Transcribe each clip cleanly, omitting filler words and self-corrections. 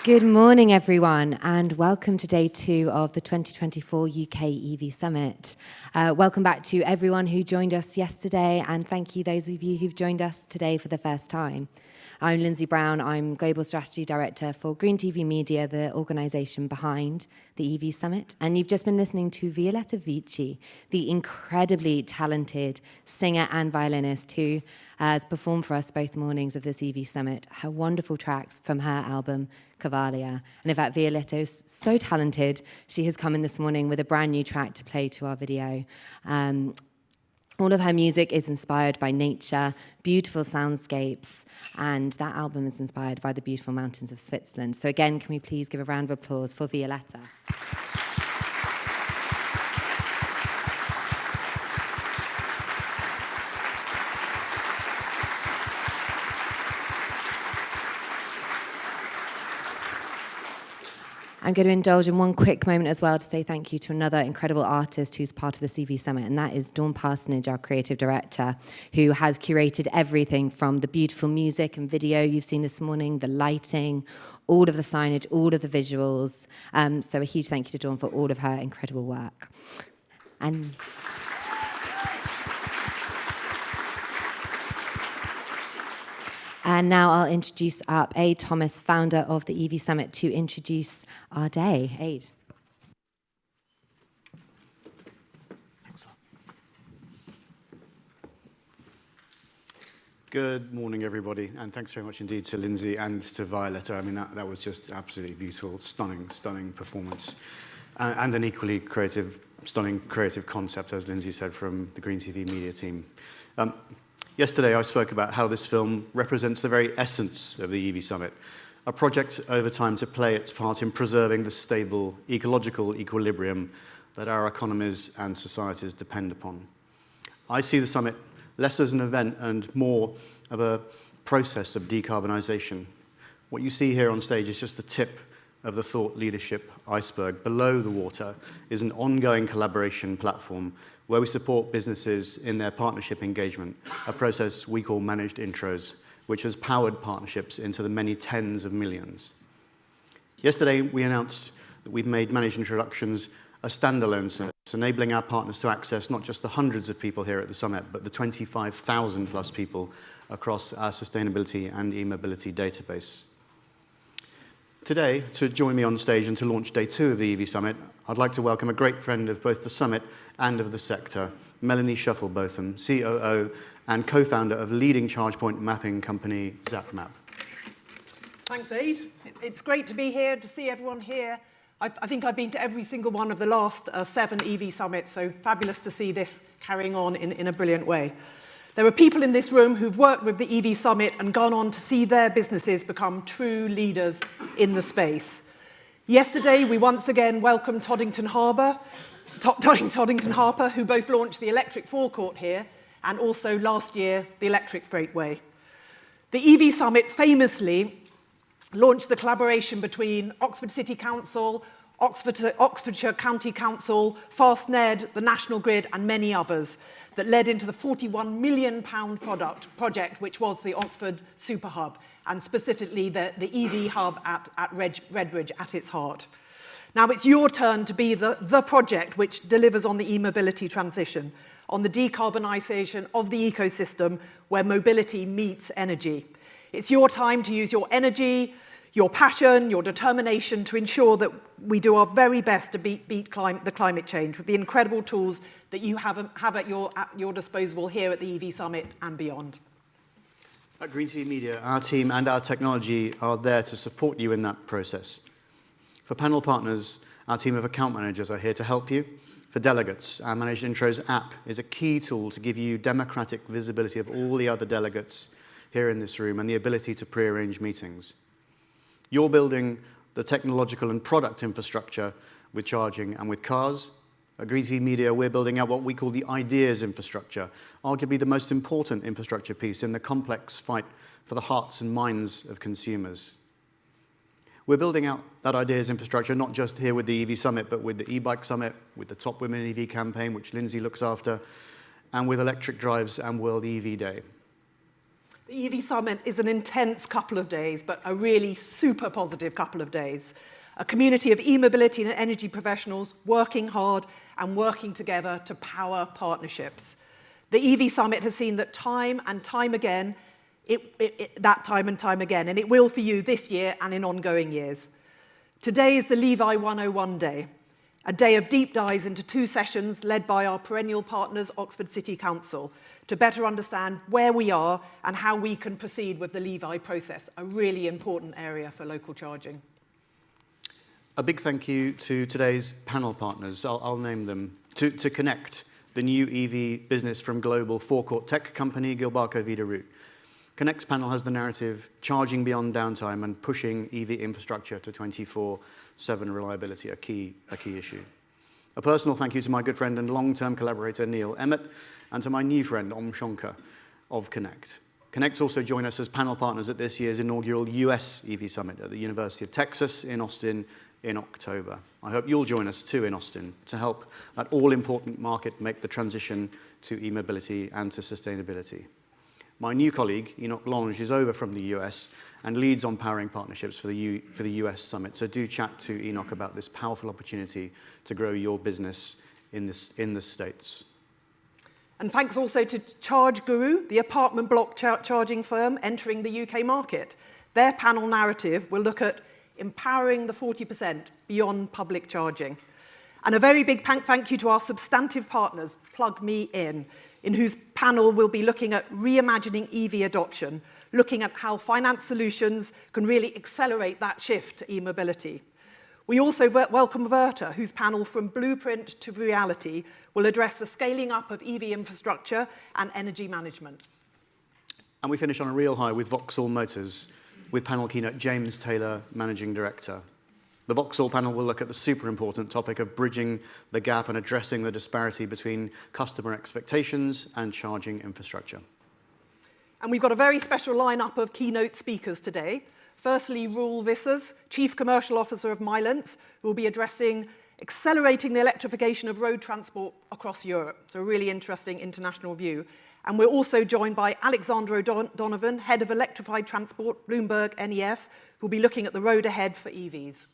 Good morning, everyone, and welcome to day 2 of the 2024 UK EV Summit. Welcome back to everyone who joined us yesterday, and thank you those of you who've joined us today for the first time. I'm Lindsay Brown. I'm Global Strategy Director for Green TV Media, the organisation behind the EV Summit. And you've just been listening to Violetta Vici, the incredibly talented singer and violinist who has performed for us both mornings of this EV Summit, her wonderful tracks from her album, Cavalia. And in fact, Violetta is so talented, she has come in this morning with a brand new track to play to our video. All of her music is inspired by nature, beautiful soundscapes, and that album is inspired by the beautiful mountains of Switzerland. So again, can we please give a round of applause for Violetta? I'm going to indulge in one quick moment as well to say thank you to another incredible artist who's part of the CV Summit, and that is Dawn Parsonage, our creative director, who has curated everything from the beautiful music and video you've seen this morning, the lighting, all of the signage, all of the visuals. So a huge thank you to Dawn for all of her incredible work. And now I'll introduce up Ade Thomas, founder of the EV Summit, to introduce our day. Ade. Good morning, everybody, and thanks very much indeed to Lindsay and to Violetta. I mean, that was just absolutely beautiful, stunning performance, and an equally stunning creative concept, as Lindsay said, from the Green TV Media team. Yesterday, I spoke about how this film represents the very essence of the EV Summit, a project over time to play its part in preserving the stable ecological equilibrium that our economies and societies depend upon. I see the summit less as an event and more of a process of decarbonisation. What you see here on stage is just the tip of the thought leadership iceberg. Below the water is an ongoing collaboration platform where we support businesses in their partnership engagement, a process we call Managed Intros, which has powered partnerships into the many tens of millions. Yesterday, we announced that we've made Managed Introductions a standalone service, enabling our partners to access not just the hundreds of people here at the summit, but the 25,000 plus people across our sustainability and e-mobility database. Today, to join me on stage and to launch day 2 of the EV Summit, I'd like to welcome a great friend of both the summit and of the sector, Melanie Shufflebotham, COO and co-founder of leading charge point mapping company ZapMap. Thanks, Ade. It's great to be here, to see everyone here. I think I've been to every single one of the last 7 EV Summits, so fabulous to see this carrying on in a brilliant way. There are people in this room who've worked with the EV Summit and gone on to see their businesses become true leaders in the space. Yesterday, we once again welcomed Toddington Harbour, who both launched the electric forecourt here and also last year the electric freightway. The EV Summit famously launched the collaboration between Oxford City Council, Oxfordshire County Council, Fastned, the National Grid and many others that led into the £41 million project, which was the Oxford Super Hub, and specifically the EV hub at Redbridge at its heart. Now it's your turn to be the project which delivers on the e-mobility transition, on the decarbonisation of the ecosystem where mobility meets energy. It's your time to use your energy, your passion, your determination to ensure that we do our very best to beat the climate change with the incredible tools that you have at your disposal here at the EV Summit and beyond. At Green TV Media, our team and our technology are there to support you in that process. For panel partners, our team of account managers are here to help you. For delegates, our Managed Intros app is a key tool to give you democratic visibility of all the other delegates here in this room and the ability to pre-arrange meetings. You're building the technological and product infrastructure with charging and with cars. At Green TV Media, we're building out what we call the ideas infrastructure, arguably the most important infrastructure piece in the complex fight for the hearts and minds of consumers. We're building out that ideas infrastructure not just here with the EV Summit, but with the e-bike summit, with the Top Women in EV campaign, which Lindsay looks after, and with electric drives and World EV Day. The EV Summit is an intense couple of days, but a really super positive couple of days. A community of e-mobility and energy professionals working hard and working together to power partnerships. The EV Summit has seen that time and time again, and it will for you this year and in ongoing years. Today is the Levi 101 Day, a day of deep dives into 2 sessions led by our perennial partners, Oxford City Council, to better understand where we are and how we can proceed with the Levi process, a really important area for local charging. A big thank you to today's panel partners. I'll name them. To Connect, the new EV business from global forecourt tech company Gilbarco Veeder-Root. Connect's panel has the narrative charging beyond downtime and pushing EV infrastructure to 24/7 reliability, a key issue. A personal thank you to my good friend and long-term collaborator Neil Emmett, and to my new friend Om Shankar of Connect. Connect also join us as panel partners at this year's inaugural US EV Summit at the University of Texas in Austin in October. I hope you'll join us too in Austin to help that all-important market make the transition to e-mobility and to sustainability. My new colleague, Enoch Lange, is over from the US and leads on powering partnerships for the US Summit. So do chat to Enoch about this powerful opportunity to grow your business in the States. And thanks also to Charge Guru, the apartment block charging firm entering the UK market. Their panel narrative will look at empowering the 40% beyond public charging. And a very big thank you to our substantive partners, Plug Me In whose panel will be looking at reimagining EV adoption, looking at how finance solutions can really accelerate that shift to e-mobility. We also welcome Verta, whose panel From Blueprint to Reality will address the scaling up of EV infrastructure and energy management. And we finish on a real high with Vauxhall Motors, with panel keynote James Taylor, Managing Director. The Vauxhall panel will look at the super important topic of bridging the gap and addressing the disparity between customer expectations and charging infrastructure. And we've got a very special lineup of keynote speakers today. Firstly, Roel Vissers, Chief Commercial Officer of Milence, who will be addressing accelerating the electrification of road transport across Europe. So a really interesting international view. And we're also joined by Alexander O'Donovan, Head of Electrified Transport, Bloomberg NEF, who will be looking at the road ahead for EVs.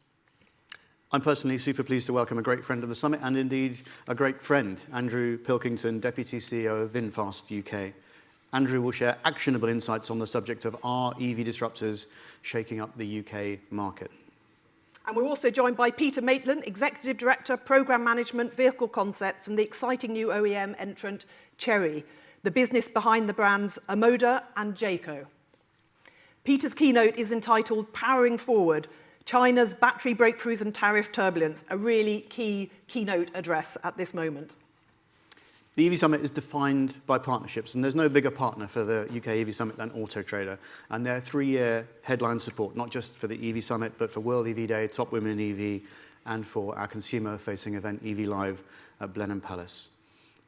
I'm personally super pleased to welcome a great friend of the summit and indeed a great friend, Andrew Pilkington, Deputy CEO of VinFast UK. Andrew will share actionable insights on the subject of are EV disruptors shaking up the UK market. And we're also joined by Peter Maitland, Executive Director, Programme Management, Vehicle Concepts, from the exciting new OEM entrant, Chery, the business behind the brands Omoda and Jayco. Peter's keynote is entitled Powering Forward, China's Battery Breakthroughs and Tariff Turbulence, a really key keynote address at this moment. The EV Summit is defined by partnerships, and there's no bigger partner for the UK EV Summit than Auto Trader. And their 3-year headline support, not just for the EV Summit, but for World EV Day, Top Women in EV, and for our consumer-facing event, EV Live at Blenheim Palace.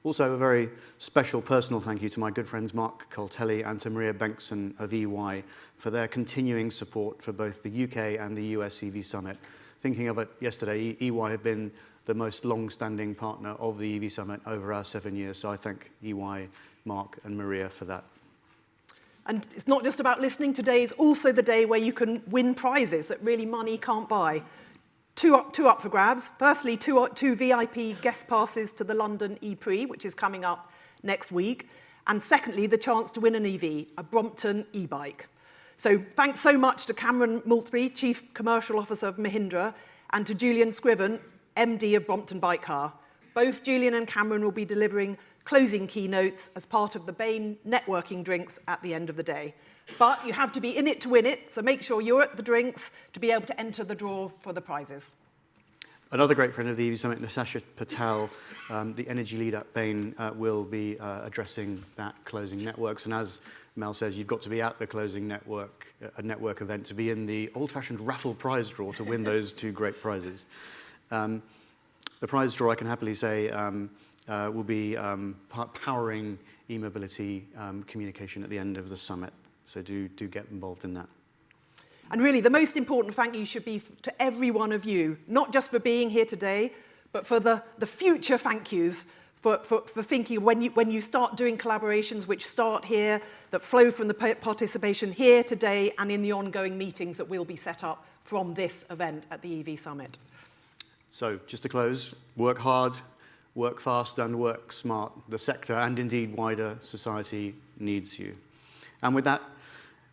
Also, a very special personal thank you to my good friends Mark Coltelli and to Maria Bengtson of EY for their continuing support for both the UK and the US EV Summit. Thinking of it yesterday, EY have been the most long-standing partner of the EV Summit over our 7 years, so I thank EY, Mark and Maria for that. And it's not just about listening. Today is also the day where you can win prizes that really money can't buy. Two up for grabs. Firstly, two VIP guest passes to the London E-Prix, which is coming up next week. And secondly, the chance to win an EV, a Brompton e-bike. So thanks so much to Cameron Maltby, Chief Commercial Officer of Mahindra, and to Julian Scriven, MD of Brompton Bike Car. Both Julian and Cameron will be delivering closing keynotes as part of the Bain networking drinks at the end of the day. But you have to be in it to win it, so make sure you're at the drinks to be able to enter the draw for the prizes. Another great friend of the EV Summit, Natasha Patel, the energy lead at Bain, will be addressing that closing networks. And as Mel says, you've got to be at the closing network, a network event, to be in the old-fashioned raffle prize draw to win those 2 great prizes. The prize draw, I can happily say, will be powering e-mobility communication at the end of the summit. So do get involved in that. And really, the most important thank you should be to every one of you, not just for being here today, but for the future thank yous for thinking when you start doing collaborations which start here, that flow from the participation here today and in the ongoing meetings that will be set up from this event at the EV Summit. So just to close, work hard, work fast and work smart. The sector and indeed wider society needs you. And with that,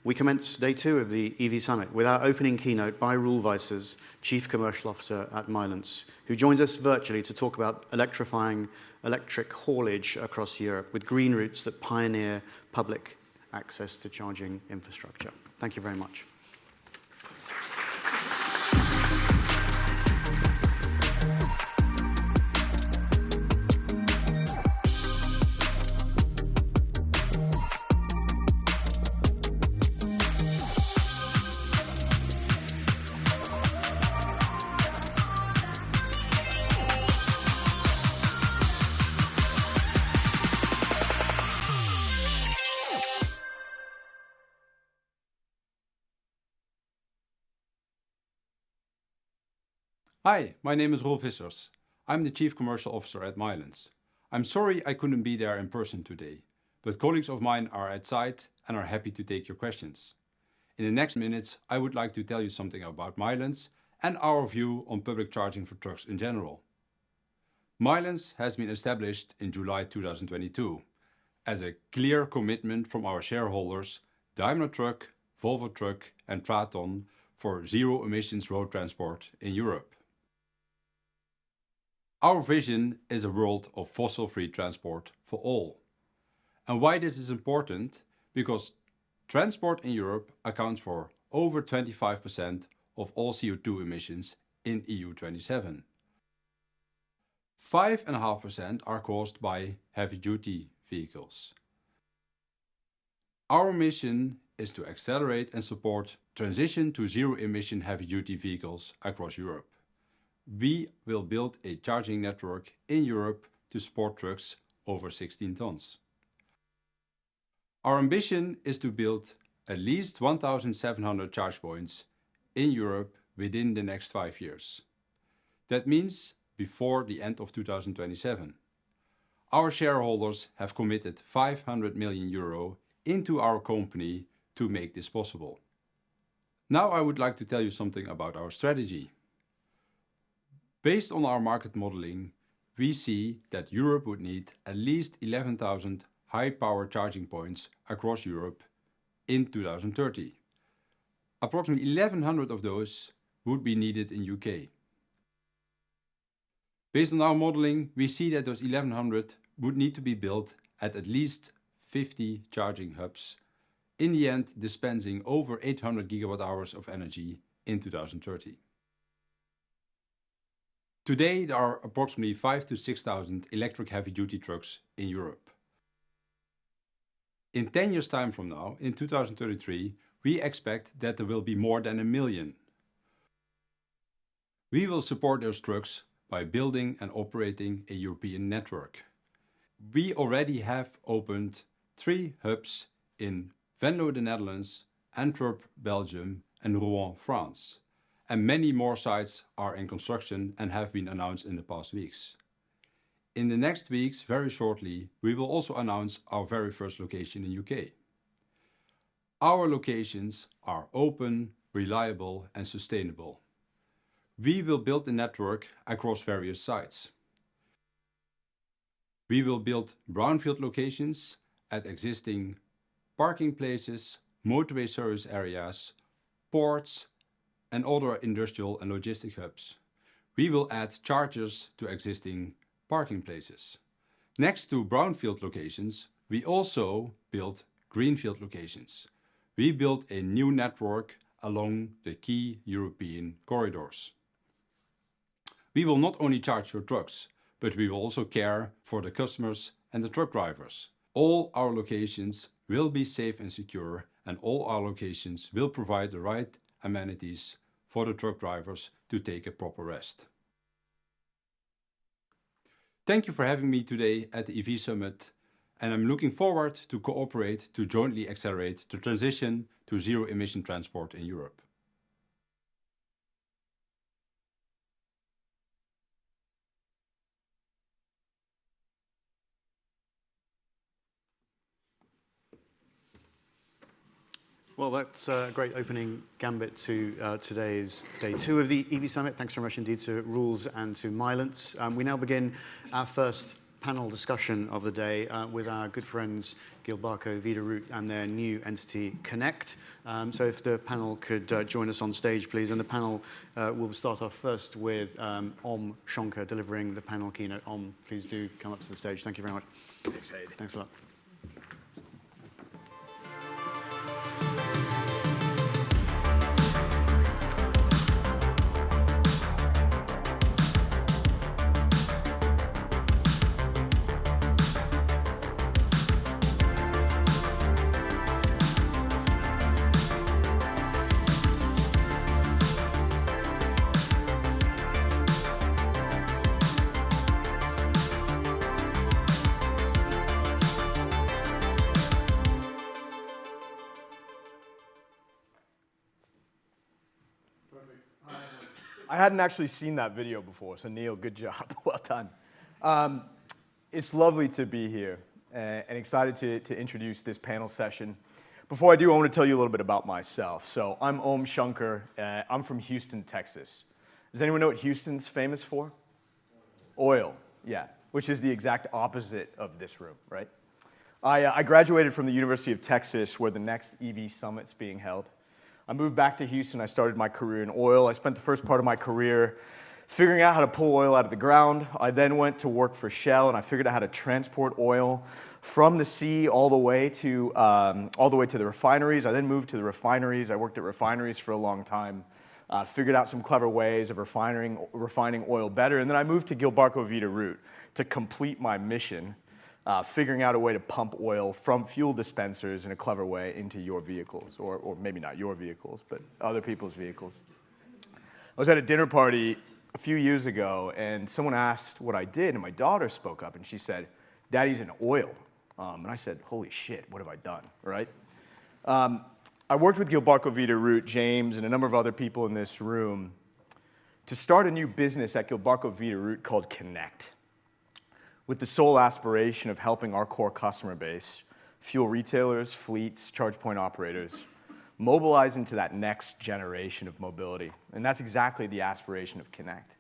we commence day 2 of the EV Summit with our opening keynote by Roel Wijsers, Chief Commercial Officer at Milence, who joins us virtually to talk about electrifying electric haulage across Europe with green routes that pioneer public access to charging infrastructure. Thank you very much. Hi, my name is Roel Wijsers. I'm the Chief Commercial Officer at Milence. I'm sorry I couldn't be there in person today, but colleagues of mine are at site and are happy to take your questions. In the next minutes, I would like to tell you something about Milence and our view on public charging for trucks in general. Milence has been established in July 2022 as a clear commitment from our shareholders, Daimler Truck, Volvo Truck and Traton, for zero emissions road transport in Europe. Our vision is a world of fossil-free transport for all. And why this is important? Because transport in Europe accounts for over 25% of all CO2 emissions in EU27. 5.5% are caused by heavy-duty vehicles. Our mission is to accelerate and support transition to zero-emission heavy-duty vehicles across Europe. We will build a charging network in Europe to support trucks over 16 tons. Our ambition is to build at least 1,700 charge points in Europe within the next 5 years. That means before the end of 2027. Our shareholders have committed 500 million euro into our company to make this possible. Now I would like to tell you something about our strategy. Based on our market modeling, we see that Europe would need at least 11,000 high-power charging points across Europe in 2030. Approximately 1,100 of those would be needed in UK. Based on our modeling, we see that those 1,100 would need to be built at least 50 charging hubs, in the end dispensing over 800 gigawatt hours of energy in 2030. Today, there are approximately 5,000 to 6,000 electric heavy-duty trucks in Europe. In 10 years' time from now, in 2033, we expect that there will be more than 1 million. We will support those trucks by building and operating a European network. We already have opened 3 hubs in Venlo, the Netherlands, Antwerp, Belgium, and Rouen, France. And many more sites are in construction and have been announced in the past weeks. In the next weeks, very shortly, we will also announce our very first location in UK. Our locations are open, reliable, and sustainable. We will build the network across various sites. We will build brownfield locations at existing parking places, motorway service areas, ports, and other industrial and logistic hubs. We will add chargers to existing parking places. Next to brownfield locations, we also build greenfield locations. We built a new network along the key European corridors. We will not only charge your trucks, but we will also care for the customers and the truck drivers. All our locations will be safe and secure, and all our locations will provide the right amenities for the truck drivers to take a proper rest. Thank you for having me today at the EV Summit, and I'm looking forward to cooperate to jointly accelerate the transition to zero-emission transport in Europe. Well, that's a great opening gambit to today's day 2 of the EV Summit. Thanks very much indeed to Rules and to Mylance. We now begin our first panel discussion of the day with our good friends Gilbarco Veeder-Root and their new entity Connect. So if the panel could join us on stage, please. And the panel will start off first with Om Shankar delivering the panel keynote. Om, please do come up to the stage. Thank you very much. Thanks, Hayden. Thanks a lot. I hadn't actually seen that video before, so Neil, good job. Well done. It's lovely to be here and excited to introduce this panel session. Before I do, I want to tell you a little bit about myself. So I'm Om Shankar. I'm from Houston, Texas. Does anyone know what Houston's famous for? Oil, yeah, which is the exact opposite of this room, right? I graduated from the University of Texas, where the next EV Summit's being held. I moved back to Houston. I started my career in oil. I spent the first part of my career figuring out how to pull oil out of the ground. I then went to work for Shell, and I figured out how to transport oil from the sea all the way to the refineries. I then moved to the refineries. I worked at refineries for a long time, figured out some clever ways of refining oil better, and then I moved to Gilbarco Veeder-Root to complete my mission, figuring out a way to pump oil from fuel dispensers in a clever way into your vehicles, or maybe not your vehicles, but other people's vehicles. I was at a dinner party a few years ago, and someone asked what I did, and my daughter spoke up, and she said, "Daddy's in oil." And I said, "Holy shit, what have I done?" Right? I worked with Gilbarco Veeder-Root, James, and a number of other people in this room to start a new business at Gilbarco Veeder-Root called Connect, with the sole aspiration of helping our core customer base, fuel retailers, fleets, charge point operators, mobilize into that next generation of mobility. And that's exactly the aspiration of Connect.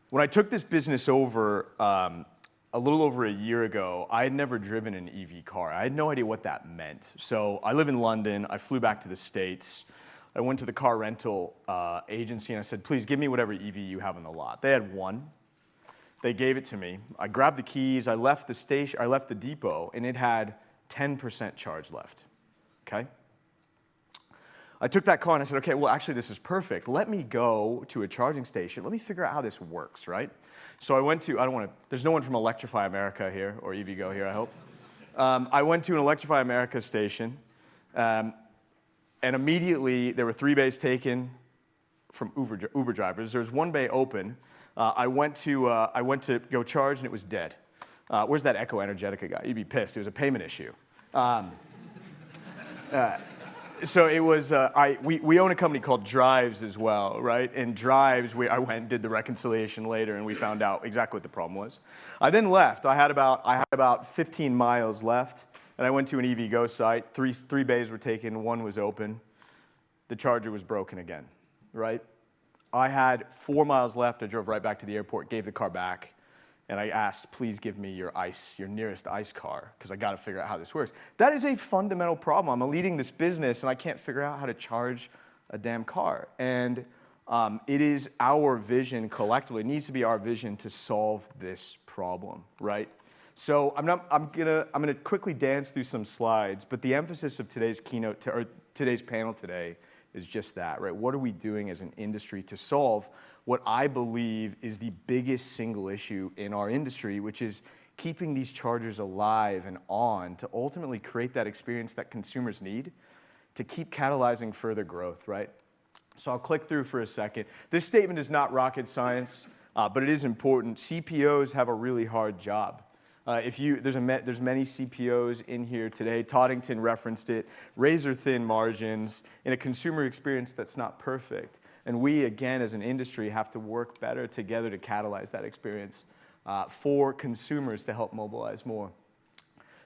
When I took this business over a little over a year ago, I had never driven an EV car. I had no idea what that meant. So I live in London. I flew back to the States. I went to the car rental agency and I said, "Please give me whatever EV you have on the lot." They had one. They gave it to me. I grabbed the keys. I left the station. I left the depot, and it had 10% charge left. Okay. I took that car and I said, "Okay, well, actually, this is perfect. Let me go to a charging station. Let me figure out how this works, right?" So I went to. There's no one from Electrify America here or EVgo here, I hope. I went to an Electrify America station, and immediately there were 3 bays taken from Uber drivers. There was 1 bay open. I went to go charge, and it was dead. Where's that Echo Energetica guy? You'd be pissed. It was a payment issue. So it was. We own a company called Drives as well, right? And Drives, I went and did the reconciliation later, and we found out exactly what the problem was. I then left. I had about 15 miles left, and I went to an EVgo site. Three bays were taken. 1 was open. The charger was broken again, right? I had 4 miles left. I drove right back to the airport, gave the car back, and I asked, "Please give me your nearest ICE car, because I got to figure out how this works." That is a fundamental problem. I'm leading this business, and I can't figure out how to charge a damn car. And it is our vision collectively. It needs to be our vision to solve this problem, right? So I'm gonna quickly dance through some slides, but the emphasis of today's keynote or today's panel today is just that, right? What are we doing as an industry to solve what I believe is the biggest single issue in our industry, which is keeping these chargers alive and on to ultimately create that experience that consumers need to keep catalyzing further growth, right? So I'll click through for a second. This statement is not rocket science, but it is important. CPOs have a really hard job. There's many CPOs in here today. Toddington referenced it. Razor thin margins in a consumer experience that's not perfect. And we, again, as an industry, have to work better together to catalyze that experience for consumers to help mobilize more.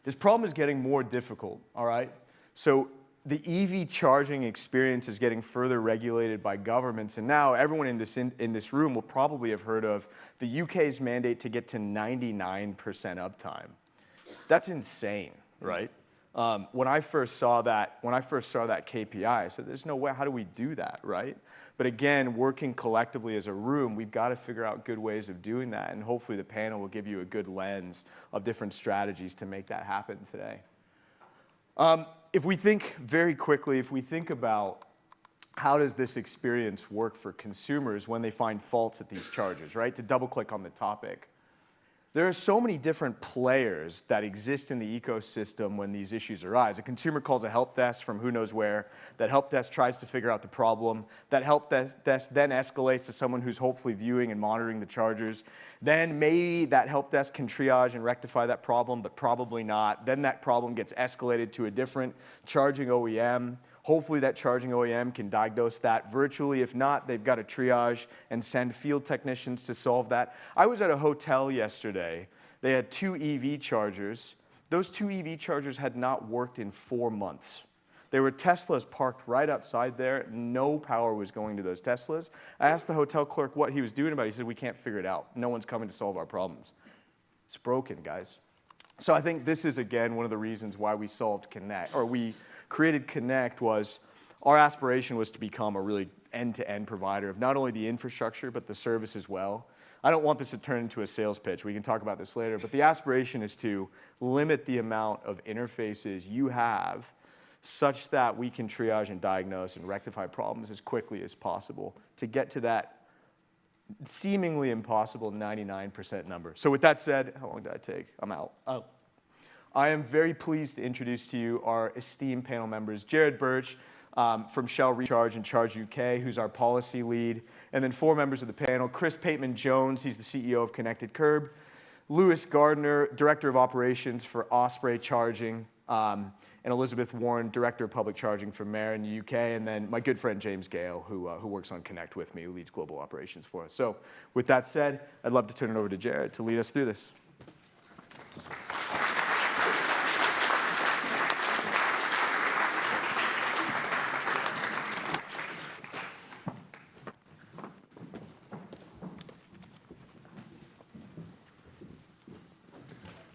This problem is getting more difficult, all right? So the EV charging experience is getting further regulated by governments, and now everyone in this room will probably have heard of the UK's mandate to get to 99% uptime. That's insane, right? When I first saw that KPI, I said, "There's no way. How do we do that, right?" But again, working collectively as a room, we've got to figure out good ways of doing that, and hopefully the panel will give you a good lens of different strategies to make that happen today. If we think very quickly, if we think about how does this experience work for consumers when they find faults at these chargers, right? To double click on the topic. There are so many different players that exist in the ecosystem when these issues arise. A consumer calls a help desk from who knows where. That help desk tries to figure out the problem. That help desk then escalates to someone who's hopefully viewing and monitoring the chargers. Then maybe that help desk can triage and rectify that problem, but probably not. Then that problem gets escalated to a different charging OEM. Hopefully that charging OEM can diagnose that virtually. If not, they've got to triage and send field technicians to solve that. I was at a hotel yesterday. They had 2 EV chargers. Those 2 EV chargers had not worked in 4 months. There were Teslas parked right outside there. No power was going to those Teslas. I asked the hotel clerk what he was doing about it. He said, "We can't figure it out. No one's coming to solve our problems." It's broken, guys. So I think this is, again, one of the reasons why we solved Connect, or we created Connect. Was our aspiration was to become a really end-to-end provider of not only the infrastructure, but the service as well. I don't want this to turn into a sales pitch. We can talk about this later. But the aspiration is to limit the amount of interfaces you have such that we can triage and diagnose and rectify problems as quickly as possible to get to that seemingly impossible 99% number. So with that said, how long did I take? I'm out. Oh. I am very pleased to introduce to you our esteemed panel members, Jared Birch from Shell Recharge and Charge UK, who's our policy lead, and then 4 members of the panel, Chris Pateman-Jones, he's the CEO of Connected Curb, Lewis Gardner, Director of Operations for Osprey Charging, and Elizabeth Warren, Director of Public Charging for Mer in the UK, and then my good friend James Gale, who works on Connect with me, who leads global operations for us. So with that said, I'd love to turn it over to Jared to lead us through this.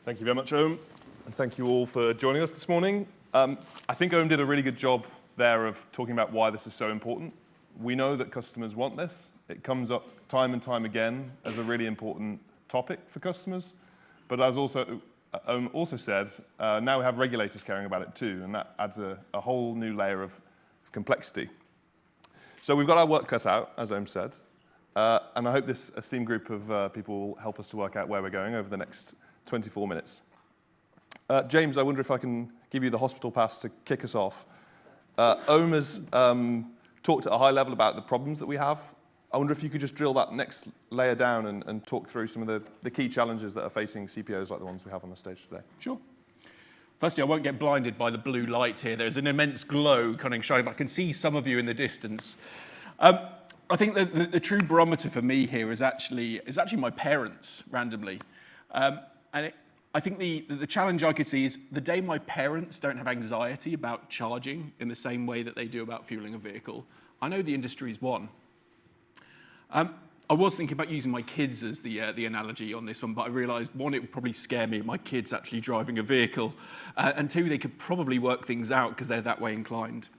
Thank you very much, Ohm, and thank you all for joining us this morning. I think Ohm did a really good job there of talking about why this is so important. We know that customers want this. It comes up time and time again as a really important topic for customers. But as Ohm also said, now we have regulators caring about it too, and that adds a whole new layer of complexity. So we've got our work cut out, as Ohm said, and I hope this esteemed group of people will help us to work out where we're going over the next 24 minutes. James, I wonder if I can give you the hospital pass to kick us off. Ohm has talked at a high level about the problems that we have. I wonder if you could just drill that next layer down and talk through some of the key challenges that are facing CPOs like the ones we have on the stage today. Sure. Firstly, I won't get blinded by the blue light here. There's an immense glow kind of shining, but I can see some of you in the distance. I think the true barometer for me here is actually my parents, randomly. I think the challenge I could see is the day my parents don't have anxiety about charging in the same way that they do about fueling a vehicle, I know the industry's won. I was thinking about using my kids as the analogy on this one, but I realized, one, it would probably scare me, my kids actually driving a vehicle, and 2, they could probably work things out because they're that way inclined.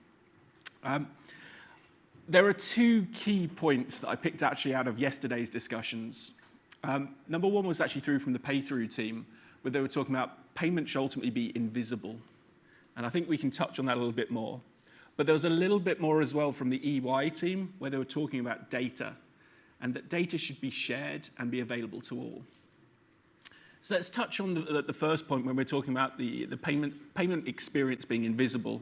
There are 2 key points that I picked actually out of yesterday's discussions. Number 1 was actually through from the pay-through team, where they were talking about payment should ultimately be invisible. And I think we can touch on that a little bit more. But there was a little bit more as well from the EY team, where they were talking about data, and that data should be shared and be available to all. So let's touch on the first point when we're talking about the payment experience being invisible.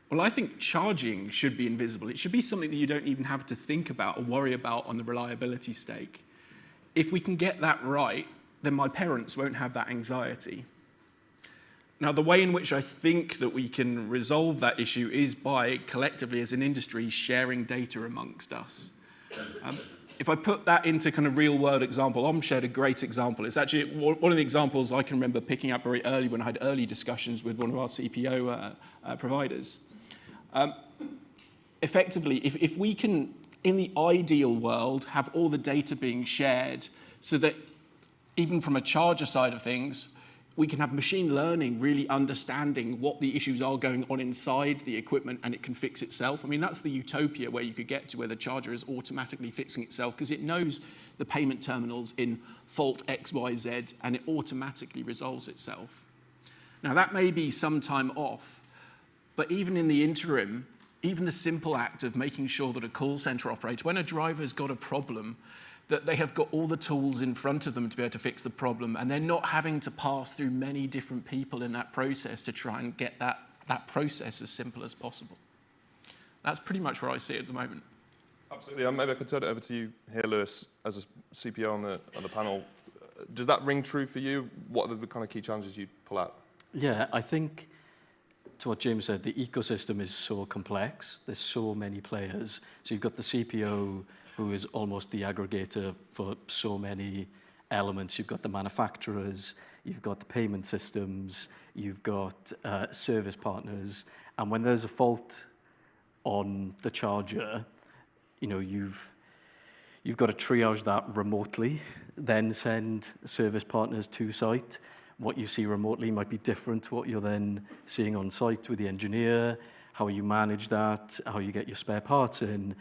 Well, I think charging should be invisible. It should be something that you don't even have to think about or worry about on the reliability stake. If we can get that right, then my parents won't have that anxiety. Now, the way in which I think that we can resolve that issue is by collectively, as an industry, sharing data amongst us. If I put that into kind of real-world example, Om shared a great example. It's actually one of the examples I can remember picking up very early when I had early discussions with one of our CPO providers. Effectively, if we can, in the ideal world, have all the data being shared so that even from a charger side of things, we can have machine learning really understanding what the issues are going on inside the equipment and it can fix itself. I mean, that's the utopia where you could get to where the charger is automatically fixing itself because it knows the payment terminals in fault X, Y, Z, and it automatically resolves itself. Now, that may be some time off, but even in the interim, even the simple act of making sure that a call center operator, when a driver's got a problem, that they have got all the tools in front of them to be able to fix the problem, and they're not having to pass through many different people in that process to try and get that process as simple as possible. That's pretty much where I see it at the moment. Absolutely. Maybe I could turn it over to you here, Lewis, as a CPO on the panel. Does that ring true for you? What are the kind of key challenges you pull out? Yeah, I think to what James said, the ecosystem is so complex. There's so many players. So you've got the CPO, who is almost the aggregator for so many elements. You've got the manufacturers, you've got the payment systems, you've got service partners. And when there's a fault on the charger, you know, you've got to triage that remotely, then send service partners to site. What you see remotely might be different to what you're then seeing on site with the engineer, how you manage that, how you get your spare parts in.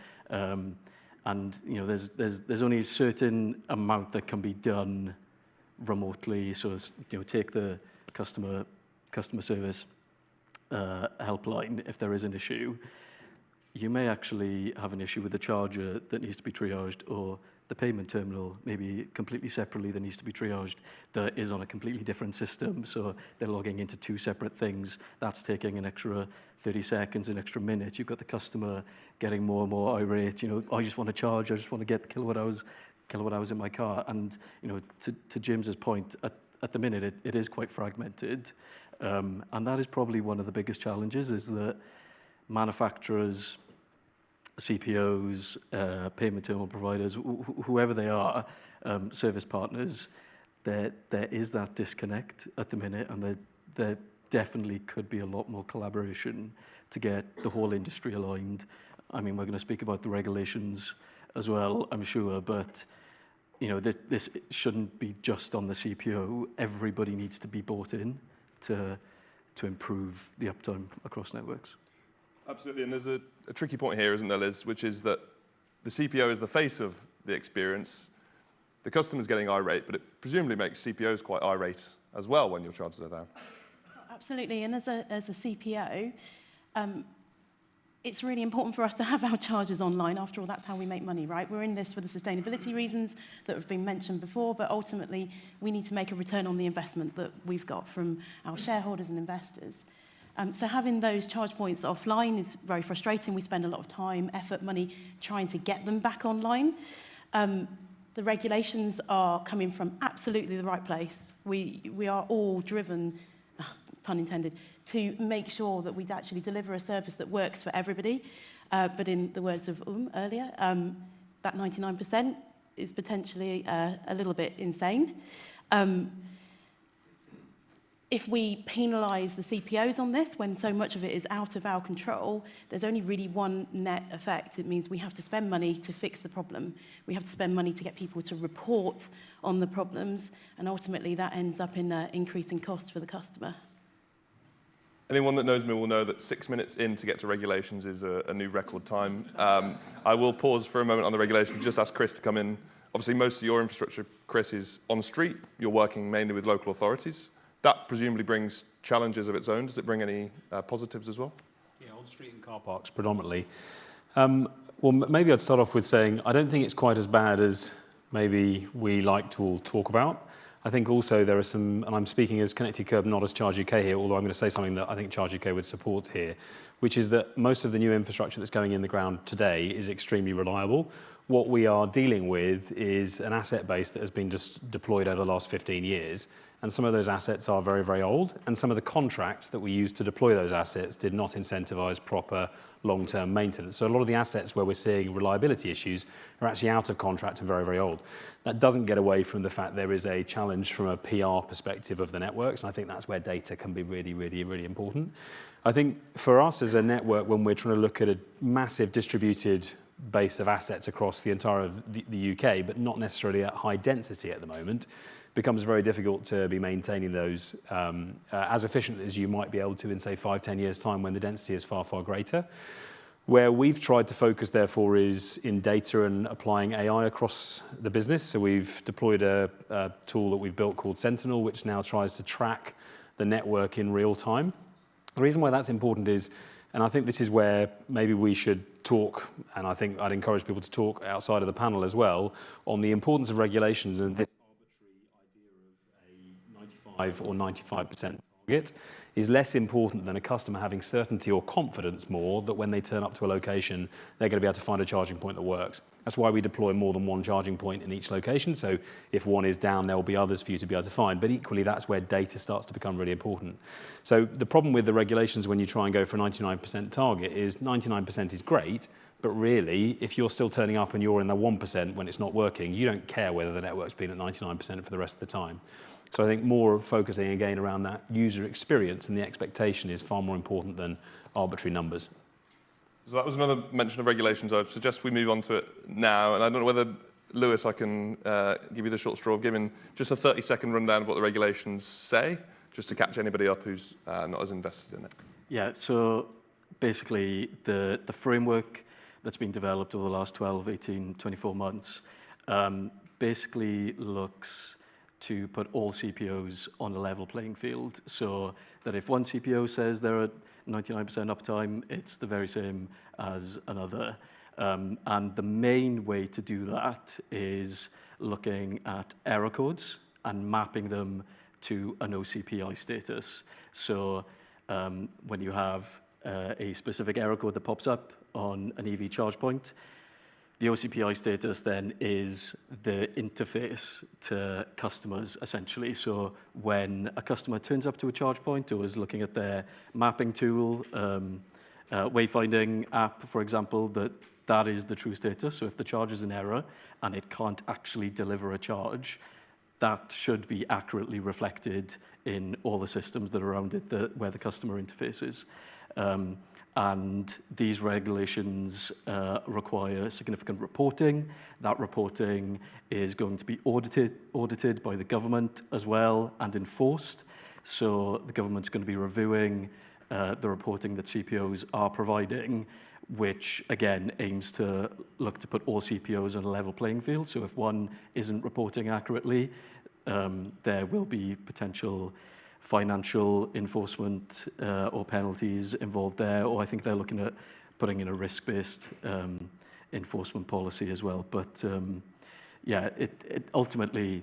And you know, there's only a certain amount that can be done remotely. So you know, take the customer service helpline. If there is an issue, you may actually have an issue with the charger that needs to be triaged, or the payment terminal maybe completely separately that needs to be triaged that is on a completely different system. So they're logging into two separate things. That's taking an extra 30 seconds, an extra minute. You've got the customer getting more and more irate. You know, I just want to charge. I just want to get the kilowatt hours in my car. And you know, to James's point, at the minute it is quite fragmented, and that is probably one of the biggest challenges. Is that manufacturers, CPOs, payment terminal providers, whoever they are, service partners, there is that disconnect at the minute, and there definitely could be a lot more collaboration to get the whole industry aligned. I mean, we're going to speak about the regulations as well, I'm sure, but you know, this shouldn't be just on the CPO. Everybody needs to be bought in to improve the uptime across networks. Absolutely, and there's a tricky point here, isn't there, Liz, which is that the CPO is the face of the experience. The customer's getting irate, but it presumably makes CPOs quite irate as well when your charges are down. Absolutely, and as a CPO, it's really important for us to have our chargers online. After all, that's how we make money, right? We're in this for the sustainability reasons that have been mentioned before, but ultimately we need to make a return on the investment that we've got from our shareholders and investors. So having those charge points offline is very frustrating. We spend a lot of time, effort, money trying to get them back online. The regulations are coming from absolutely the right place. We are all driven, pun intended, to make sure that we actually deliver a service that works for everybody. But in the words of earlier, that 99% is potentially a little bit insane. If we penalise the CPOs on this, when so much of it is out of our control, there's only really one net effect. It means we have to spend money to fix the problem. We have to spend money to get people to report on the problems, and ultimately that ends up in increasing costs for the customer. Anyone that knows me will know that 6 minutes in to get to regulations is a new record time. I will pause for a moment on the regulations, just ask Chris to come in. Obviously, most of your infrastructure, Chris, is on street. You're working mainly with local authorities. That presumably brings challenges of its own. Does it bring any positives as well? Yeah, on street and car parks predominantly. Well, maybe I'd start off with saying I don't think it's quite as bad as maybe we like to all talk about. I think also there are some, and I'm speaking as Connected Curb, not as Charge UK here, although I'm going to say something that I think Charge UK would support here, which is that most of the new infrastructure that's going in the ground today is extremely reliable. What we are dealing with is an asset base that has been just deployed over the last 15 years, and some of those assets are very, very old, and some of the contracts that we use to deploy those assets did not incentivize proper long-term maintenance. So a lot of the assets where we're seeing reliability issues are actually out of contract and very, very old. That doesn't get away from the fact there is a challenge from a PR perspective of the networks, and I think that's where data can be really, really, really important. I think for us as a network, when we're trying to look at a massive distributed base of assets across the entire of the UK, but not necessarily at high density at the moment, becomes very difficult to be maintaining those as efficient as you might be able to in, say, 5-10 years' time when the density is far, far greater. Where we've tried to focus, therefore, is in data and applying AI across the business. So we've deployed a tool that we've built called Sentinel, which now tries to track the network in real time. The reason why that's important is, and I think this is where maybe we should talk, and I think I'd encourage people to talk outside of the panel as well, on the importance of regulations and this arbitrary idea of a 95 or 95% target is less important than a customer having certainty or confidence more that when they turn up to a location, they're going to be able to find a charging point that works. That's why we deploy more than one charging point in each location. So if one is down, there will be others for you to be able to find. But equally, that's where data starts to become really important. So the problem with the regulations when you try and go for a 99% target is 99% is great, but really, if you're still turning up and you're in the 1% when it's not working, you don't care whether the network's been at 99% for the rest of the time. So I think more focusing again around that user experience and the expectation is far more important than arbitrary numbers. So that was another mention of regulations. I suggest we move on to it now. And I don't know whether, Lewis, I can give you the short straw of giving just a 30-second rundown of what the regulations say, just to catch anybody up who's not as invested in it. Yeah, so basically the framework that's been developed over the last 12, 18, 24 months basically looks to put all CPOs on a level playing field, so that if one CPO says they're at 99% uptime, it's the very same as another. And the main way to do that is looking at error codes and mapping them to an OCPI status. So when you have a specific error code that pops up on an EV charge point, the OCPI status then is the interface to customers, essentially. So when a customer turns up to a charge point or is looking at their mapping tool, wayfinding app, for example, that is the true status. So if the charge is in error and it can't actually deliver a charge, that should be accurately reflected in all the systems that are around it, where the customer interface is. And these regulations require significant reporting. That reporting is going to be audited by the government as well and enforced. So the government's going to be reviewing the reporting that CPOs are providing, which again aims to look to put all CPOs on a level playing field. So if one isn't reporting accurately, there will be potential financial enforcement or penalties involved there, or I think they're looking at putting in a risk-based enforcement policy as well. But yeah, it ultimately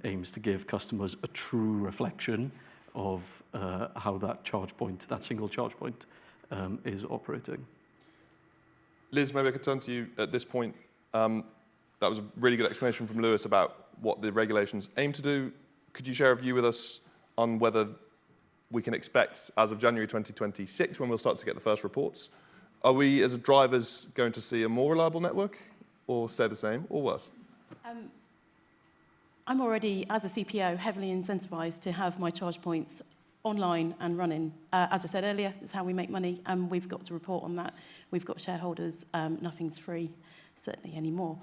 aims to give customers a true reflection of how that charge point, that single charge point, is operating. Liz, maybe I could turn to you at this point. That was a really good explanation from Lewis about what the regulations aim to do. Could you share a view with us on whether we can expect, as of January 2026, when we'll start to get the first reports, are we as drivers going to see a more reliable network, or stay the same, or worse? I'm already, as a CPO, heavily incentivized to have my charge points online and running. As I said earlier, it's how we make money, and we've got to report on that. We've got shareholders. Nothing's free, certainly anymore.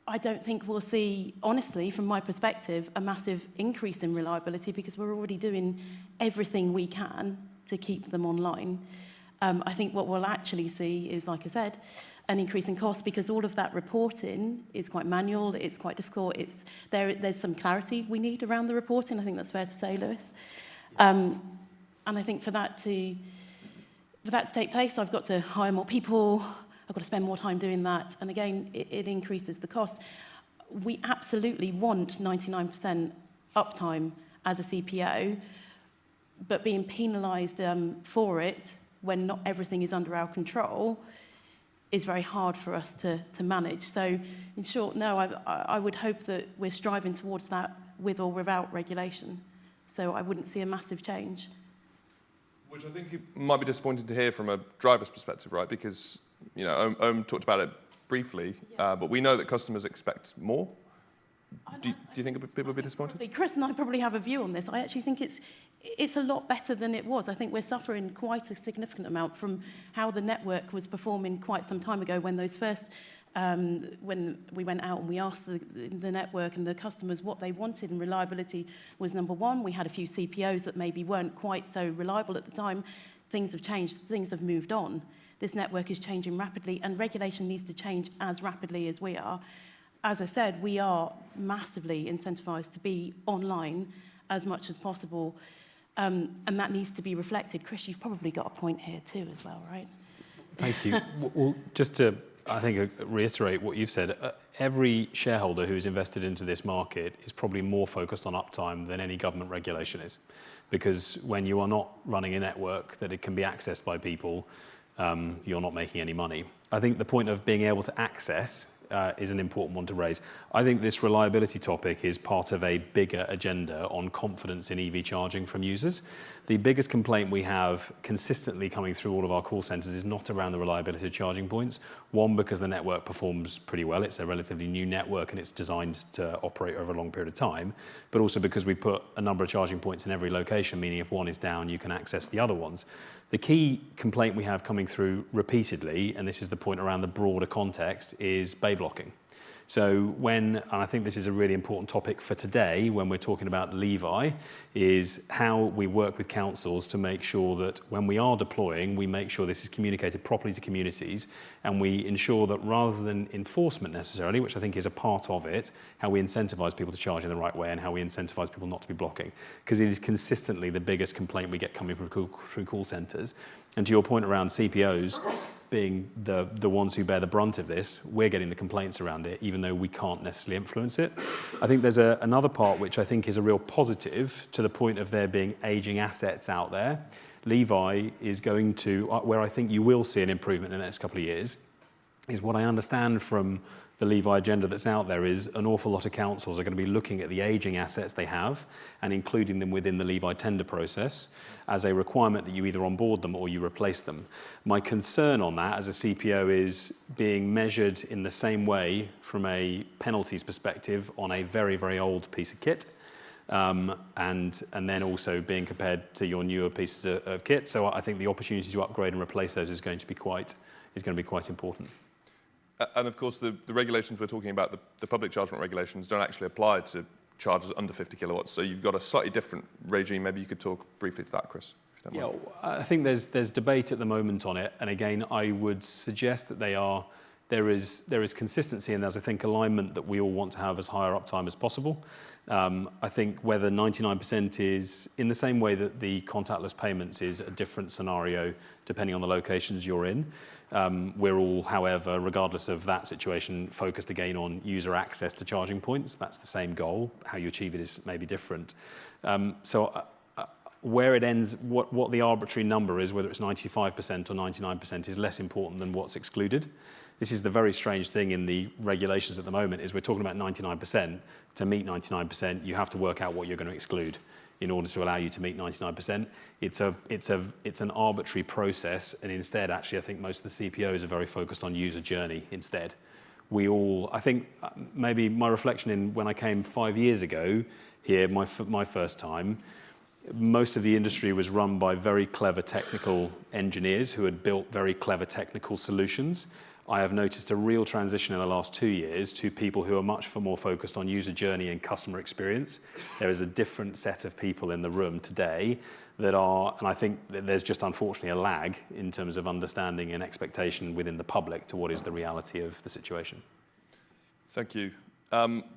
I don't think we'll see, honestly, from my perspective, a massive increase in reliability because we're already doing everything we can to keep them online. I think what we'll actually see is, like I said, an increase in cost because all of that reporting is quite manual, it's quite difficult, there's some clarity we need around the reporting. I think that's fair to say, Lewis. And I think for that to take place, I've got to hire more people, I've got to spend more time doing that. And again, it increases the cost. We absolutely want 99% uptime as a CPO, but being penalised for it when not everything is under our control is very hard for us to manage. So in short, no, I would hope that we're striving towards that with or without regulation. So I wouldn't see a massive change. Which I think it might be disappointing to hear from a driver's perspective, right? Because, you know, Owen talked about it briefly, but we know that customers expect more. Do you think people would be disappointed? Chris and I probably have a view on this. I actually think it's a lot better than it was. I think we're suffering quite a significant amount from how the network was performing quite some time ago when those first, when we went out and we asked the network and the customers what they wanted, and reliability was number one. We had a few CPOs that maybe weren't quite so reliable at the time. Things have changed, things have moved on. This network is changing rapidly, and regulation needs to change as rapidly as we are. As I said, we are massively incentivized to be online as much as possible, and that needs to be reflected. Chris, you've probably got a point here too as well, right? Thank you. Well, just to, I think, reiterate what you've said, every shareholder who's invested into this market is probably more focused on uptime than any government regulation is. Because when you are not running a network that it can be accessed by people, you're not making any money. I think the point of being able to access is an important one to raise. I think this reliability topic is part of a bigger agenda on confidence in EV charging from users. The biggest complaint we have consistently coming through all of our call centres is not around the reliability of charging points. One, because the network performs pretty well. It's a relatively new network and it's designed to operate over a long period of time, but also because we put a number of charging points in every location, meaning if one is down, you can access the other ones. The key complaint we have coming through repeatedly, and this is the point around the broader context, is bay blocking. So when, and I think this is a really important topic for today when we're talking about Levi, is how we work with councils to make sure that when we are deploying, we make sure this is communicated properly to communities, and we ensure that rather than enforcement necessarily, which I think is a part of it, how we incentivize people to charge in the right way and how we incentivize people not to be blocking. Because it is consistently the biggest complaint we get coming from through call centers. And to your point around CPOs being the ones who bear the brunt of this, we're getting the complaints around it, even though we can't necessarily influence it. I think there's another part which I think is a real positive to the point of there being aging assets out there. Levi is going to, where I think you will see an improvement in the next couple of years, is what I understand from the Levi agenda that's out there is an awful lot of councils are going to be looking at the aging assets they have and including them within the Levi tender process as a requirement that you either onboard them or you replace them. My concern on that as a CPO is being measured in the same way from a penalties perspective on a very, very old piece of kit. And then also being compared to your newer pieces of kit. So I think the opportunity to upgrade and replace those is going to be quite important. And of course, the regulations we're talking about, the public chargement regulations, don't actually apply to chargers under 50 kilowatts. So you've got a slightly different regime. Maybe you could talk briefly to that, Chris. If you don't mind. I think there's debate at the moment on it. And again, I would suggest that there is consistency and there's, I think, alignment that we all want to have as higher uptime as possible. I think whether 99% is in the same way that the contactless payments is a different scenario depending on the locations you're in. We're all, however, regardless of that situation, focused again on user access to charging points. That's the same goal. How you achieve it is maybe different. Where it ends, what the arbitrary number is, whether it's 95% or 99%, is less important than what's excluded. This is the very strange thing in the regulations at the moment, is we're talking about 99%. To meet 99%, you have to work out what you're going to exclude in order to allow you to meet 99%. It's an arbitrary process, and instead, actually, I think most of the CPOs are very focused on user journey instead. I think maybe my reflection in when I came 5 years ago here, my first time, most of the industry was run by very clever technical engineers who had built very clever technical solutions. I have noticed a real transition in the last 2 years to people who are much more focused on user journey and customer experience. There is a different set of people in the room today that are, and I think that there's just unfortunately a lag in terms of understanding and expectation within the public to what is the reality of the situation. Thank you.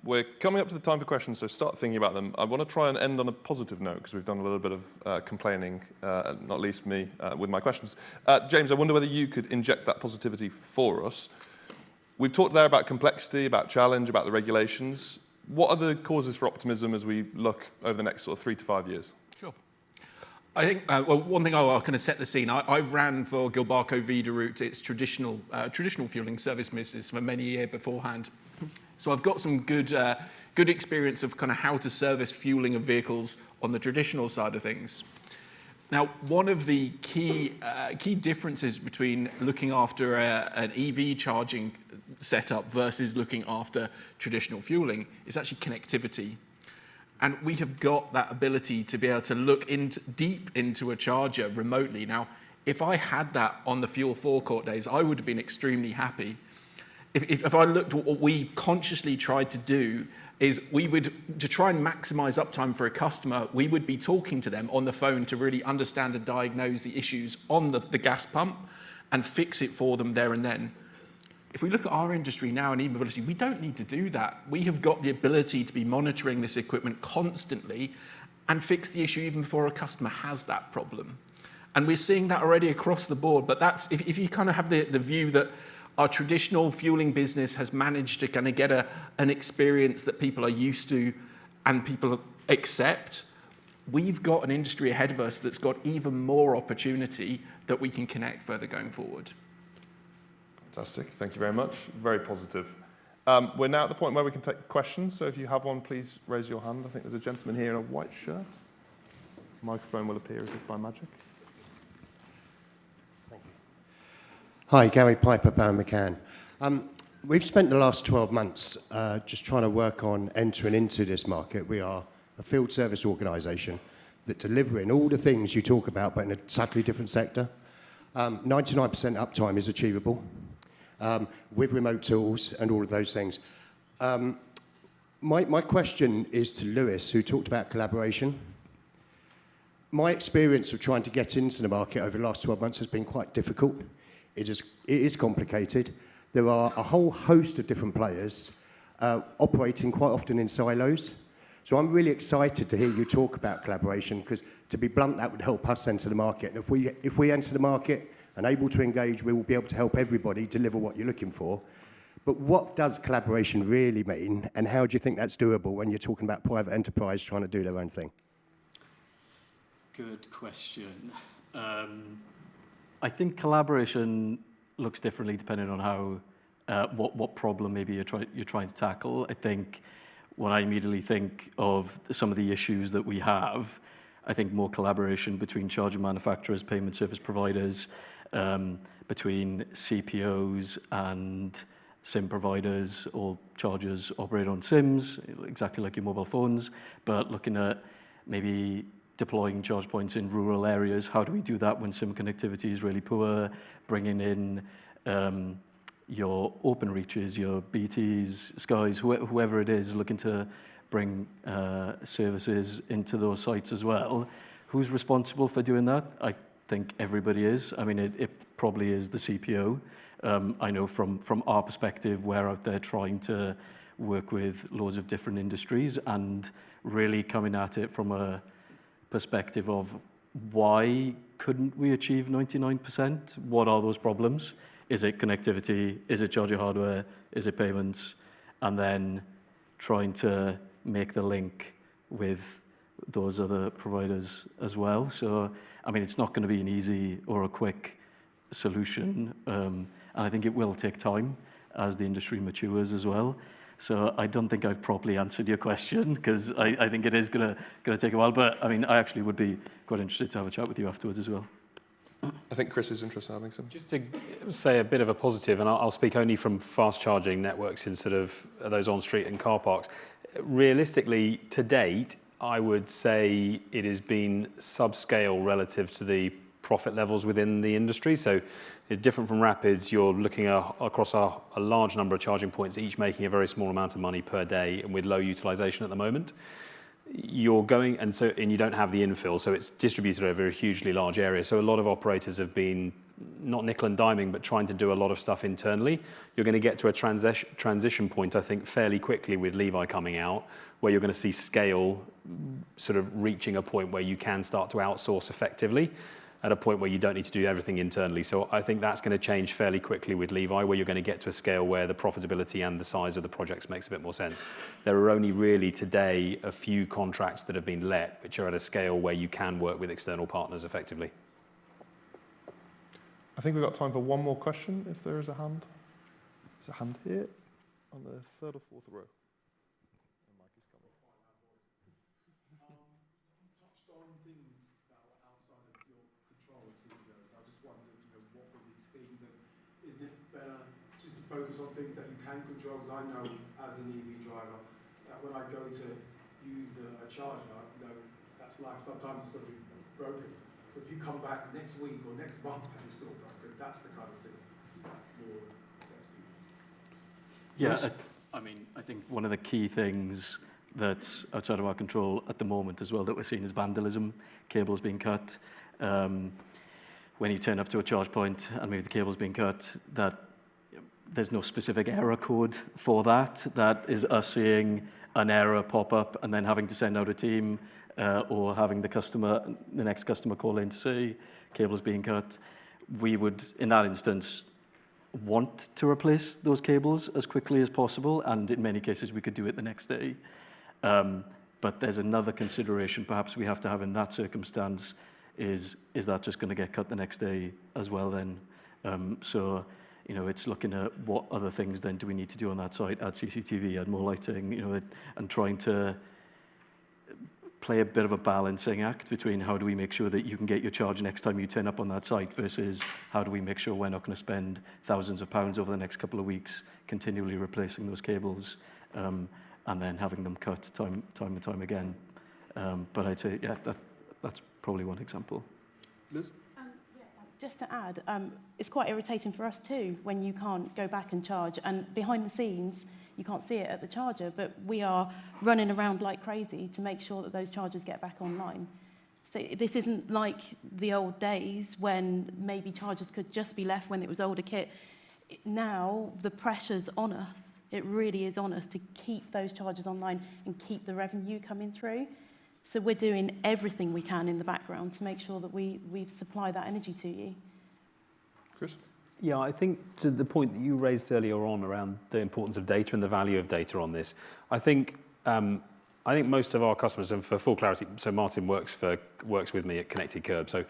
We're coming up to the time for questions, so start thinking about them. I want to try and end on a positive note because we've done a little bit of complaining, not least me, with my questions. James, I wonder whether you could inject that positivity for us. We've talked there about complexity, about challenge, about the regulations. What are the causes for optimism as we look over the next sort of 3 to 5 years? Sure. I think, well, one thing I'll kind of set the scene. I ran for Gilbarco Veeder-Root, its traditional fueling service business for many years beforehand. So I've got some good experience of kind of how to service fueling of vehicles on the traditional side of things. Now, one of the key differences between looking after an EV charging setup versus looking after traditional fueling is actually connectivity. And we have got that ability to be able to look deep into a charger remotely. Now, if I had that on the fuel forecourt days, I would have been extremely happy. If I looked at what we consciously tried to do is to try and maximize uptime for a customer, we would be talking to them on the phone to really understand and diagnose the issues on the gas pump and fix it for them there and then. If we look at our industry now in e-mobility, we don't need to do that. We have got the ability to be monitoring this equipment constantly and fix the issue even before a customer has that problem. And we're seeing that already across the board, but that's, if you kind of have the view that our traditional fueling business has managed to kind of get an experience that people are used to and people accept, we've got an industry ahead of us that's got even more opportunity that we can connect further going forward. Fantastic. Thank you very much. Very positive. We're now at the point where we can take questions. So if you have one, please raise your hand. I think there's a gentleman here in a white shirt. Microphone will appear as if by magic. Thank you. Hi, Gary Piper, Bowen McCann. We've spent the last 12 months just trying to work on entering into this market. We are a field service organisation that delivering all the things you talk about, but in a subtly different sector. 99% uptime is achievable. With remote tools and all of those things. My question is to Lewis, who talked about collaboration. My experience of trying to get into the market over the last 12 months has been quite difficult. It is complicated. There are a whole host of different players operating quite often in silos. So I'm really excited to hear you talk about collaboration because, to be blunt, that would help us enter the market. And if we enter the market and able to engage, we will be able to help everybody deliver what you're looking for. But what does collaboration really mean, and how do you think that's doable when you're talking about private enterprise trying to do their own thing? Good question. I think collaboration looks differently depending on how, what problem maybe you're trying to tackle. I think when I immediately think of some of the issues that we have, I think more collaboration between charger manufacturers, payment service providers, between CPOs and SIM providers, or chargers operate on SIMs, exactly like your mobile phones, but looking at maybe deploying charge points in rural areas. How do we do that when SIM connectivity is really poor? Bringing in your Openreaches, your BTs, Skies, whoever it is, looking to bring services into those sites as well. Who's responsible for doing that? I think everybody is. I mean, it probably is the CPO. I know from our perspective, we're out there trying to work with loads of different industries and really coming at it from a perspective of why couldn't we achieve 99%? What are those problems? Is it connectivity? Is it charger hardware? Is it payments? And then trying to make the link with those other providers as well. So, I mean, it's not going to be an easy or a quick solution. And I think it will take time as the industry matures as well. So I don't think I've properly answered your question because I think it is going to take a while. But I mean, I actually would be quite interested to have a chat with you afterwards as well. I think Chris is interested in having some. Just to say a bit of a positive, and I'll speak only from fast charging networks instead of those on street and car parks. Realistically, to date, I would say it has been subscale relative to the profit levels within the industry. So it's different from Rapids. You're looking across a large number of charging points, each making a very small amount of money per day and with low utilization at the moment. You're going, and you don't have the infill, so it's distributed over a hugely large area. So a lot of operators have been not nickel and diming, but trying to do a lot of stuff internally. You're going to get to a transition point, I think, fairly quickly with Levi coming out, where you're going to see scale sort of reaching a point where you can start to outsource effectively. at a point where you don't need to do everything internally. So I think that's going to change fairly quickly with Levi, where you're going to get to a scale where the profitability and the size of the projects makes a bit more sense. There are only really today a few contracts that have been let, which are at a scale where you can work with external partners effectively. I think we've got time for one more question, if there is a hand. There's a hand here on the third or fourth row. The mic is coming. You touched on things that are outside of your control as CEOs. I just wondered, what were these things, and isn't it better just to focus on things that you can control? Because I know, as an EV driver, that when I go to use a charger, that's life. Sometimes it's going to be broken. But if you come back next week or next month and it's still broken, that's the kind of thing that more sets people. Yeah, I mean, I think one of the key things that's outside of our control at the moment as well that we're seeing is vandalism, cables being cut. When you turn up to a charge point and maybe the cable's being cut, that there's no specific error code for that. That is us seeing an error pop up and then having to send out a team or having the next customer call in to say cable's being cut. We would, in that instance, want to replace those cables as quickly as possible, and in many cases we could do it the next day. But there's another consideration perhaps we have to have in that circumstance is that just going to get cut the next day as well then? So, it's looking at what other things then do we need to do on that site, add CCTV, add more lighting, and trying to play a bit of a balancing act between how do we make sure that you can get your charge next time you turn up on that site versus how do we make sure we're not going to spend thousands of pounds over the next couple of weeks continually replacing those cables and then having them cut time and time again. But I'd say, yeah, that's probably one example. Liz? Just to add, it's quite irritating for us too when you can't go back and charge, and behind the scenes you can't see it at the charger, but we are running around like crazy to make sure that those chargers get back online. So this isn't like the old days when maybe chargers could just be left when it was older kit. Now the pressure's on us. It really is on us to keep those chargers online and keep the revenue coming through. So we're doing everything we can in the background to make sure that we supply that energy to you. Chris? Yeah, I think to the point that you raised earlier on around the importance of data and the value of data on this, I think most of our customers, and for full clarity, so Martin works with me at Connected Curb. So,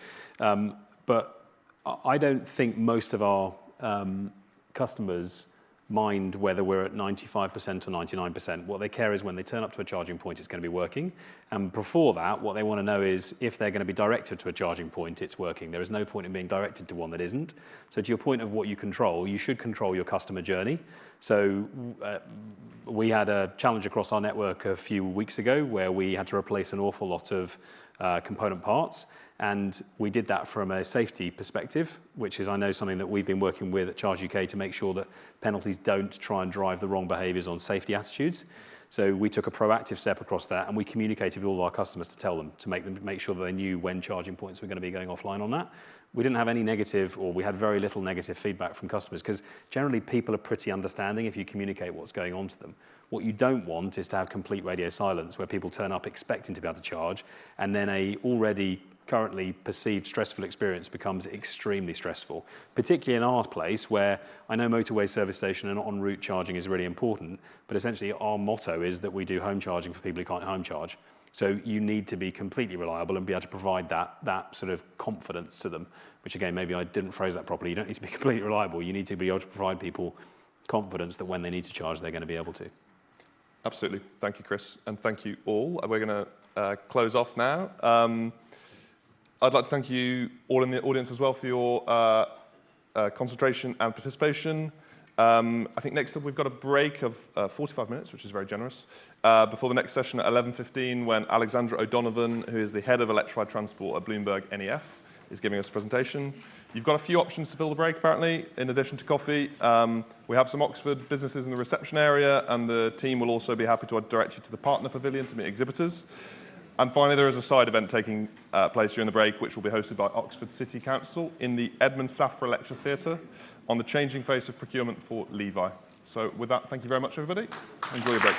but I don't think most of our customers mind whether we're at 95% or 99%. What they care is when they turn up to a charging point, it's going to be working. And before that, what they want to know is if they're going to be directed to a charging point, it's working. There is no point in being directed to one that isn't. So to your point of what you control, you should control your customer journey. So we had a challenge across our network a few weeks ago where we had to replace an awful lot of component parts. And we did that from a safety perspective, which is, I know, something that we've been working with at Charge UK to make sure that penalties don't try and drive the wrong behaviours on safety attitudes. So we took a proactive step across that, and we communicated with all our customers to tell them, to make sure that they knew when charging points were going to be going offline on that. We didn't have any negative, or we had very little negative feedback from customers, because generally people are pretty understanding if you communicate what's going on to them. What you don't want is to have complete radio silence, where people turn up expecting to be able to charge, and then a already currently perceived stressful experience becomes extremely stressful, particularly in our place where I know motorway service station and en route charging is really important, but essentially our motto is that we do home charging for people who can't home charge. So you need to be completely reliable and be able to provide that sort of confidence to them, which again, maybe I didn't phrase that properly. You don't need to be completely reliable. You need to be able to provide people confidence that when they need to charge, they're going to be able to. Absolutely. Thank you, Chris. And thank you all. We're going to close off now. I'd like to thank you all in the audience as well for your concentration and participation. I think next up we've got a break of 45 minutes, which is very generous, before the next session at 11:15 when Alexandra O'Donovan, who is the head of electrified transport at Bloomberg NEF, is giving us a presentation. You've got a few options to fill the break, apparently, in addition to coffee. We have some Oxford businesses in the reception area, and the team will also be happy to direct you to the partner pavilion to meet exhibitors. And finally, there is a side event taking place during the break, which will be hosted by Oxford City Council in the Edmund Safra Lecture Theatre on the changing face of procurement for Levi. So with that, thank you very much, everybody. Enjoy your break.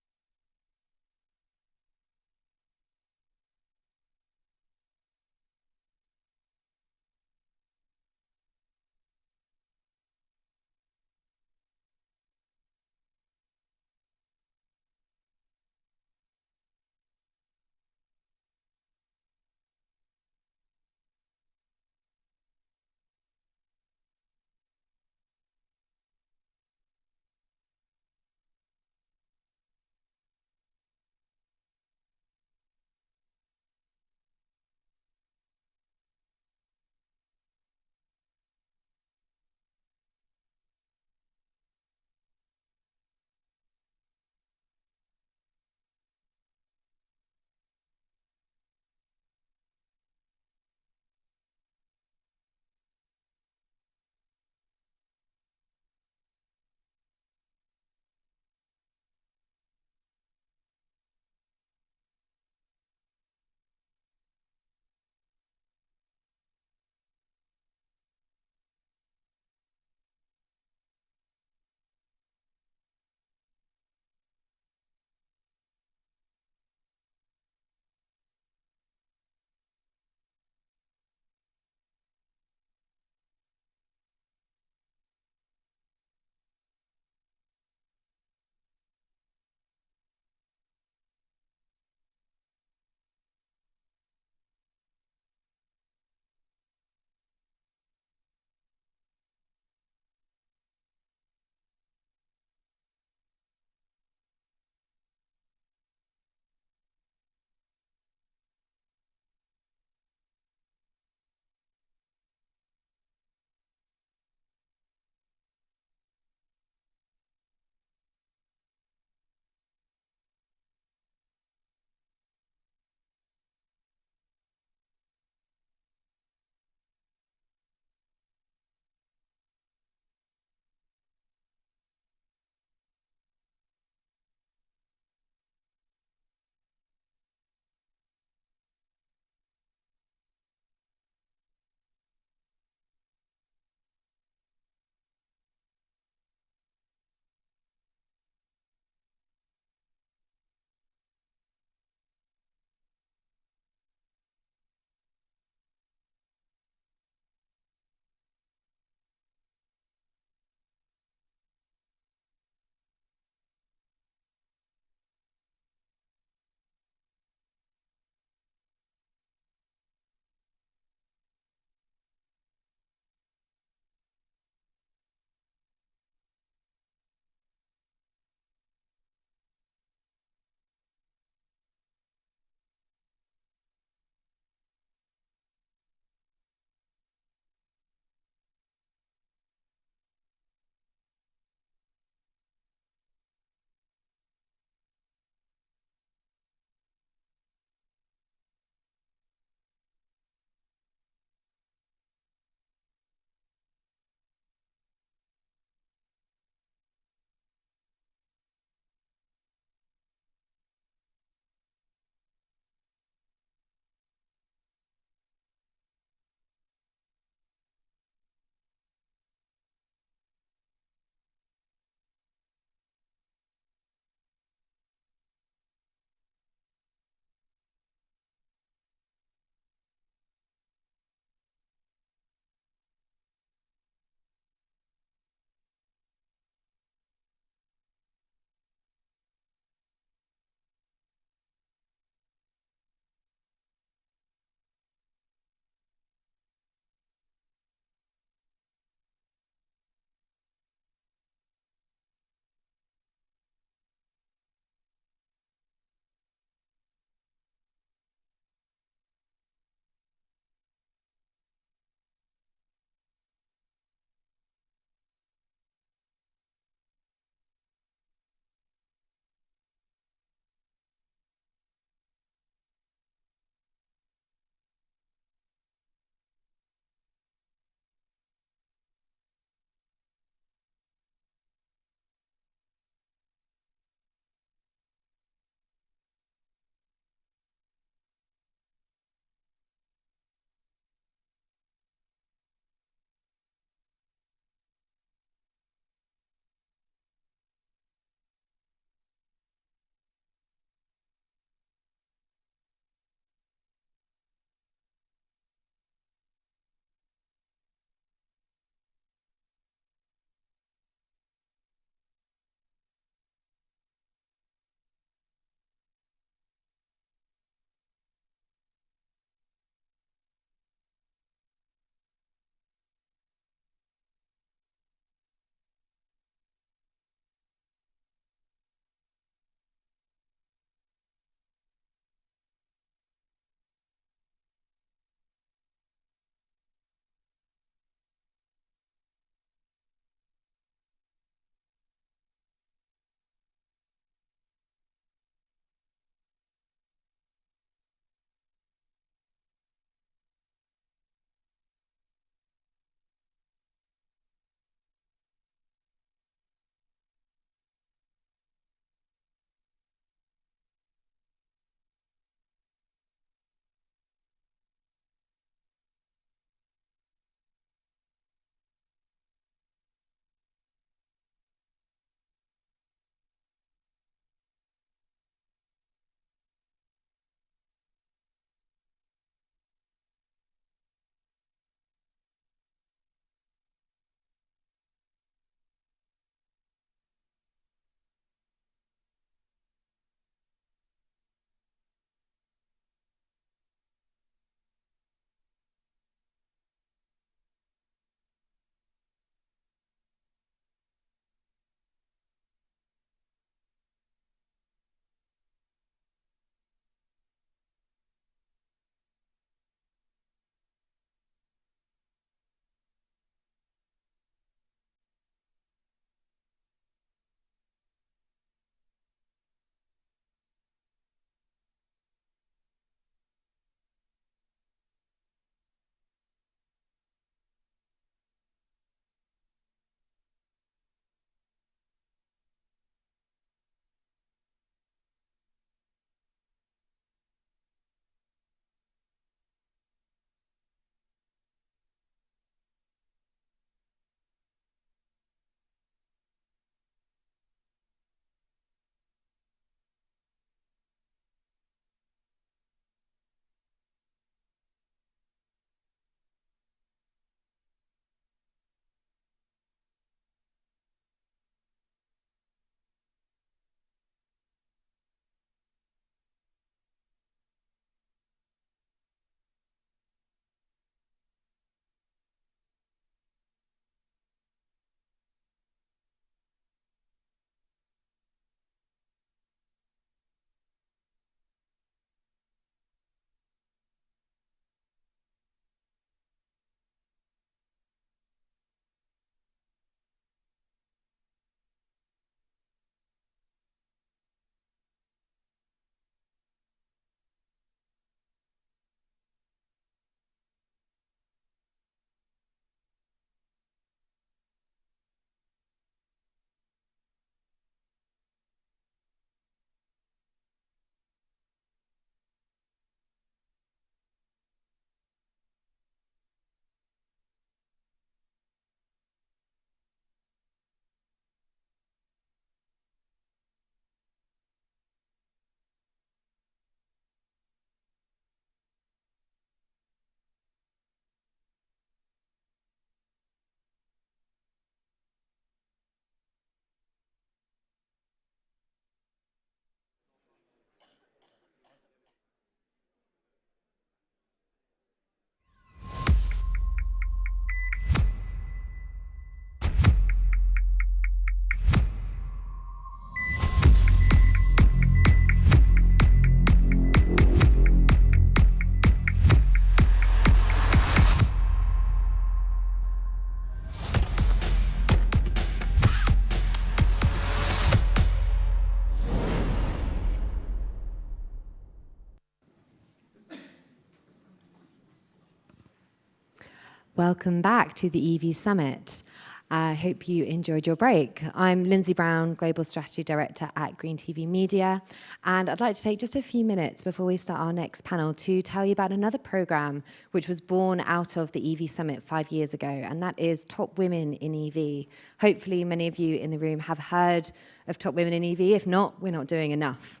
welcome back to the EV Summit. I hope you enjoyed your break. I'm Lindsay Brown, Global Strategy Director at Green TV Media, and I'd like to take just a few minutes before we start our next panel to tell you about another program which was born out of the EV Summit 5 years ago, and that is Top Women in EV. Hopefully many of you in the room have heard of Top Women in EV. If not, we're not doing enough.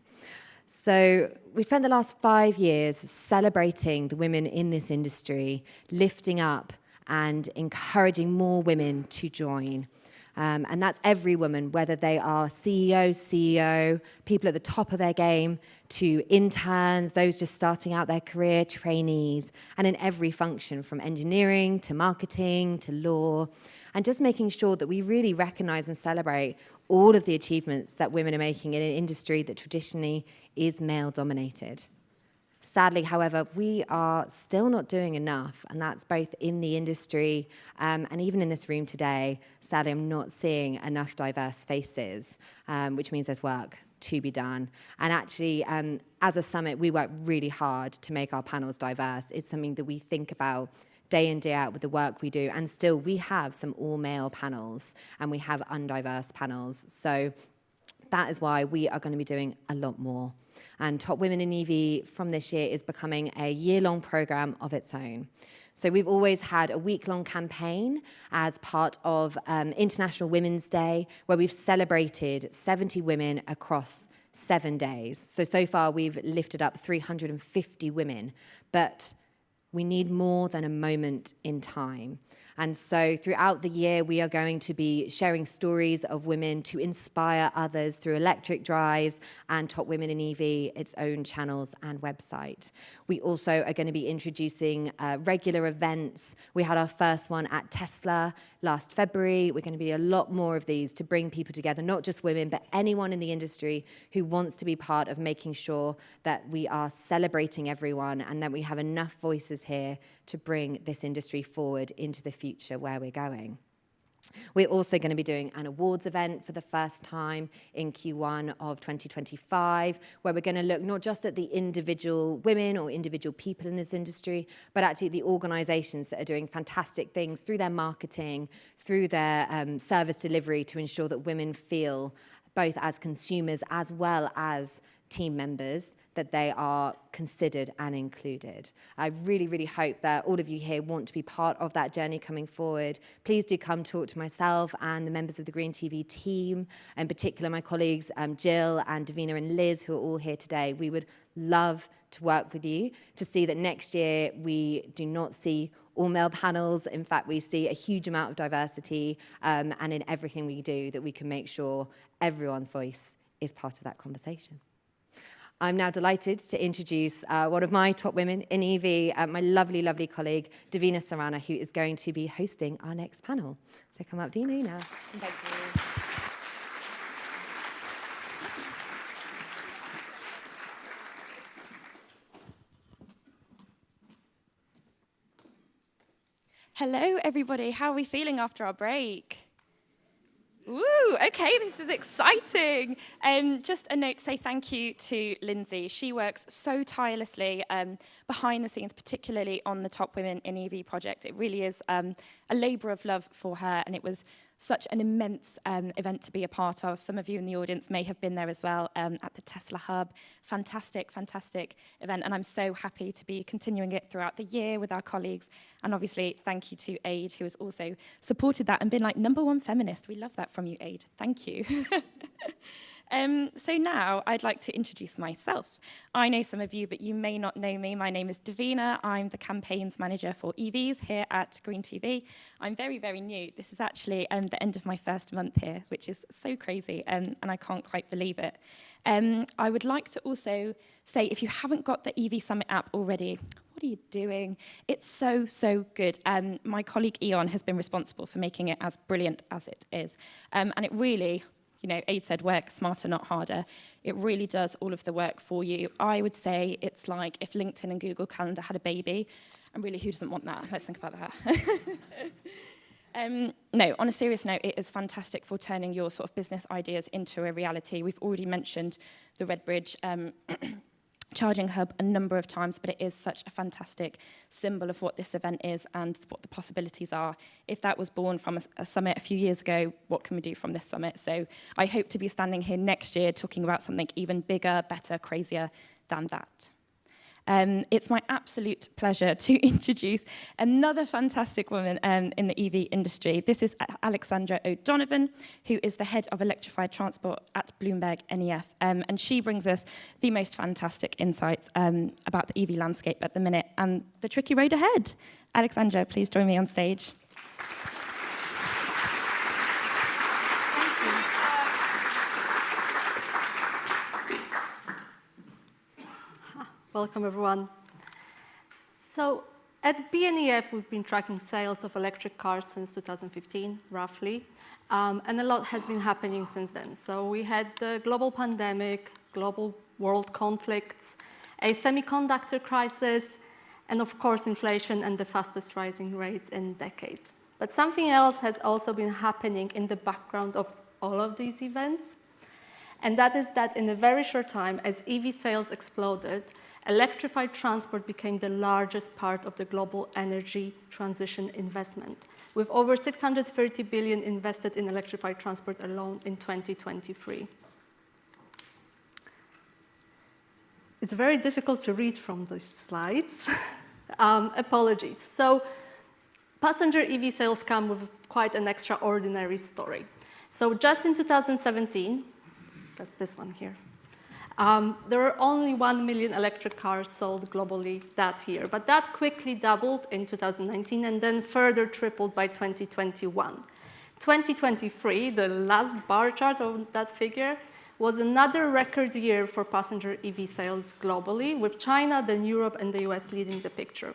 So we spent the last 5 years celebrating the women in this industry, lifting up and encouraging more women to join. And that's every woman, whether they are CEO, people at the top of their game, to interns, those just starting out their career, trainees, and in every function from engineering to marketing to law, and just making sure that we really recognize and celebrate all of the achievements that women are making in an industry that traditionally is male-dominated. Sadly, however, we are still not doing enough, and that's both in the industry and even in this room today. Sadly, I'm not seeing enough diverse faces, which means there's work to be done. And actually, as a summit, we work really hard to make our panels diverse. It's something that we think about day in, day out with the work we do, and still we have some all-male panels, and we have undiverse panels. So that is why we are going to be doing a lot more. And Top Women in EV from this year is becoming a year-long program of its own. So we've always had a week-long campaign as part of International Women's Day, where we've celebrated 70 women across 7 days. So far we've lifted up 350 women, but we need more than a moment in time. And so throughout the year, we are going to be sharing stories of women to inspire others through Electric Drives and Top Women in EV, its own channels and website. We also are going to be introducing regular events. We had our first one at Tesla last February. We're going to be a lot more of these to bring people together, not just women, but anyone in the industry who wants to be part of making sure that we are celebrating everyone and that we have enough voices here to bring this industry forward into the future where we're going. We're also going to be doing an awards event for the first time in Q1 of 2025, where we're going to look not just at the individual women or individual people in this industry, but actually the organizations that are doing fantastic things through their marketing, through their service delivery to ensure that women feel, both as consumers as well as team members, that they are considered and included. I really, really hope that all of you here want to be part of that journey coming forward. Please do come talk to myself and the members of the Green TV team, in particular my colleagues Jill and Davina and Liz, who are all here today. We would love to work with you to see that next year we do not see all male panels. In fact, we see a huge amount of diversity, and in everything we do, that we can make sure everyone's voice is part of that conversation. I'm now delighted to introduce one of my top women in EV, my lovely, lovely colleague, Davina Sarana, who is going to be hosting our next panel. So come up, Davina. Thank you. Hello, everybody. How are we feeling after our break? Ooh, okay, this is exciting. Just a note to say thank you to Lindsay. She works so tirelessly behind the scenes, particularly on the Top Women in EV project. It really is a labour of love for her, and it was such an immense event to be a part of. Some of you in the audience may have been there as well at the Tesla Hub. Fantastic, fantastic event, and I'm so happy to be continuing it throughout the year with our colleagues. And obviously, thank you to Aid, who has also supported that and been like #1 feminist. We love that from you, Aid. Thank you. So now I'd like to introduce myself. I know some of you, but you may not know me. My name is Davina. I'm the campaigns manager for EVs here at Green TV. I'm very, very new. This is actually the end of my first month here, which is so crazy, and I can't quite believe it. I would like to also say, if you haven't got the EV Summit app already, what are you doing? It's so, so good. My colleague Eon has been responsible for making it as brilliant as it is. And it really, you know, Aid said work smarter, not harder. It really does all of the work for you. I would say it's like if LinkedIn and Google Calendar had a baby. And really, who doesn't want that? Let's think about that. No, on a serious note, it is fantastic for turning your sort of business ideas into a reality. We've already mentioned the Redbridge charging hub a number of times, but it is such a fantastic symbol of what this event is and what the possibilities are. If that was born from a summit a few years ago, what can we do from this summit? So I hope to be standing here next year talking about something even bigger, better, crazier than that. It's my absolute pleasure to introduce another fantastic woman in the EV industry. This is Alexandra O'Donovan, who is the head of electrified transport at Bloomberg NEF, and she brings us the most fantastic insights about the EV landscape at the minute and the tricky road ahead. Alexandra, please join me on stage. Welcome, everyone. So at BNEF, we've been tracking sales of electric cars since 2015, roughly, and a lot has been happening since then. So we had the global pandemic, global world conflicts, a semiconductor crisis, and of course, inflation and the fastest rising rates in decades. But something else has also been happening in the background of all of these events, and that is that in a very short time, as EV sales exploded, electrified transport became the largest part of the global energy transition investment, with over 630 billion invested in electrified transport alone in 2023. It's very difficult to read from these slides. Apologies. So passenger EV sales come with quite an extraordinary story. So just in 2017, that's this one here, there were only 1 million electric cars sold globally that year, but that quickly doubled in 2019 and then further tripled by 2021. 2023, the last bar chart of that figure, was another record year for passenger EV sales globally, with China, then Europe, and the US leading the picture.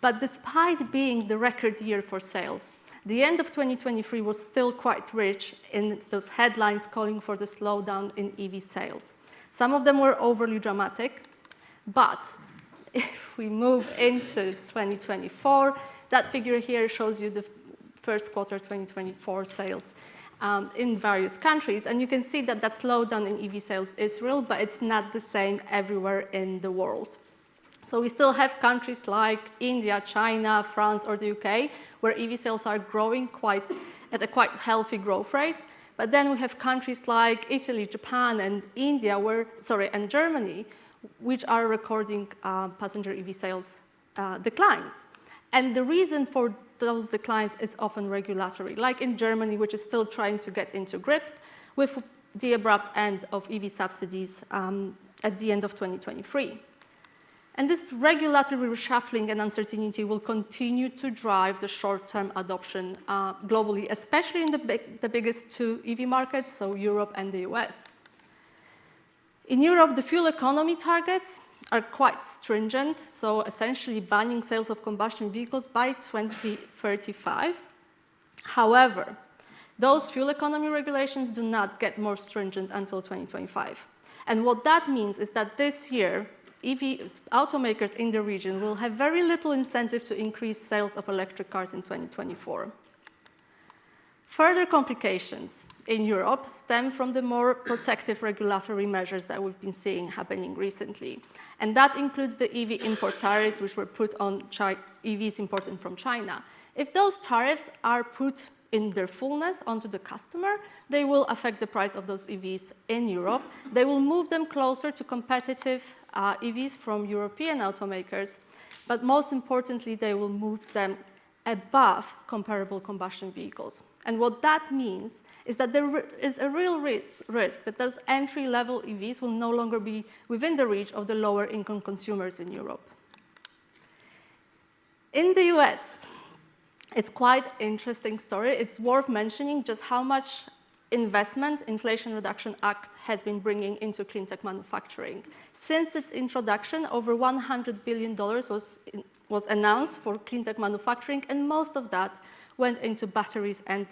But despite being the record year for sales, the end of 2023 was still quite rich in those headlines calling for the slowdown in EV sales. Some of them were overly dramatic, but if we move into 2024, that figure here shows you the first quarter 2024 sales in various countries, and you can see that that slowdown in EV sales is real, but it's not the same everywhere in the world. So we still have countries like India, China, France, or the UK, where EV sales are growing at a quite healthy growth rate. But then we have countries like Italy, Japan, and and Germany, which are recording passenger EV sales declines. And the reason for those declines is often regulatory, like in Germany, which is still trying to get into grips with the abrupt end of EV subsidies at the end of 2023. And this regulatory reshuffling and uncertainty will continue to drive the short-term adoption globally, especially in the biggest two EV markets, so Europe and the US. In Europe, the fuel economy targets are quite stringent, so essentially banning sales of combustion vehicles by 2035. However, those fuel economy regulations do not get more stringent until 2025. And what that means is that this year, EV automakers in the region will have very little incentive to increase sales of electric cars in 2024. Further complications in Europe stem from the more protective regulatory measures that we've been seeing happening recently. And that includes the EV import tariffs, which were put on EVs imported from China. If those tariffs are put in their fullness onto the customer, they will affect the price of those EVs in Europe. They will move them closer to competitive EVs from European automakers, but most importantly, they will move them above comparable combustion vehicles. And what that means is that there is a real risk that those entry-level EVs will no longer be within the reach of the lower-income consumers in Europe. In the US, it's quite an interesting story. It's worth mentioning just how much investment Inflation Reduction Act has been bringing into clean tech manufacturing. Since its introduction, over $100 billion was announced for clean tech manufacturing, and most of that went into batteries and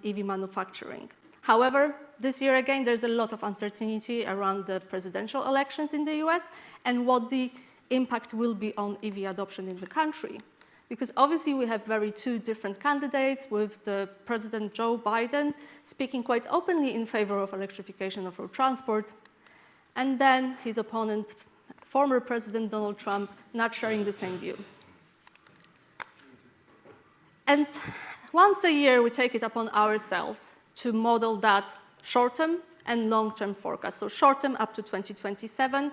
EV manufacturing. However, this year again, there's a lot of uncertainty around the presidential elections in the US and what the impact will be on EV adoption in the country. Because obviously we have two different candidates, with the President Joe Biden speaking quite openly in favor of electrification of road transport, and then his opponent, former President Donald Trump not sharing the same view. And once a year, we take it upon ourselves to model that short-term and long-term forecast. So short-term up to 2027,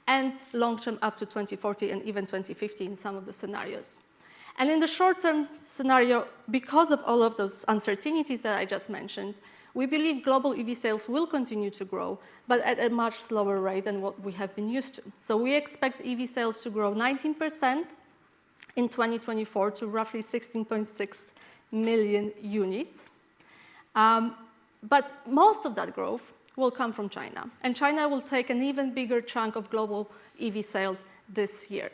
and long-term up to 2040 and even 2050 in some of the scenarios. And in the short-term scenario, because of all of those uncertainties that I just mentioned, we believe global EV sales will continue to grow, but at a much slower rate than what we have been used to. So we expect EV sales to grow 19% in 2024 to roughly 16.6 million units. But most of that growth will come from China, and China will take an even bigger chunk of global EV sales this year.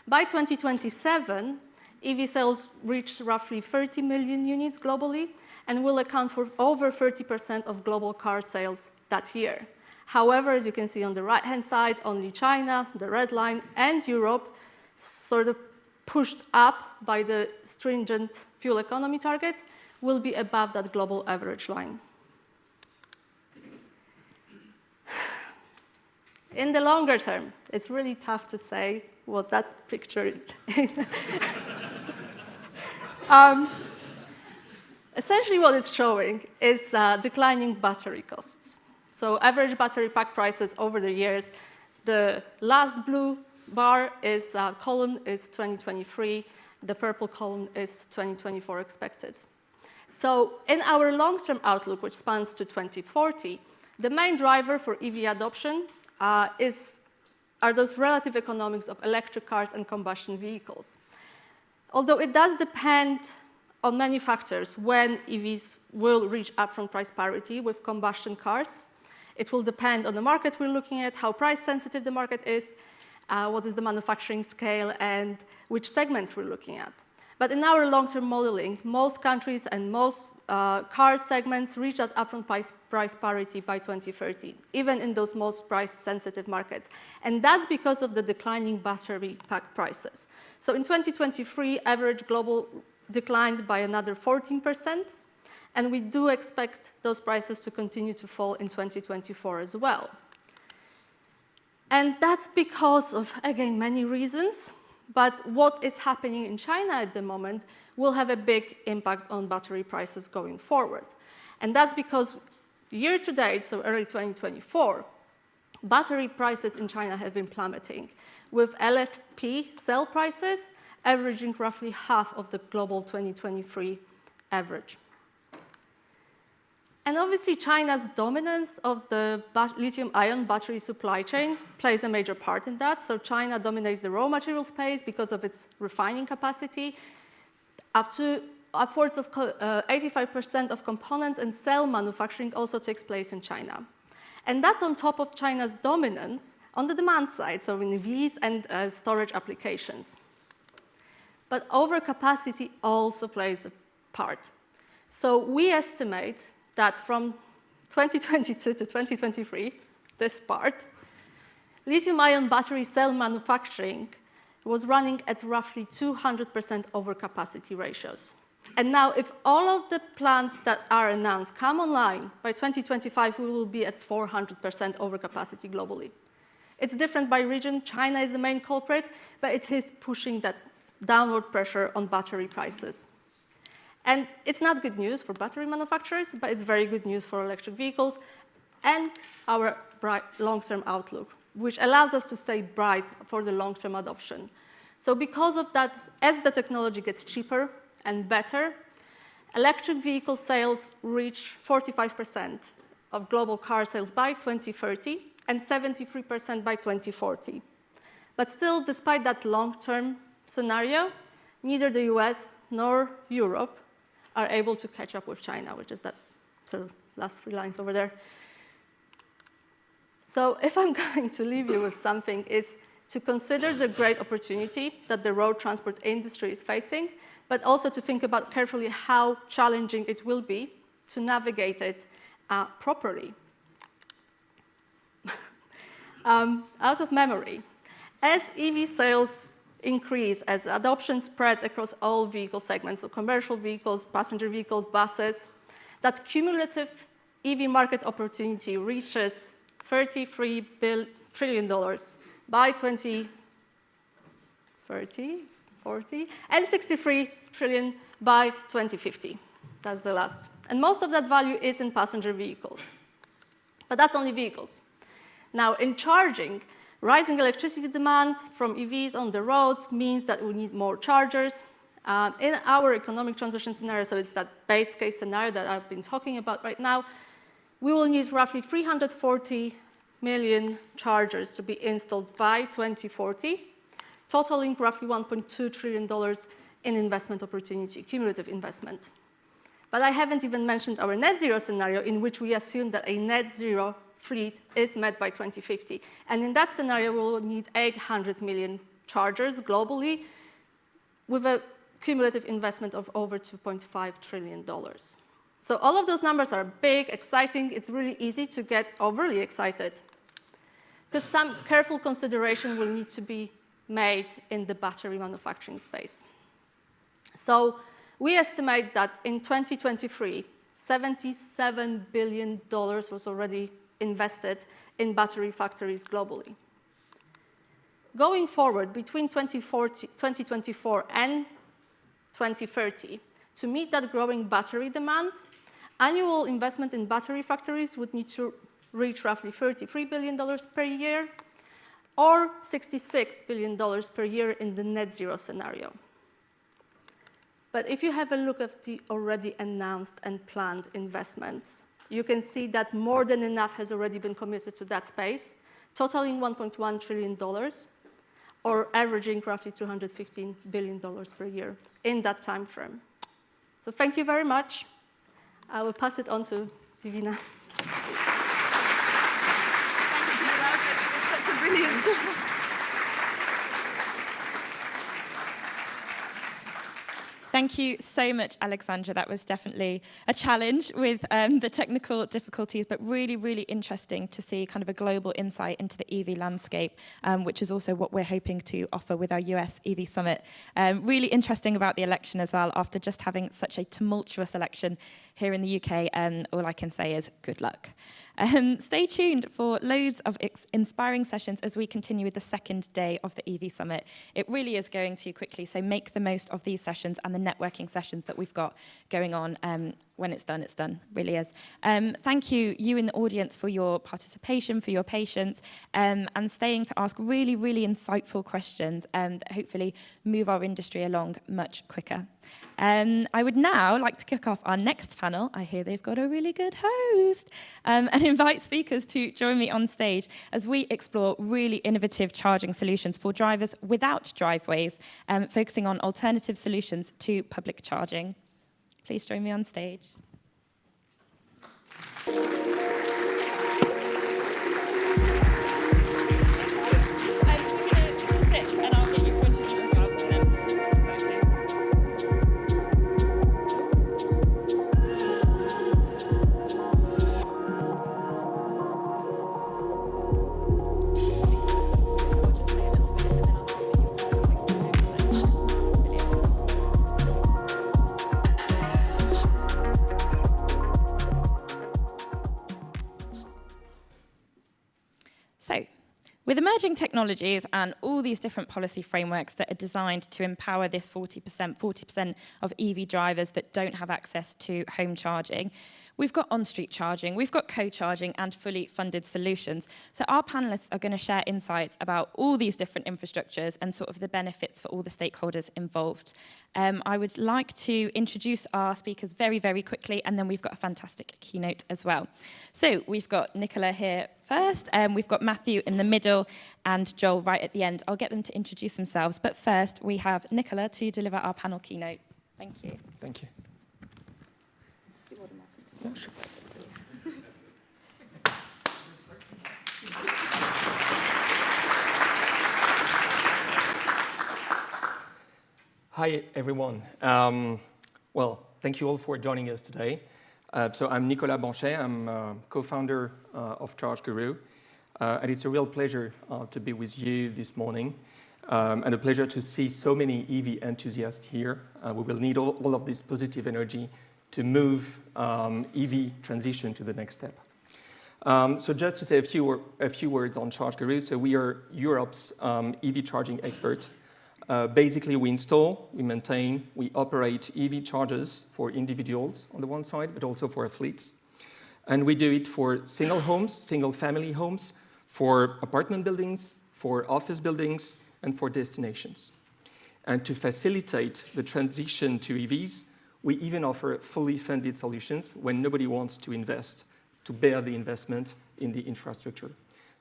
By 2027, EV sales reach roughly 30 million units globally and will account for over 30% of global car sales that year. However, as you can see on the right-hand side, only China, the red line, and Europe, sort of pushed up by the stringent fuel economy targets, will be above that global average line. In the longer term, it's really tough to say what that picture is. Essentially, what it's showing is declining battery costs. So average battery pack prices over the years. The last blue bar is column is 2023. The purple column is 2024 expected. So in our long-term outlook, which spans to 2040, the main driver for EV adoption are those relative economics of electric cars and combustion vehicles. Although it does depend on many factors when EVs will reach upfront price parity with combustion cars. It will depend on the market we're looking at, how price sensitive the market is, what is the manufacturing scale, and which segments we're looking at. But in our long-term modeling, most countries and most car segments reach that upfront price parity by 2030, even in those most price-sensitive markets. And that's because of the declining battery pack prices. So in 2023, average global declined by another 14%, and we do expect those prices to continue to fall in 2024 as well. And that's because of, again, many reasons. But what is happening in China at the moment will have a big impact on battery prices going forward. And that's because year to date, so early 2024, battery prices in China have been plummeting, with LFP cell prices averaging roughly half of the global 2023 average. And obviously, China's dominance of the lithium-ion battery supply chain plays a major part in that. So China dominates the raw material space because of its refining capacity. Upwards of 85% of components and cell manufacturing also takes place in China. And that's on top of China's dominance on the demand side, so in EVs and storage applications. But overcapacity also plays a part. So we estimate that from 2022 to 2023, this part, lithium-ion battery cell manufacturing was running at roughly 200% overcapacity ratios. And now, if all of the plants that are announced come online, by 2025, we will be at 400% overcapacity globally. It's different by region. China is the main culprit, but it is pushing that downward pressure on battery prices. And it's not good news for battery manufacturers, but it's very good news for electric vehicles and our bright long-term outlook, which allows us to stay bright for the long-term adoption. So because of that, as the technology gets cheaper and better, electric vehicle sales reach 45% of global car sales by 2030 and 73% by 2040. But still, despite that long-term scenario, neither the US nor Europe are able to catch up with China, which is that sort of last three lines over there. So if I'm going to leave you with something, is to consider the great opportunity that the road transport industry is facing, but also to think about carefully how challenging it will be to navigate it properly. Out of memory, as EV sales increase, as adoption spreads across all vehicle segments, so commercial vehicles, passenger vehicles, buses, that cumulative EV market opportunity reaches $33 trillion by 2030, 40, and 63 trillion by 2050. That's the last. And most of that value is in passenger vehicles. But that's only vehicles. Now, in charging, rising electricity demand from EVs on the roads means that we need more chargers. In our economic transition scenario, so it's that base case scenario that I've been talking about right now, we will need roughly 340 million chargers to be installed by 2040, totaling roughly $1.2 trillion in investment opportunity, cumulative investment. But I haven't even mentioned our net zero scenario, in which we assume that a net zero fleet is met by 2050. And in that scenario, we will need 800 million chargers globally, with a cumulative investment of over $2.5 trillion. So all of those numbers are big, exciting. It's really easy to get overly excited, because some careful consideration will need to be made in the battery manufacturing space. So we estimate that in 2023, $77 billion was already invested in battery factories globally. Going forward, between 2024 and 2030, to meet that growing battery demand, annual investment in battery factories would need to reach roughly $33 billion per year, or $66 billion per year in the net zero scenario. But if you have a look at the already announced and planned investments, you can see that more than enough has already been committed to that space, totaling $1.1 trillion, or averaging roughly $215 billion per year in that time frame. So thank you very much. I will pass it on to Divina. Such a brilliant job. Thank you so much, Alexandra. That was definitely a challenge with the technical difficulties, but really, really interesting to see kind of a global insight into the EV landscape, which is also what we're hoping to offer with our US EV Summit. Really interesting about the election as well. After just having such a tumultuous election here in the UK, all I can say is good luck. Stay tuned for loads of inspiring sessions as we continue with the second day of the EV Summit. It really is going too quickly, so make the most of these sessions and the networking sessions that we've got going on. When it's done, really is. Thank you in the audience for your participation, for your patience, and staying to ask really, really insightful questions that hopefully move our industry along much quicker. I would now like to kick off our next panel. I hear they've got a really good host, and invite speakers to join me on stage as we explore really innovative charging solutions for drivers without driveways, focusing on alternative solutions to public charging. Please join me on stage. With emerging technologies and all these different policy frameworks that are designed to empower this 40% of EV drivers that don't have access to home charging, we've got on-street charging, we've got co-charging and fully funded solutions. So our panelists are going to share insights about all these different infrastructures and sort of the benefits for all the stakeholders involved. I would like to introduce our speakers very, very quickly, and then we've got a fantastic keynote as well. So we've got Nicola here first, we've got Matthew in the middle, and Joel right at the end. I'll get them to introduce themselves, but first we have Nicola to deliver our panel keynote. Thank you. Thank you. Hi, everyone. Well, thank you all for joining us today. So I'm Nicolas Banchet. I'm co-founder of Charge Guru. And it's a real pleasure to be with you this morning. And a pleasure to see so many EV enthusiasts here. We will need all of this positive energy to move EV transition to the next step. So just to say a few words on ChargeGuru. So we are Europe's EV charging expert. Basically, we install, we maintain, we operate EV chargers for individuals on the one side, but also for fleets. And we do it for single homes, single family homes, for apartment buildings, for office buildings, and for destinations. And to facilitate the transition to EVs, we even offer fully funded solutions when nobody wants to invest, to bear the investment in the infrastructure.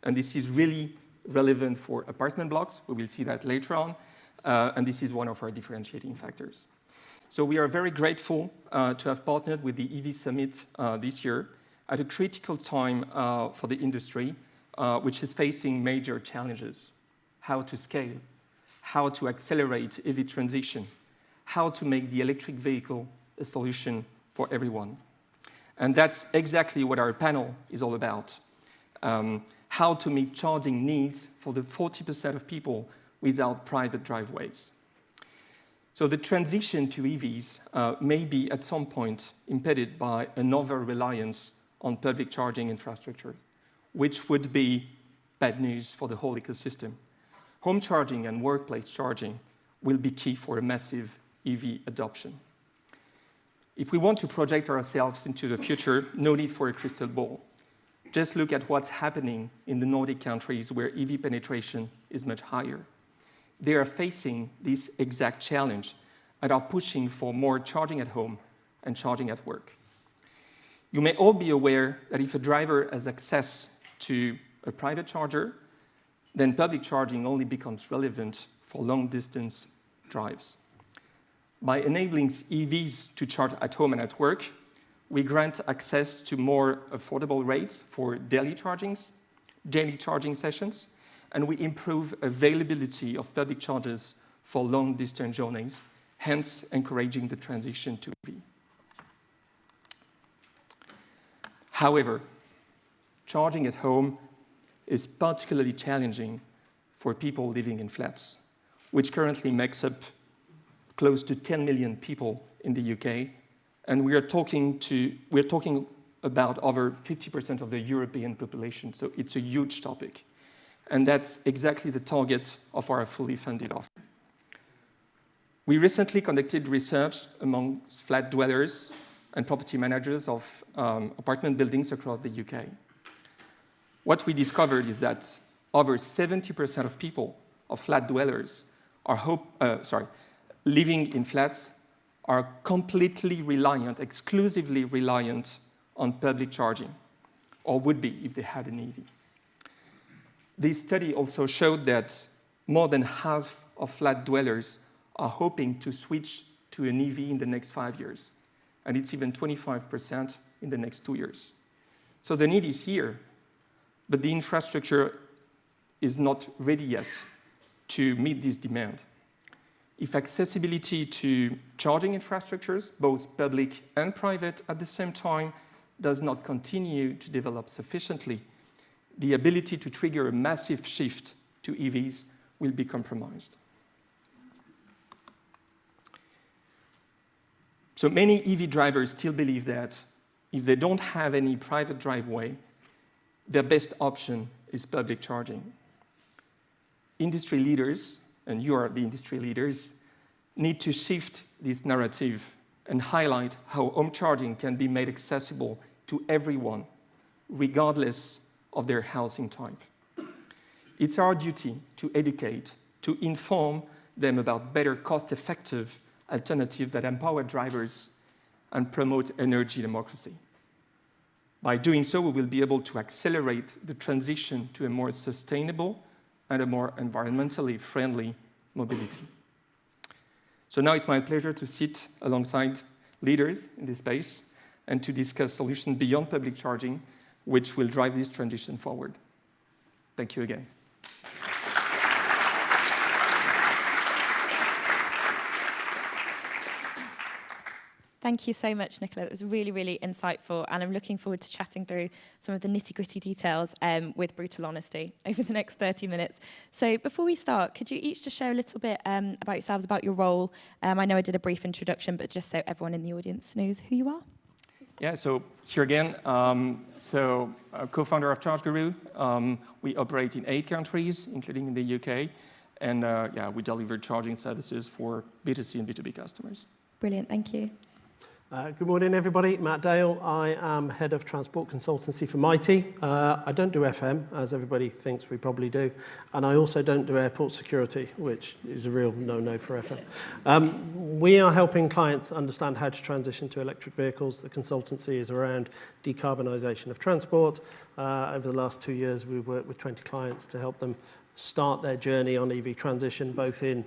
And this is really relevant for apartment blocks. We will see that later on. And this is one of our differentiating factors. So we are very grateful to have partnered with the EV Summit this year at a critical time for the industry, which is facing major challenges. How to scale, how to accelerate EV transition, how to make the electric vehicle a solution for everyone. And that's exactly what our panel is all about. How to meet charging needs for the 40% of people without private driveways. So the transition to EVs may be at some point impeded by an over-reliance on public charging infrastructure, which would be bad news for the whole ecosystem. Home charging and workplace charging will be key for a massive EV adoption. If we want to project ourselves into the future, no need for a crystal ball. Just look at what's happening in the Nordic countries where EV penetration is much higher. They are facing this exact challenge and are pushing for more charging at home and charging at work. You may all be aware that if a driver has access to a private charger, then public charging only becomes relevant for long-distance drives. By enabling EVs to charge at home and at work, we grant access to more affordable rates for daily charging sessions, and we improve availability of public chargers for long-distance journeys, hence encouraging the transition to EV. However, charging at home is particularly challenging for people living in flats, which currently makes up close to 10 million people in the UK, and we're talking about over 50% of the European population, so it's a huge topic. And that's exactly the target of our fully funded offer. We recently conducted research among flat dwellers and property managers of apartment buildings across the UK. What we discovered is that over 70% of people, of flat dwellers, living in flats are completely reliant, exclusively reliant on public charging, or would be if they had an EV. This study also showed that more than half of flat dwellers are hoping to switch to an EV in the next 5 years, and it's even 25% in the next 2 years. So the need is here, but the infrastructure is not ready yet to meet this demand. If accessibility to charging infrastructures, both public and private at the same time, does not continue to develop sufficiently, the ability to trigger a massive shift to EVs will be compromised. So many EV drivers still believe that if they don't have any private driveway, their best option is public charging. Industry leaders, and you are the industry leaders, need to shift this narrative and highlight how home charging can be made accessible to everyone, regardless of their housing type. It's our duty to educate, to inform them about better cost-effective alternatives that empower drivers and promote energy democracy. By doing so, we will be able to accelerate the transition to a more sustainable and a more environmentally friendly mobility. So now it's my pleasure to sit alongside leaders in this space and to discuss solutions beyond public charging, which will drive this transition forward. Thank you again. Thank you so much, Nicola. It was really, really insightful, and I'm looking forward to chatting through some of the nitty-gritty details with brutal honesty over the next 30 minutes. So before we start, could you each just share a little bit about yourselves, about your role? I know I did a brief introduction, but just so everyone in the audience knows who you are. Yeah, so here again, co-founder of ChargeGuru. We operate in 8 countries, including in the UK. And yeah, we deliver charging services for B2C and B2B customers. Brilliant, thank you. Good morning, everybody. Matt Dale. I am head of transport consultancy for Mighty. I don't do FM, as everybody thinks we probably do. And I also don't do airport security, which is a real no-no for FM. We are helping clients understand how to transition to electric vehicles. The consultancy is around decarbonisation of transport. Over the last 2 years, we've worked with 20 clients to help them start their journey on EV transition, both in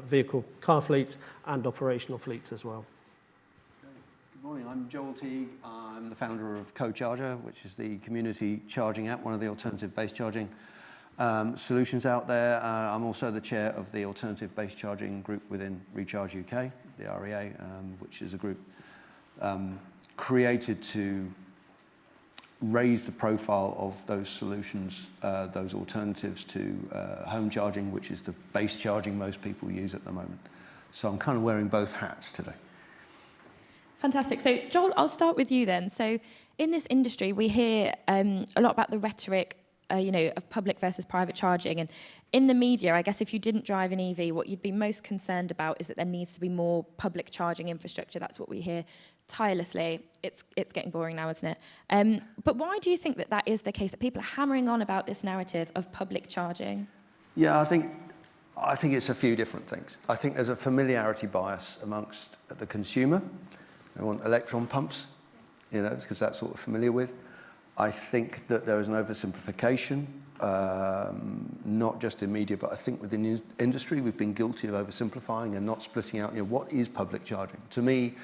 vehicle car fleets and operational fleets as well. Good morning, I'm Joel Teague. I'm the founder of CoCharger, which is the community charging app, one of the alternative base charging solutions out there. I'm also the chair of the alternative base charging group within Recharge UK, the REA, which is a group created to raise the profile of those solutions, those alternatives to home charging, which is the base charging most people use at the moment. So I'm kind of wearing both hats today. Fantastic. So, Joel, I'll start with you then. So, in this industry, we hear a lot about the rhetoric, of public versus private charging. And in the media, I guess if you didn't drive an EV, what you'd be most concerned about is that there needs to be more public charging infrastructure. That's what we hear tirelessly. It's getting boring now, isn't it? But why do you think that that is the case, that people are hammering on about this narrative of public charging? Yeah, I think it's a few different things. I think there's a familiarity bias amongst the consumer. They want electron pumps, because that's what we're familiar with. I think that there is an oversimplification, not just in media, but I think within the industry, we've been guilty of oversimplifying and not splitting out, what is public charging? To me,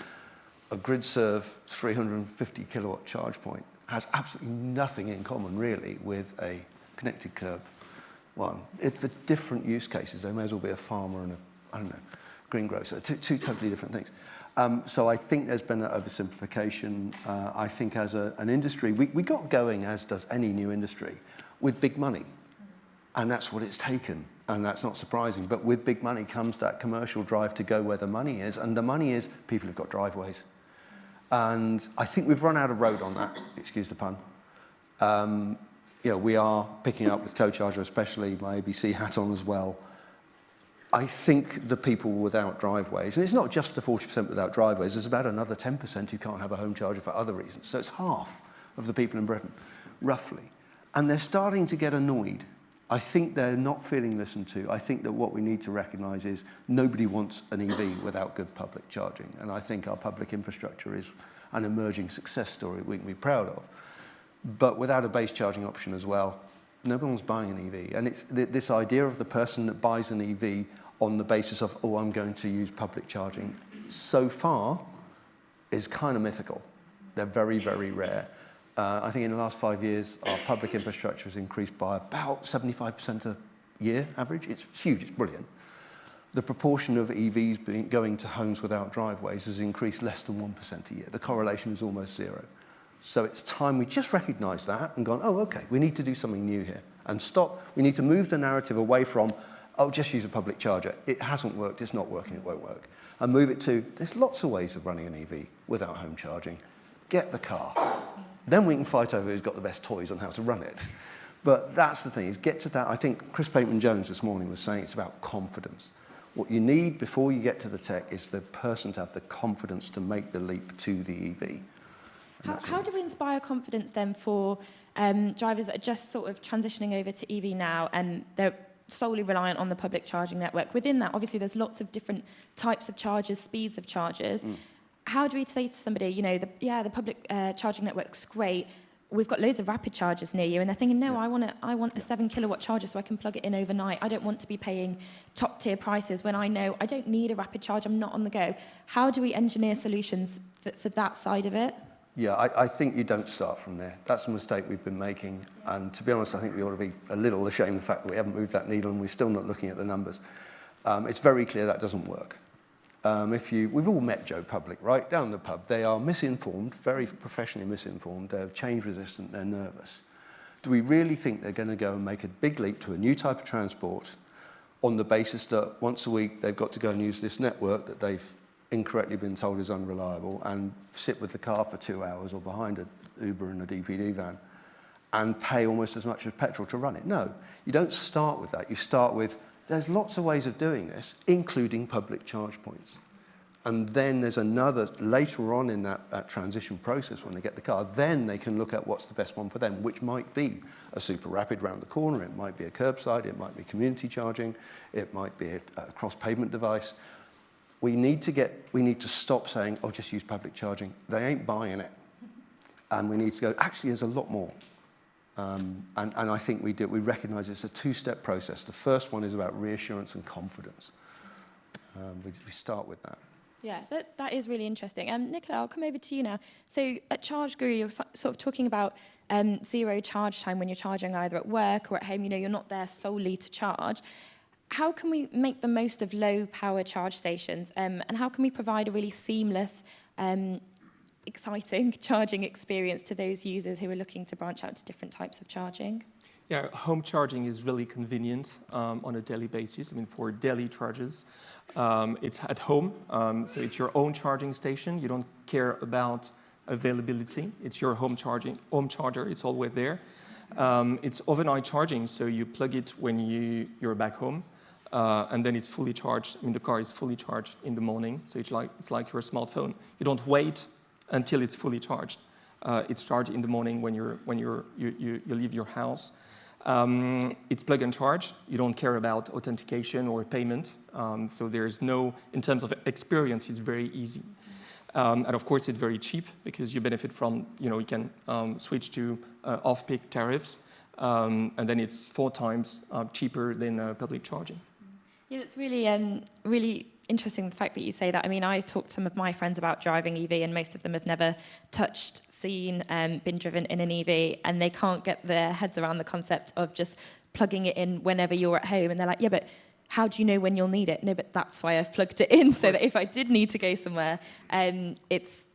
a GridServe 350 kilowatt charge point has absolutely nothing in common, really, with a connected curb one. It's for different use cases. They may as well be a farmer and a greengrocer, two totally different things. So I think there's been an oversimplification. I think as an industry, we got going, as does any new industry, with big money. And that's what it's taken. And that's not surprising. But with big money comes that commercial drive to go where the money is. And the money is people who've got driveways. And I think we've run out of road on that, excuse the pun. We are picking up with CoCharger, especially my ABC hat on as well. I think the people without driveways, and it's not just the 40% without driveways, there's about another 10% who can't have a home charger for other reasons. So it's half of the people in Britain, roughly. And they're starting to get annoyed. I think they're not feeling listened to. I think that what we need to recognise is nobody wants an EV without good public charging. And I think our public infrastructure is an emerging success story we can be proud of. But without a base charging option as well, no one's buying an EV. And it's this idea of the person that buys an EV on the basis of, I'm going to use public charging, so far is kind of mythical. They're very, very rare. I think in the last 5 years, our public infrastructure has increased by about 75% a year average. It's huge, it's brilliant. The proportion of EVs going to homes without driveways has increased less than 1% a year. The correlation is almost zero. So it's time we just recognise that and gone, okay, we need to do something new here. And stop, we need to move the narrative away from, just use a public charger. It hasn't worked, it's not working, it won't work. And move it to, there's lots of ways of running an EV without home charging. Get the car. Then we can fight over who's got the best toys on how to run it. But that's the thing, is get to that. I think Chris Pateman-Jones this morning was saying it's about confidence. What you need before you get to the tech is the person to have the confidence to make the leap to the EV. How do we inspire confidence then for drivers that are just sort of transitioning over to EV now and they're solely reliant on the public charging network? Within that, obviously, there's lots of different types of chargers, speeds of chargers. How do we say to somebody, the public charging network's great, we've got loads of rapid chargers near you, and they're thinking, no, I want a 7 kilowatt charger so I can plug it in overnight. I don't want to be paying top tier prices when I know I don't need a rapid charge, I'm not on the go. How do we engineer solutions for that side of it? Yeah, I think you don't start from there. That's a mistake we've been making. And to be honest, I think we ought to be a little ashamed of the fact that we haven't moved that needle and we're still not looking at the numbers. It's very clear that doesn't work. We've all met Joe Public, right? Down the pub. They are misinformed, very professionally misinformed. They're change resistant, they're nervous. Do we really think they're going to go and make a big leap to a new type of transport on the basis that once a week they've got to go and use this network that they've incorrectly been told is unreliable and sit with the car for 2 hours or behind an Uber and a DPD van and pay almost as much as petrol to run it. No, you don't start with that. You start with, there's lots of ways of doing this, including public charge points. And then there's another, later on in that transition process when they get the car, then they can look at what's the best one for them, which might be a super rapid round the corner, it might be a curbside, it might be community charging, it might be a cross-pavement device. We need to stop saying, oh, just use public charging. They ain't buying it. And we need to go, actually, there's a lot more. And I think we recognize it's a two-step process. The first one is about reassurance and confidence. We start with that. Yeah, that is really interesting. Nicola, I'll come over to you now. So at Charge Guru, you're sort of talking about zero charge time when you're charging either at work or at home. You know, you're not there solely to charge. How can we make the most of low-power charge stations? And how can we provide a really seamless, exciting charging experience to those users who are looking to branch out to different types of charging? Yeah, home charging is really convenient on a daily basis. I mean, for daily charges, it's at home, so it's your own charging station. You don't care about availability. It's your home charger. It's always there. It's overnight charging, so you plug it when you're back home, and then it's fully charged. I mean, the car is fully charged in the morning, so it's like your smartphone. You don't wait until it's fully charged. It's charged in the morning when you leave your house. It's plug and charge. You don't care about authentication or payment. So there's no, in terms of experience, it's very easy. And of course, it's very cheap because you benefit from, you can switch to off-peak tariffs. And then it's 4 times cheaper than public charging. Yeah, it's really, really interesting the fact that you say that. I mean, I talked to some of my friends about driving EV, and most of them have never touched, seen, been driven in an EV, and they can't get their heads around the concept of just plugging it in whenever you're at home. And they're like, yeah, but how do you know when you'll need it? No, but that's why I've plugged it in, so that if I did need to go somewhere, it's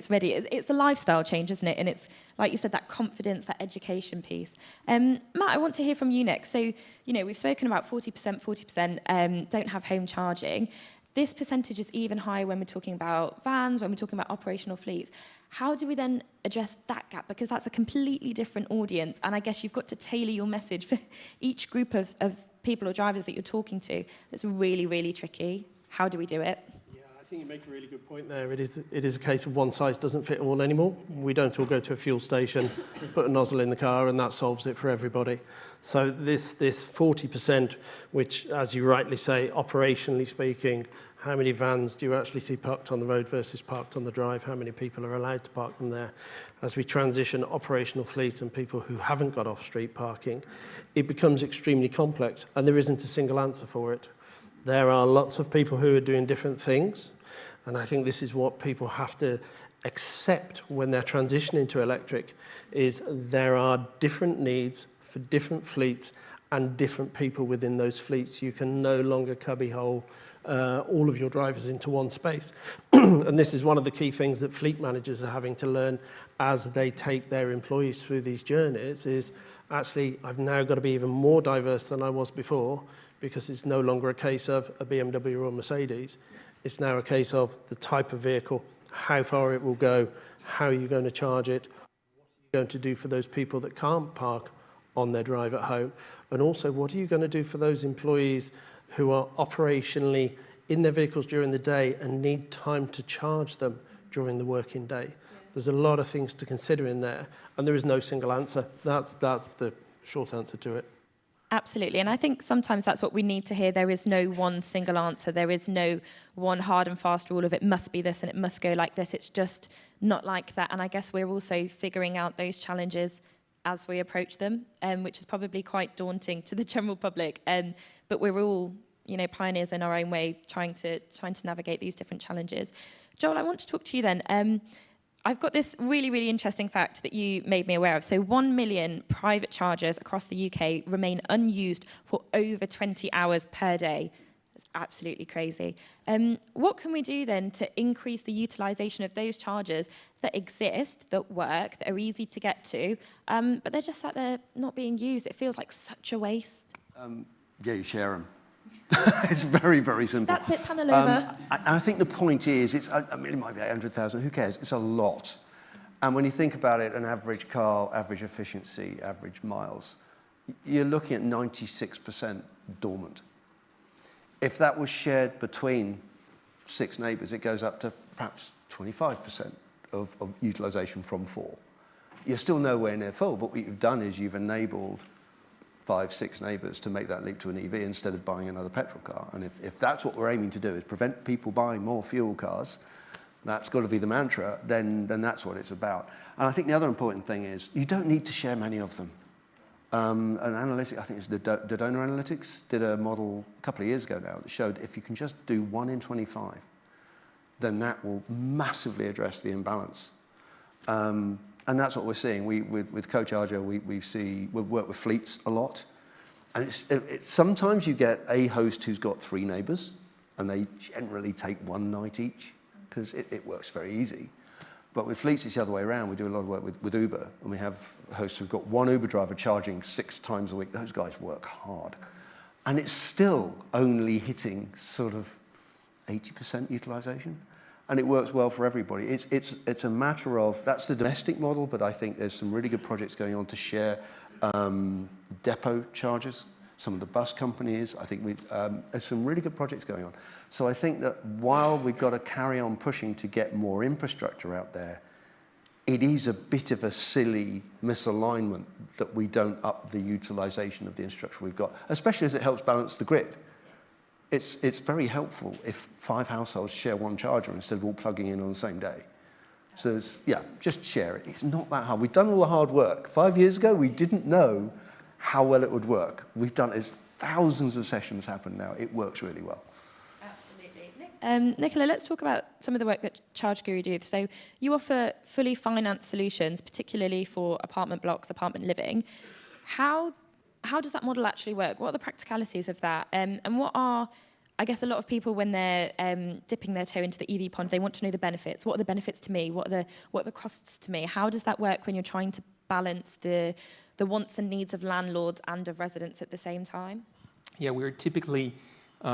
ready. It's a lifestyle change, isn't it? And it's, like you said, that confidence, that education piece. Matt, I want to hear from you next. So, we've spoken about 40% don't have home charging. This percentage is even higher when we're talking about vans, when we're talking about operational fleets. How do we then address that gap? Because that's a completely different audience, and I guess you've got to tailor your message for each group of people or drivers that you're talking to. That's really, really tricky. How do we do it? I think you make a really good point there. It is a case of one size doesn't fit all anymore. We don't all go to a fuel station, put a nozzle in the car, and that solves it for everybody. So this 40%, which, as you rightly say, operationally speaking, how many vans do you actually see parked on the road versus parked on the drive? How many people are allowed to park them there? As we transition operational fleet and people who haven't got off-street parking, it becomes extremely complex, and there isn't a single answer for it. There are lots of people who are doing different things, and I think this is what people have to accept when they're transitioning to electric, is there are different needs for different fleets and different people within those fleets. You can no longer cubbyhole all of your drivers into one space. And this is one of the key things that fleet managers are having to learn as they take their employees through these journeys is, actually, I've now got to be even more diverse than I was before, because it's no longer a case of a BMW or a Mercedes. It's now a case of the type of vehicle, how far it will go, how are you going to charge it, what are you going to do for those people that can't park on their drive at home, and also what are you going to do for those employees who are operationally in their vehicles during the day and need time to charge them during the working day. There's a lot of things to consider in there, and there is no single answer. That's the short answer to it. Absolutely, and I think sometimes that's what we need to hear. There is no one single answer. There is no one hard and fast rule of it must be this and it must go like this. It's just not like that, and I guess we're also figuring out those challenges as we approach them, which is probably quite daunting to the general public. But we're all, pioneers in our own way, trying to navigate these different challenges. Joel, I want to talk to you then. I've got this really, really interesting fact that you made me aware of. So 1 million private chargers across the UK remain unused for over 20 hours per day. That's absolutely crazy. What can we do then to increase the utilisation of those chargers that exist, that work, that are easy to get to, but they're just sat there not being used? It feels like such a waste. Yeah, you share them. It's very, very simple. That's it, panel over. I think the point is, I mean, it might be 800,000, who cares? It's a lot. And when you think about it, an average car, average efficiency, average miles, you're looking at 96% dormant. If that was shared between 6 neighbours, it goes up to perhaps 25% of utilisation from 4. You're still nowhere near full, but what you've done is you've enabled 5, 6 neighbours to make that leap to an EV instead of buying another petrol car. And if that's what we're aiming to do, is prevent people buying more fuel cars, that's got to be the mantra, then that's what it's about. And I think the other important thing is you don't need to share many of them. An analytic, I think it's the Dodona Analytics, did a model a couple of years ago now that showed if you can just do 1 in 25, then that will massively address the imbalance. And that's what we're seeing. With CoCharger, we work with fleets a lot. And sometimes you get a host who's got 3 neighbours, and they generally take 1 night each, because it works very easy. But with fleets, it's the other way around. We do a lot of work with Uber, and we have hosts who've got 1 Uber driver charging 6 times a week. Those guys work hard. And it's still only hitting sort of 80% utilisation. And it works well for everybody. It's a matter of, that's the domestic model, but I think there's some really good projects going on to share depot charges. Some of the bus companies, I think there's some really good projects going on. So I think that while we've got to carry on pushing to get more infrastructure out there, it is a bit of a silly misalignment that we don't up the utilisation of the infrastructure we've got, especially as it helps balance the grid. It's very helpful if 5 households share 1 charger instead of all plugging in on the same day. So just share it. It's not that hard. We've done all the hard work. 5 years ago, we didn't know how well it would work. We've done it. Thousands of sessions happen now. It works really well. Absolutely. Nicola, let's talk about some of the work that ChargeGuru do. So you offer fully financed solutions, particularly for apartment blocks, apartment living. How does that model actually work? What are the practicalities of that? And what are, I guess, a lot of people when they're dipping their toe into the EV pond, they want to know the benefits. What are the benefits to me? What are the costs to me? How does that work when you're trying to balance the wants and needs of landlords and of residents at the same time? Yeah, we're typically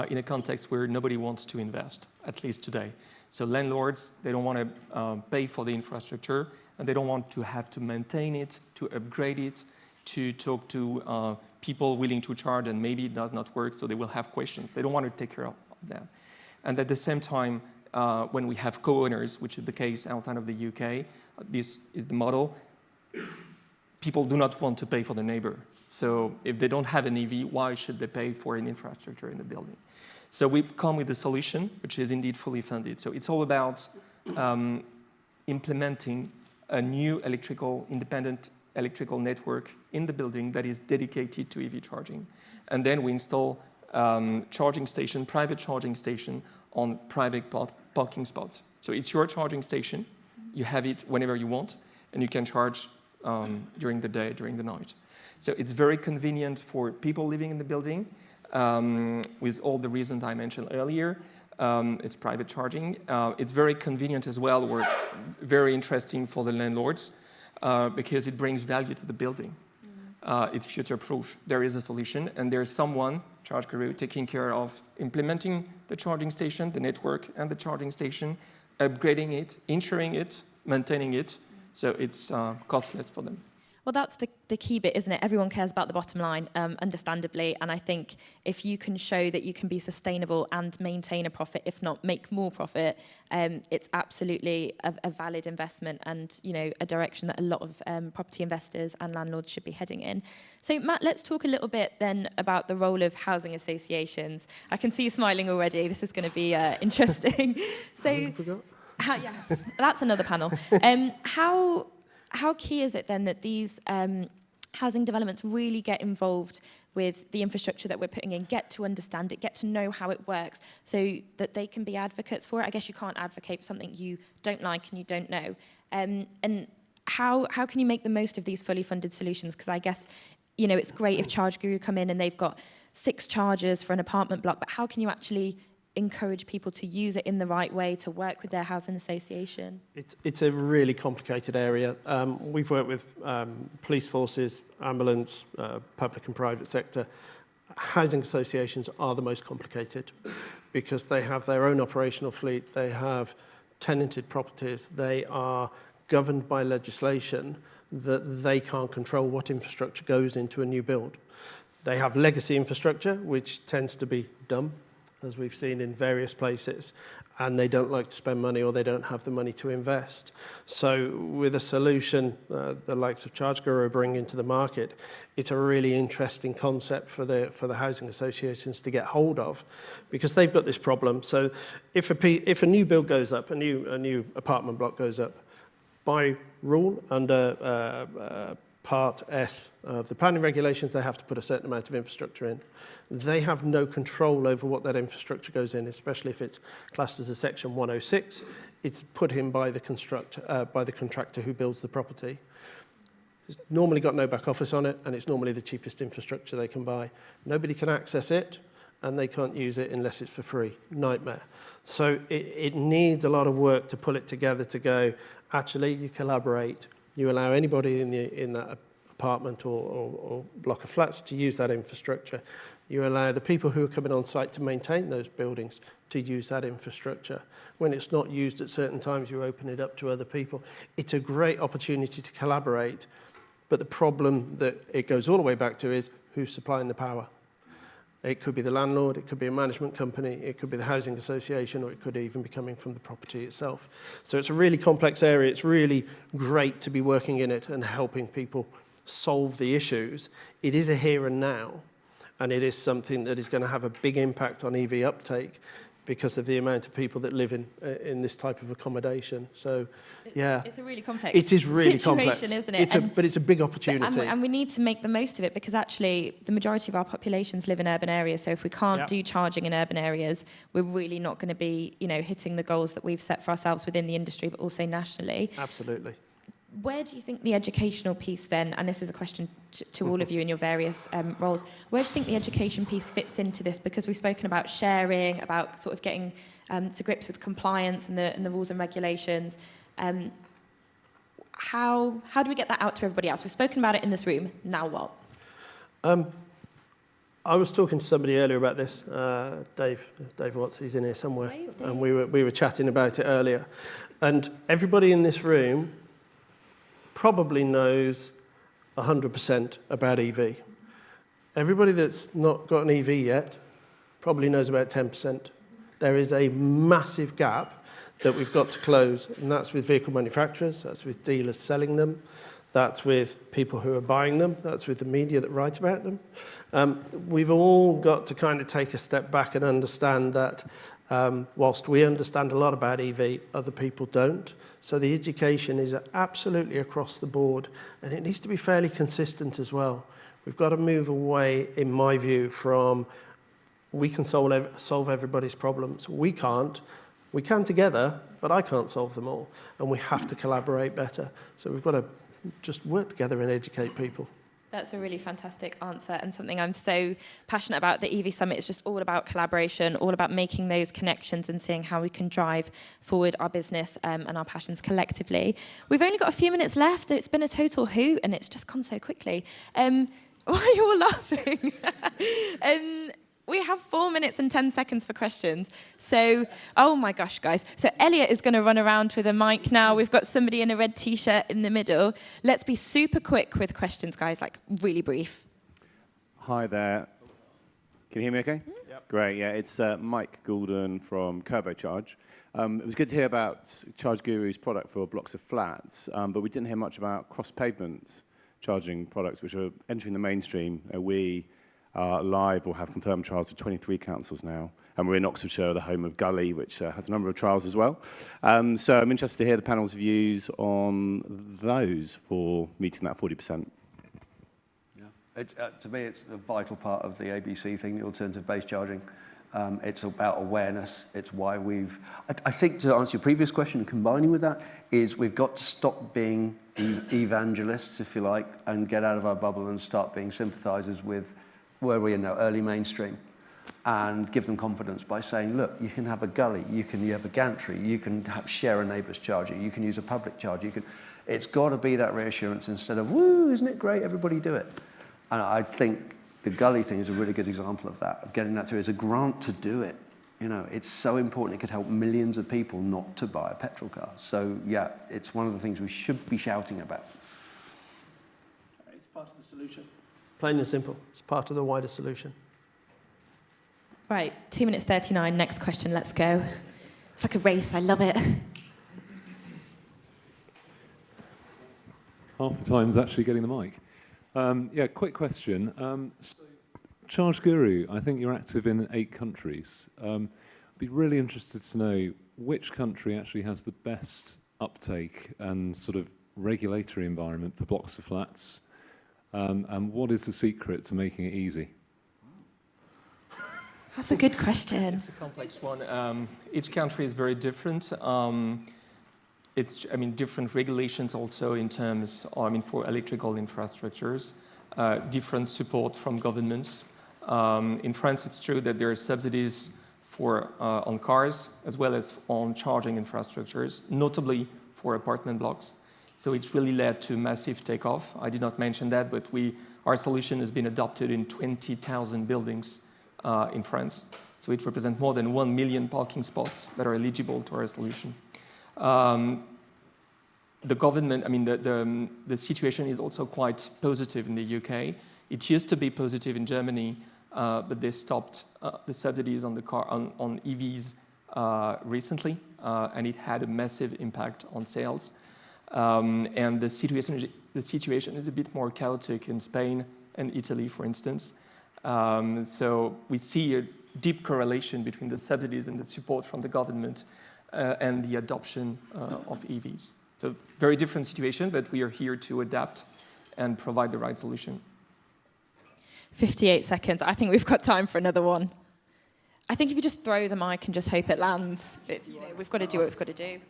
in a context where nobody wants to invest, at least today. So landlords, they don't want to pay for the infrastructure, and they don't want to have to maintain it, to upgrade it, to talk to people willing to charge, and maybe it does not work, so they will have questions. They don't want to take care of that. And at the same time, when we have co-owners, which is the case outside of the UK, this is the model, people do not want to pay for the neighbor. So if they don't have an EV, why should they pay for an infrastructure in the building? So we come with a solution, which is indeed fully funded. So it's all about implementing a new independent electrical network in the building that is dedicated to EV charging. And then we install charging station, private charging station on private parking spots. So it's your charging station. You have it whenever you want, and you can charge during the day, during the night. So it's very convenient for people living in the building with all the reasons I mentioned earlier. It's private charging. It's very convenient as well, or very interesting for the landlords because it brings value to the building. It's future-proof. There is a solution, and there's someone, ChargeGuru, taking care of implementing the charging station, the network, and the charging station, upgrading it, insuring it, maintaining it, so it's costless for them. Well, that's the key bit, isn't it? Everyone cares about the bottom line, understandably. And I think if you can show that you can be sustainable and maintain a profit, if not make more profit, it's absolutely a valid investment and, you know, a direction that a lot of property investors and landlords should be heading in. So, Matt, let's talk a little bit then about the role of housing associations. I can see you smiling already. This is going to be interesting. So, yeah, that's another panel. How key is it then that these housing developments really get involved with the infrastructure that we're putting in, get to understand it, get to know how it works, so that they can be advocates for it? I guess you can't advocate for something you don't like and you don't know. And how can you make the most of these fully funded solutions? Because I guess, you know, it's great if ChargeGuru come in and they've got 6 chargers for an apartment block, but how can you actually encourage people to use it in the right way, to work with their housing association? It's a really complicated area. We've worked with police forces, ambulance, public and private sector, Housing associations are the most complicated because they have their own operational fleet, they have tenanted properties, they are governed by legislation that they can't control what infrastructure goes into a new build. They have legacy infrastructure, which tends to be dumb, as we've seen in various places, and they don't like to spend money or they don't have the money to invest. So with a solution the likes of ChargeGuru are bringing to the market, it's a really interesting concept for the housing associations to get hold of, because they've got this problem. So if a new build goes up, a new apartment block goes up, by rule under Part S of the planning regulations, they have to put a certain amount of infrastructure in. They have no control over what that infrastructure goes in, especially if it's classed as a Section 106. It's put in by the contractor who builds the property. It's normally got no back office on it, and it's normally the cheapest infrastructure they can buy. Nobody can access it, and they can't use it unless it's for free. Nightmare. So it needs a lot of work to pull it together to go, actually, you collaborate. You allow anybody in that apartment or block of flats to use that infrastructure. You allow the people who are coming on site to maintain those buildings to use that infrastructure. When it's not used at certain times, you open it up to other people. It's a great opportunity to collaborate, but the problem that it goes all the way back to is who's supplying the power. It could be the landlord, it could be a management company, it could be the housing association, or it could even be coming from the property itself. So it's a really complex area. It's really great to be working in it and helping people solve the issues. It is a here and now, and it is something that is going to have a big impact on EV uptake because of the amount of people that live in this type of accommodation. So, it's a really complex it is really situation, complex, isn't it? But it's a big opportunity. And we need to make the most of it, because actually the majority of our populations live in urban areas. So if we can't do charging in urban areas, we're really not going to be, hitting the goals that we've set for ourselves within the industry, but also nationally. Absolutely. Where do you think the educational piece then, and this is a question to all of you in your various roles, where do you think the education piece fits into this? Because we've spoken about sharing, about sort of getting to grips with compliance and the rules and regulations. How do we get that out to everybody else? We've spoken about it in this room. Now what? I was talking to somebody earlier about this, Dave Watts, he's in here somewhere, and we were chatting about it earlier. And everybody in this room probably knows 100% about EV. Everybody that's not got an EV yet probably knows about 10%. There is a massive gap that we've got to close, and that's with vehicle manufacturers, that's with dealers selling them, that's with people who are buying them, that's with the media that write about them. We've all got to kind of take a step back and understand that whilst we understand a lot about EV, other people don't. So the education is absolutely across the board, and it needs to be fairly consistent as well. We've got to move away, in my view, from we can solve everybody's problems. We can't. We can together, but I can't solve them all, and we have to collaborate better. So we've got to just work together and educate people. That's a really fantastic answer, and something I'm so passionate about. The EV Summit is just all about collaboration, all about making those connections and seeing how we can drive forward our business and our passions collectively. We've only got a few minutes left. It's been a total hoot, and it's just gone so quickly. Why are you all laughing? We have 4 minutes and 10 seconds for questions. So, oh my gosh, guys. So Elliot is going to run around with a mic now. We've got somebody in a red T-shirt in the middle. Let's be super quick with questions, guys, like really brief. Hi there. Can you hear me okay? Yep. Great, yeah. It's Mike Goulden from Turbocharge. It was good to hear about ChargeGuru's product for blocks of flats, but we didn't hear much about cross-pavement charging products, which are entering the mainstream. We are live or have confirmed trials for 23 councils now. And we're in Oxfordshire, the home of Gully, which has a number of trials as well. So I'm interested to hear the panel's views on those for meeting that 40%. To me, it's a vital part of the ABC thing, the alternative-based charging. It's about awareness. It's why I think, to answer your previous question, combining with that, is we've got to stop being evangelists, if you like, and get out of our bubble and start being sympathizers with where we are now, early mainstream, and give them confidence by saying, look, you can have a gully, you have a gantry, you can share a neighbour's charger, you can use a public charger, it's got to be that reassurance instead of, woo, isn't it great, everybody do it. And I think the gully thing is a really good example of that, of getting that through. It's a grant to do it. You know, it's so important. It could help millions of people not to buy a petrol car. So yeah, it's one of the things we should be shouting about. It's part of the solution. Plain and simple. It's part of the wider solution. Right, 2 minutes 39. Next question, let's go. It's like a race, I love it. Half the time is actually getting the mic. Yeah, quick question. So Charge Guru, I think you're active in 8 countries. I'd be really interested to know which country actually has the best uptake and sort of regulatory environment for blocks of flats, and what is the secret to making it easy? That's a good question. It's a complex one. Each country is very different. Different regulations also in terms, for electrical infrastructures, different support from governments. In France, it's true that there are subsidies on cars as well as on charging infrastructures, notably for apartment blocks. So it's really led to massive takeoff. I did not mention that, but our solution has been adopted in 20,000 buildings in France. So it represents more than 1 million parking spots that are eligible to our solution. The government, the situation is also quite positive in the UK. It used to be positive in Germany, but they stopped the subsidies on on EVs recently, and it had a massive impact on sales. And the situation is a bit more chaotic in Spain and Italy, for instance. So we see a deep correlation between the subsidies and the support from the government and the adoption of EVs. So very different situation, but we are here to adapt and provide the right solution. 58 seconds. I think we've got time for another one. I think if you just throw the mic and just hope it lands, we've got to do what we've got to do.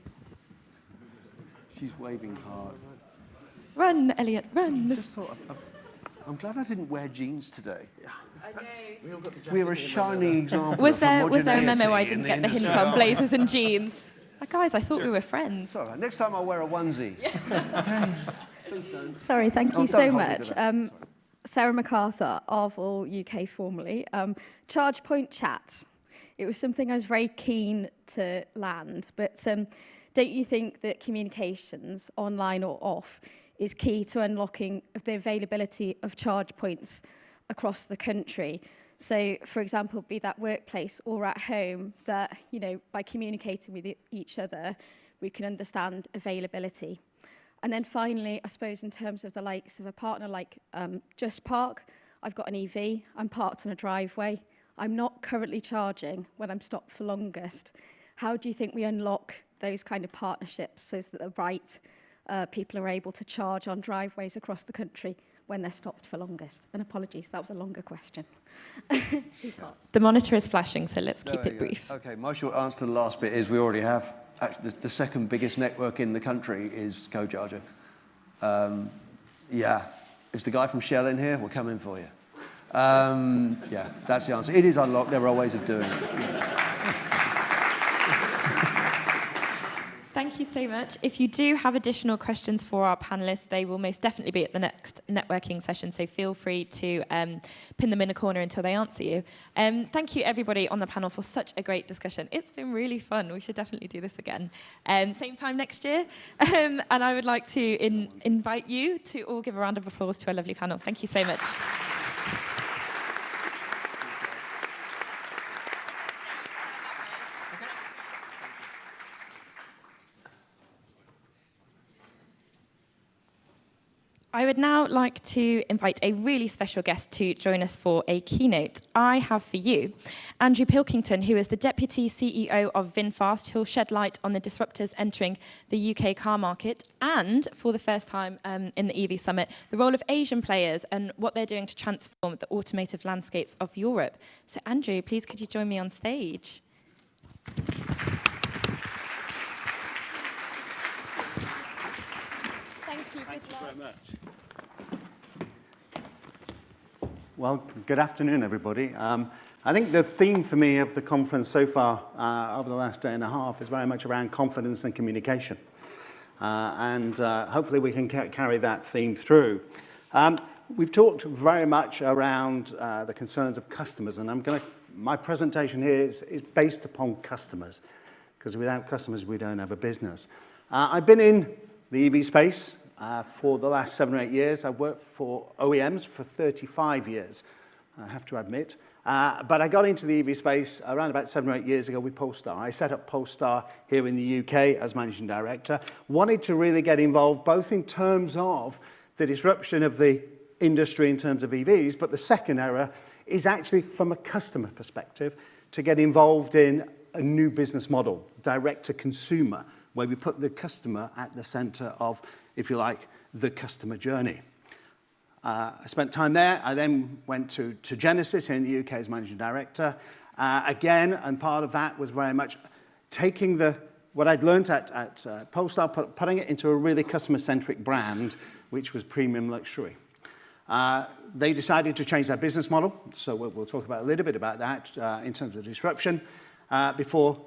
She's waving hard. Run, Elliot, run. I'm glad I didn't wear jeans today. I know. We're a shining example Was of there a homogeneity memo I in didn't the get the hint industry. on? Blazers and jeans. Guys, I thought we were friends. It's all right. Next time I'll wear a onesie. Please don't. Sorry, thank Oh, you don't so hold me much. to that. Sarah MacArthur, Arval UK formerly. ChargePoint Chat. It was something I was very keen to land, but don't you think that communications, online or off, is key to unlocking the availability of charge points across the country? So, for example, be that workplace or at home, that, by communicating with each other, we can understand availability. And then finally, I suppose in terms of the likes of a partner like Just Park, I've got an EV, I'm parked on a driveway, I'm not currently charging when I'm stopped for longest. How do you think we unlock those kind of partnerships so that the right people are able to charge on driveways across the country when they're stopped for longest? And apologies, that was a longer question. 2 parts. The monitor is flashing, so let's keep it brief. Okay, my short answer to the last bit is we already have. Actually, the second biggest network in the country is Co-Charger. Yeah, is the guy from Shell in here? We're coming for you. Yeah, that's the answer. It is unlocked. There are ways of doing it. Thank you so much. If you do have additional questions for our panelists, they will most definitely be at the next networking session, so feel free to pin them in a corner until they answer you. Thank you, everybody on the panel, for such a great discussion. It's been really fun. We should definitely do this again. Same time next year. And I would like to invite you to all give a round of applause to our lovely panel. Thank you so much. I would now like to invite a really special guest to join us for a keynote. I have for you Andrew Pilkington, who is the Deputy CEO of VinFast, who'll shed light on the disruptors entering the UK car market, and for the first time in the EV Summit, the role of Asian players and what they're doing to transform the automotive landscapes of Europe. So Andrew, please could you join me on stage? Thank you very much. Well, good afternoon, everybody. I think the theme for me of the conference so far over the last day and a half is very much around confidence and communication. And hopefully we can carry that theme through. We've talked very much around the concerns of customers, and my presentation here is based upon customers, because without customers, we don't have a business. I've been in the EV space for the last 7 or 8 years. I've worked for OEMs for 35 years, I have to admit. But I got into the EV space around about 7 or 8 years ago with Polestar. I set up Polestar here in the UK as managing director. Wanted to really get involved both in terms of the disruption of the industry in terms of EVs, but the second area is actually from a customer perspective to get involved in a new business model, direct to consumer, where we put the customer at the center of, if you like, the customer journey. I spent time there. I then went to Genesis here in the UK as managing director. Again, and part of that was very much taking what I'd learned at Polestar, putting it into a really customer-centric brand, which was premium luxury. They decided to change their business model, so we'll talk about a little bit about that in terms of disruption, before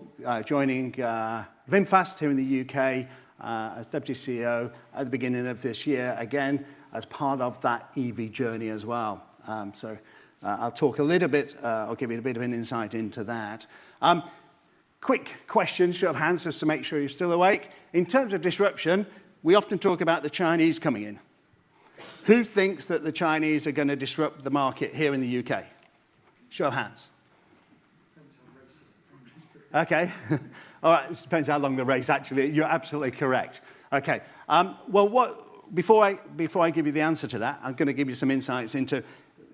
joining VinFast here in the UK as Deputy CEO at the beginning of this year, again, as part of that EV journey as well. I'll talk a little bit, I'll give you a bit of an insight into that. Quick question, show of hands, just to make sure you're still awake. In terms of disruption, we often talk about the Chinese coming in. Who thinks that the Chinese are going to disrupt the market here in the UK? Show of hands. Okay. All right, it depends how long the race actually. You're absolutely correct. Okay. Before I give you the answer to that, I'm going to give you some insights into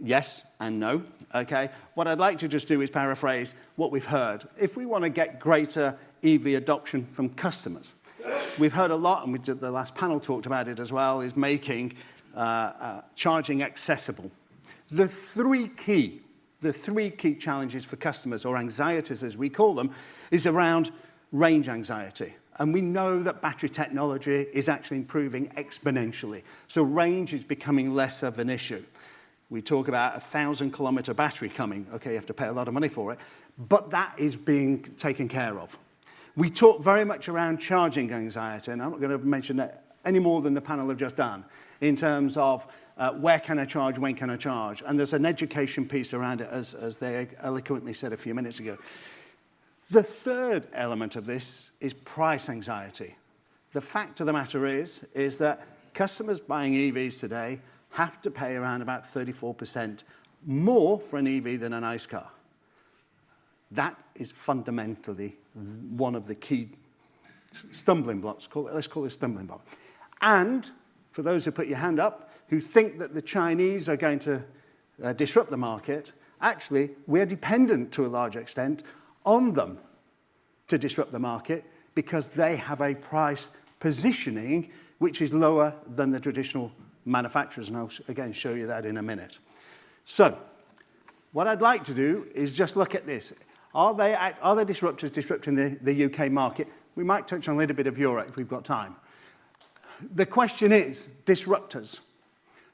yes and no. Okay. What I'd like to just do is paraphrase what we've heard. If we want to get greater EV adoption from customers, we've heard a lot, and the last panel talked about it as well, is making charging accessible. The three key challenges for customers, or anxieties as we call them, is around range anxiety. And we know that battery technology is actually improving exponentially. So range is becoming less of an issue. We talk about a 1,000-kilometer battery coming. Okay, you have to pay a lot of money for it, but that is being taken care of. We talk very much around charging anxiety, and I'm not going to mention that any more than the panel have just done, in terms of where can I charge, when can I charge? And there's an education piece around it, as they eloquently said a few minutes ago. The third element of this is price anxiety. The fact of the matter is that customers buying EVs today have to pay around about 34% more for an EV than an ICE car. That is fundamentally one of the key stumbling blocks. Let's call it a stumbling block. And for those who put your hand up, who think that the Chinese are going to disrupt the market, actually, we're dependent to a large extent on them to disrupt the market because they have a price positioning which is lower than the traditional manufacturers. And I'll, again, show you that in a minute. So what I'd like to do is just look at this. Are they disruptors disrupting the UK market? We might touch on a little bit of Europe if we've got time. The question is, disruptors.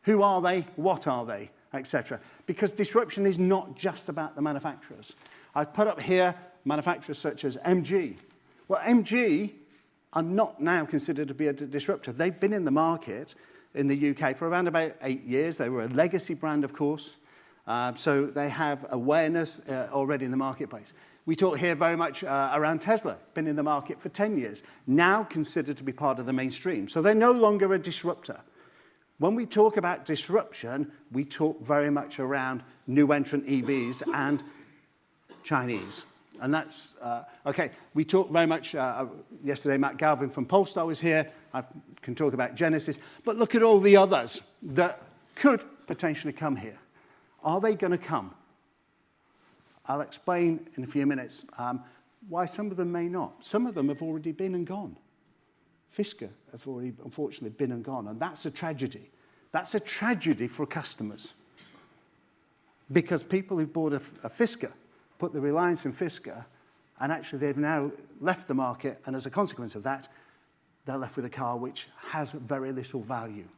Who are they? What are they? Etc. Because disruption is not just about the manufacturers. I've put up here manufacturers such as MG. Well, MG are not now considered to be a disruptor. They've been in the market in the UK for around about 8 years. They were a legacy brand, of course. So they have awareness already in the marketplace. We talk here very much around Tesla, been in the market for 10 years, now considered to be part of the mainstream. So they're no longer a disruptor. When we talk about disruption, we talk very much around new entrant EVs and Chinese. And that's, okay, we talked very much, yesterday Matt Galvin from Polestar was here. I can talk about Genesis. But look at all the others that could potentially come here. Are they going to come? I'll explain in a few minutes why some of them may not. Some of them have already been and gone. Fisker have already, unfortunately, been and gone, and that's a tragedy. That's a tragedy for customers, because people who bought a Fisker put the reliance in Fisker, and actually they've now left the market, and as a consequence of that, they're left with a car which has very little value.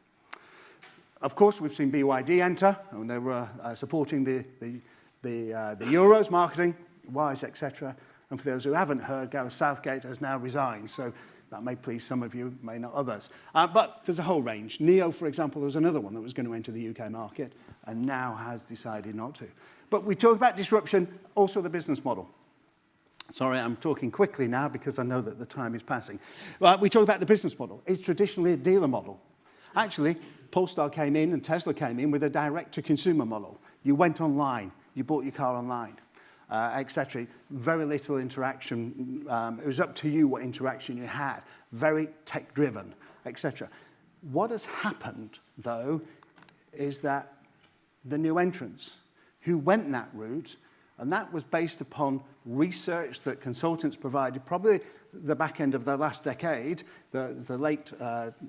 Of course, we've seen BYD enter, and they were supporting the Euros marketing, Wise, etc. And for those who haven't heard, Gareth Southgate has now resigned. So That may please some of you, may not others. But there's a whole range. NEO, for example, was another one that was going to enter the UK market and now has decided not to. But we talk about disruption, also the business model. Sorry, I'm talking quickly now because I know that the time is passing. We talk about the business model. It's traditionally a dealer model. Actually, Polestar came in and Tesla came in with a direct-to-consumer model. You went online, you bought your car online, etc. Very little interaction. It was up to you what interaction you had. Very tech-driven, etc. What has happened, though, is that the new entrants who went that route, and that was based upon research that consultants provided, probably the back end of the last decade, the late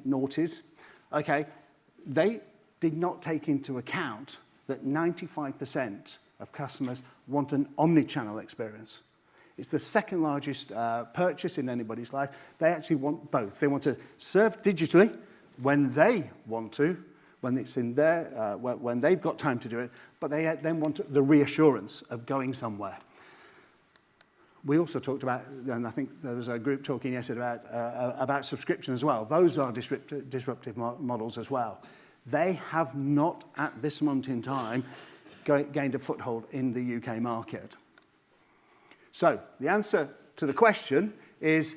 noughties, okay, they did not take into account that 95% of customers want an omni-channel experience. It's the second largest purchase in anybody's life. They actually want both. They want to serve digitally when they want to, when it's in their, when they've got time to do it, but they then want the reassurance of going somewhere. We also talked about, and I think there was a group talking yesterday about subscription as well. Those are disruptive models as well. They have not, at this moment in time, gained a foothold in the UK market. So the answer to the question is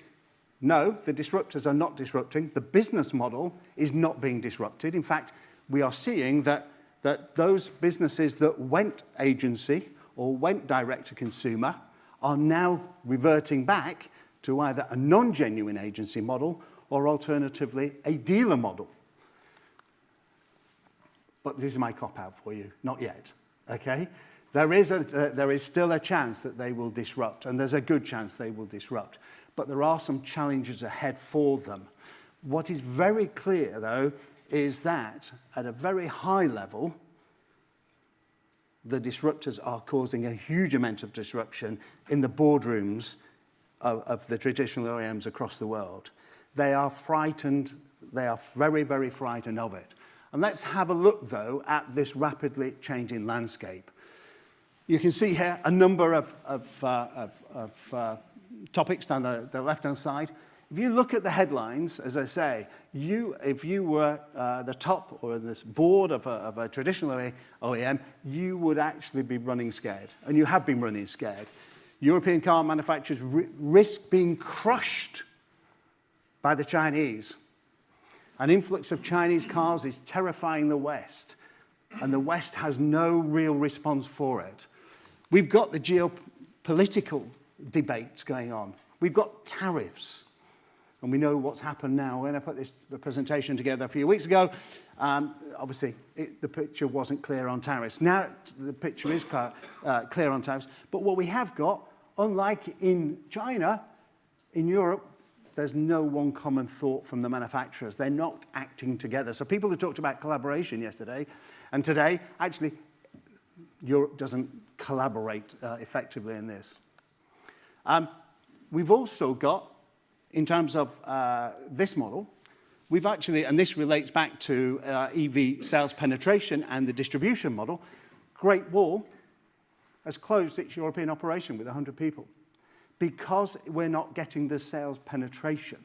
no, the disruptors are not disrupting. The business model is not being disrupted. In fact, we are seeing that those businesses that went agency or went direct to consumer are now reverting back to either a non-genuine agency model or alternatively a dealer model. But this is my cop-out for you, not yet, okay? There is still a chance that they will disrupt, and there's a good chance they will disrupt. But there are some challenges ahead for them. What is very clear, though, is that at a very high level, the disruptors are causing a huge amount of disruption in the boardrooms of the traditional OEMs across the world. They are frightened. They are very, very frightened of it. And let's have a look, though, at this rapidly changing landscape. You can see here a number of topics down the left-hand side. If you look at the headlines, as I say, if you were the top or this board of a traditional OEM, you would actually be running scared, and you have been running scared. European car manufacturers risk being crushed by the Chinese. An influx of Chinese cars is terrifying the West, and the West has no real response for it. We've got the geopolitical debates going on. We've got tariffs. And we know what's happened now. When I put this presentation together a few weeks ago, obviously the picture wasn't clear on tariffs. Now the picture is clear on tariffs. But what we have got, unlike in China, in Europe, there's no one common thought from the manufacturers. They're not acting together. So people who talked about collaboration yesterday and today, actually, Europe doesn't collaborate effectively in this. We've also got, in terms of this model, we've actually, and this relates back to EV sales penetration and the distribution model, Great Wall has closed its European operation with 100 people because we're not getting the sales penetration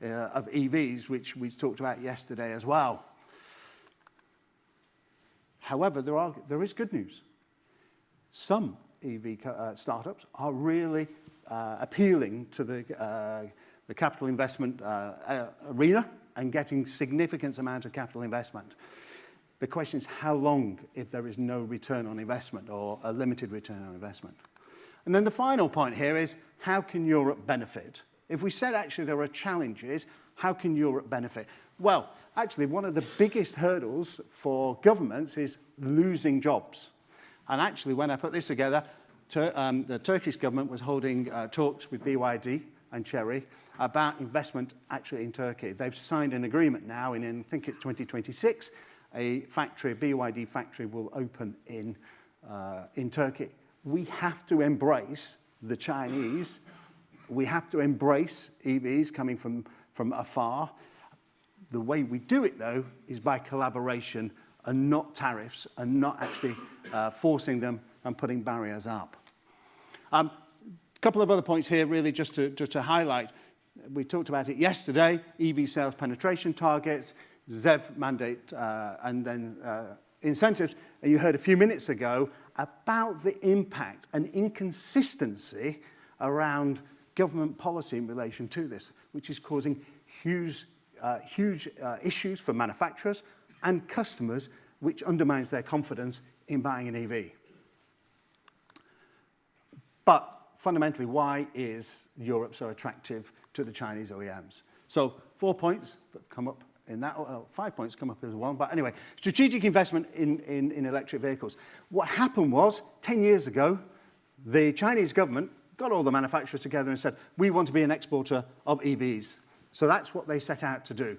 of EVs, which we talked about yesterday as well. However, there is good news. Some EV startups are really appealing to the capital investment arena and getting significant amount of capital investment. The question is how long if there is no return on investment or a limited return on investment. And then the final point here is how can Europe benefit? If we said actually there are challenges, how can Europe benefit? Well, actually one of the biggest hurdles for governments is losing jobs. And actually when I put this together, the Turkish government was holding talks with BYD and Chery about investment actually in Turkey. They've signed an agreement now, and in I think it's 2026, a BYD factory will open in Turkey. We have to embrace the Chinese. We have to embrace EVs coming from afar. The way we do it, though, is by collaboration and not tariffs and not actually forcing them and putting barriers up. A couple of other points here, really, just to highlight. We talked about it yesterday, EV sales penetration targets, ZEV mandate, and then incentives. And you heard a few minutes ago about the impact and inconsistency around government policy in relation to this, which is causing huge issues for manufacturers and customers, which undermines their confidence in buying an EV. But fundamentally, why is Europe so attractive to the Chinese OEMs? So 4 points that come up in that, 5 points come up as one. But anyway, strategic investment in electric vehicles. What happened was, 10 years ago, the Chinese government got all the manufacturers together and said, we want to be an exporter of EVs. So that's what they set out to do.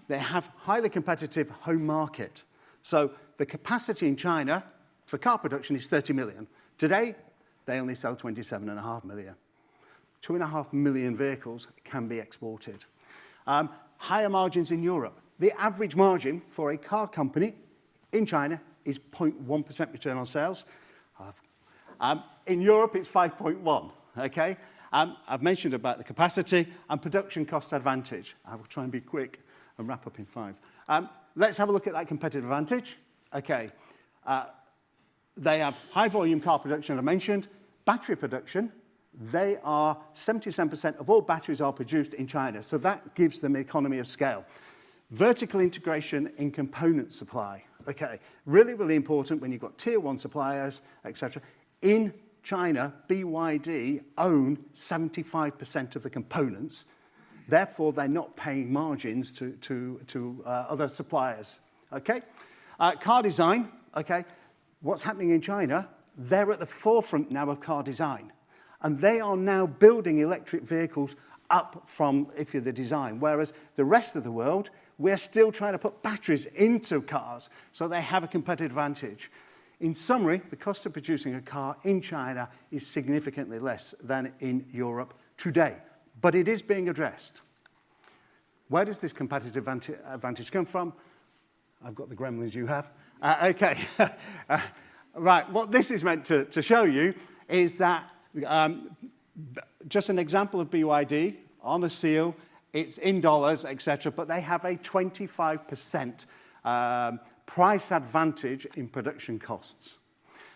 They have highly competitive home market. So the capacity in China for car production is 30 million. Today, they only sell 27.5 million. 2.5 million vehicles can be exported. Higher margins in Europe. The average margin for a car company in China is 0.1% return on sales. In Europe, it's 5.1, okay? I've mentioned about the capacity and production cost advantage. I will try and be quick and wrap up in 5. Let's have a look at that competitive advantage. Okay, they have high volume car production, I mentioned. Battery production, they are 77% of all batteries are produced in China. So that gives them economy of scale. Vertical integration in component supply. Okay, really, really important when you've got tier 1 suppliers, etc. In China, BYD own 75% of the components. Therefore, they're not paying margins to other suppliers. Okay, car design. Okay, what's happening in China? They're at the forefront now of car design. And they are now building electric vehicles up from, if you're the design, whereas the rest of the world, we're still trying to put batteries into cars, so they have a competitive advantage. In summary, the cost of producing a car in China is significantly less than in Europe today, but it is being addressed. Where does this competitive advantage come from? I've got the gremlins you have. Okay. Right, what this is meant to show you is that just an example of BYD on a seal, it's in dollars, etc., but they have a 25% price advantage in production costs.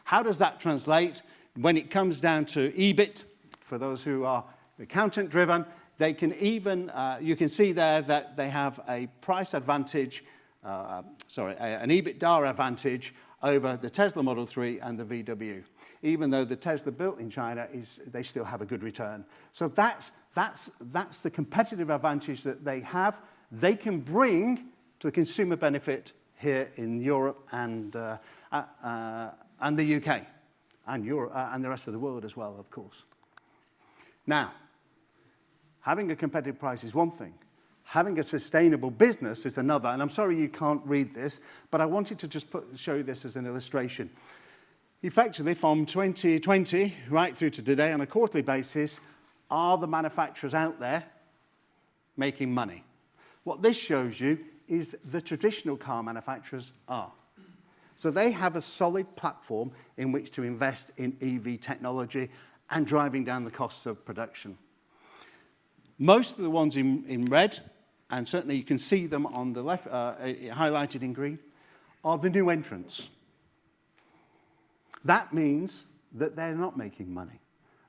How does that translate? When it comes down to EBIT, for those who are accountant-driven, they can even, you can see there that they have a price advantage, an EBITDA advantage over the Tesla Model 3 and the VW. Even though the Tesla built in China, they still have a good return. So that's the competitive advantage that they have. They can bring to the consumer benefit here in Europe and the UK, and Europe and the rest of the world as well, of course. Now, having a competitive price is one thing. Having a sustainable business is another. And I'm sorry you can't read this, but I wanted to just show you this as an illustration. Effectively, from 2020 right through to today, on a quarterly basis, are the manufacturers out there making money? What this shows you is the traditional car manufacturers are. So they have a solid platform in which to invest in EV technology and driving down the costs of production. Most of the ones in red, and certainly you can see them on the left, highlighted in green, are the new entrants. That means that they're not making money.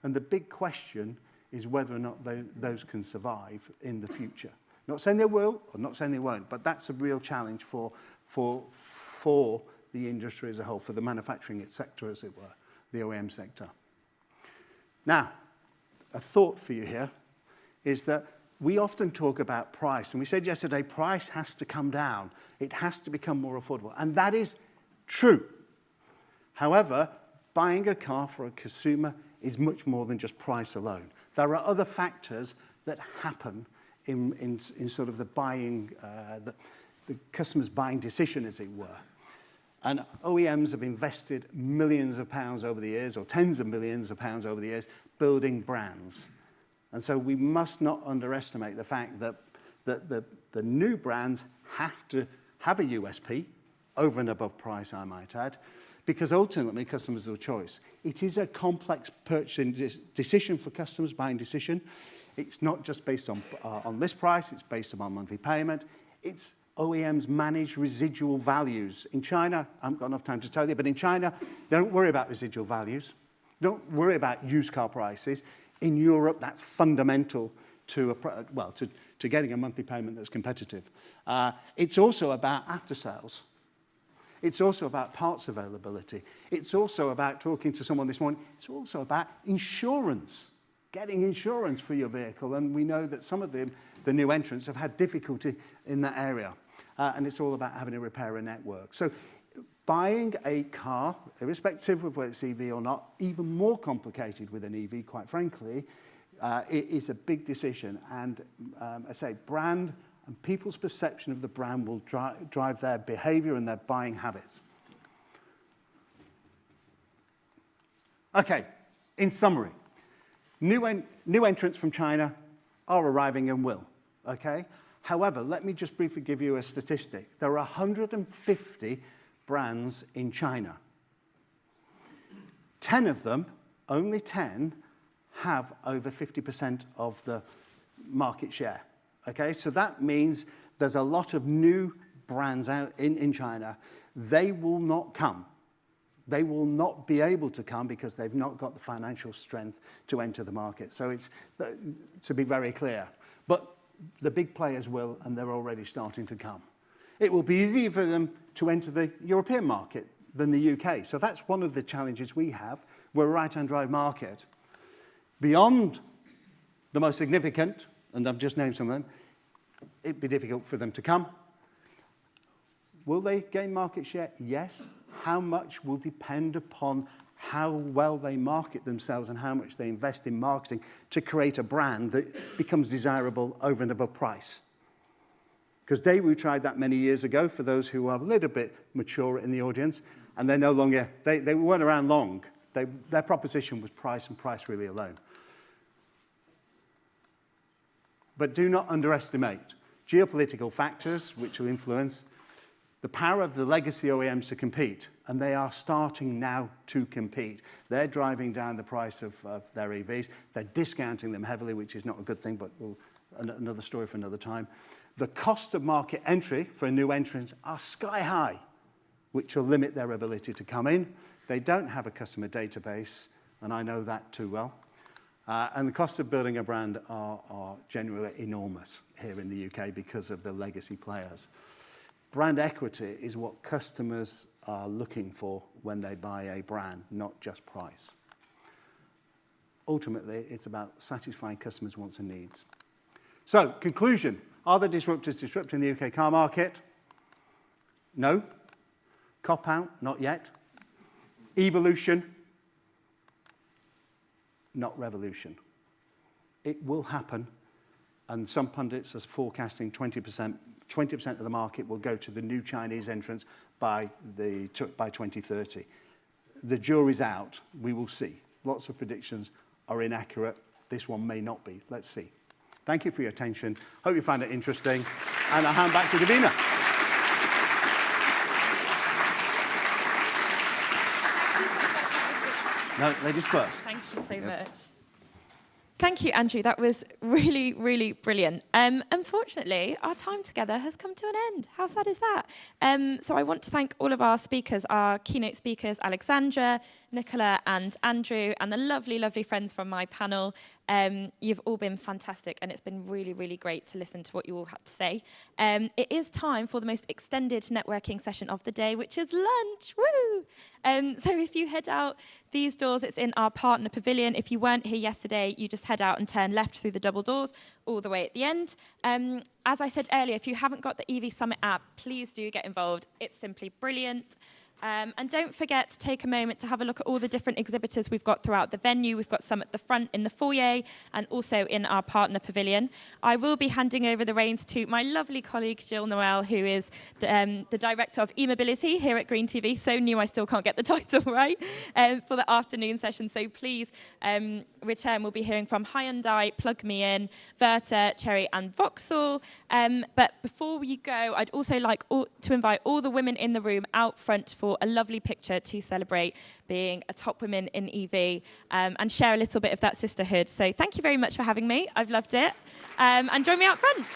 And the big question is whether or not those can survive in the future. Not saying they will, or not saying they won't, but that's a real challenge for the industry as a whole, for the manufacturing sector, as it were, the OEM sector. Now, a thought for you here is that we often talk about price, and we said yesterday, price has to come down. It has to become more affordable, and that is true. However, buying a car for a consumer is much more than just price alone. There are other factors that happen in sort of the buying, the customer's buying decision, as it were. And OEMs have invested millions of pounds over the years, or tens of millions of pounds over the years, building brands. And so we must not underestimate the fact that the new brands have to have a USP, over and above price, I might add, because ultimately customers have a choice. It is a complex purchasing decision for customers, buying decision. It's not just based on list price, it's based upon monthly payment. It's OEMs manage residual values. In China, I haven't got enough time to tell you, but in China, they don't worry about residual values. Don't worry about used car prices. In Europe, that's fundamental to getting a monthly payment that's competitive. It's also about after sales. It's also about parts availability. It's also about talking to someone this morning. It's also about insurance, getting insurance for your vehicle. And we know that some of the new entrants have had difficulty in that area. And it's all about having a repairer network. So buying a car, irrespective of whether it's EV or not, even more complicated with an EV, quite frankly, it is a big decision. And I say brand and people's perception of the brand will drive their behavior and their buying habits. Okay, in summary, new entrants from China are arriving and will, okay? However, let me just briefly give you a statistic. There are 150 brands in China. 10 of them, only 10, have over 50% of the market share. Okay, so that means there's a lot of new brands out in China. They will not come. They will not be able to come because they've not got the financial strength to enter the market. So it's, to be very clear. But the big players will, and they're already starting to come. It will be easier for them to enter the European market than the UK. So that's one of the challenges we have. We're a right-hand drive market. Beyond the most significant, and I've just named some of them, it'd be difficult for them to come. Will they gain market share? Yes. How much will depend upon how well they market themselves and how much they invest in marketing to create a brand that becomes desirable over and above price. Because Daewoo tried that many years ago, for those who are a little bit mature in the audience, and they're no longer, they weren't around long. Their proposition was price and price really alone. But do not underestimate geopolitical factors which will influence the power of the legacy OEMs to compete. And they are starting now to compete. They're driving down the price of their EVs. They're discounting them heavily, which is not a good thing, but another story for another time. The cost of market entry for new entrants are sky high, which will limit their ability to come in. They don't have a customer database, and I know that too well. And the cost of building a brand are genuinely enormous here in the UK because of the legacy players. Brand equity is what customers are looking for when they buy a brand, not just price. Ultimately, it's about satisfying customers' wants and needs. So, conclusion. Are the disruptors disrupting the UK car market? No. Cop out? Not yet. Evolution? Not revolution. It will happen, and some pundits are forecasting 20% of the market will go to the new Chinese entrants by 2030. The jury's out. We will see. Lots of predictions are inaccurate. This one may not be. Let's see. Thank you for your attention. Hope you found it interesting. And I'll hand back to Davina. No, ladies first. Thank you so much. Thank you, Andrew. That was really, really brilliant. Unfortunately, our time together has come to an end. How sad is that? So I want to thank all of our speakers, our keynote speakers, Alexandra, Nicola and Andrew, and the lovely, lovely friends from my panel. You've all been fantastic, and it's been really, really great to listen to what you all had to say. It is time for the most extended networking session of the day, which is lunch. Woo! So if you head out these doors, it's in our partner pavilion. If you weren't here yesterday, you just head out and turn left through the double doors all the way at the end. As I said earlier, if you haven't got the EV Summit app, please do get involved. It's simply brilliant. And don't forget to take a moment to have a look at all the different exhibitors we've got throughout the venue. We've got some at the front in the foyer and also in our partner pavilion. I will be handing over the reins to my lovely colleague, Jill Noel, who is the Director of e-mobility here at Green TV. So new I still can't get the title right, for the afternoon session. So please return. We'll be hearing from Hyundai, Plug Me In, Verta, Chery and Vauxhall. But before you go, I'd also like to invite all the women in the room out front for thought a lovely picture to celebrate being a top woman in EV and share a little bit of that sisterhood. So thank you very much for having me. I've loved it. And join me out front.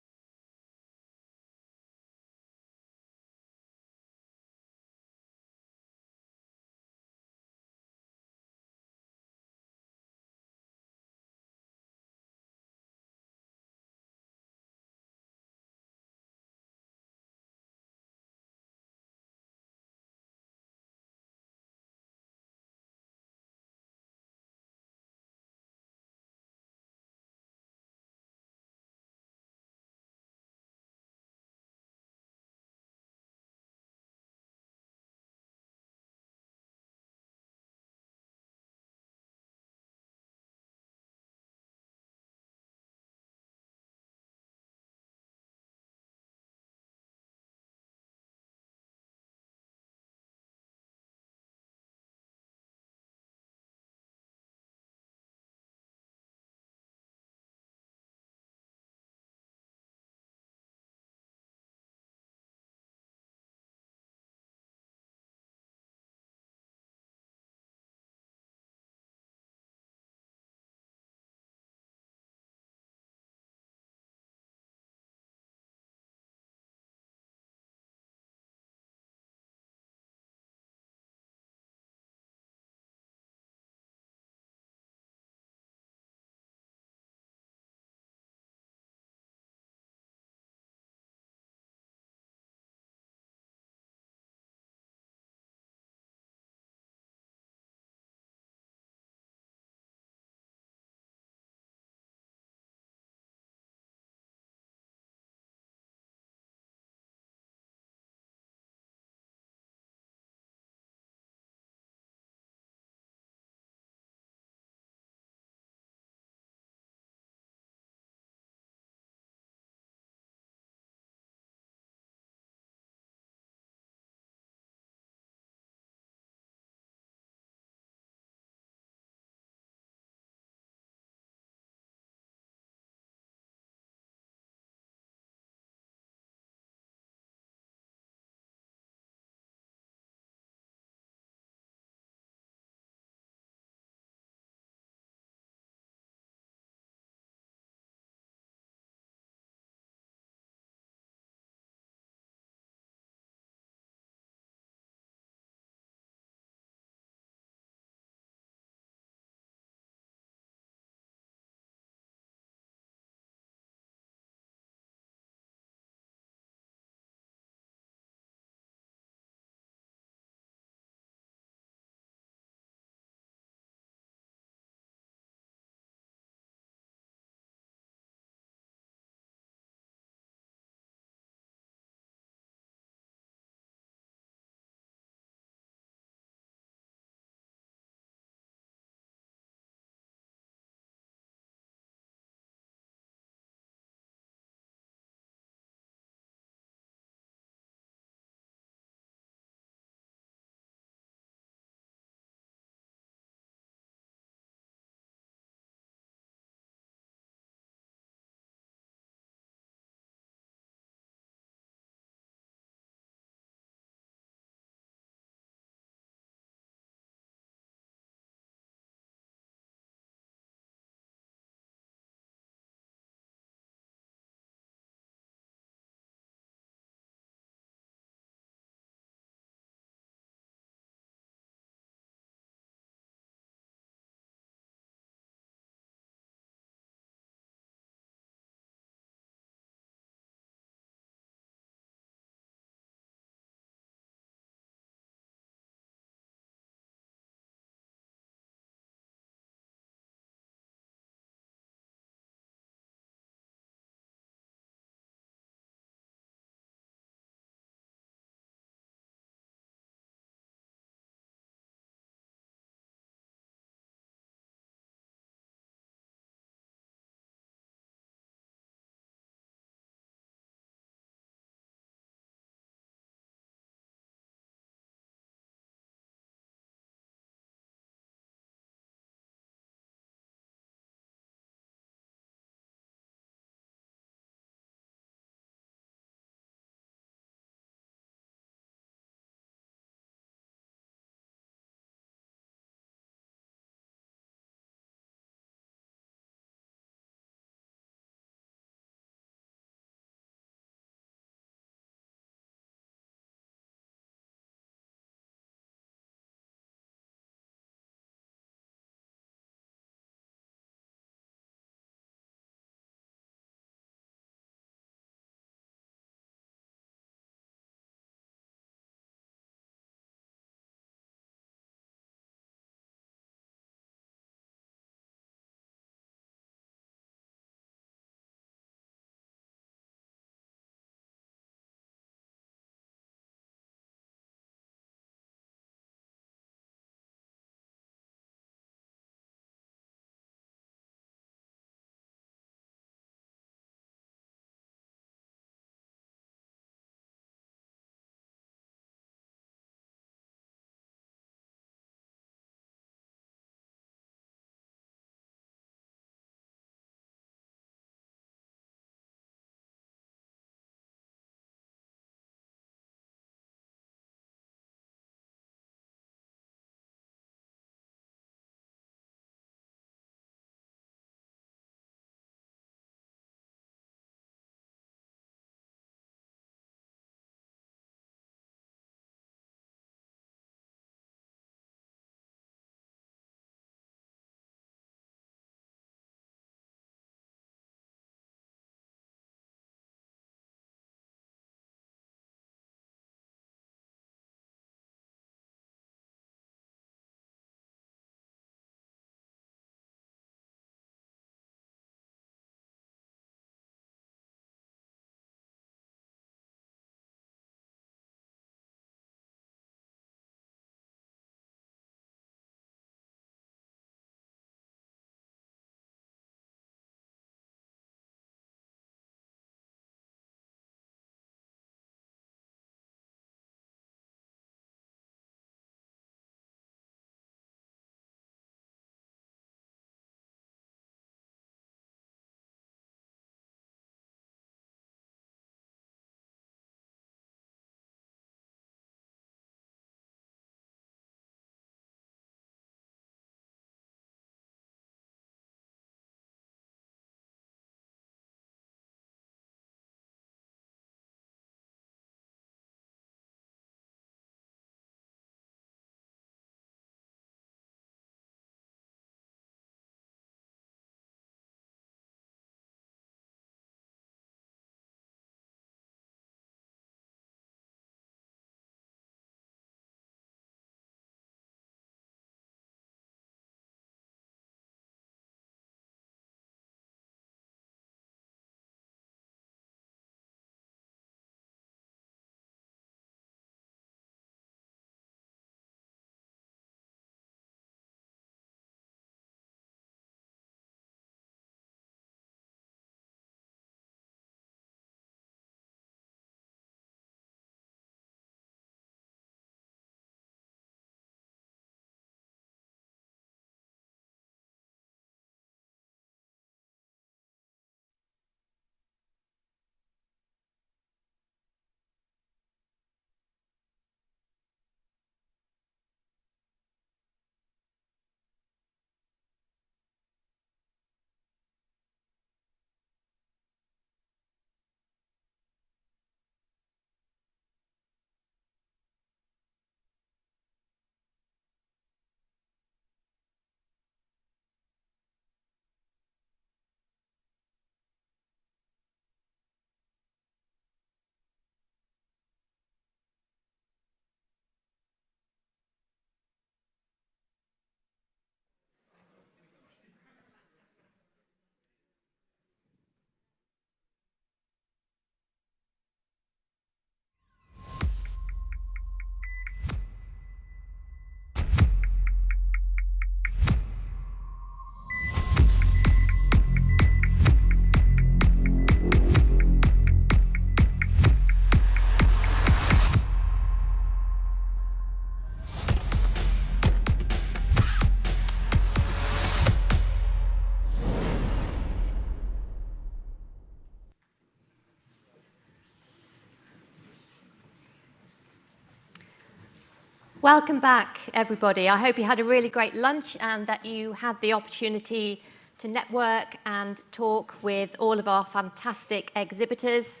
Welcome back, everybody. I hope you had a really great lunch and that you had the opportunity to network and talk with all of our fantastic exhibitors.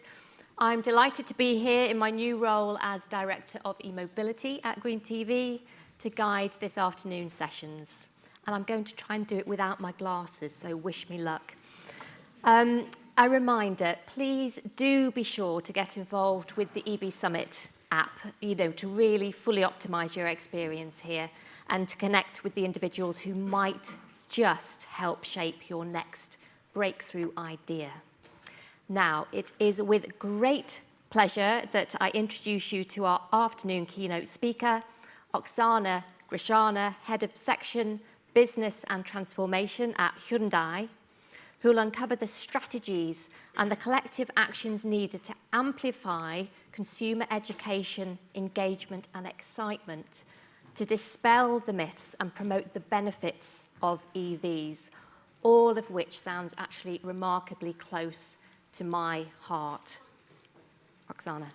I'm delighted to be here in my new role as Director of e-mobility at Green TV to guide this afternoon's sessions. And I'm going to try and do it without my glasses, so wish me luck. A reminder, please do be sure to get involved with the EV Summit app, to really fully optimize your experience here and to connect with the individuals who might just help shape your next breakthrough idea. Now, it is with great pleasure that I introduce you to our afternoon keynote speaker, Oksana Grishina, Head of Section Business and Transformation at Hyundai, who will uncover the strategies and the collective actions needed to amplify consumer education, engagement, and excitement to dispel the myths and promote the benefits of EVs, all of which sounds actually remarkably close to my heart. Oksana.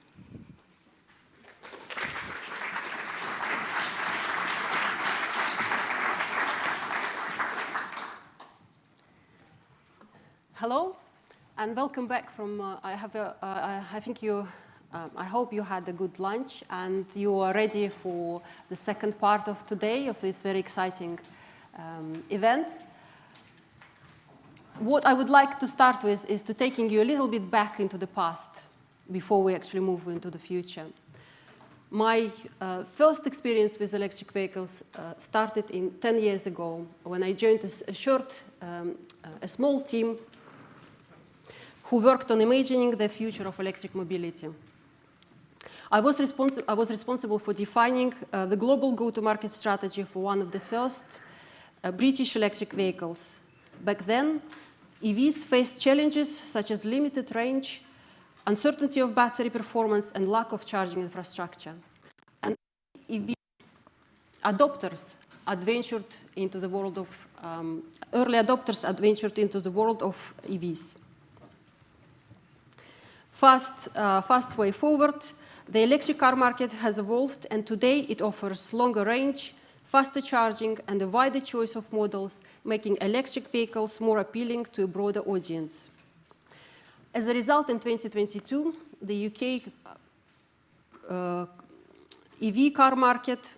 Hello, and welcome back from. I hope you had a good lunch and you are ready for the second part of today of this very exciting event. What I would like to start with is to taking you a little bit back into the past before we actually move into the future. My first experience with electric vehicles started 10 years ago when I joined a small team who worked on imagining the future of electric mobility. I was responsible for defining the global go-to-market strategy for one of the first British electric vehicles. Back then, EVs faced challenges such as limited range, uncertainty of battery performance, and lack of charging infrastructure. And EV adopters adventured into the world of, early adopters adventured into the world of EVs. Fast way forward, the electric car market has evolved, and today it offers longer range, faster charging, and a wider choice of models, making electric vehicles more appealing to a broader audience. As a result, in 2022, the UK EV car market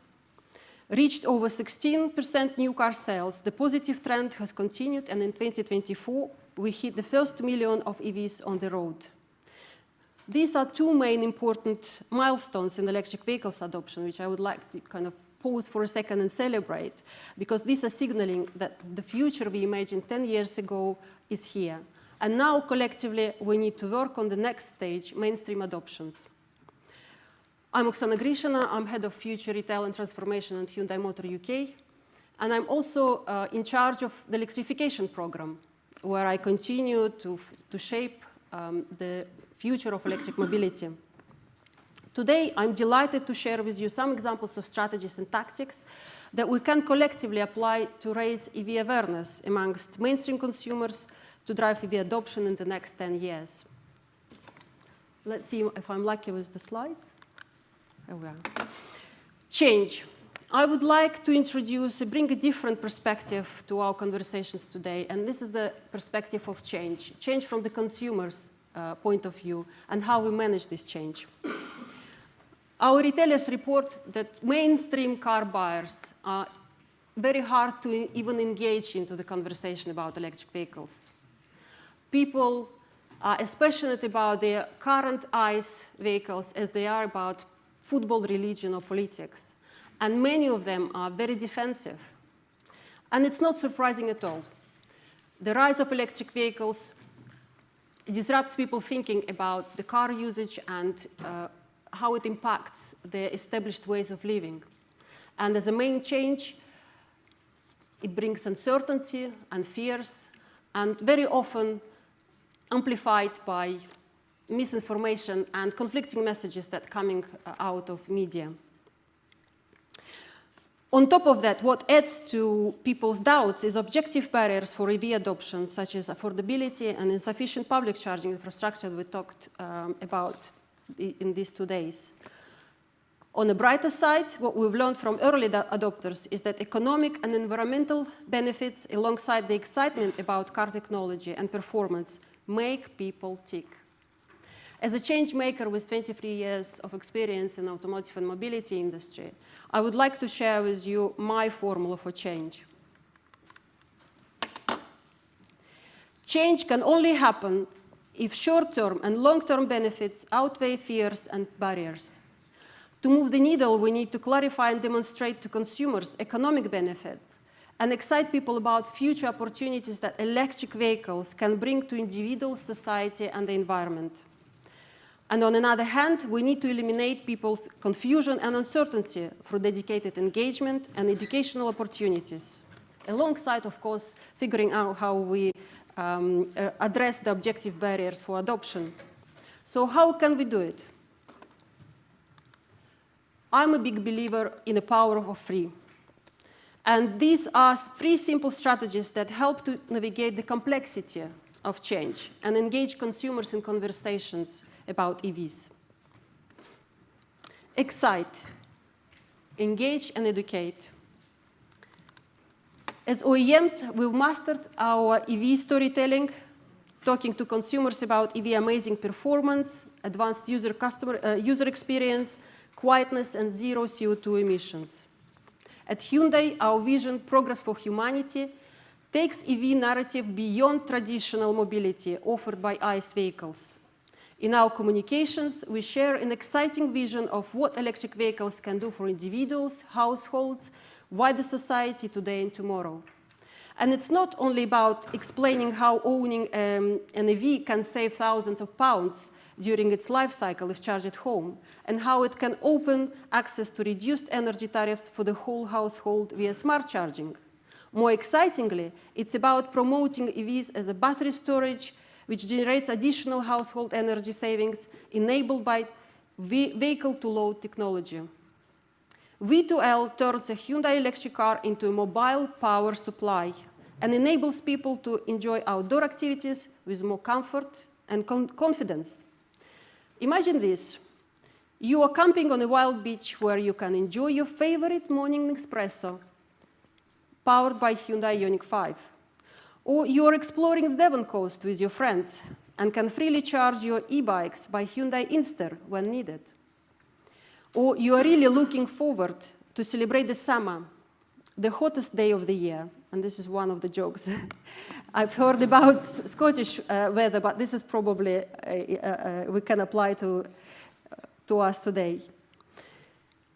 reached over 16% new car sales. The positive trend has continued, and in 2024, we hit the first million of EVs on the road. These are two main important milestones in electric vehicles adoption, which I would like to kind of pause for a second and celebrate, because these are signaling that the future we imagined 10 years ago is here. And now, collectively, we need to work on the next stage, mainstream adoptions. I'm Oksana Grishina. I'm Head of Future Retail and Transformation at Hyundai Motor UK. And I'm also in charge of the electrification program, where I continue to shape the future of electric mobility. Today, I'm delighted to share with you some examples of strategies and tactics that we can collectively apply to raise EV awareness amongst mainstream consumers to drive EV adoption in the next 10 years. Let's see if I'm lucky with the slide. Here we are. Change. I would like to bring a different perspective to our conversations today, and this is the perspective of change. Change from the consumer's point of view and how we manage this change. Our retailers report that mainstream car buyers are very hard to even engage into the conversation about electric vehicles. People are as passionate about their current ICE vehicles as they are about football, religion, or politics. And many of them are very defensive. And it's not surprising at all. The rise of electric vehicles disrupts people thinking about the car usage and how it impacts their established ways of living. And as a main change, it brings uncertainty and fears, and very often amplified by misinformation and conflicting messages that are coming out of media. On top of that, what adds to people's doubts is objective barriers for EV adoption, such as affordability and insufficient public charging infrastructure we talked about in these 2 days. On the brighter side, what we've learned from early adopters is that economic and environmental benefits, alongside the excitement about car technology and performance, make people tick. As a change maker with 23 years of experience in automotive and mobility industry, I would like to share with you my formula for change. Change can only happen if short-term and long-term benefits outweigh fears and barriers. To move the needle, we need to clarify and demonstrate to consumers economic benefits and excite people about future opportunities that electric vehicles can bring to individual, society, and the environment. And on the other hand, we need to eliminate people's confusion and uncertainty through dedicated engagement and educational opportunities, alongside, of course, figuring out how we address the objective barriers for adoption. So how can we do it? I'm a big believer in the power of free. And these are 3 simple strategies that help to navigate the complexity of change and engage consumers in conversations about EVs. Excite, engage, and educate. As OEMs, we've mastered our EV storytelling, talking to consumers about EV amazing performance, advanced user experience, quietness, and zero CO2 emissions. At Hyundai, our vision, Progress for Humanity, takes EV narrative beyond traditional mobility offered by ICE vehicles. In our communications, we share an exciting vision of what electric vehicles can do for individuals, households, wider society today and tomorrow. And it's not only about explaining how owning an EV can save thousands of pounds during its life cycle if charged at home, and how it can open access to reduced energy tariffs for the whole household via smart charging. More excitingly, it's about promoting EVs as a battery storage, which generates additional household energy savings enabled by vehicle-to-load technology. V2L turns a Hyundai electric car into a mobile power supply and enables people to enjoy outdoor activities with more comfort and confidence. Imagine this. You are camping on a wild beach where you can enjoy your favorite morning espresso, powered by Hyundai Ioniq 5. Or you are exploring the Devon coast with your friends and can freely charge your e-bikes by Hyundai Inster when needed. Or you are really looking forward to celebrate the summer, the hottest day of the year. And this is one of the jokes. I've heard about Scottish weather, but this is probably, we can apply to us today.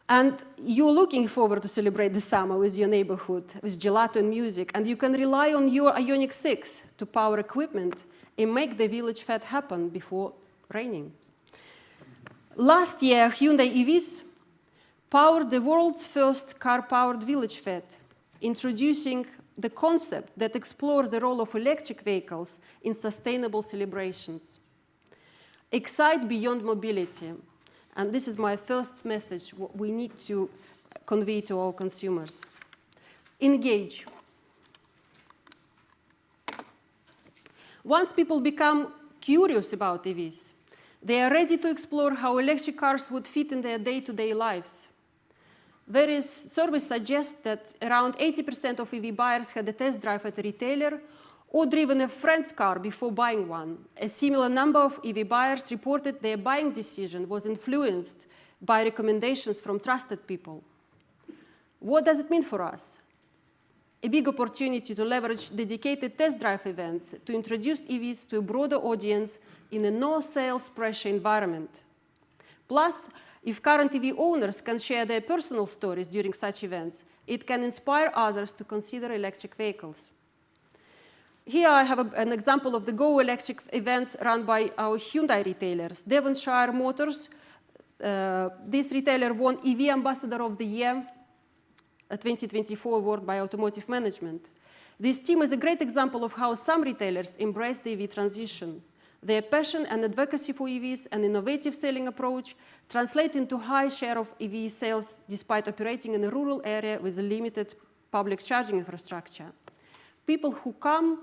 And you're looking forward to celebrate the summer with your neighborhood, with gelato and music, and you can rely on your Ioniq 6 to power equipment and make the village fete happen before raining. Last year, Hyundai EVs powered the world's first car-powered village fete, introducing the concept that explores the role of electric vehicles in sustainable celebrations. Excite beyond mobility. And this is my first message, what we need to convey to our consumers. Engage. Once people become curious about EVs, they are ready to explore how electric cars would fit in their day-to-day lives. Various surveys suggest that around 80% of EV buyers had a test drive at a retailer or driven a friend's car before buying one. A similar number of EV buyers reported their buying decision was influenced by recommendations from trusted people. What does it mean for us? A big opportunity to leverage dedicated test drive events to introduce EVs to a broader audience in a no-sales pressure environment. Plus, if current EV owners can share their personal stories during such events, it can inspire others to consider electric vehicles. Here I have an example of the Go Electric events run by our Hyundai retailers. Devonshire Motors, this retailer won EV Ambassador of the Year, a 2024 award by Automotive Management. This team is a great example of how some retailers embrace the EV transition. Their passion and advocacy for EVs and innovative selling approach translate into high share of EV sales despite operating in a rural area with a limited public charging infrastructure. People who come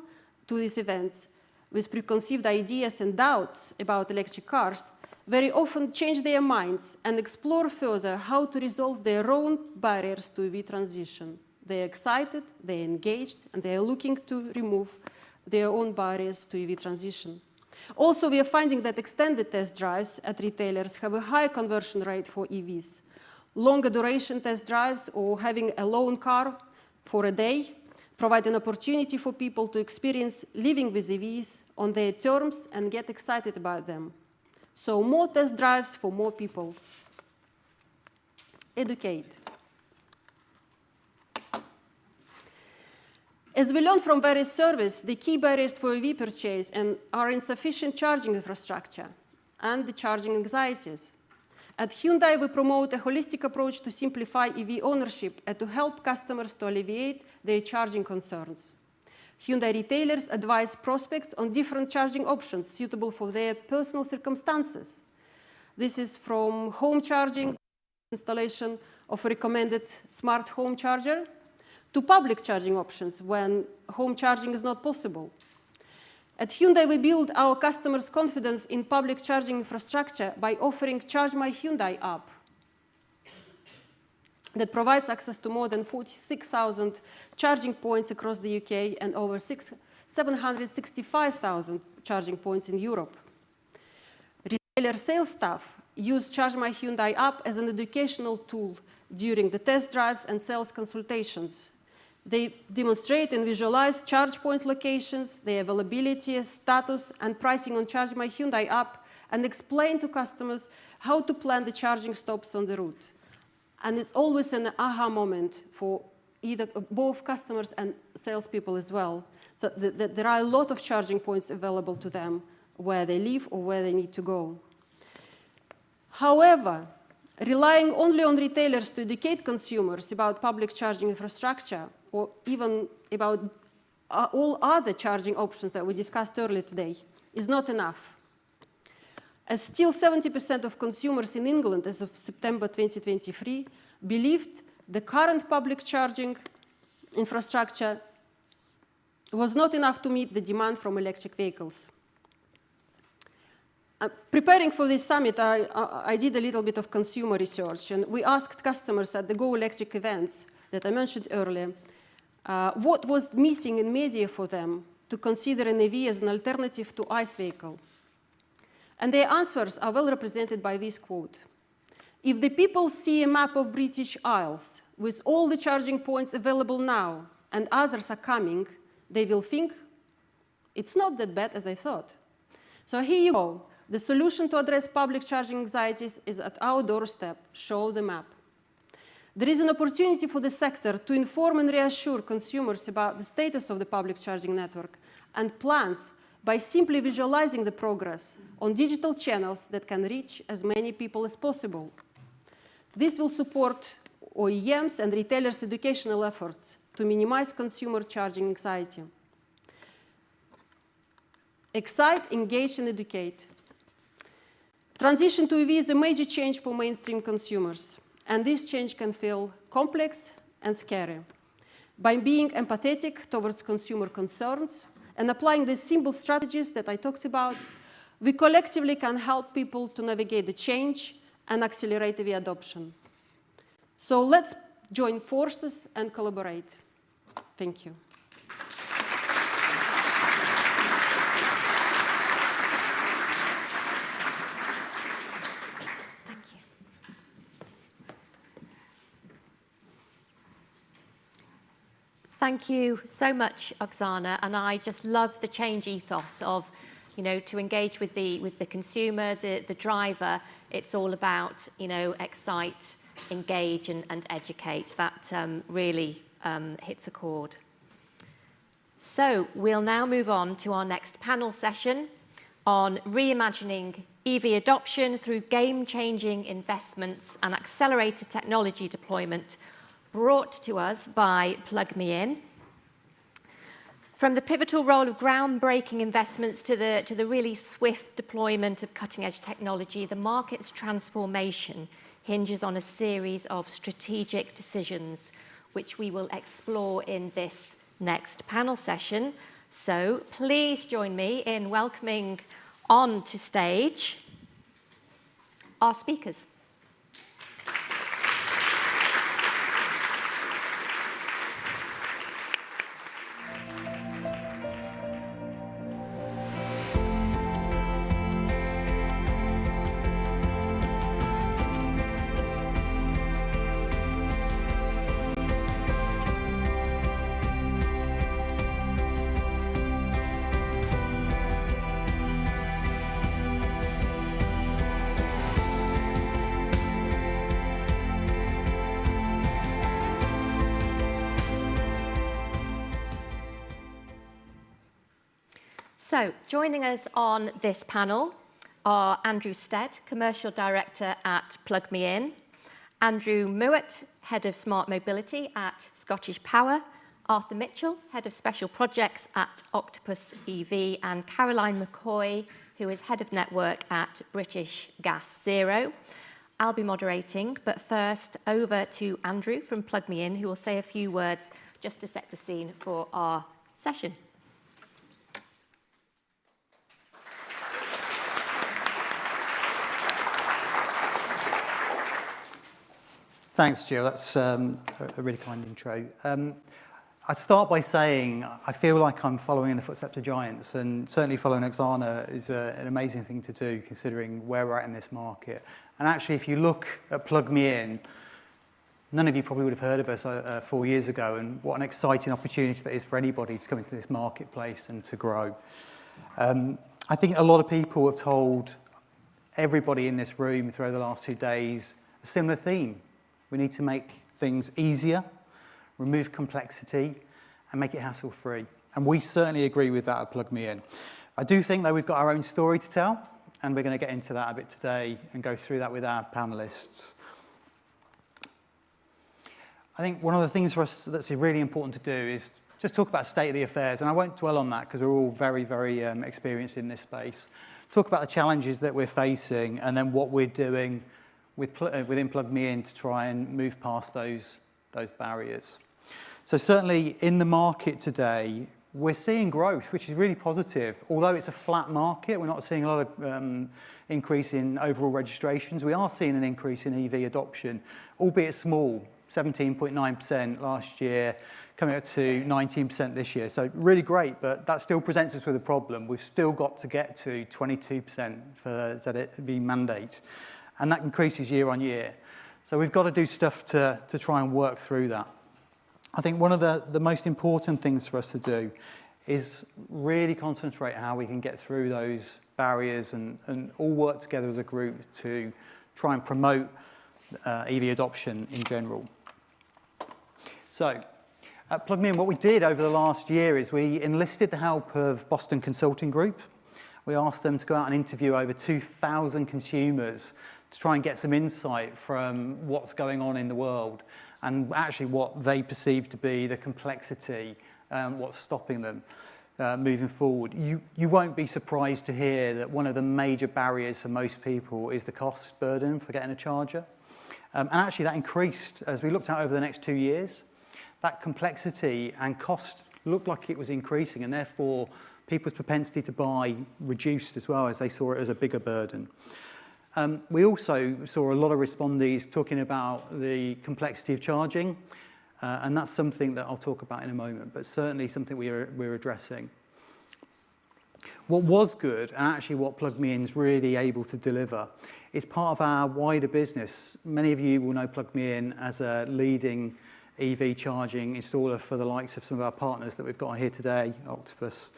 to these events with preconceived ideas and doubts about electric cars very often change their minds and explore further how to resolve their own barriers to EV transition. They're excited, they're engaged, and they're looking to remove their own barriers to EV transition. Also, we are finding that extended test drives at retailers have a high conversion rate for EVs. Longer duration test drives or having a loan car for a day provide an opportunity for people to experience living with EVs on their terms and get excited about them. So more test drives for more people. Educate. As we learned from various surveys, the key barriers for EV purchase are insufficient charging infrastructure and the charging anxieties. At Hyundai, we promote a holistic approach to simplify EV ownership and to help customers to alleviate their charging concerns. Hyundai retailers advise prospects on different charging options suitable for their personal circumstances. This is from home charging, installation of a recommended smart home charger, to public charging options when home charging is not possible. At Hyundai, we build our customers' confidence in public charging infrastructure by offering Charge My Hyundai app that provides access to more than 46,000 charging points across the UK and over 765,000 charging points in Europe. Retailer sales staff use Charge My Hyundai app as an educational tool during the test drives and sales consultations. They demonstrate and visualize charge points locations, their availability, status, and pricing on Charge My Hyundai app, and explain to customers how to plan the charging stops on the route. And it's always an aha moment for both customers and salespeople as well. So there are a lot of charging points available to them where they live or where they need to go. However, relying only on retailers to educate consumers about public charging infrastructure or even about all other charging options that we discussed earlier today is not enough. As still 70% of consumers in England as of September 2023 believed the current public charging infrastructure was not enough to meet the demand from electric vehicles. Preparing for this summit, I did a little bit of consumer research, and we asked customers at the Go Electric events that I mentioned earlier, what was missing in media for them to consider an EV as an alternative to ICE vehicle. And their answers are well represented by this quote. If the people see a map of British Isles with all the charging points available now and others are coming, they will think, it's not that bad as I thought. So here you go. The solution to address public charging anxieties is at our doorstep. Show the map. There is an opportunity for the sector to inform and reassure consumers about the status of the public charging network and plans by simply visualizing the progress on digital channels that can reach as many people as possible. This will support OEMs and retailers' educational efforts to minimize consumer charging anxiety. Excite, engage, and educate. Transition to EV is a major change for mainstream consumers, and this change can feel complex and scary. By being empathetic towards consumer concerns and applying the simple strategies that I talked about, we collectively can help people to navigate the change and accelerate EV adoption. So let's join forces and collaborate. Thank you. Thank you so much, Oksana, and I just love the change ethos of, to engage with the consumer, the driver. It's all about, excite, engage, and educate. That really hits a chord. So we'll now move on to our next panel session on reimagining EV adoption through game-changing investments and accelerated technology deployment, brought to us by Plug Me In. From the pivotal role of groundbreaking investments to the really swift deployment of cutting-edge technology, the market's transformation hinges on a series of strategic decisions, which we will explore in this next panel session. So please join me in welcoming on to stage our speakers. So, joining us on this panel are Andrew Stead, Commercial Director at Plug Me In, Andrew Mewat, Head of Smart Mobility at Scottish Power, Arthur Mitchell, Head of Special Projects at Octopus EV, and Caroline McCoy, who is Head of Network at British Gas Zero. I'll be moderating, but first over to Andrew from Plug Me In, who will say a few words just to set the scene for our session. Thanks, Jill. That's a really kind intro. I'd start by saying I feel like I'm following in the footsteps of giants, and certainly following Oksana is an amazing thing to do, considering where we're at in this market. And actually, if you look at Plug Me In, none of you probably would have heard of us 4 years ago, and what an exciting opportunity that is for anybody to come into this marketplace and to grow. I think a lot of people have told everybody in this room throughout the last 2 days a similar theme. We need to make things easier, remove complexity, and make it hassle-free. And we certainly agree with that at Plug Me In. I do think, though, we've got our own story to tell, and we're going to get into that a bit today and go through that with our panelists. I think one of the things for us that's really important to do is just talk about state of the affairs, and I won't dwell on that because we're all very, very experienced in this space. Talk about the challenges that we're facing and then what we're doing within Plug Me In to try and move past those barriers. So certainly in the market today, we're seeing growth, which is really positive. Although it's a flat market, we're not seeing a lot of increase in overall registrations. We are seeing an increase in EV adoption, albeit small, 17.9% last year, coming up to 19% this year. So really great, but that still presents us with a problem. We've still got to get to 22% for ZEV mandate. And that increases year on year. So we've got to do stuff to try and work through that. I think one of the most important things for us to do is really concentrate how we can get through those barriers and all work together as a group to try and promote EV adoption in general. So at Plug Me In, what we did over the last year is we enlisted the help of Boston Consulting Group. We asked them to go out and interview over 2,000 consumers to try and get some insight from what's going on in the world and actually what they perceive to be the complexity, what's stopping them moving forward. You won't be surprised to hear that one of the major barriers for most people is the cost burden for getting a charger. And actually that increased as we looked out over the next 2 years. That complexity and cost looked like it was increasing, and therefore people's propensity to buy reduced as well as they saw it as a bigger burden. We also saw a lot of respondees talking about the complexity of charging, and that's something that I'll talk about in a moment, but certainly something we're addressing. What was good, and actually what Plug Me In is really able to deliver, is part of our wider business. Many of you will know Plug Me In as a leading EV charging installer for the likes of some of our partners that we've got here today, Octopus,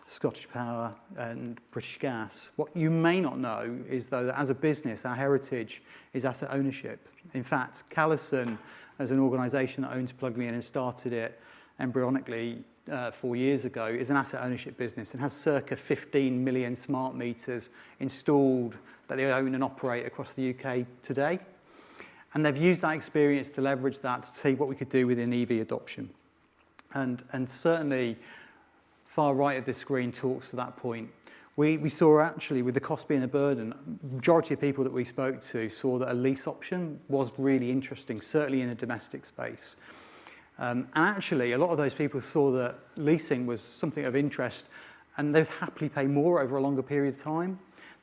Scottish Power and British Gas. What you may not know is, though, that as a business, our heritage is asset ownership. In fact, Callison, as an organisation that owns Plug Me In and started it embryonically 4 years ago, is an asset ownership business and has circa 15 million smart meters installed that they own and operate across the UK today. And they've used that experience to leverage that to see what we could do within EV adoption. And certainly, far right of this screen talks to that point. We saw actually, with the cost being a burden, the majority of people that we spoke to saw that a lease option was really interesting, certainly in the domestic space. And actually, a lot of those people saw that leasing was something of interest, and they'd happily pay more over a longer period of time.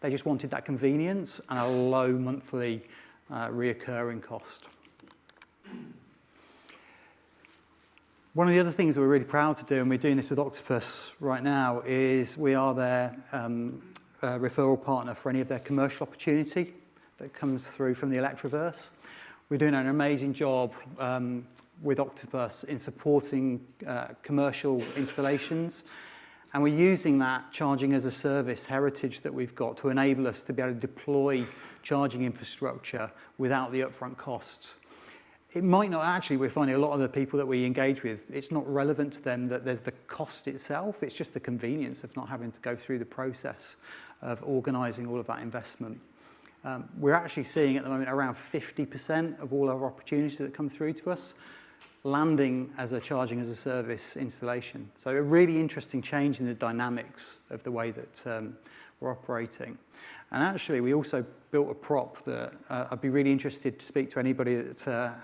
They just wanted that convenience and a low monthly reoccurring cost. One of the other things we're really proud to do, and we're doing this with Octopus right now, is we are their referral partner for any of their commercial opportunity that comes through from the Electroverse. We're doing an amazing job with Octopus in supporting commercial installations, and we're using that charging as a service heritage that we've got to enable us to be able to deploy charging infrastructure without the upfront costs. It might not actually, we're finding a lot of the people that we engage with, it's not relevant to them that there's the cost itself, it's just the convenience of not having to go through the process of organising all of that investment. We're actually seeing at the moment around 50% of all our opportunities that come through to us landing as a charging as a service installation. So a really interesting change in the dynamics of the way that we're operating. And actually, we also built a prop that I'd be really interested to speak to anybody that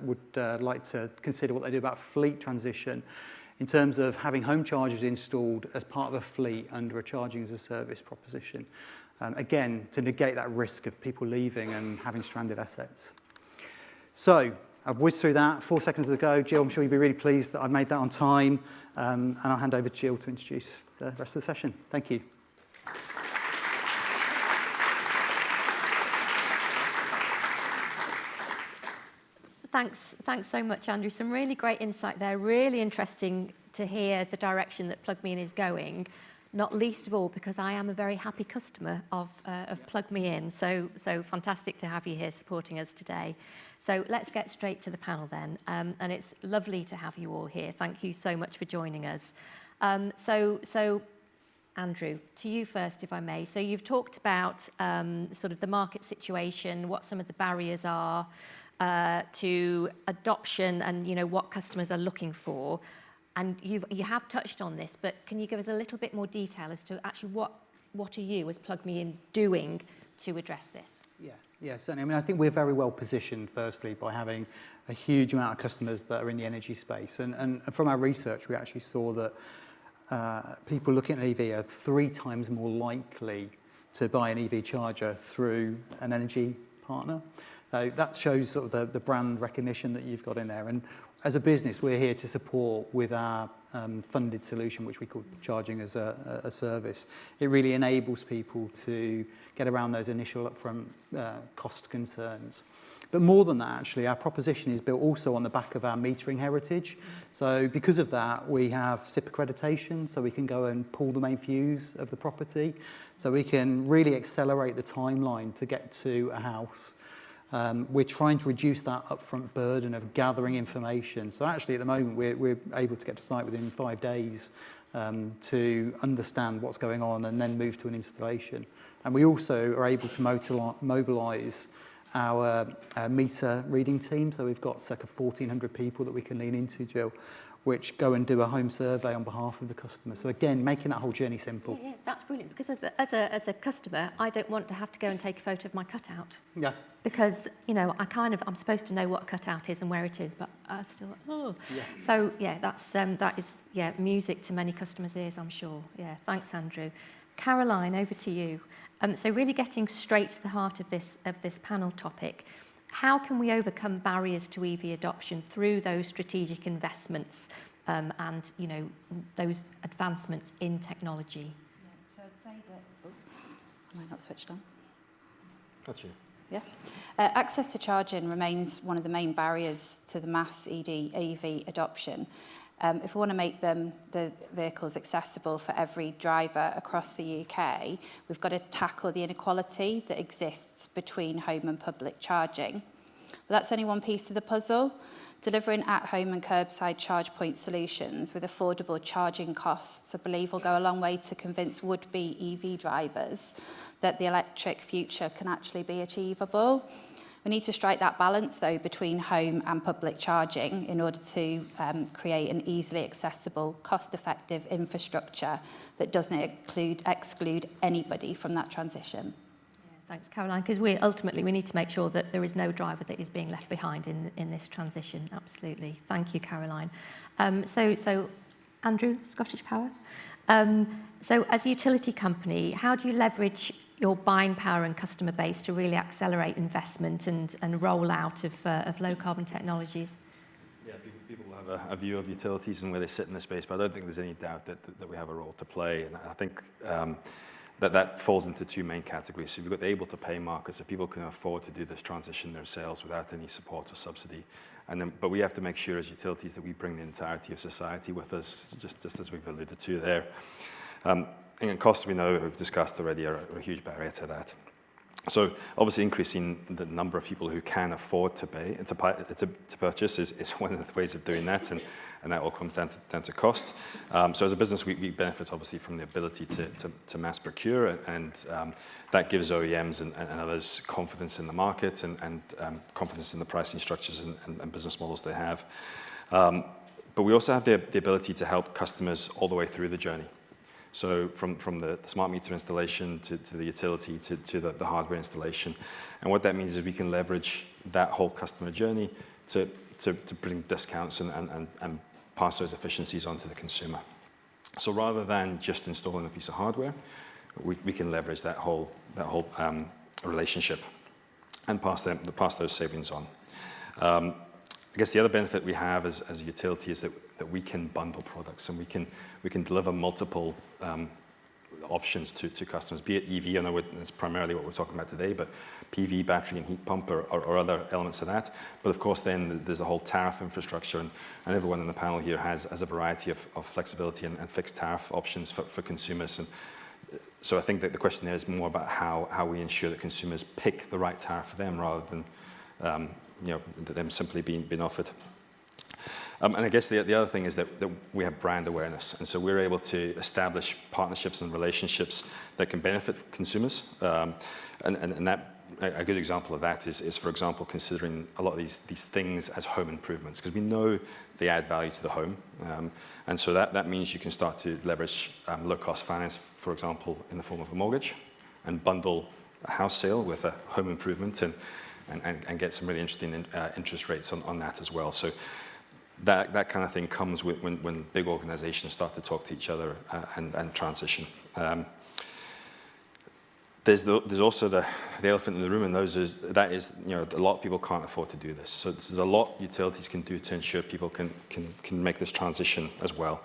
would like to consider what they do about fleet transition in terms of having home chargers installed as part of a fleet under a charging as a service proposition. Again, to negate that risk of people leaving and having stranded assets. So I've whizzed through that 4 seconds ago. Jill, I'm sure you'll be really pleased that I've made that on time. And I'll hand over to Jill to introduce the rest of the session. Thank you. Thanks so much, Andrew. Some really great insight there. Really interesting to hear the direction that Plug Me In is going, not least of all because I am a very happy customer of Plug Me In. So fantastic to have you here supporting us today. So let's get straight to the panel then. And it's lovely to have you all here. Thank you so much for joining us. So Andrew, to you first, if I may. So you've talked about sort of the market situation, what some of the barriers are to adoption and what customers are looking for. And you have touched on this, but can you give us a little bit more detail as to actually what are you as Plug Me In doing to address this? Yeah, certainly. I mean, I think we're very well positioned, firstly, by having a huge amount of customers that are in the energy space. And from our research, we actually saw that people looking at an EV are 3 times more likely to buy an EV charger through an energy partner. So that shows sort of the brand recognition that you've got in there. And as a business, we're here to support with our funded solution, which we call charging as a service. It really enables people to get around those initial upfront cost concerns. But more than that, actually, our proposition is built also on the back of our metering heritage. So because of that, we have SIP accreditation, so we can go and pull the main fuse of the property. So we can really accelerate the timeline to get to a house. We're trying to reduce that upfront burden of gathering information. So actually, at the moment, we're able to get to site within 5 days to understand what's going on and then move to an installation. And we also are able to mobilise our meter reading team. So we've got circa 1,400 people that we can lean into, Jill, which go and do a home survey on behalf of the customer. So again, making that whole journey simple. Yeah, that's brilliant. Because as a customer, I don't want to have to go and take a photo of my cutout. Yeah. Because, I'm supposed to know what a cutout is and where it is, but I still, Yeah. So, yeah, that is music to many customers' ears, I'm sure. Yeah, thanks, Andrew. Caroline, over to you. So really getting straight to the heart of this panel topic, how can we overcome barriers to EV adoption through those strategic investments and, those advancements in technology? Yeah, so I'd say that... am I not switched on? That's you. Yeah. Access to charging remains one of the main barriers to the mass EV adoption. If we want to make the vehicles accessible for every driver across the UK, we've got to tackle the inequality that exists between home and public charging. But that's only one piece of the puzzle. Delivering at-home and curbside charge point solutions with affordable charging costs, I believe, will go a long way to convince would-be EV drivers that the electric future can actually be achievable. We need to strike that balance, though, between home and public charging in order to create an easily accessible, cost-effective infrastructure that doesn't exclude anybody from that transition. Thanks, Caroline, because we need to make sure that there is no driver that is being left behind in this transition. Absolutely. Thank you, Caroline. So Andrew, Scottish Power. So as a utility company, how do you leverage your buying power and customer base to really accelerate investment and rollout of low carbon technologies? Yeah, people have a view of utilities and where they sit in the space, but I don't think there's any doubt that we have a role to play. And I think that falls into two main categories. So we've got the able to pay market, so people can afford to do this transition themselves without any support or subsidy. But we have to make sure as utilities that we bring the entirety of society with us, just as we've alluded to there. And costs, we know, we've discussed already, are a huge barrier to that. So obviously increasing the number of people who can afford to pay and to purchase is one of the ways of doing that, and that all comes down to cost. So as a business, we benefit obviously from the ability to mass procure, and that gives OEMs and others confidence in the market and confidence in the pricing structures and business models they have. But we also have the ability to help customers all the way through the journey. So from the smart meter installation to the utility to the hardware installation. And what that means is we can leverage that whole customer journey to bring discounts and pass those efficiencies on to the consumer. So rather than just installing a piece of hardware, we can leverage that whole relationship and pass those savings on. I guess the other benefit we have as a utility is that we can bundle products, and we can deliver multiple options to customers, be it EV, I know that's primarily what we're talking about today, but PV, battery and heat pump or other elements of that. But of course then there's a whole tariff infrastructure, and everyone in the panel here has a variety of flexibility and fixed tariff options for consumers. And so I think that the question there is more about how we ensure that consumers pick the right tariff for them rather than them simply being offered. And I guess the other thing is that we have brand awareness, and so we're able to establish partnerships and relationships that can benefit consumers. And that a good example of that is for example, considering a lot of these things as home improvements, because we know they add value to the home. And so that means you can start to leverage low-cost finance, for example, in the form of a mortgage, and bundle a house sale with a home improvement and get some really interesting interest rates on that as well. So that kind of thing comes when big organizations start to talk to each other and transition. There's also the elephant in the room, and that is a lot of people can't afford to do this. So there's a lot utilities can do to ensure people can make this transition as well.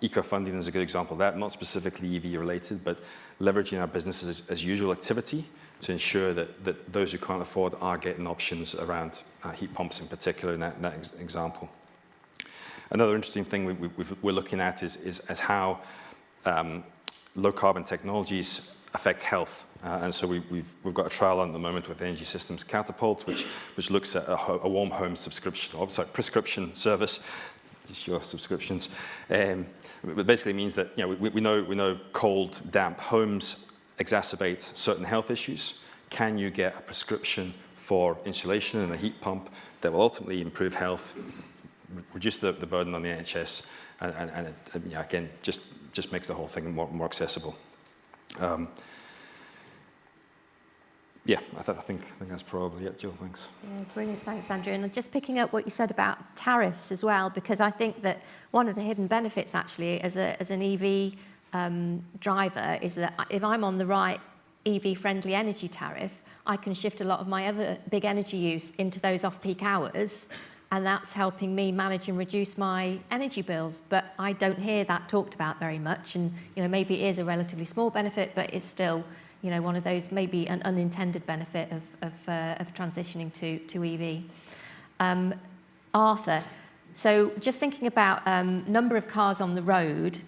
Eco-funding is a good example of that, not specifically EV related, but leveraging our business as usual activity to ensure that those who can't afford are getting options around heat pumps in particular in that example. Another interesting thing we're looking at is how low carbon technologies affect health. And so we've got a trial on at the moment with Energy Systems Catapult, which looks at a warm home prescription service, just your subscriptions. But basically means that we know cold, damp homes exacerbate certain health issues. Can you get a prescription for insulation and a heat pump that will ultimately improve health, reduce the burden on the NHS, and it, again, just makes the whole thing more accessible. Yeah, I think that's probably it, Jill, thanks. Yeah, brilliant, thanks, Andrew. And just picking up what you said about tariffs as well, because I think that one of the hidden benefits actually as an EV driver is that if I'm on the right EV-friendly energy tariff, I can shift a lot of my other big energy use into those off-peak hours, and that's helping me manage and reduce my energy bills. But I don't hear that talked about very much, and maybe it is a relatively small benefit, but it's still one of those maybe an unintended benefit of transitioning to EV. Arthur, so just thinking about number of cars on the road.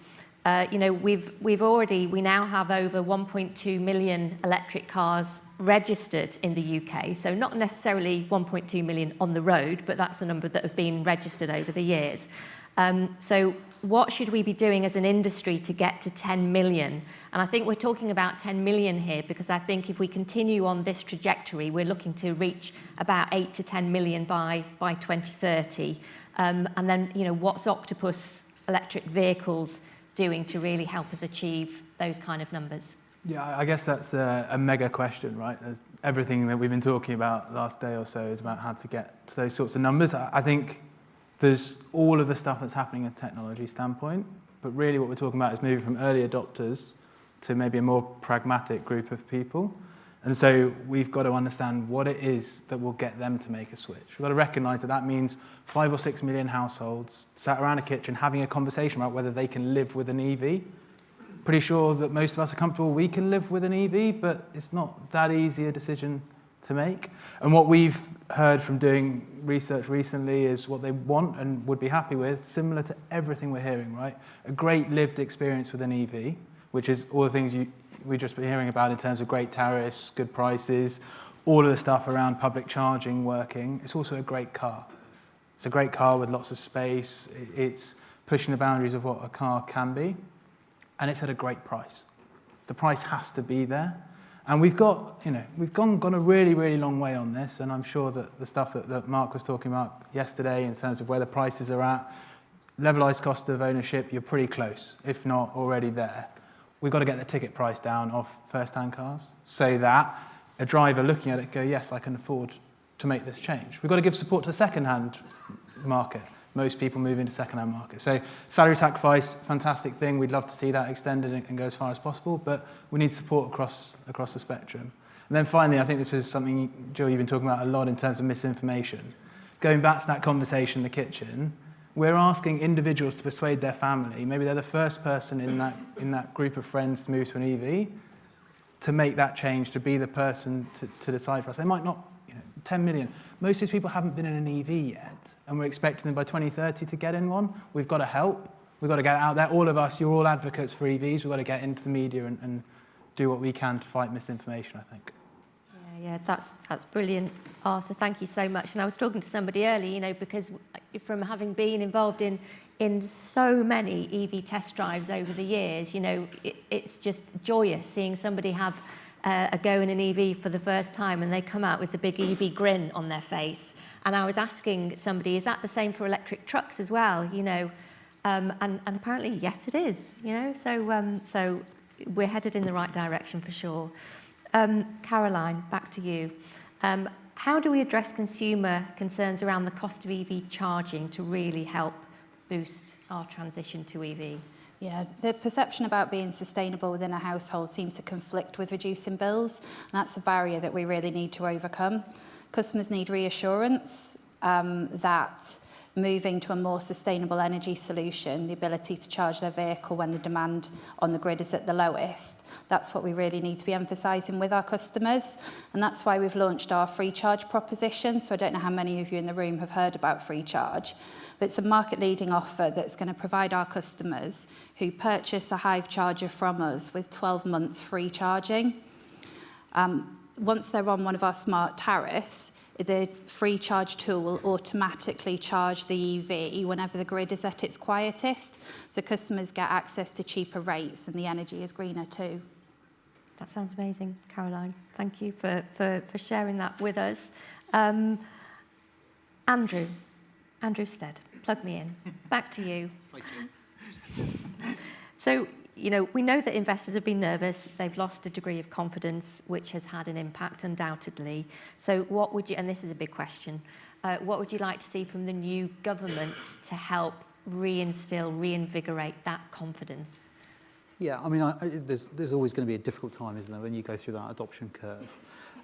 We now have over 1.2 million electric cars registered in the UK. So not necessarily 1.2 million on the road, but that's the number that have been registered over the years. So what should we be doing as an industry to get to 10 million? And I think we're talking about 10 million here because I think if we continue on this trajectory, we're looking to reach about 8 to 10 million by 2030. And then, what's Octopus electric vehicles doing to really help us achieve those kind of numbers? Yeah, I guess that's a mega question, right? Everything that we've been talking about the last day or so is about how to get to those sorts of numbers. I think there's all of the stuff that's happening at a technology standpoint, but really what we're talking about is moving from early adopters to maybe a more pragmatic group of people. And so we've got to understand what it is that will get them to make a switch. We've got to recognise that that means 5 or 6 million households sat around a kitchen having a conversation about whether they can live with an EV. Pretty sure that most of us are comfortable we can live with an EV, but it's not that easy a decision to make. And what we've heard from doing research recently is what they want and would be happy with, similar to everything we're hearing, right? A great lived experience with an EV, which is all the things we've just been hearing about in terms of great tariffs, good prices, all of the stuff around public charging working. It's also a great car. It's a great car with lots of space. It's pushing the boundaries of what a car can be, and it's at a great price. The price has to be there. And we've got, we've gone a really, really long way on this, and I'm sure that the stuff that Mark was talking about yesterday in terms of where the prices are at, levelised cost of ownership, you're pretty close, if not already there. We've got to get the ticket price down of first-hand cars so that a driver looking at it go, yes, I can afford to make this change. We've got to give support to the second-hand market. Most people move into second-hand market. So salary sacrifice, fantastic thing. We'd love to see that extended and go as far as possible, but we need support across the spectrum. And then finally, I think this is something, Jill, you've been talking about a lot in terms of misinformation. Going back to that conversation in the kitchen, we're asking individuals to persuade their family, maybe they're the first person in that group of friends to move to an EV, to make that change, to be the person to decide for us. They might not, 10 million. Most of these people haven't been in an EV yet, and we're expecting them by 2030 to get in one. We've got to help. We've got to get out there. All of us, you're all advocates for EVs. We've got to get into the media and do what we can to fight misinformation, I think. Yeah, that's brilliant, Arthur. Thank you so much. And I was talking to somebody earlier, because from having been involved in so many EV test drives over the years, it's just joyous seeing somebody have a go in an EV for the first time and they come out with the big EV grin on their face. And I was asking somebody, is that the same for electric trucks as well? And apparently, yes, it is. So we're headed in the right direction for sure. Caroline, back to you. How do we address consumer concerns around the cost of EV charging to really help boost our transition to EV? Yeah, the perception about being sustainable within a household seems to conflict with reducing bills, and that's a barrier that we really need to overcome. Customers need reassurance that moving to a more sustainable energy solution, the ability to charge their vehicle when the demand on the grid is at the lowest, that's what we really need to be emphasising with our customers. And that's why we've launched our free charge proposition. So I don't know how many of you in the room have heard about free charge, but it's a market-leading offer that's going to provide our customers who purchase a Hive charger from us with 12 months free charging. Once they're on one of our smart tariffs, the free charge tool will automatically charge the EV whenever the grid is at its quietest, so customers get access to cheaper rates and the energy is greener too. That sounds amazing, Caroline. Thank you for sharing that with us. Andrew Stead, plug me in. Back to you. Thank you. So, we know that investors have been nervous. They've lost a degree of confidence, which has had an impact, undoubtedly. So what would you, and this is a big question, what would you like to see from the new government to help reinvigorate that confidence? Yeah, I mean, there's always going to be a difficult time, isn't there, when you go through that adoption curve.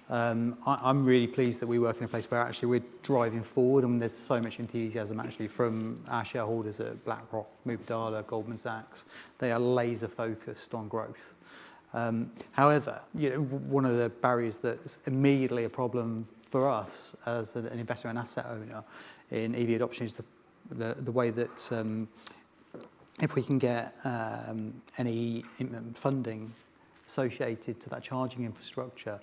I'm really pleased that we work in a place where actually we're driving forward, and there's so much enthusiasm actually from our shareholders at BlackRock, Mubadala, Goldman Sachs. They are laser focused on growth. However, one of the barriers that's immediately a problem for us as an investor and asset owner in EV adoption is the way that if we can get any funding associated to that charging infrastructure,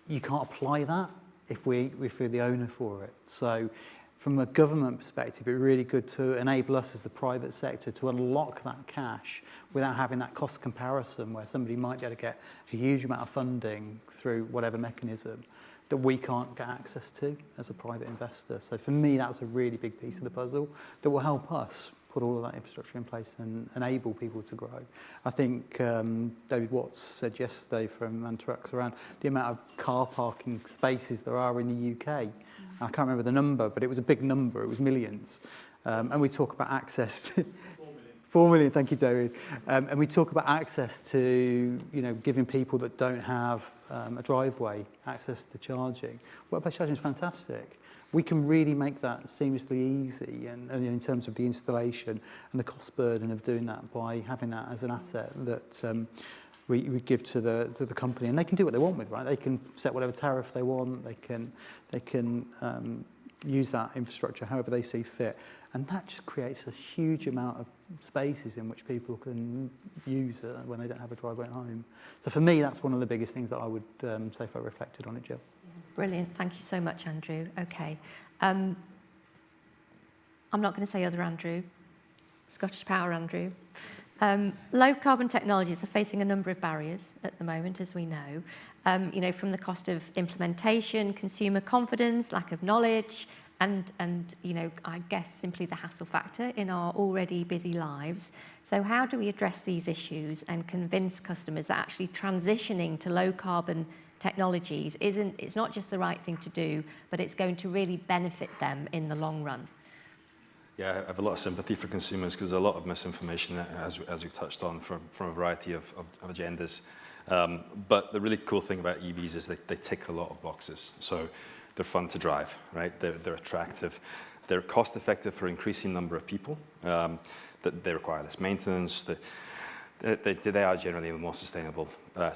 you can't apply that if we're the owner for it. So from a government perspective, it's really good to enable us as the private sector to unlock that cash without having that cost comparison where somebody might be able to get a huge amount of funding through whatever mechanism that we can't get access to as a private investor. So for me, that's a really big piece of the puzzle that will help us put all of that infrastructure in place and enable people to grow. I think David Watts said yesterday from Antrucks around the amount of car parking spaces there are in the UK. I can't remember the number, but it was a big number. It was millions. And we talk about access. 4 million, thank you, David. And we talk about access to, giving people that don't have a driveway access to charging. Workplace charging is fantastic. We can really make that seamlessly easy and in terms of the installation and the cost burden of doing that by having that as an asset that we give to the company. And they can do what they want with, right? They can set whatever tariff they want. They can use that infrastructure however they see fit. And that just creates a huge amount of spaces in which people can use it when they don't have a driveway at home. So for me, that's one of the biggest things that I would say if I reflected on it, Jill. Brilliant. Thank you so much, Andrew. Okay. I'm not going to say other Andrew, Scottish Power Andrew. Low carbon technologies are facing a number of barriers at the moment, as we know. From the cost of implementation, consumer confidence, lack of knowledge, and I guess simply the hassle factor in our already busy lives. So how do we address these issues and convince customers that actually transitioning to low carbon technologies it's not just the right thing to do, but it's going to really benefit them in the long run? Yeah, I have a lot of sympathy for consumers because there's a lot of misinformation, as we've touched on, from a variety of agendas. But the really cool thing about EVs is they tick a lot of boxes. So they're fun to drive, right? They're attractive. They're cost effective for increasing number of people. That they require less maintenance. They are generally a more sustainable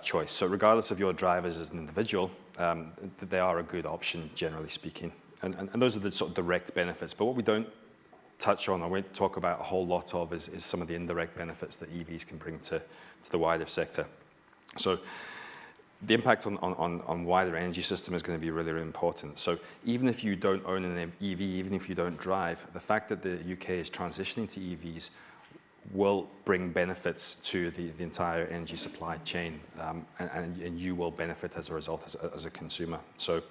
choice. So regardless of your drivers as an individual, they are a good option, generally speaking. And those are the sort of direct benefits. But what we don't touch on, or we won't talk about a whole lot of, is some of the indirect benefits that EVs can bring to the wider sector. So the impact on wider energy system is going to be really, really important. So even if you don't own an EV, even if you don't drive, the fact that the UK is transitioning to EVs will bring benefits to the entire energy supply chain, and you will benefit as a result as a consumer. So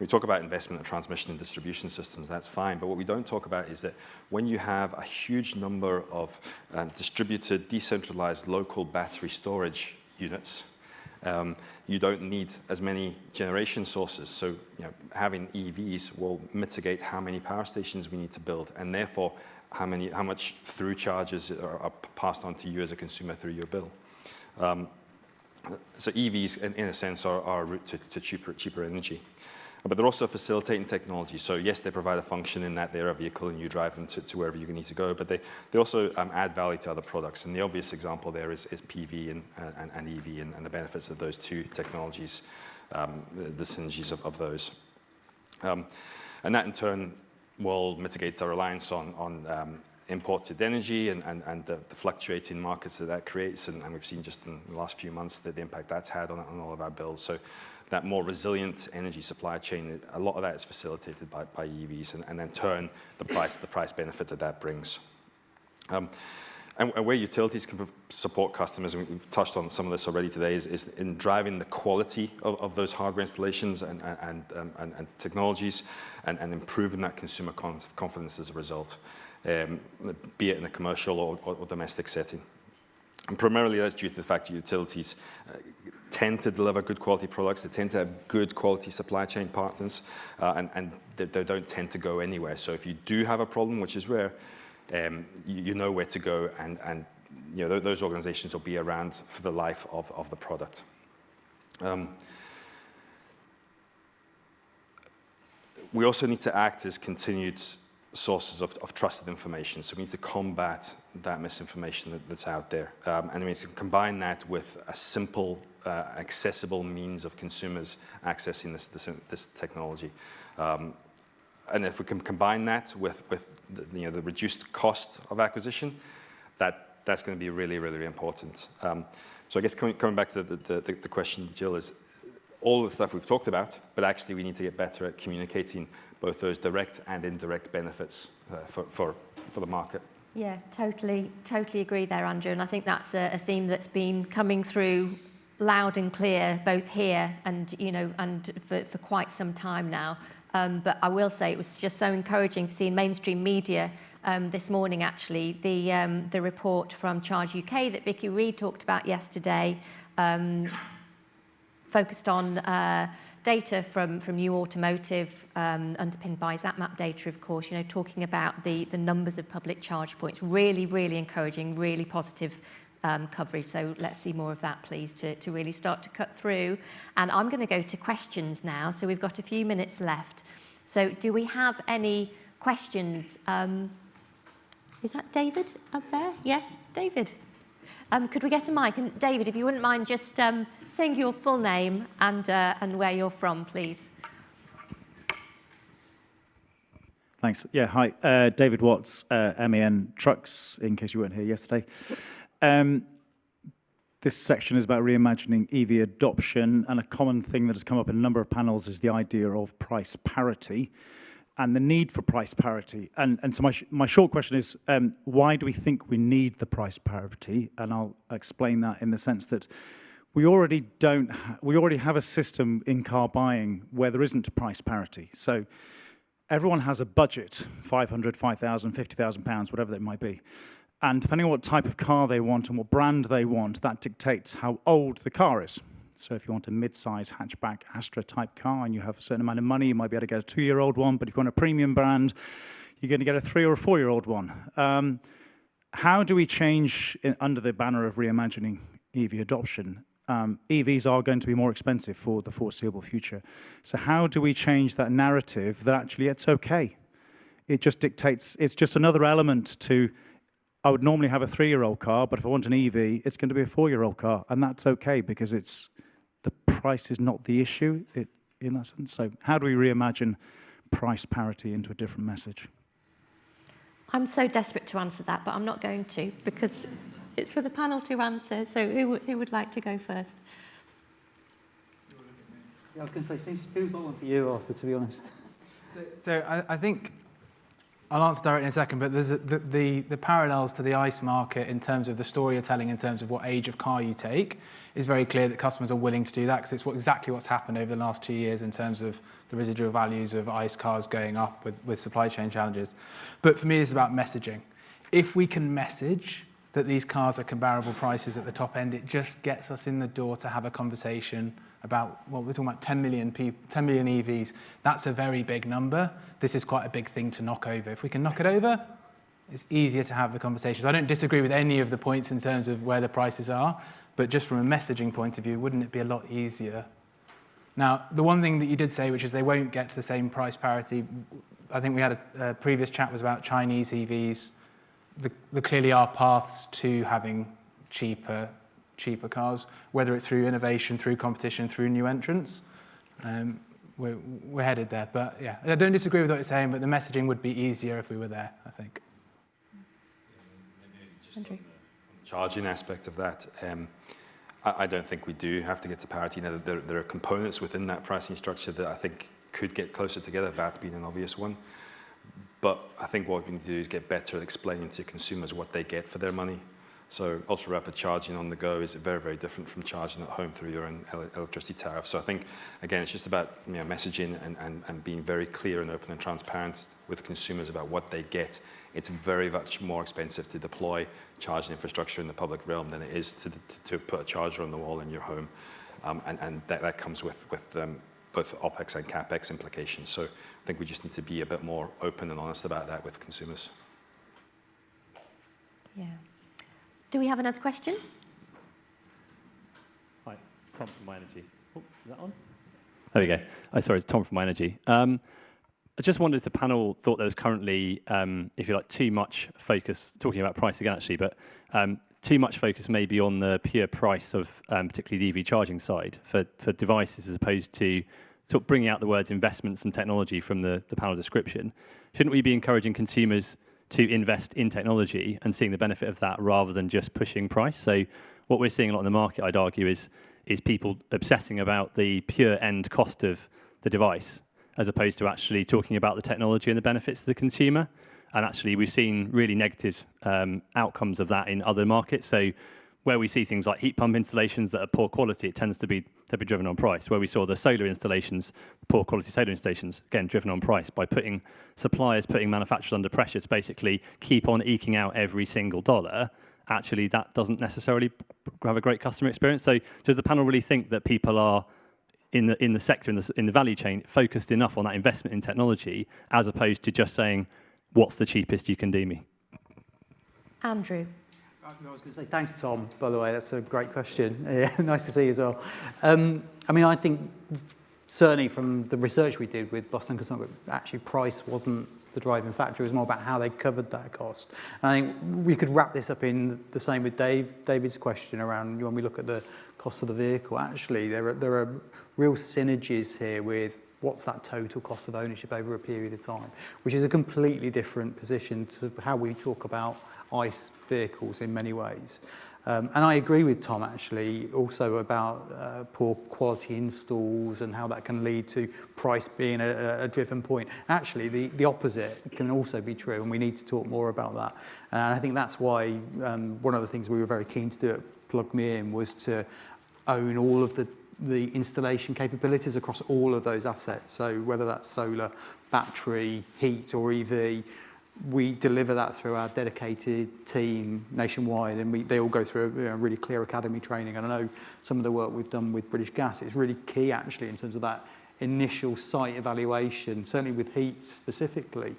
we talk about investment in transmission and distribution systems, that's fine, but what we don't talk about is that when you have a huge number of distributed, decentralized, local battery storage units, you don't need as many generation sources. So having EVs will mitigate how many power stations we need to build, and therefore how much through charges are passed on to you as a consumer through your bill. So EVs, in a sense, are a route to cheaper energy. But they're also facilitating technology. So yes, they provide a function in that they're a vehicle and you drive them to wherever you need to go, but they also add value to other products. And the obvious example there is PV and EV and the benefits of those two technologies, the synergies of those. And that in turn will mitigate our reliance on imported energy and the fluctuating markets that creates. And we've seen just in the last few months the impact that's had on all of our bills. So that more resilient energy supply chain, a lot of that is facilitated by EVs, and then turn the price benefit that brings. And where utilities can support customers, and we've touched on some of this already today, is in driving the quality of those hardware installations and technologies, and improving that consumer confidence as a result, be it in a commercial or domestic setting. And primarily that's due to the fact that utilities tend to deliver good quality products, they tend to have good quality supply chain partners, and they don't tend to go anywhere. So if you do have a problem, which is rare, you know where to go, and those organizations will be around for the life of the product. We also need to act as continued sources of trusted information. So we need to combat that misinformation that's out there. And we need to combine that with a simple, accessible means of consumers accessing this technology. And if we can combine that with the reduced cost of acquisition, that's going to be really, really important. So I guess coming back to the question, Jill, is all the stuff we've talked about, but actually we need to get better at communicating both those direct and indirect benefits for the market. Yeah, totally agree there, Andrew. And I think that's a theme that's been coming through loud and clear, both here and for quite some time now. But I will say it was just so encouraging to see in mainstream media this morning, actually, the report from Charge UK that Vicky Reid talked about yesterday. focused on data from New Automotive, underpinned by ZapMap data, of course, talking about the numbers of public charge points. Really, really encouraging, really positive coverage. So let's see more of that, please, to really start to cut through. And I'm going to go to questions now. So we've got a few minutes left. So do we have any questions? Is that David up there? Yes, David. Could we get a mic? And David, if you wouldn't mind just saying your full name and where you're from, please. Thanks. Yeah, hi. David Watts, MAN Trucks, in case you weren't here yesterday. This section is about reimagining EV adoption, and a common thing that has come up in a number of panels is the idea of price parity and the need for price parity. And so my short question is, why do we think we need the price parity? And I'll explain that in the sense that we already have a system in car buying where there isn't price parity. So everyone has a budget, 500, 5,000, 50,000 pounds, whatever it might be. And depending on what type of car they want and what brand they want, that dictates how old the car is. So if you want a mid-size hatchback Astra type car and you have a certain amount of money, you might be able to get a 2-year-old one, but if you want a premium brand, you're going to get a 3 or a 4-year-old one. How do we change, under the banner of reimagining EV adoption? EVs are going to be more expensive for the foreseeable future. So how do we change that narrative that actually it's okay? It just dictates, it's just another element to, I would normally have a 3-year-old car, but if I want an EV, it's going to be a 4-year-old car, and that's okay because the price is not the issue in that sense. So how do we reimagine price parity into a different message? I'm so desperate to answer that, but I'm not going to because it's for the panel to answer. So who would like to go first? Yeah, I was going to say, feels like one for you, Arthur, to be honest. So I think I'll answer directly in a second, but there's the parallels to the ICE market in terms of the story you're telling, in terms of what age of car you take, is very clear that customers are willing to do that because it's exactly what's happened over the last 2 years in terms of the residual values of ICE cars going up with supply chain challenges. But for me, it's about messaging. If we can message that these cars are comparable prices at the top end, it just gets us in the door to have a conversation about, well, we're talking about 10 million EVs. That's a very big number. This is quite a big thing to knock over. If we can knock it over, it's easier to have the conversations. I don't disagree with any of the points in terms of where the prices are, but just from a messaging point of view, wouldn't it be a lot easier? Now, the one thing that you did say, which is they won't get to the same price parity, I think we had a previous chat was about Chinese EVs. There clearly are paths to having cheaper cars, whether it's through innovation, through competition, through new entrants. We're headed there. But yeah, I don't disagree with what you're saying, but the messaging would be easier if we were there, I think. Andrew. Charging aspect of that, I don't think we do have to get to parity. Now, there are components within that pricing structure that I think could get closer together, VAT being an obvious one. But I think what we need to do is get better at explaining to consumers what they get for their money. So ultra-rapid charging on the go is very, very different from charging at home through your own electricity tariff. So I think, again, it's just about messaging and being very clear and open and transparent with consumers about what they get. It's very much more expensive to deploy charging infrastructure in the public realm than it is to put a charger on the wall in your home. And that comes with both OPEX and CAPEX implications. So I think we just need to be a bit more open and honest about that with consumers. Yeah. Do we have another question? Hi, it's Tom from MyEnergy. Oh, is that on? There we go. Sorry, it's Tom from MyEnergy. I just wondered if the panel thought there was currently, if you like, too much focus, talking about price again actually, but too much focus maybe on the pure price of particularly the EV charging side for devices as opposed to sort of bringing out the words investments and technology from the panel description. Shouldn't we be encouraging consumers to invest in technology and seeing the benefit of that rather than just pushing price? So what we're seeing a lot in the market, I'd argue, is people obsessing about the pure end cost of the device as opposed to actually talking about the technology and the benefits to the consumer. And actually, we've seen really negative outcomes of that in other markets. So where we see things like heat pump installations that are poor quality, it tends to be driven on price. Where we saw the solar installations, poor quality solar installations, again, driven on price by putting manufacturers under pressure to basically keep on eking out every single dollar. Actually, that doesn't necessarily have a great customer experience. So does the panel really think that people are in the sector, in the value chain, focused enough on that investment in technology, as opposed to just saying, what's the cheapest you can do me? Andrew. I was going to say, thanks, Tom, by the way. That's a great question. Yeah, nice to see you as well. I mean, I think certainly from the research we did with Boston Consulting Group, actually price wasn't the driving factor. It was more about how they covered that cost. And I think we could wrap this up in the same with David's question around when we look at the cost of the vehicle. Actually, there are real synergies here with what's that total cost of ownership over a period of time, which is a completely different position to how we talk about ICE vehicles in many ways. And I agree with Tom, actually, also about poor quality installs and how that can lead to price being a driven point. Actually, the opposite can also be true, and we need to talk more about that. And I think that's why one of the things we were very keen to do at Plug Me In was to own all of the installation capabilities across all of those assets. So whether that's solar, battery, heat, or EV, we deliver that through our dedicated team nationwide, and they all go through a really clear academy training. And I know some of the work we've done with British Gas is really key, actually, in terms of that initial site evaluation, certainly with heat specifically,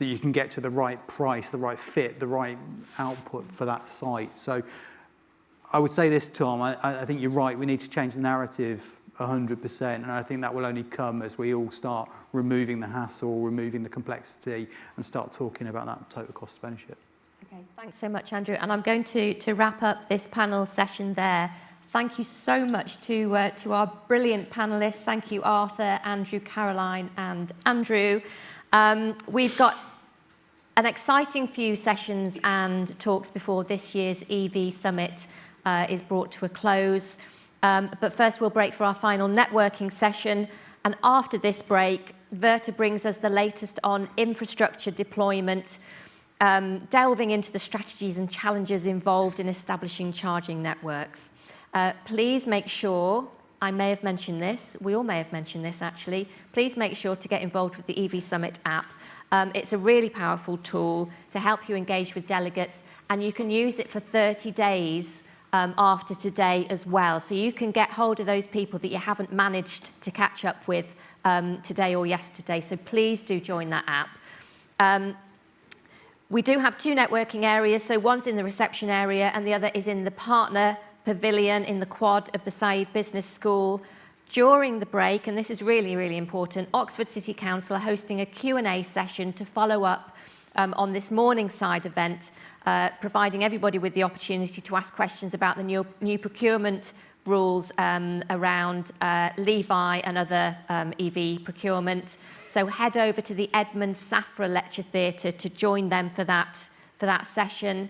that you can get to the right price, the right fit, the right output for that site. So I would say this, Tom, I think you're right. We need to change the narrative 100%, and I think that will only come as we all start removing the hassle, removing the complexity, and start talking about that total cost of ownership. Okay, thanks so much, Andrew. And I'm going to wrap up this panel session there. Thank you so much to our brilliant panelists. Thank you, Arthur, Andrew, Caroline, and Andrew. We've got an exciting few sessions and talks before this year's EV Summit is brought to a close. But first we'll break for our final networking session, and after this break, Verta brings us the latest on infrastructure deployment, delving into the strategies and challenges involved in establishing charging networks. Please make sure, I may have mentioned this, we all may have mentioned this actually, please make sure to get involved with the EV Summit app. It's a really powerful tool to help you engage with delegates, and you can use it for 30 days after today as well. So you can get hold of those people that you haven't managed to catch up with today or yesterday. So please do join that app. We do have two networking areas. So one's in the reception area and the other is in the partner pavilion in the quad of the Saïd Business School. During the break, and this is really, really important, Oxford City Council are hosting a Q&A session to follow up on this Morningside event, providing everybody with the opportunity to ask questions about the new procurement rules around Levi and other EV procurement. So head over to the Edmund Safra Lecture Theatre to join them for that session.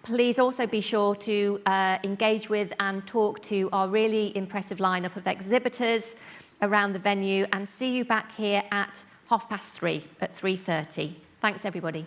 Please also be sure to engage with and talk to our really impressive lineup of exhibitors around the venue, and see you back here at 3:30 at 3:30. Thanks, everybody.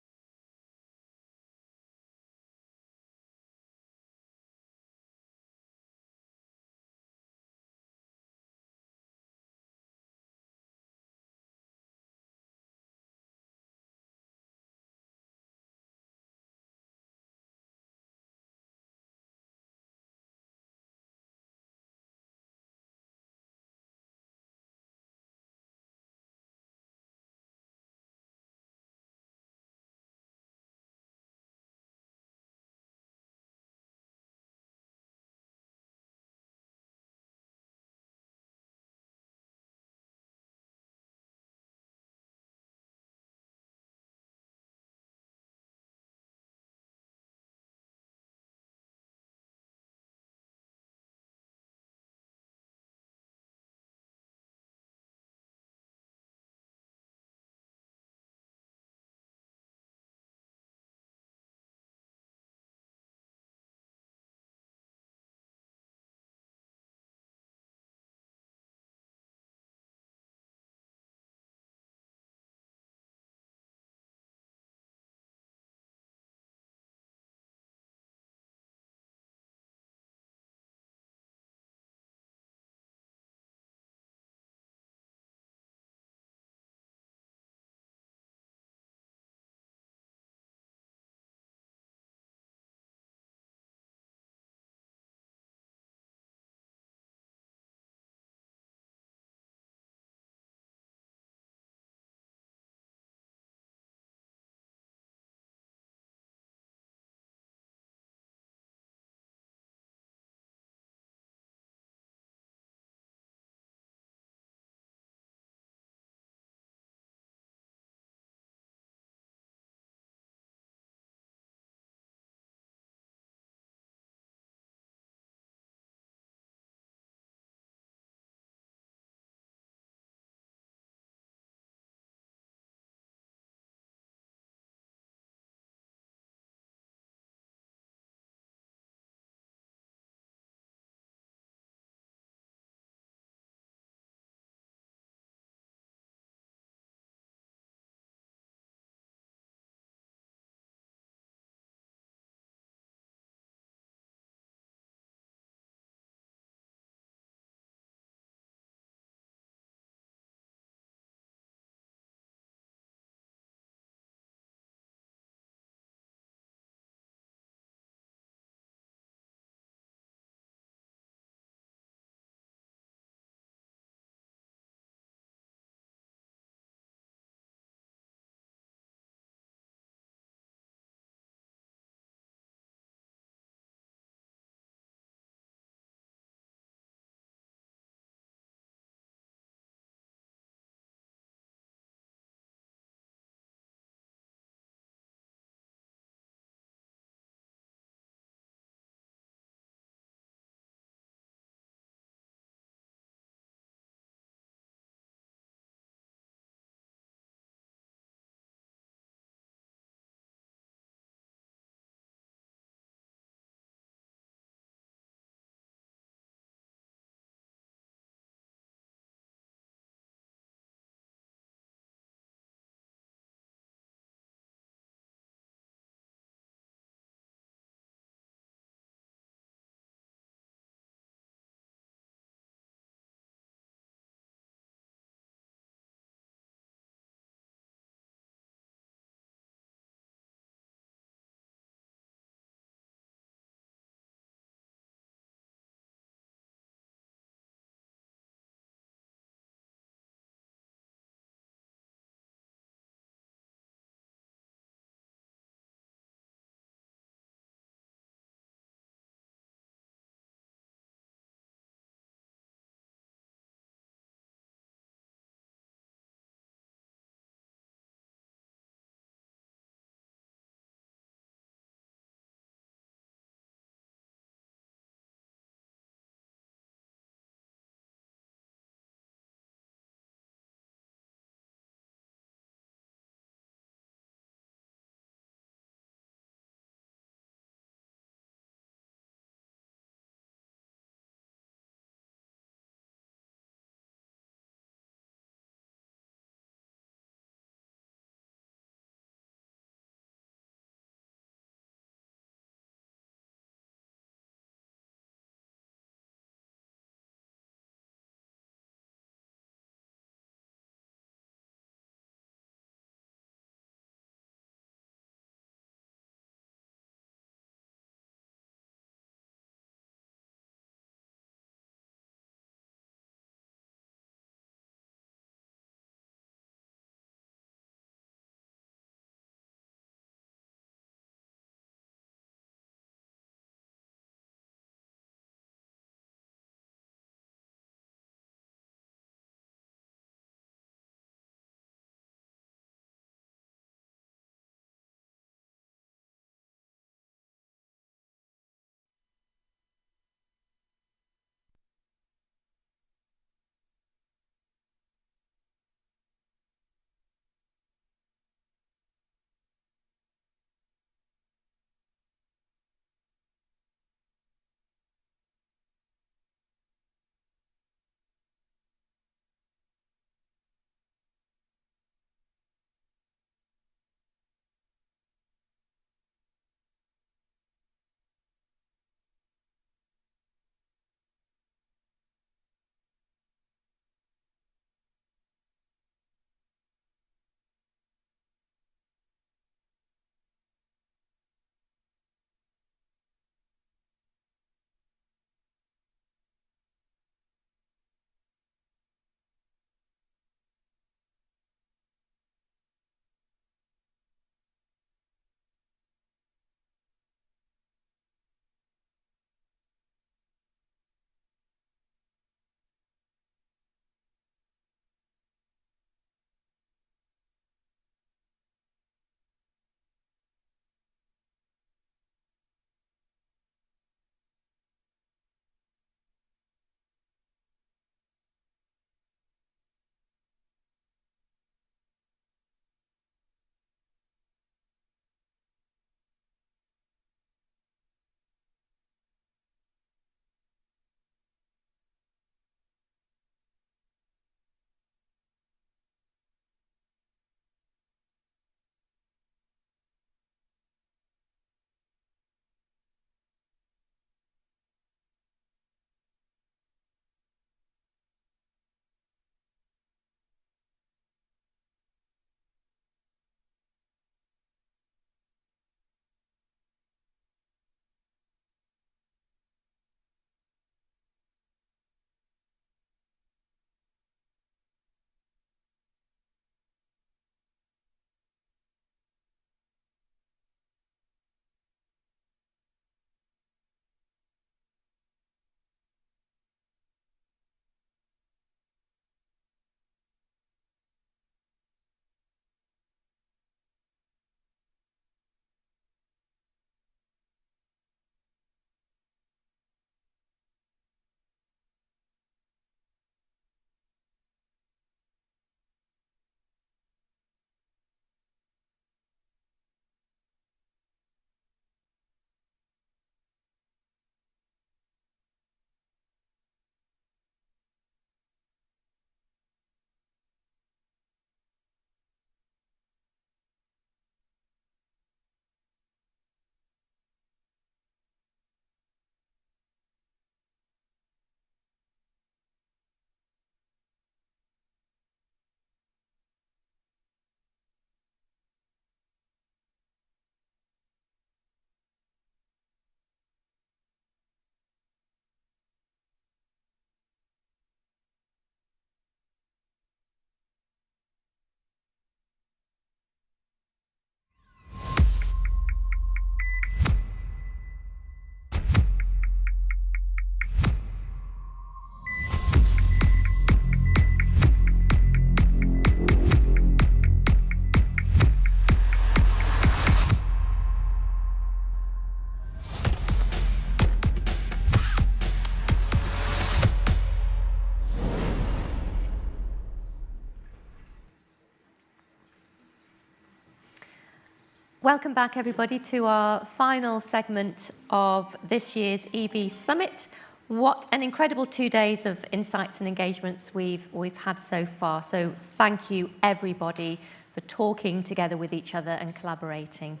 Welcome back, everybody, to our final segment of this year's EV Summit. What an incredible 2 days of insights and engagements we've had so far. So thank you, everybody, for talking together with each other and collaborating.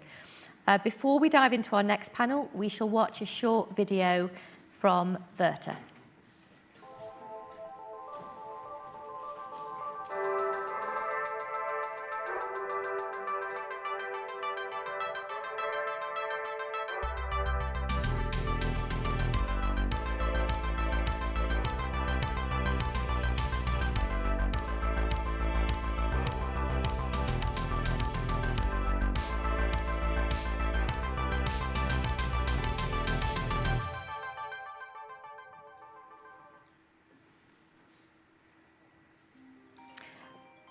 Before we dive into our next panel, we shall watch a short video from Verta.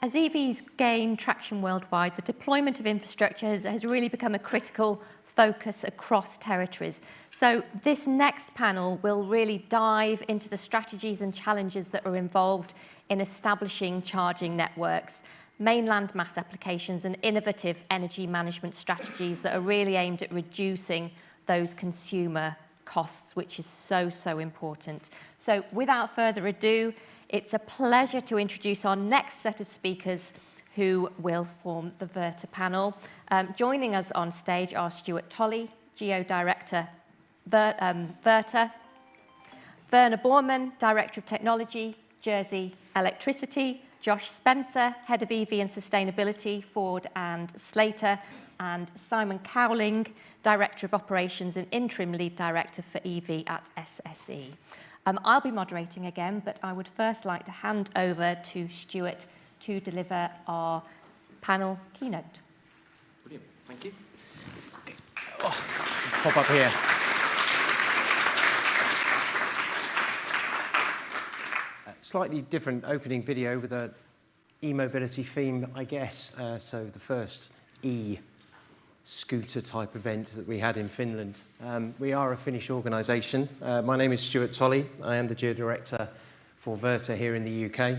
As EVs gain traction worldwide, the deployment of infrastructure has really become a critical focus across territories. So this next panel will really dive into the strategies and challenges that are involved in establishing charging networks, mainland mass applications, and innovative energy management strategies that are really aimed at reducing those consumer costs, which is so important. So without further ado, it's a pleasure to introduce our next set of speakers who will form the Verta panel. Joining us on stage are Stuart Tolley, Geo Director, Verta, Werner Bormann, Director of Technology, Jersey Electricity, Josh Spencer, Head of EV and Sustainability, Ford and Slater, and Simon Cowling, Director of Operations and Interim Lead Director for EV at SSE. I'll be moderating again, but I would first like to hand over to Stuart to deliver our panel keynote. Brilliant, thank you. Pop up here. Slightly different opening video with a e-mobility theme, I guess. So the first e-scooter type event that we had in Finland. We are a Finnish organisation. My name is Stuart Tolley. I am the Geo Director for Verta here in the UK.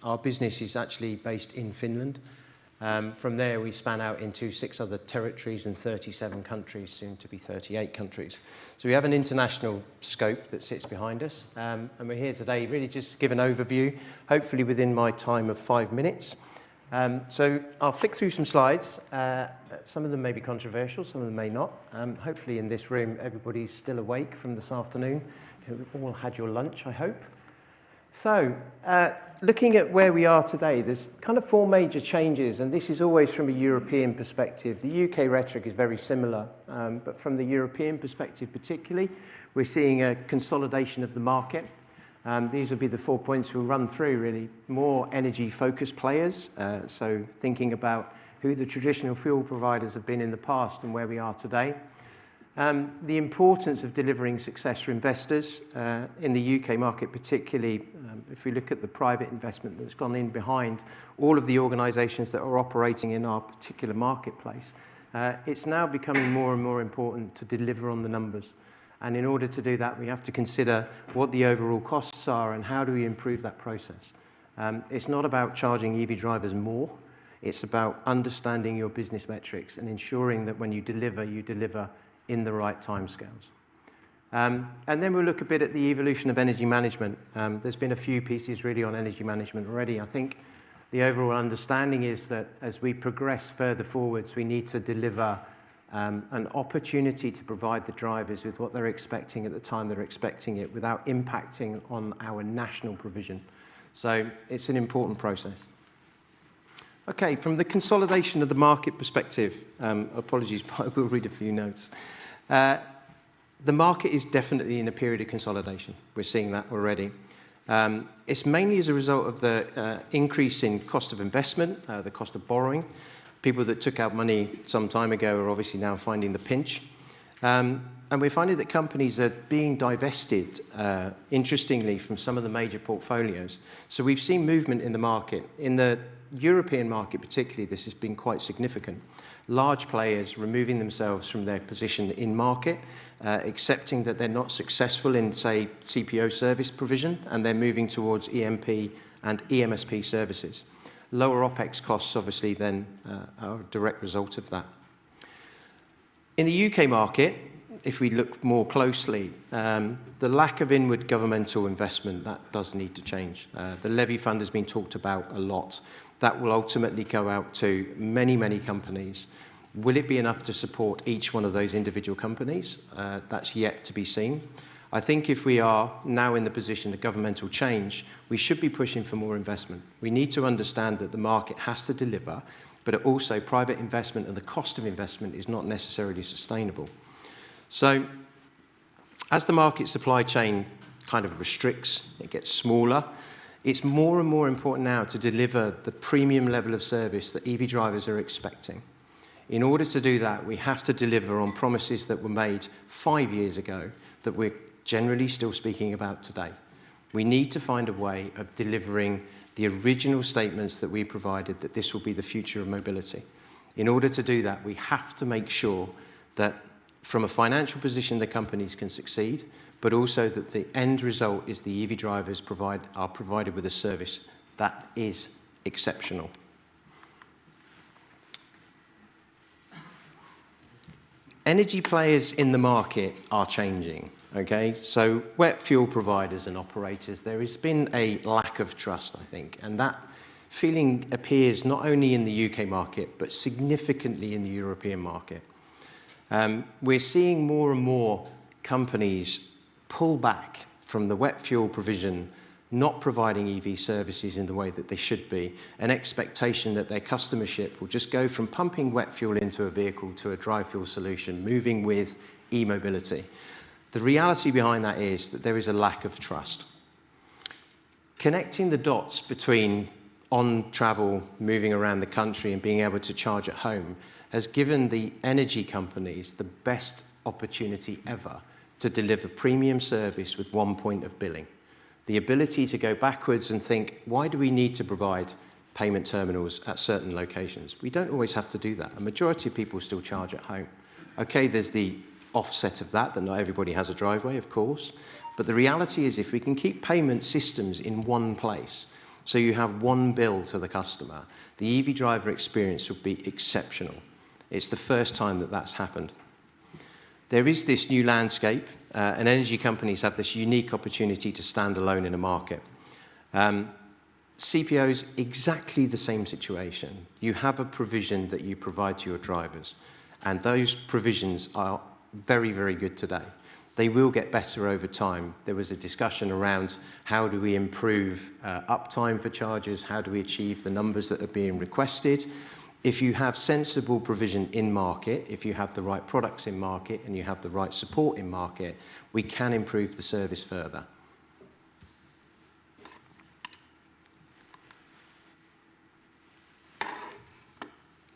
Our business is actually based in Finland. From there, we span out into 6 other territories and 37 countries, soon to be 38 countries. So we have an international scope that sits behind us. And we're here today really just to give an overview, hopefully within my time of 5 minutes. So I'll flick through some slides. Some of them may be controversial, some of them may not. Hopefully in this room, everybody's still awake from this afternoon. You've all had your lunch, I hope. So, looking at where we are today, there's kind of 4 major changes, and this is always from a European perspective. The UK rhetoric is very similar, but from the European perspective particularly, we're seeing a consolidation of the market. These will be the 4 points we'll run through, really. More energy-focused players, so thinking about who the traditional fuel providers have been in the past and where we are today. The importance of delivering success for investors in the UK market particularly, if we look at the private investment that's gone in behind all of the organisations that are operating in our particular marketplace, it's now becoming more and more important to deliver on the numbers. And in order to do that, we have to consider what the overall costs are and how do we improve that process. It's not about charging EV drivers more. It's about understanding your business metrics and ensuring that when you deliver in the right timescales. And then we'll look a bit at the evolution of energy management. There's been a few pieces really on energy management already. I think the overall understanding is that as we progress further forwards, we need to deliver an opportunity to provide the drivers with what they're expecting at the time they're expecting it without impacting on our national provision. So it's an important process. Okay, from the consolidation of the market perspective, apologies, but I will read a few notes. The market is definitely in a period of consolidation. We're seeing that already. It's mainly as a result of the increase in cost of investment, the cost of borrowing. People that took out money some time ago are obviously now finding the pinch. And we're finding that companies are being divested, interestingly, from some of the major portfolios. So we've seen movement in the market. In the European market particularly, this has been quite significant. Large players removing themselves from their position in market, accepting that they're not successful in, say, CPO service provision, and they're moving towards EMP and EMSP services. Lower OPEX costs, obviously, then are a direct result of that. In the UK market, if we look more closely, the lack of inward governmental investment, that does need to change. The levy fund has been talked about a lot. That will ultimately go out to many, many companies. Will it be enough to support each one of those individual companies? That's yet to be seen. I think if we are now in the position of governmental change, we should be pushing for more investment. We need to understand that the market has to deliver, but also private investment and the cost of investment is not necessarily sustainable. So as the market supply chain kind of restricts, it gets smaller, it's more and more important now to deliver the premium level of service that EV drivers are expecting. In order to do that, we have to deliver on promises that were made 5 years ago that we're generally still speaking about today. We need to find a way of delivering the original statements that we provided that this will be the future of mobility. In order to do that, we have to make sure that from a financial position the companies can succeed, but also that the end result is the EV drivers are provided with a service that is exceptional. Energy players in the market are changing, okay? So wet fuel providers and operators, there has been a lack of trust, I think, and that feeling appears not only in the UK market, but significantly in the European market. We're seeing more and more companies pull back from the wet fuel provision, not providing EV services in the way that they should be, an expectation that their customership will just go from pumping wet fuel into a vehicle to a dry fuel solution, moving with e-mobility. The reality behind that is that there is a lack of trust. Connecting the dots between on travel, moving around the country and being able to charge at home has given the energy companies the best opportunity ever to deliver premium service with one point of billing. The ability to go backwards and think, why do we need to provide payment terminals at certain locations? We don't always have to do that. A majority of people still charge at home. Okay, there's the offset of that not everybody has a driveway, of course, but the reality is if we can keep payment systems in one place, so you have one bill to the customer, the EV driver experience would be exceptional. It's the first time that that's happened. There is this new landscape, and energy companies have this unique opportunity to stand alone in a market. CPOs, exactly the same situation. You have a provision that you provide to your drivers, and those provisions are very, very good today. They will get better over time. There was a discussion around how do we improve uptime for chargers, how do we achieve the numbers that are being requested. If you have sensible provision in market, if you have the right products in market and you have the right support in market, we can improve the service further.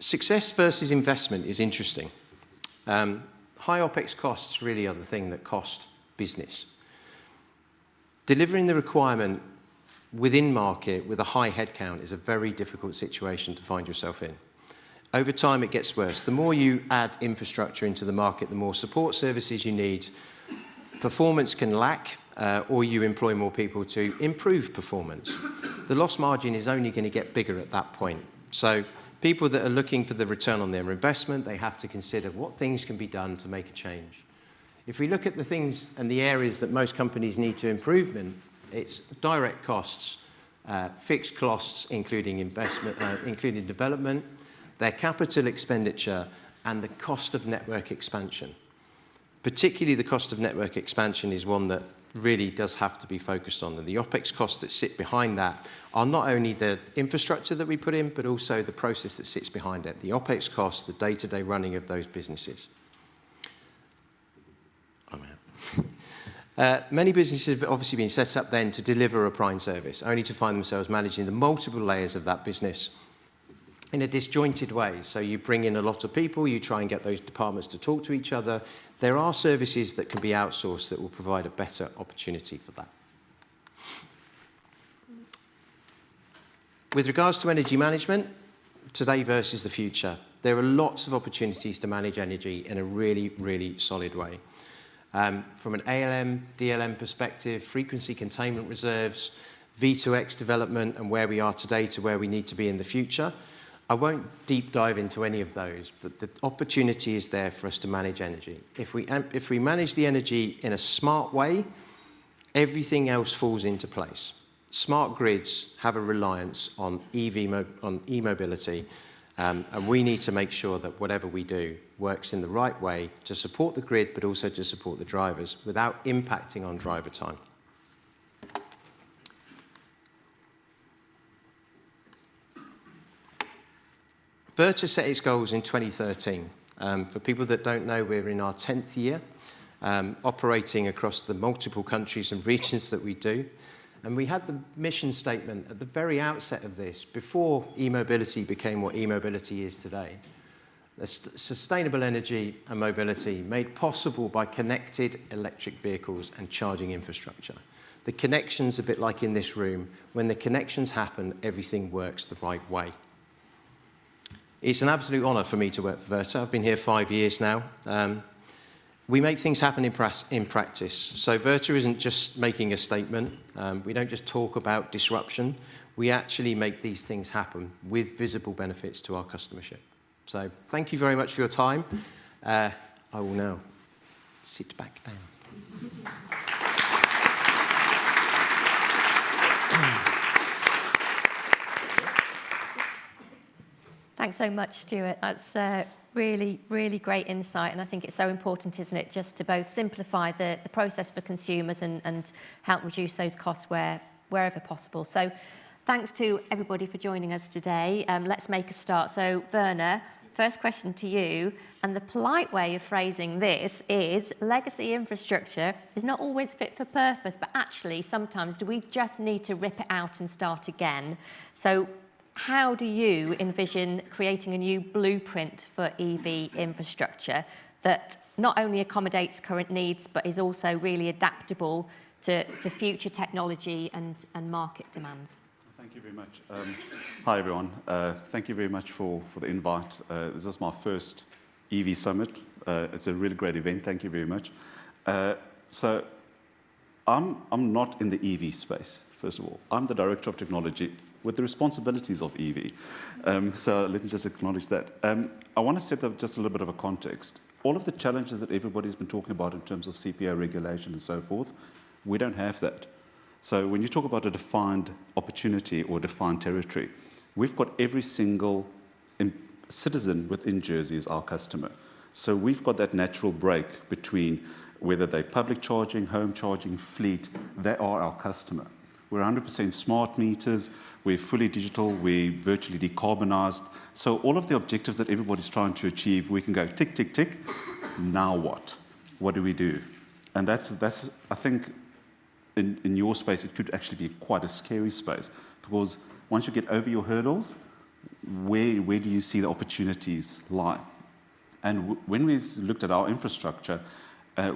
Success versus investment is interesting. High OPEX costs really are the thing that cost business. Delivering the requirement within market with a high headcount is a very difficult situation to find yourself in. Over time, it gets worse. The more you add infrastructure into the market, the more support services you need. Performance can lack, or you employ more people to improve performance. The loss margin is only going to get bigger at that point. So people that are looking for the return on their investment, they have to consider what things can be done to make a change. If we look at the things and the areas that most companies need to improve in, it's direct costs, fixed costs, including investment, including development, their capital expenditure, and the cost of network expansion. Particularly the cost of network expansion is one that really does have to be focused on. And the OPEX costs that sit behind that are not only the infrastructure that we put in, but also the process that sits behind it. The OPEX costs, the day-to-day running of those businesses. Many businesses have obviously been set up then to deliver a prime service, only to find themselves managing the multiple layers of that business in a disjointed way. So you bring in a lot of people, you try and get those departments to talk to each other. There are services that can be outsourced that will provide a better opportunity for that. With regards to energy management, today versus the future, there are lots of opportunities to manage energy in a really, really solid way. From an ALM, DLM perspective, frequency containment reserves, V2X development and where we are today to where we need to be in the future. I won't deep dive into any of those, but the opportunity is there for us to manage energy. If we manage the energy in a smart way, everything else falls into place. Smart grids have a reliance on e-mobility, and we need to make sure that whatever we do works in the right way to support the grid, but also to support the drivers without impacting on driver time. Verta set its goals in 2013. For people that don't know, we're in our 10th year, operating across the multiple countries and regions that we do. And we had the mission statement at the very outset of this, before e-mobility became what e-mobility is today. Sustainable energy and mobility made possible by connected electric vehicles and charging infrastructure. The connections, a bit like in this room, when the connections happen, everything works the right way. It's an absolute honour for me to work for Verta. I've been here 5 years now. We make things happen in practice. So Verta isn't just making a statement. We don't just talk about disruption. We actually make these things happen with visible benefits to our customership. So thank you very much for your time. I will now sit back down. Thanks so much, Stuart. That's really, really great insight. And I think it's so important, isn't it, just to both simplify the process for consumers and help reduce those costs wherever possible. So thanks to everybody for joining us today. Let's make a start. So Werner, first question to you. And the polite way of phrasing this is legacy infrastructure is not always fit for purpose, but actually sometimes do we just need to rip it out and start again? So how do you envision creating a new blueprint for EV infrastructure that not only accommodates current needs, but is also really adaptable to future technology and market demands? Thank you very much. Hi, everyone. Thank you very much for the invite. This is my first EV Summit. It's a really great event. Thank you very much. So I'm not in the EV space, first of all. I'm the Director of Technology with the responsibilities of EV. So let me just acknowledge that. I want to set up just a little bit of a context. All of the challenges that everybody's been talking about in terms of CPO regulation and so forth, we don't have that. So when you talk about a defined opportunity or defined territory, we've got every single citizen within Jersey as our customer. So we've got that natural break between whether they're public charging, home charging, fleet, they are our customer. We're 100% smart meters, we're fully digital, we're virtually decarbonized. So all of the objectives that everybody's trying to achieve, we can go tick, tick, tick. Now what? What do we do? And that's I think, in your space, it could actually be quite a scary space, because once you get over your hurdles, where do you see the opportunities lie? And when we looked at our infrastructure,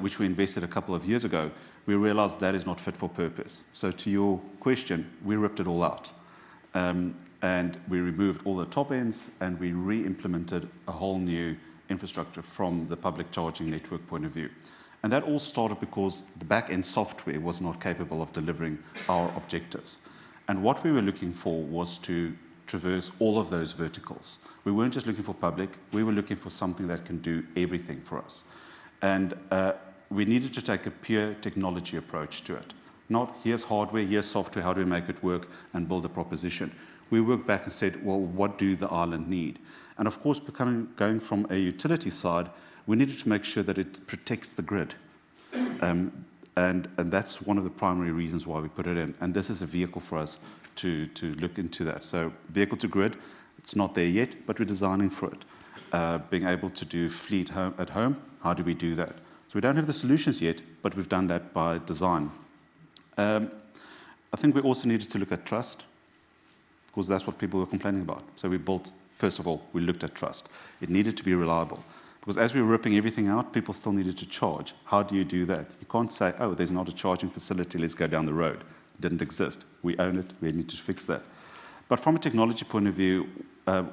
which we invested a couple of years ago, we realized that is not fit for purpose. So to your question, we ripped it all out. And we removed all the top ends, and we re-implemented a whole new infrastructure from the public charging network point of view. And that all started because the back-end software was not capable of delivering our objectives. And what we were looking for was to traverse all of those verticals. We weren't just looking for public, we were looking for something that can do everything for us. And we needed to take a pure technology approach to it. Not here's hardware, here's software, how do we make it work and build a proposition. We worked back and said, well, what do the island need? And of course, going from a utility side, we needed to make sure that it protects the grid. And that's one of the primary reasons why we put it in. And this is a vehicle for us to look into that. So vehicle to grid, it's not there yet, but we're designing for it. Being able to do fleet at home, how do we do that? So we don't have the solutions yet, but we've done that by design. I think we also needed to look at trust, because that's what people were complaining about. So we built, first of all, we looked at trust. It needed to be reliable. Because as we were ripping everything out, people still needed to charge. How do you do that? You can't say, oh, there's not a charging facility, let's go down the road. It didn't exist. We own it, we need to fix that. But from a technology point of view,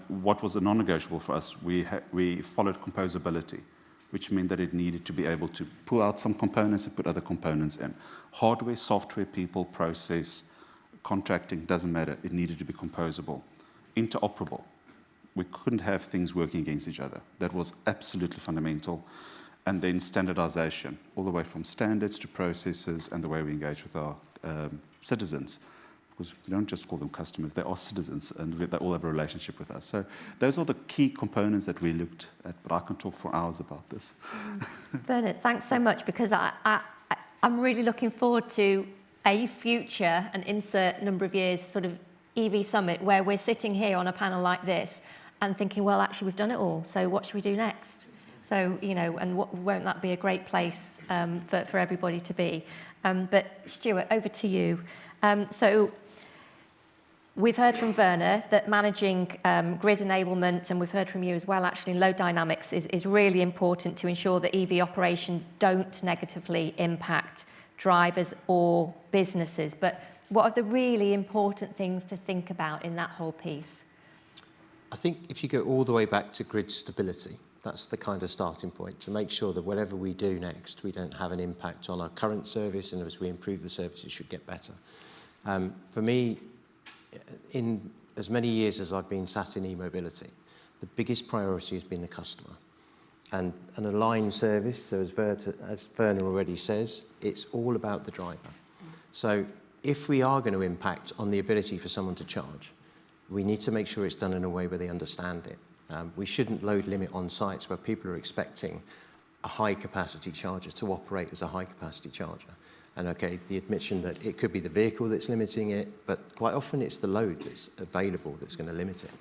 what was a non-negotiable for us? We followed composability, which meant that it needed to be able to pull out some components and put other components in. Hardware, software, people, process, contracting, doesn't matter. It needed to be composable. Interoperable. we couldn't have things working against each other. That was absolutely fundamental. And then standardization, all the way from standards to processes and the way we engage with our citizens. Because we don't just call them customers, they are citizens and they all have a relationship with us. So those are the key components that we looked at, but I can talk for hours about this. Bernard, thanks so much, because I'm really looking forward to a future, an insert number of years, sort of EV summit where we're sitting here on a panel like this and thinking, well, actually, we've done it all, so what should we do next? So, you know, and won't that be a great place for everybody to be? But Stuart, over to you. So we've heard from Werner that managing grid enablement, and we've heard from you as well, actually, load dynamics is really important to ensure that EV operations don't negatively impact drivers or businesses. But what are the really important things to think about in that whole piece? I think if you go all the way back to grid stability, that's the kind of starting point, to make sure that whatever we do next, we don't have an impact on our current service, and as we improve the service, it should get better. For me, in as many years as I've been sat in e-mobility, the biggest priority has been the customer. And an aligned service, so as Werner already says, it's all about the driver. So if we are going to impact on the ability for someone to charge, we need to make sure it's done in a way where they understand it. We shouldn't load limit on sites where people are expecting a high-capacity charger to operate as a high-capacity charger. And okay, the admission that it could be the vehicle that's limiting it, but quite often it's the load that's available that's going to limit it.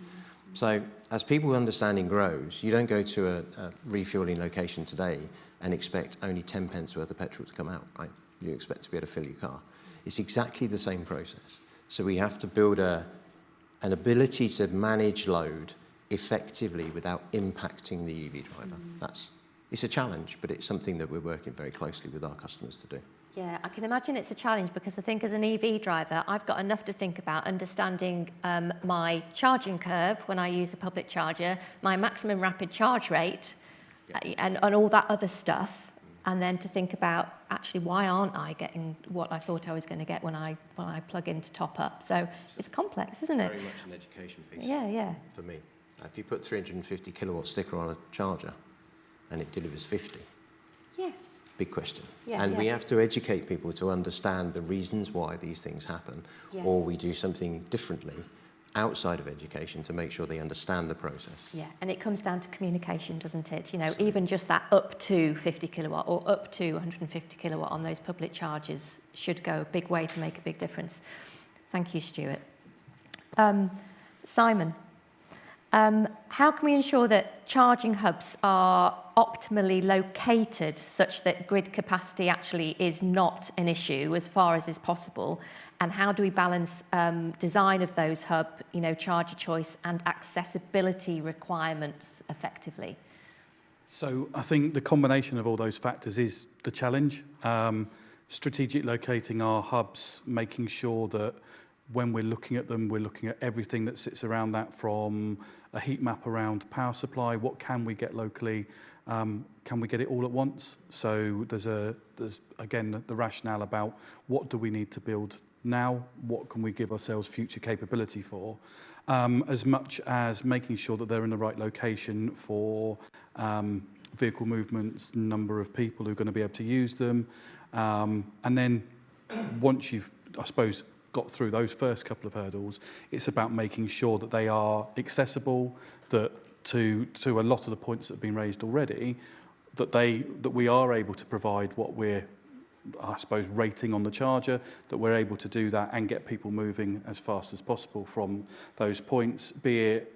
So as people's understanding grows, you don't go to a refueling location today and expect only 10 pence worth of petrol to come out, right? You expect to be able to fill your car. It's exactly the same process. So we have to build an ability to manage load effectively without impacting the EV driver. It's a challenge, but it's something that we're working very closely with our customers to do. Yeah, I can imagine it's a challenge, because I think as an EV driver, I've got enough to think about understanding my charging curve when I use a public charger, my maximum rapid charge rate, and all that other stuff, and then to think about, actually, why aren't I getting what I thought I was going to get when I plug in to top up? So it's complex, isn't it? Very much an education piece. Yeah. For me. If you put 350 kilowatt sticker on a charger and it delivers 50. Yes. Big question. Yeah, we have to educate people to understand the reasons why these things happen, or we do something differently outside of education to make sure they understand the process. Yeah, and it comes down to communication, doesn't it? You know, even just that up to 50 kilowatt or up to 150 kilowatt on those public chargers should go a big way to make a big difference. Thank you, Stuart. Simon, how can we ensure that charging hubs are optimally located such that grid capacity actually is not an issue as far as is possible? And how do we balance design of those hub, charger choice and accessibility requirements effectively? So I think the combination of all those factors is the challenge. Strategic locating our hubs, making sure that when we're looking at them, we're looking at everything that sits around that, from a heat map around power supply, what can we get locally, can we get it all at once? So there's again the rationale about what do we need to build now, what can we give ourselves future capability for, as much as making sure that they're in the right location for vehicle movements, number of people who are going to be able to use them, and then once you've, I suppose, got through those first couple of hurdles, it's about making sure that they are accessible, that to a lot of the points that have been raised already, that we are able to provide what we're, I suppose, rating on the charger, that we're able to do that and get people moving as fast as possible from those points, be it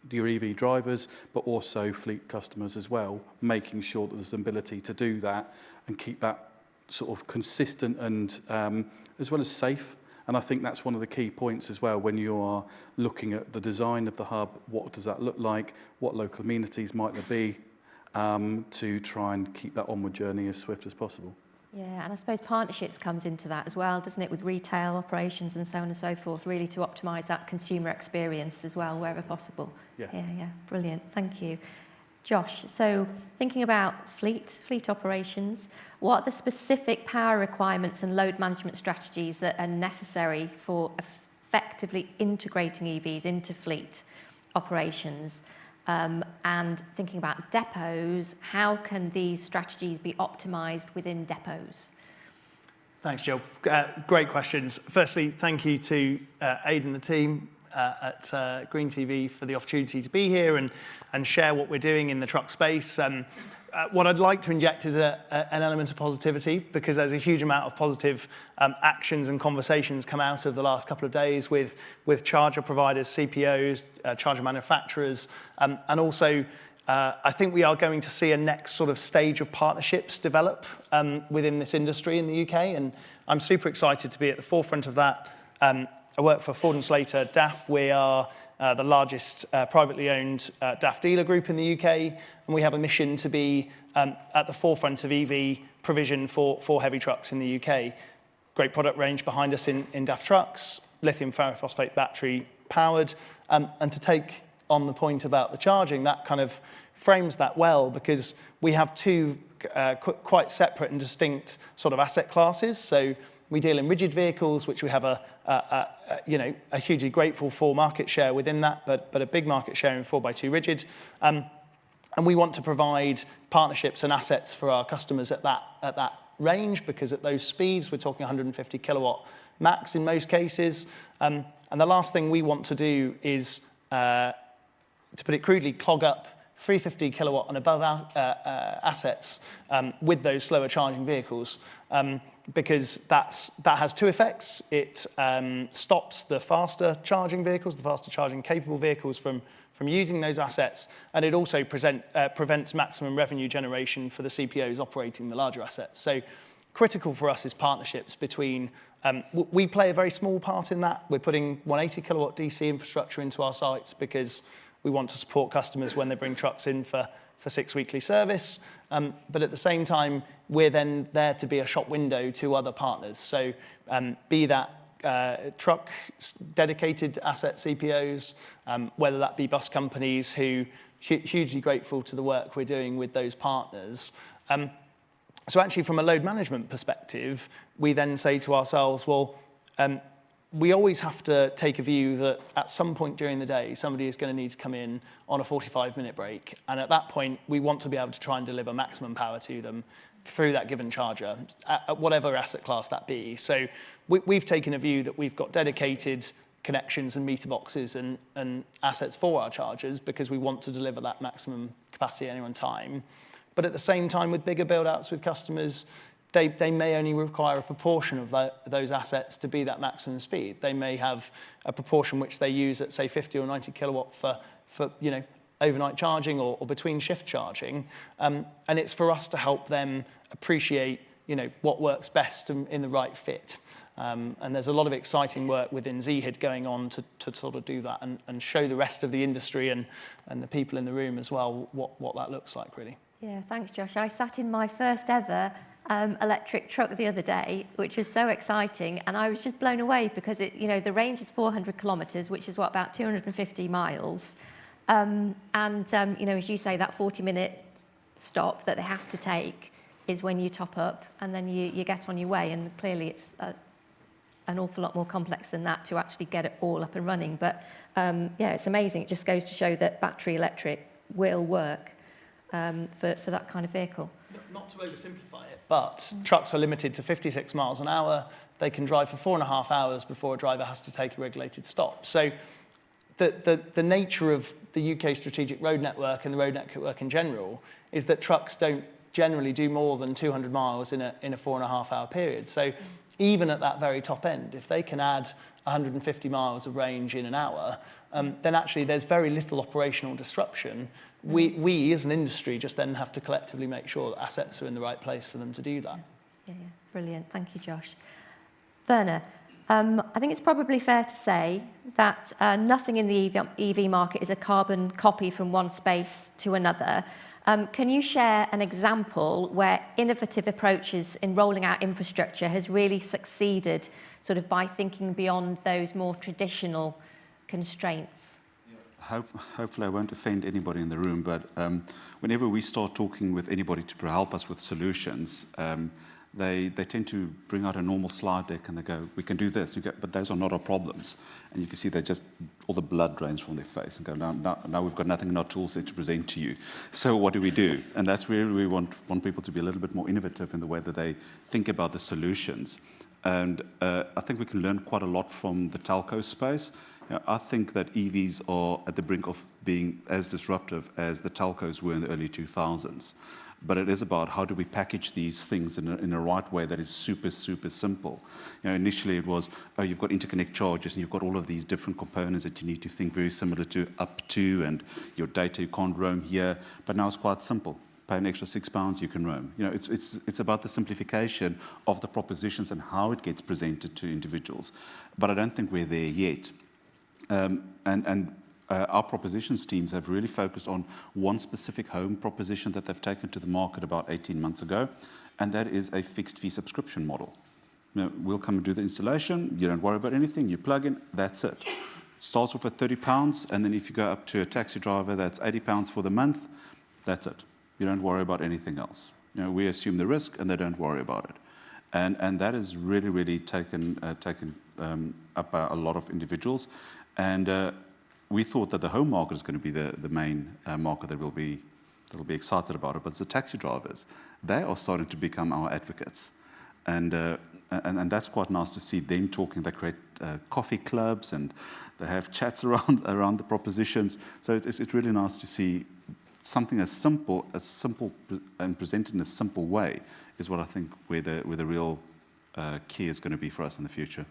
your EV drivers, but also fleet customers as well, making sure that there's an ability to do that and keep that sort of consistent and as well as safe. And I think that's one of the key points as well when you are looking at the design of the hub. What does that look like? What local amenities might there be to try and keep that onward journey as swift as possible? Yeah, and I suppose partnerships comes into that as well, doesn't it, with retail operations and so on and so forth, really to optimise that consumer experience as well, wherever possible. Yeah, brilliant, thank you. Josh, so thinking about fleet operations, what are the specific power requirements and load management strategies that are necessary for effectively integrating EVs into fleet? operations, and thinking about depots, how can these strategies be optimised within depots? Thanks, Jill. Great questions. Firstly, thank you to Aid and the team at Green TV for the opportunity to be here and share what we're doing in the truck space. What I'd like to inject is an element of positivity, because there's a huge amount of positive actions and conversations come out of the last couple of days with charger providers, CPOs, charger manufacturers, and also I think we are going to see a next sort of stage of partnerships develop within this industry in the UK, and I'm super excited to be at the forefront of that. I work for Ford & Slater DAF. We are the largest privately owned DAF dealer group in the UK, and we have a mission to be at the forefront of EV provision for heavy trucks in the UK. Great product range behind us in DAF trucks, lithium ferrophosphate battery powered, and to take on the point about the charging, that kind of frames that well, because we have two quite separate and distinct sort of asset classes. So we deal in rigid vehicles, which we have a hugely grateful for market share within that, but a big market share in 4x2 rigid. And we want to provide partnerships and assets for our customers at that range, because at those speeds, we're talking 150 kilowatt max in most cases. And the last thing we want to do is, to put it crudely, clog up 350 kilowatt and above assets with those slower charging vehicles, because that has two effects. It stops the faster charging vehicles, the faster charging capable vehicles from using those assets, and it also prevents maximum revenue generation for the CPOs operating the larger assets. So critical for us is partnerships between, we play a very small part in that. We're putting 180 kilowatt DC infrastructure into our sites because we want to support customers when they bring trucks in for 6 weekly service. But at the same time, we're then there to be a shop window to other partners. So be that truck dedicated asset CPOs, whether that be bus companies who hugely grateful to the work we're doing with those partners. So actually from a load management perspective, we then say to ourselves, well, we always have to take a view that at some point during the day, somebody is going to need to come in on a 45-minute break. And at that point, we want to be able to try and deliver maximum power to them through that given charger, at whatever asset class that be. So we've taken a view that we've got dedicated connections and meter boxes and assets for our chargers, because we want to deliver that maximum capacity at any one time. But at the same time, with bigger build-outs with customers, they may only require a proportion of those assets to be that maximum speed. They may have a proportion which they use at, say, 50 or 90 kilowatt for overnight charging or between shift charging. And it's for us to help them appreciate, what works best in the right fit. And there's a lot of exciting work within ZHID going on to sort of do that and show the rest of the industry and the people in the room as well what that looks like, really. Yeah, thanks, Josh. I sat in my first ever electric truck the other day, which was so exciting, and I was just blown away because the range is 400 kilometres, which is about 250 miles, and as you say, that 40-minute stop that they have to take is when you top up, and then you get on your way. And clearly, it's an awful lot more complex than that to actually get it all up and running. But it's amazing. It just goes to show that battery electric will work for that kind of vehicle. Not to oversimplify it, but trucks are limited to 56 miles an hour. They can drive for 4.5 hours before a driver has to take a regulated stop. So the nature of the UK strategic road network and the road network in general is that trucks don't generally do more than 200 miles in a 4.5 hour period. So even at that very top end, if they can add 150 miles of range in an hour, then actually there's very little operational disruption. We as an industry just then have to collectively make sure that assets are in the right place for them to do that. Yeah. Brilliant. Thank you, Josh. Werner, I think it's probably fair to say that nothing in the EV market is a carbon copy from one space to another. Can you share an example where innovative approaches in rolling out infrastructure has really succeeded sort of by thinking beyond those more traditional constraints? Hopefully I won't offend anybody in the room, but whenever we start talking with anybody to help us with solutions, they tend to bring out a normal slide deck and they go, we can do this, but those are not our problems. And you can see all the blood drains from their face and go, now we've got nothing in our tool set to present to you. So what do we do? And that's where we want people to be a little bit more innovative in the way that they think about the solutions. And I think we can learn quite a lot from the telco space. I think that EVs are at the brink of being as disruptive as the telcos were in the early 2000s. But it is about how do we package these things in a right way that is super, super simple. Initially it was, oh, you've got interconnect charges and you've got all of these different components that you need to think very similar to up to, and your data you can't roam here. But now it's quite simple. Pay an extra £6, you can roam. It's about the simplification of the propositions and how it gets presented to individuals. But I don't think we're there yet. Our propositions teams have really focused on one specific home proposition that they've taken to the market about 18 months ago, and that is a fixed fee subscription model. We'll come and do the installation, you don't worry about anything, you plug in, that's it. Starts off at £30, and then if you go up to a taxi driver, that's £80 for the month, that's it. You don't worry about anything else. We assume the risk and they don't worry about it. And that has really, really taken up by a lot of individuals. And we thought that the home market is going to be the main market that will be excited about it, but it's the taxi drivers. They are starting to become our advocates, and that's quite nice to see them talking. They create coffee clubs and they have chats around the propositions. So it's really nice to see something as simple and presented in a simple way is what I think where the real key is going to be for us in the future.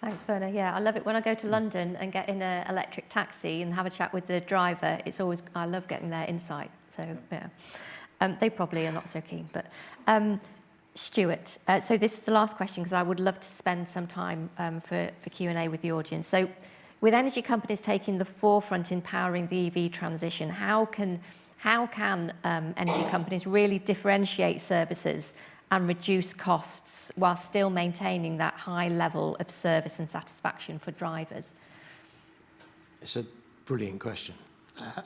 Thanks, Werner. Yeah, I love it when I go to London and get in an electric taxi and have a chat with the driver. I love getting their insight. So yeah, they probably are not so keen. But Stuart, so this is the last question because I would love to spend some time for Q&A with the audience. So, with energy companies taking the forefront in powering the EV transition, how can energy companies really differentiate services and reduce costs while still maintaining that high level of service and satisfaction for drivers? It's a brilliant question,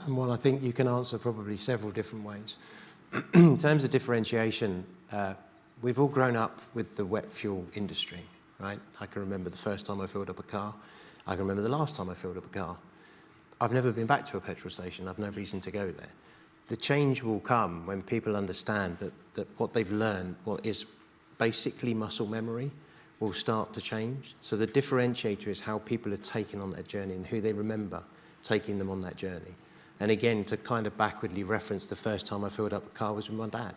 and one I think you can answer probably several different ways. In terms of differentiation, we've all grown up with the wet fuel industry, right? I can remember the first time I filled up a car. I can remember the last time I filled up a car. I've never been back to a petrol station. I've no reason to go there. The change will come when people understand that what they've learned, what is basically muscle memory, will start to change. So the differentiator is how people are taken on that journey and who they remember taking them on that journey. And again, to kind of backwardly reference, the first time I filled up a car was with my dad.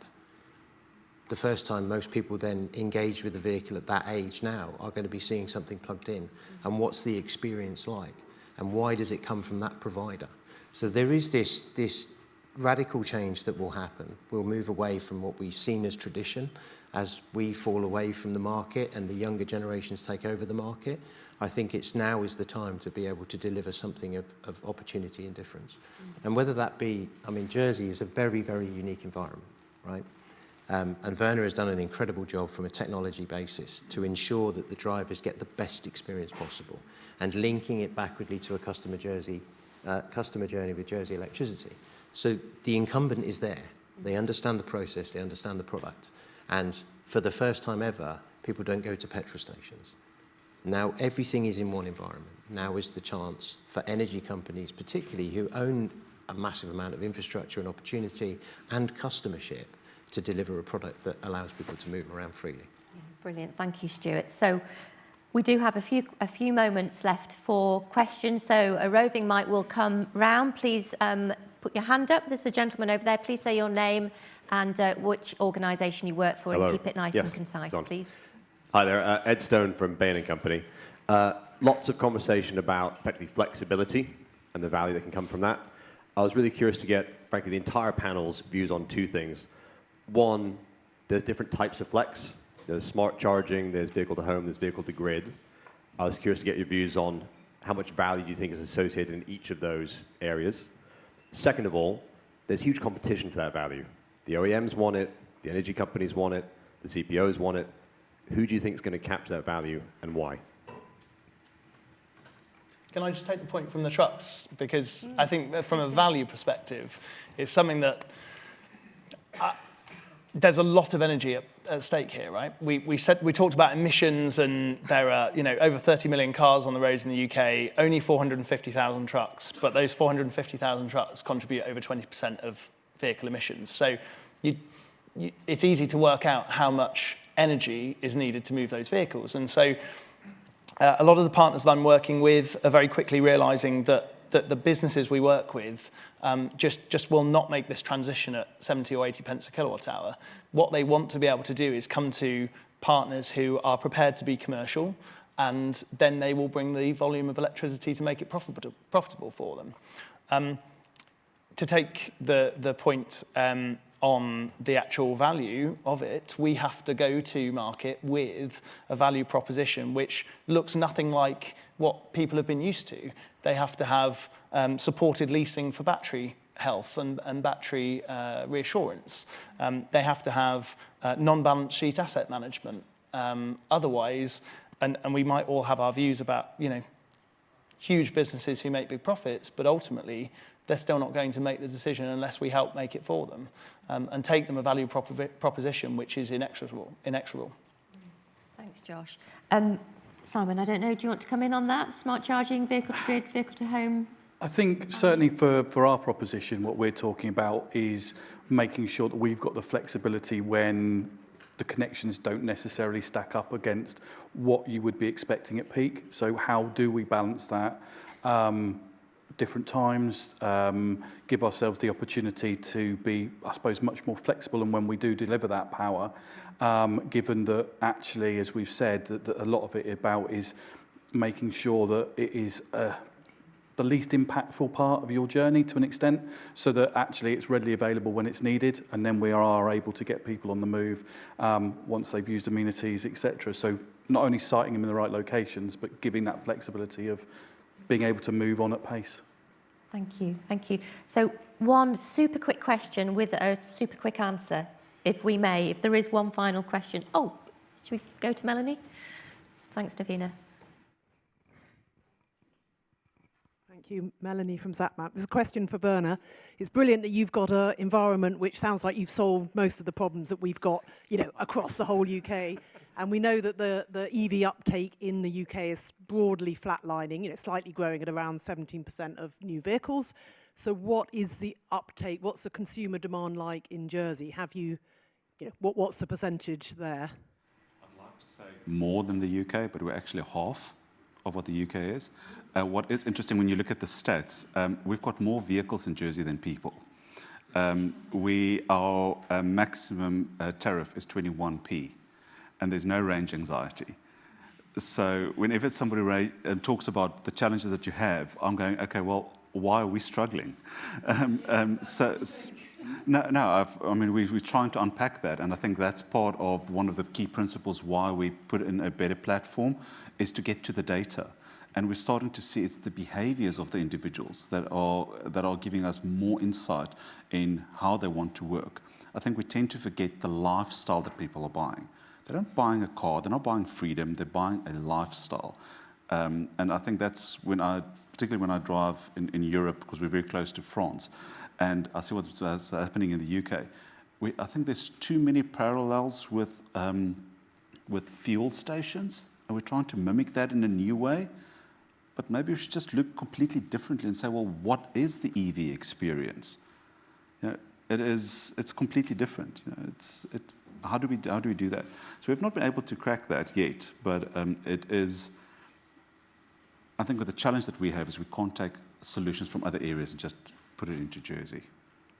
The first time most people then engage with the vehicle at that age now are going to be seeing something plugged in. And what's the experience like? And why does it come from that provider? So there is this radical change that will happen. We'll move away from what we've seen as tradition as we fall away from the market and the younger generations take over the market. I think now is the time to be able to deliver something of opportunity and difference. And whether that be, Jersey is a very, very unique environment, right? And Werner has done an incredible job from a technology basis to ensure that the drivers get the best experience possible and linking it backwardly to a customer journey with Jersey Electricity. So the incumbent is there. They understand the process, they understand the product. And for the first time ever, people don't go to petrol stations. Now everything is in one environment. Now is the chance for energy companies, particularly who own a massive amount of infrastructure and opportunity and customership, to deliver a product that allows people to move around freely. Yeah, brilliant, thank you, Stuart. So we do have a few moments left for questions. So a roving mic will come round. Please put your hand up. There's a gentleman over there. Please say your name and which organisation you work for. Hello. And keep it nice and concise, please. Hi there, Ed Stone from Bain & Company. Lots of conversation about effectively flexibility and the value that can come from that. I was really curious to get, frankly, the entire panel's views on two things. One, there's different types of flex. There's smart charging, there's vehicle to home, there's vehicle to grid. I was curious to get your views on how much value do you think is associated in each of those areas. Second of all, there's huge competition for that value. The OEMs want it, the energy companies want it, the CPOs want it. Who do you think is going to capture that value and why? Can I just take the point from the trucks? Because I think that from a value perspective, it's something that there's a lot of energy at stake here, right? We talked about emissions, and there are over 30 million cars on the roads in the UK, only 450,000 trucks, but those 450,000 trucks contribute over 20% of vehicle emissions. So it's easy to work out how much energy is needed to move those vehicles. And so a lot of the partners that I'm working with are very quickly realizing that the businesses we work with just will not make this transition at 70 or 80 pence a kilowatt hour. What they want to be able to do is come to partners who are prepared to be commercial, and then they will bring the volume of electricity to make it profitable for them. To take the point on the actual value of it, we have to go to market with a value proposition which looks nothing like what people have been used to. They have to have supported leasing for battery health and battery reassurance. They have to have non-balance sheet asset management. Otherwise, and we might all have our views about huge businesses who make big profits, but ultimately they're still not going to make the decision unless we help make it for them and take them a value proposition which is inexorable. Thanks, Josh. Simon, I don't know, do you want to come in on that? Smart charging, vehicle to grid, vehicle to home? I think certainly for our proposition, what we're talking about is making sure that we've got the flexibility when the connections don't necessarily stack up against what you would be expecting at peak. So how do we balance that? Different times, give ourselves the opportunity to be, I suppose, much more flexible in when we do deliver that power, given that actually, as we've said, that a lot of it about is making sure that it is the least impactful part of your journey to an extent, so that actually it's readily available when it's needed, and then we are able to get people on the move once they've used amenities, etc. So not only siting them in the right locations, but giving that flexibility of being able to move on at pace. Thank you, thank you. So one super quick question with a super quick answer, if we may, if there is one final question. Oh, should we go to Melanie? Thanks, Davina. Thank you, Melanie from ZapMap. There's a question for Werner. It's brilliant that you've got an environment which sounds like you've solved most of the problems that we've got, across the whole UK. And we know that the EV uptake in the UK is broadly flatlining, slightly growing at around 17% of new vehicles. So what is the uptake? What's the consumer demand like in Jersey? Have you, what's the percentage there? I'd like to say more than the UK, but we're actually half of what the UK is. What is interesting when you look at the stats, we've got more vehicles in Jersey than people. Our maximum tariff is 21p. And there's no range anxiety. So whenever somebody talks about the challenges that you have, I'm going, okay, well, why are we struggling? We're trying to unpack that, and I think that's part of one of the key principles why we put in a better platform, is to get to the data. And we're starting to see it's the behaviors of the individuals that are giving us more insight in how they want to work. I think we tend to forget the lifestyle that people are buying. They're not buying a car, they're not buying freedom, they're buying a lifestyle. And I think that's particularly when I drive in Europe, because we're very close to France, and I see what's happening in the UK. I think there's too many parallels with fuel stations, and we're trying to mimic that in a new way. But maybe we should just look completely differently and say, well, what is the EV experience? It's completely different. How do we do that? So we've not been able to crack that yet, but it is, I think the challenge that we have is we can't take solutions from other areas and just put it into Jersey.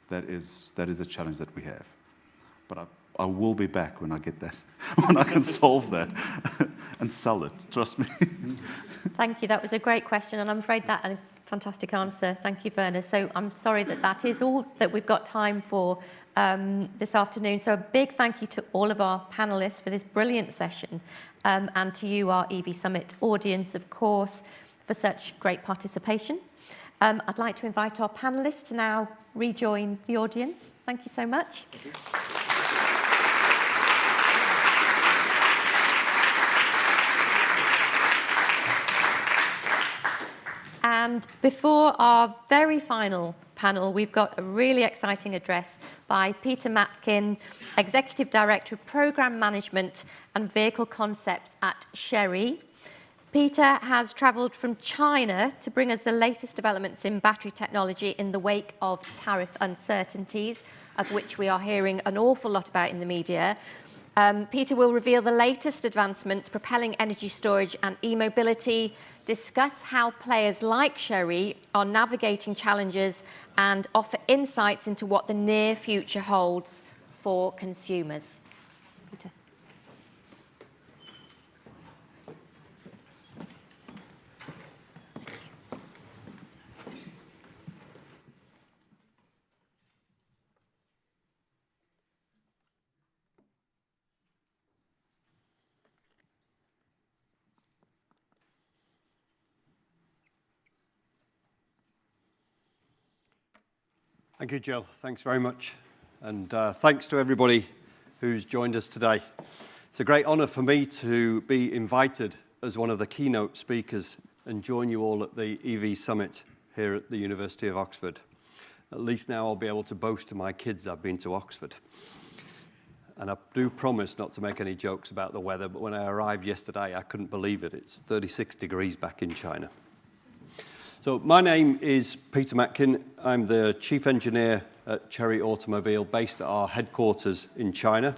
That is a challenge that we have. But I will be back when I get that, when I can solve that and sell it, trust me. Thank you, that was a great question, and I'm afraid that a fantastic answer. Thank you, Werner. So I'm sorry that is all that we've got time for this afternoon. So a big thank you to all of our panelists for this brilliant session, and to you, our EV Summit audience, of course, for such great participation. I'd like to invite our panelists to now rejoin the audience. Thank you so much. And before our very final panel, we've got a really exciting address by Peter Matkin, Executive Director of Programme Management and Vehicle Concepts at Chery. Peter has travelled from China to bring us the latest developments in battery technology in the wake of tariff uncertainties, of which we are hearing an awful lot about in the media. Peter will reveal the latest advancements propelling energy storage and e-mobility, discuss how players like Chery are navigating challenges, and offer insights into what the near future holds for consumers. Peter. Thank you, Jill. Thanks very much. And thanks to everybody who's joined us today. It's a great honour for me to be invited as one of the keynote speakers and join you all at the EV Summit here at the University of Oxford. At least now I'll be able to boast to my kids I've been to Oxford. And I do promise not to make any jokes about the weather, but when I arrived yesterday, I couldn't believe it. It's 36 degrees back in China. So my name is Peter Matkin. I'm the Chief Engineer at Chery Automobile, based at our headquarters in China,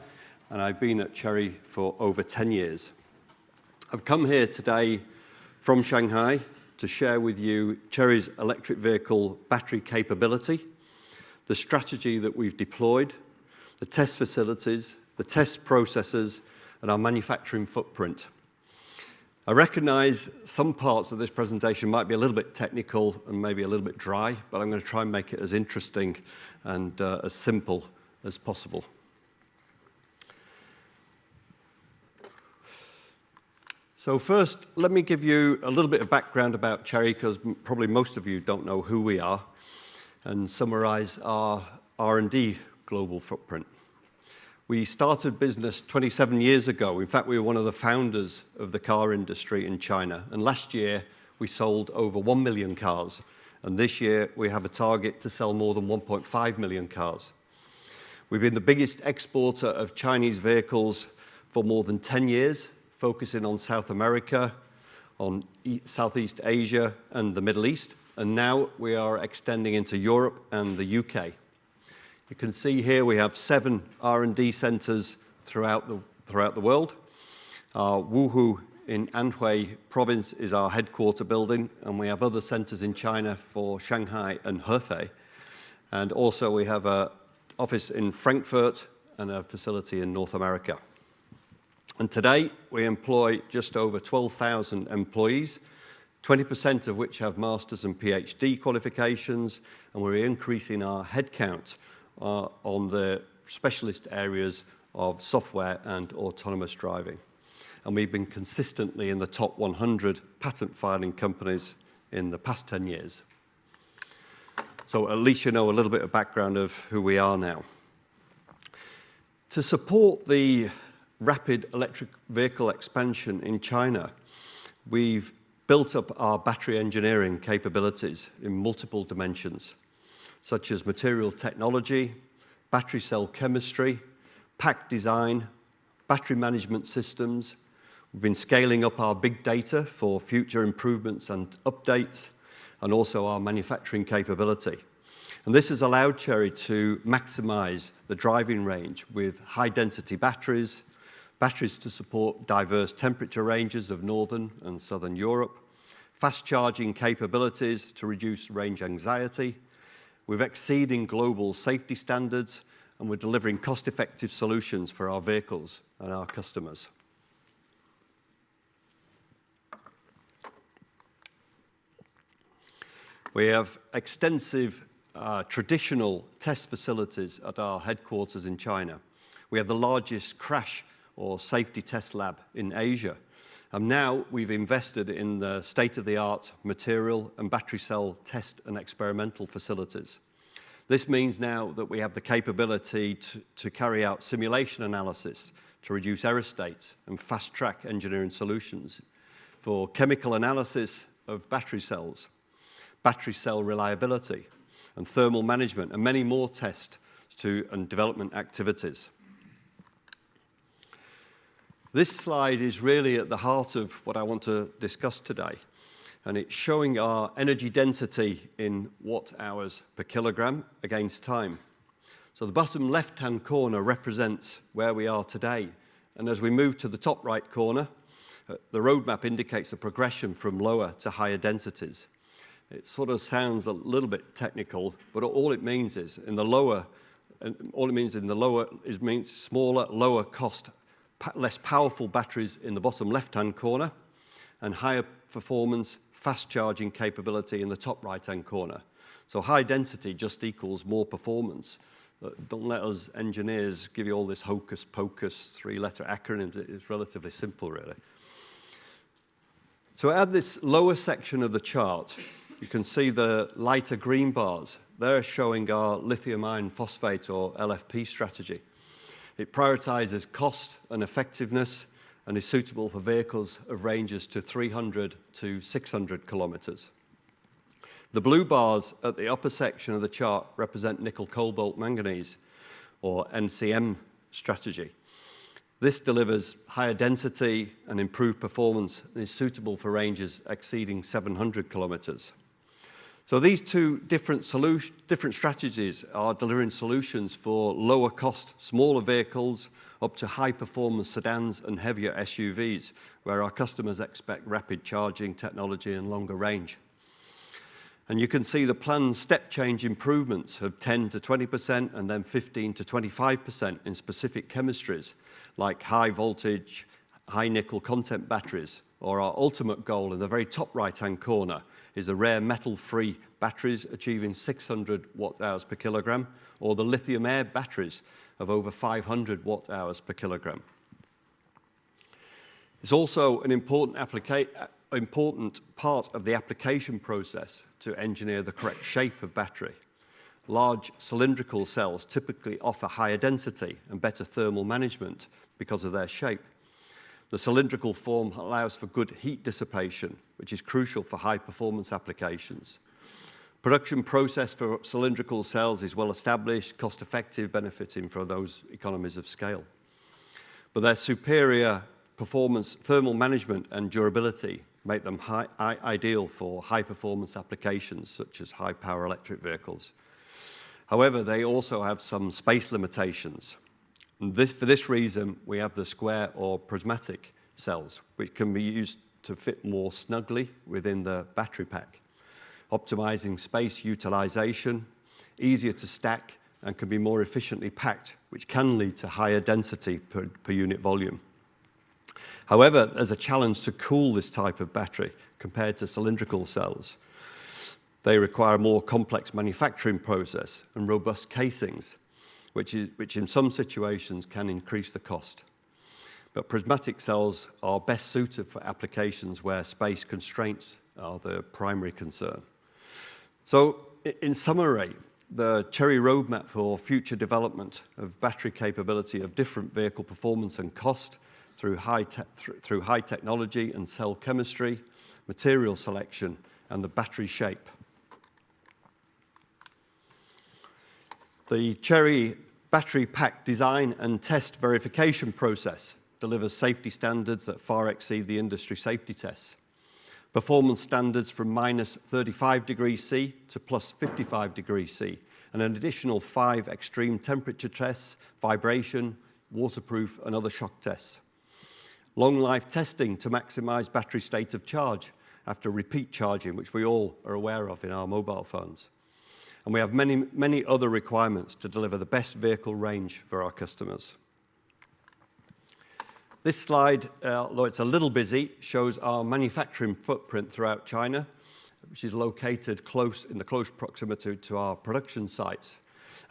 and I've been at Chery for over 10 years. I've come here today from Shanghai to share with you Chery's electric vehicle battery capability, the strategy that we've deployed, the test facilities, the test processes, and our manufacturing footprint. I recognise some parts of this presentation might be a little bit technical and maybe a little bit dry, but I'm going to try and make it as interesting and as simple as possible. So first, let me give you a little bit of background about Chery, because probably most of you don't know who we are, and summarise our R&D global footprint. We started business 27 years ago. In fact, we were one of the founders of the car industry in China. And last year, we sold over 1 million cars. And this year, we have a target to sell more than 1.5 million cars. We've been the biggest exporter of Chinese vehicles for more than 10 years, focusing on South America, on Southeast Asia, and the Middle East. And now we are extending into Europe and the UK. You can see here we have 7 R&D centres throughout the world. Wuhu in Anhui province is our headquarter building, and we have other centres in China for Shanghai and Hefei. And also we have an office in Frankfurt and a facility in North America. And today we employ just over 12,000 employees, 20% of which have masters and PhD qualifications, and we're increasing our headcount on the specialist areas of software and autonomous driving. And we've been consistently in the top 100 patent filing companies in the past 10 years. So at least you know a little bit of background of who we are now. To support the rapid electric vehicle expansion in China, we've built up our battery engineering capabilities in multiple dimensions, such as material technology, battery cell chemistry, pack design, battery management systems. We've been scaling up our big data for future improvements and updates, and also our manufacturing capability. And this has allowed Chery to maximize the driving range with high-density batteries, batteries to support diverse temperature ranges of Northern and Southern Europe, fast charging capabilities to reduce range anxiety. We're exceeding global safety standards, and we're delivering cost-effective solutions for our vehicles and our customers. We have extensive traditional test facilities at our headquarters in China. We have the largest crash or safety test lab in Asia. And now we've invested in the state-of-the-art material and battery cell test and experimental facilities. This means now that we have the capability to carry out simulation analysis to reduce error states and fast-track engineering solutions for chemical analysis of battery cells, battery cell reliability, and thermal management, and many more tests and development activities. This slide is really at the heart of what I want to discuss today, and it's showing our energy density in watt-hours per kilogram against time. So the bottom left-hand corner represents where we are today, and as we move to the top right corner, the roadmap indicates a progression from lower to higher densities. It sort of sounds a little bit technical, but all it means is means smaller, lower cost, less powerful batteries in the bottom left-hand corner, and higher performance, fast charging capability in the top right-hand corner. So high density just equals more performance. Don't let us engineers give you all this hocus pocus 3-letter acronyms. It's relatively simple, really. So at this lower section of the chart, you can see the lighter green bars. They're showing our lithium iron phosphate, or LFP, strategy. It prioritizes cost and effectiveness and is suitable for vehicles of ranges to 300 to 600 kilometers. The blue bars at the upper section of the chart represent nickel cobalt manganese, or NCM, strategy. This delivers higher density and improved performance and is suitable for ranges exceeding 700 kilometers. So these two different strategies are delivering solutions for lower cost, smaller vehicles up to high performance sedans and heavier SUVs, where our customers expect rapid charging technology and longer range. And you can see the planned step change improvements of 10 to 20% and then 15 to 25% in specific chemistries like high voltage, high nickel content batteries, or our ultimate goal in the very top right-hand corner is the rare metal-free batteries achieving 600 watt-hours per kilogram, or the lithium-air batteries of over 500 watt-hours per kilogram. It's also an important part of the application process to engineer the correct shape of battery. Large cylindrical cells typically offer higher density and better thermal management because of their shape. The cylindrical form allows for good heat dissipation, which is crucial for high-performance applications. Production process for cylindrical cells is well established, cost-effective, benefiting from those economies of scale. But their superior performance, thermal management, and durability make them ideal for high-performance applications, such as high-power electric vehicles. However, they also have some space limitations. And for this reason, we have the square or prismatic cells, which can be used to fit more snugly within the battery pack, optimizing space utilization, easier to stack, and can be more efficiently packed, which can lead to higher density per unit volume. However, there's a challenge to cool this type of battery compared to cylindrical cells. They require a more complex manufacturing process and robust casings, which in some situations can increase the cost. But prismatic cells are best suited for applications where space constraints are the primary concern. So, in summary, the Chery roadmap for future development of battery capability of different vehicle performance and cost through high technology and cell chemistry, material selection, and the battery shape. The Chery battery pack design and test verification process delivers safety standards that far exceed the industry safety tests. Performance standards from minus 35 degrees C to plus 55 degrees C, and an additional 5 extreme temperature tests, vibration, waterproof, and other shock tests. Long life testing to maximize battery state of charge after repeat charging, which we all are aware of in our mobile phones. And we have many, many other requirements to deliver the best vehicle range for our customers. This slide, although it's a little busy, shows our manufacturing footprint throughout China, which is located in the close proximity to our production sites.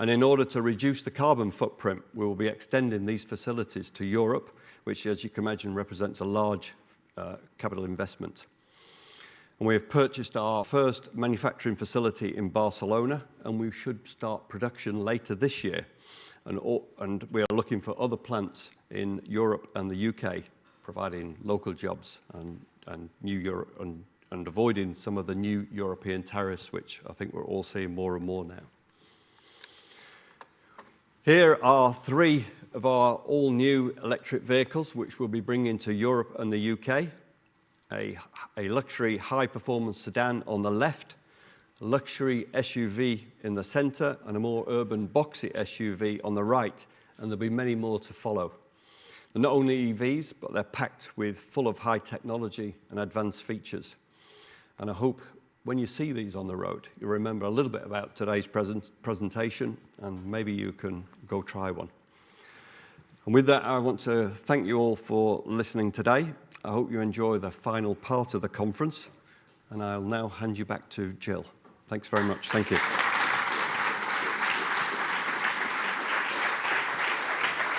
And in order to reduce the carbon footprint, we will be extending these facilities to Europe, which, as you can imagine, represents a large capital investment. And we have purchased our first manufacturing facility in Barcelona, and we should start production later this year. And we are looking for other plants in Europe and the UK, providing local jobs and new and avoiding some of the new European tariffs, which I think we're all seeing more and more now. Here are 3 of our all-new electric vehicles, which we'll be bringing to Europe and the UK. A luxury high-performance sedan on the left, a luxury SUV in the centre, and a more urban boxy SUV on the right, and there'll be many more to follow. They're not only EVs, but they're packed with full of high technology and advanced features. And I hope when you see these on the road, you remember a little bit about today's presentation, and maybe you can go try one. And with that, I want to thank you all for listening today. I hope you enjoy the final part of the conference, and I'll now hand you back to Jill. Thanks very much. Thank you.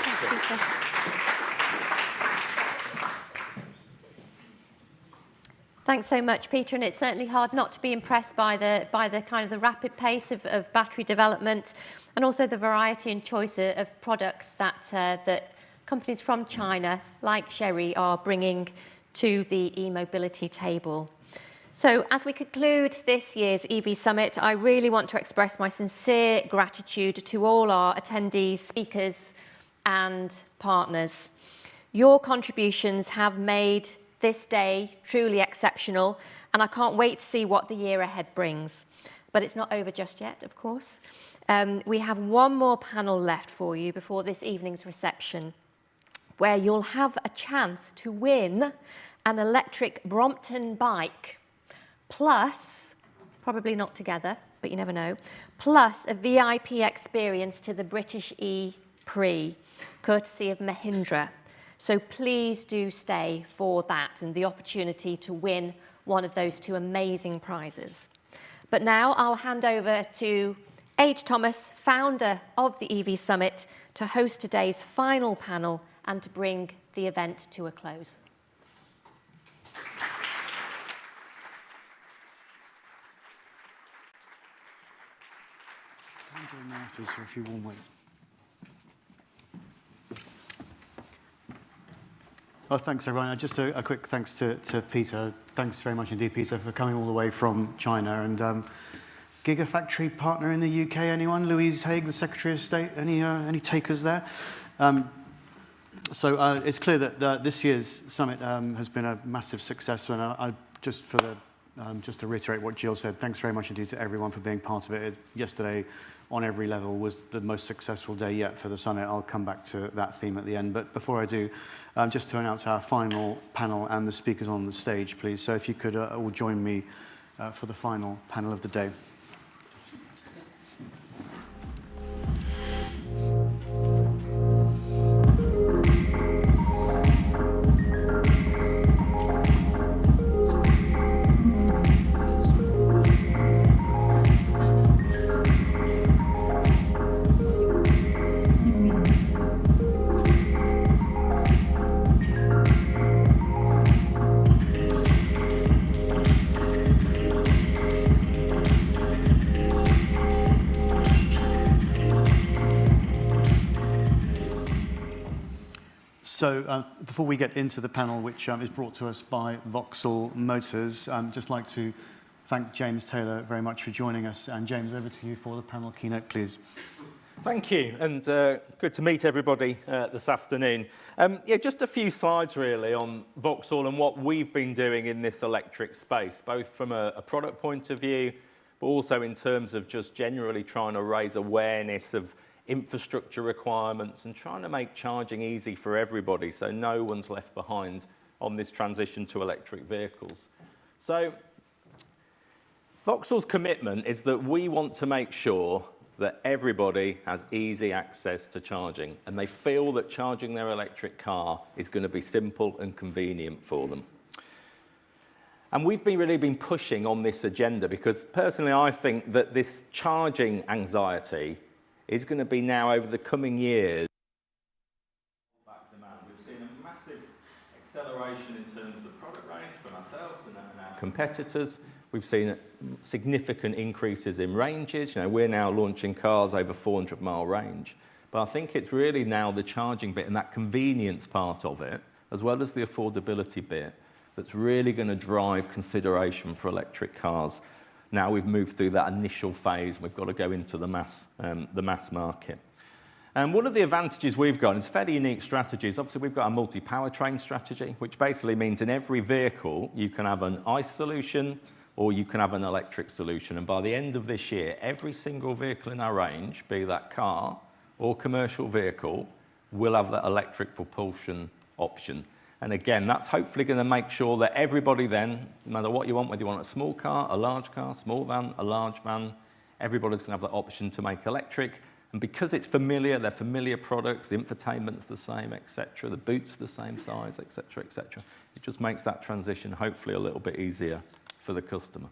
Thanks, Peter. Thanks so much, Peter, and it's certainly hard not to be impressed by the kind of the rapid pace of battery development, and also the variety and choice of products that companies from China, like Chery, are bringing to the e-mobility table. So as we conclude this year's EV Summit, I really want to express my sincere gratitude to all our attendees, speakers, and partners. Your contributions have made this day truly exceptional, and I can't wait to see what the year ahead brings. But it's not over just yet, of course. We have one more panel left for you before this evening's reception, where you'll have a chance to win an electric Brompton bike, plus, probably not together, but you never know, plus a VIP experience to the British E-Prix, courtesy of Mahindra. So please do stay for that and the opportunity to win one of those 2 amazing prizes. But now I'll hand over to Ade Thomas, founder of the EV Summit, to host today's final panel and to bring the event to a close. I'll join me afterwards for a few warm words. Well, thanks, everyone. Just a quick thanks to Peter. Thanks very much indeed, Peter, for coming all the way from China. And Gigafactory partner in the UK, anyone? Louise Haigh, the Secretary of State, any takers there? So it's clear that this year's summit has been a massive success. And just to reiterate what Jill said, thanks very much indeed to everyone for being part of it. Yesterday, on every level, was the most successful day yet for the summit. I'll come back to that theme at the end. But before I do, just to announce our final panel and the speakers on the stage, please. So if you could all join me for the final panel of the day. So before we get into the panel, which is brought to us by Vauxhall Motors, I'd just like to thank James Taylor very much for joining us. And James, over to you for the panel keynote, please. Thank you, and good to meet everybody this afternoon. Yeah, just a few slides really on Vauxhall and what we've been doing in this electric space, both from a product point of view, but also in terms of just generally trying to raise awareness of infrastructure requirements and trying to make charging easy for everybody so no one's left behind on this transition to electric vehicles. So Vauxhall's commitment is that we want to make sure that everybody has easy access to charging and they feel that charging their electric car is going to be simple and convenient for them. And we've really been pushing on this agenda because personally I think that this charging anxiety is going to be now over the coming years. We've seen a massive acceleration in terms of product range from ourselves and our competitors. We've seen significant increases in ranges. You know, we're now launching cars over 400-mile range. But I think it's really now the charging bit and that convenience part of it, as well as the affordability bit, that's really going to drive consideration for electric cars. Now we've moved through that initial phase, we've got to go into the mass market. And one of the advantages we've got, and it's a fairly unique strategy, is obviously we've got a multi-powertrain strategy, which basically means in every vehicle you can have an ICE solution or you can have an electric solution. And by the end of this year, every single vehicle in our range, be that car or commercial vehicle, will have that electric propulsion option. And again, that's hopefully going to make sure that everybody then, no matter what you want, whether you want a small car, a large car, small van, a large van, everybody's going to have that option to make electric. And because it's familiar, they're familiar products, the infotainment's the same, etc., the boot's the same size, etc., etc. It just makes that transition hopefully a little bit easier for the customer.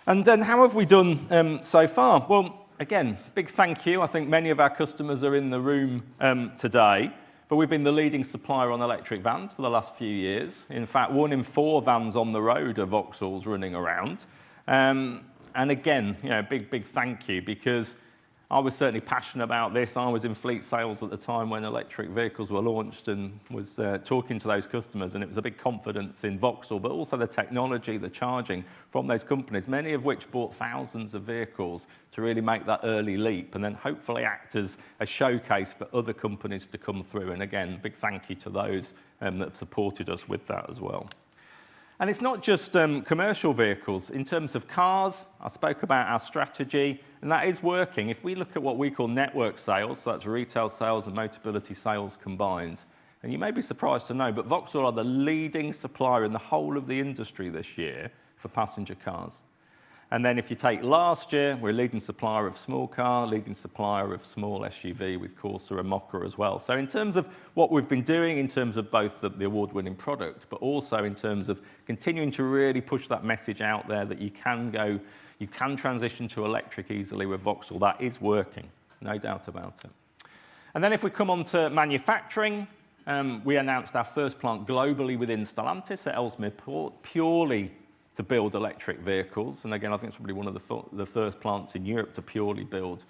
And then how have we done so far? Well, again, big thank you. I think many of our customers are in the room today, but we've been the leading supplier on electric vans for the last few years. In fact, 1 in 4 vans on the road are Vauxhalls running around. And again, big thank you, because I was certainly passionate about this. I was in fleet sales at the time when electric vehicles were launched and was talking to those customers, and it was a big confidence in Vauxhall, but also the technology, the charging from those companies, many of which bought thousands of vehicles to really make that early leap and then hopefully act as a showcase for other companies to come through. And again, big thank you to those that have supported us with that as well. And it's not just commercial vehicles. In terms of cars, I spoke about our strategy, and that is working. If we look at what we call network sales, so that's retail sales and Motability sales combined, and you may be surprised to know, but Vauxhall are the leading supplier in the whole of the industry this year for passenger cars. And then if you take last year, we're a leading supplier of small car, leading supplier of small SUV with Corsa and Mokka as well. So in terms of what we've been doing in terms of both the award-winning product, but also in terms of continuing to really push that message out there that you can transition to electric easily with Vauxhall, that is working, no doubt about it. And then if we come on to manufacturing, we announced our first plant globally within Stellantis at Ellesmere Port, purely to build electric vehicles. And again, I think it's probably one of the first plants in Europe to purely build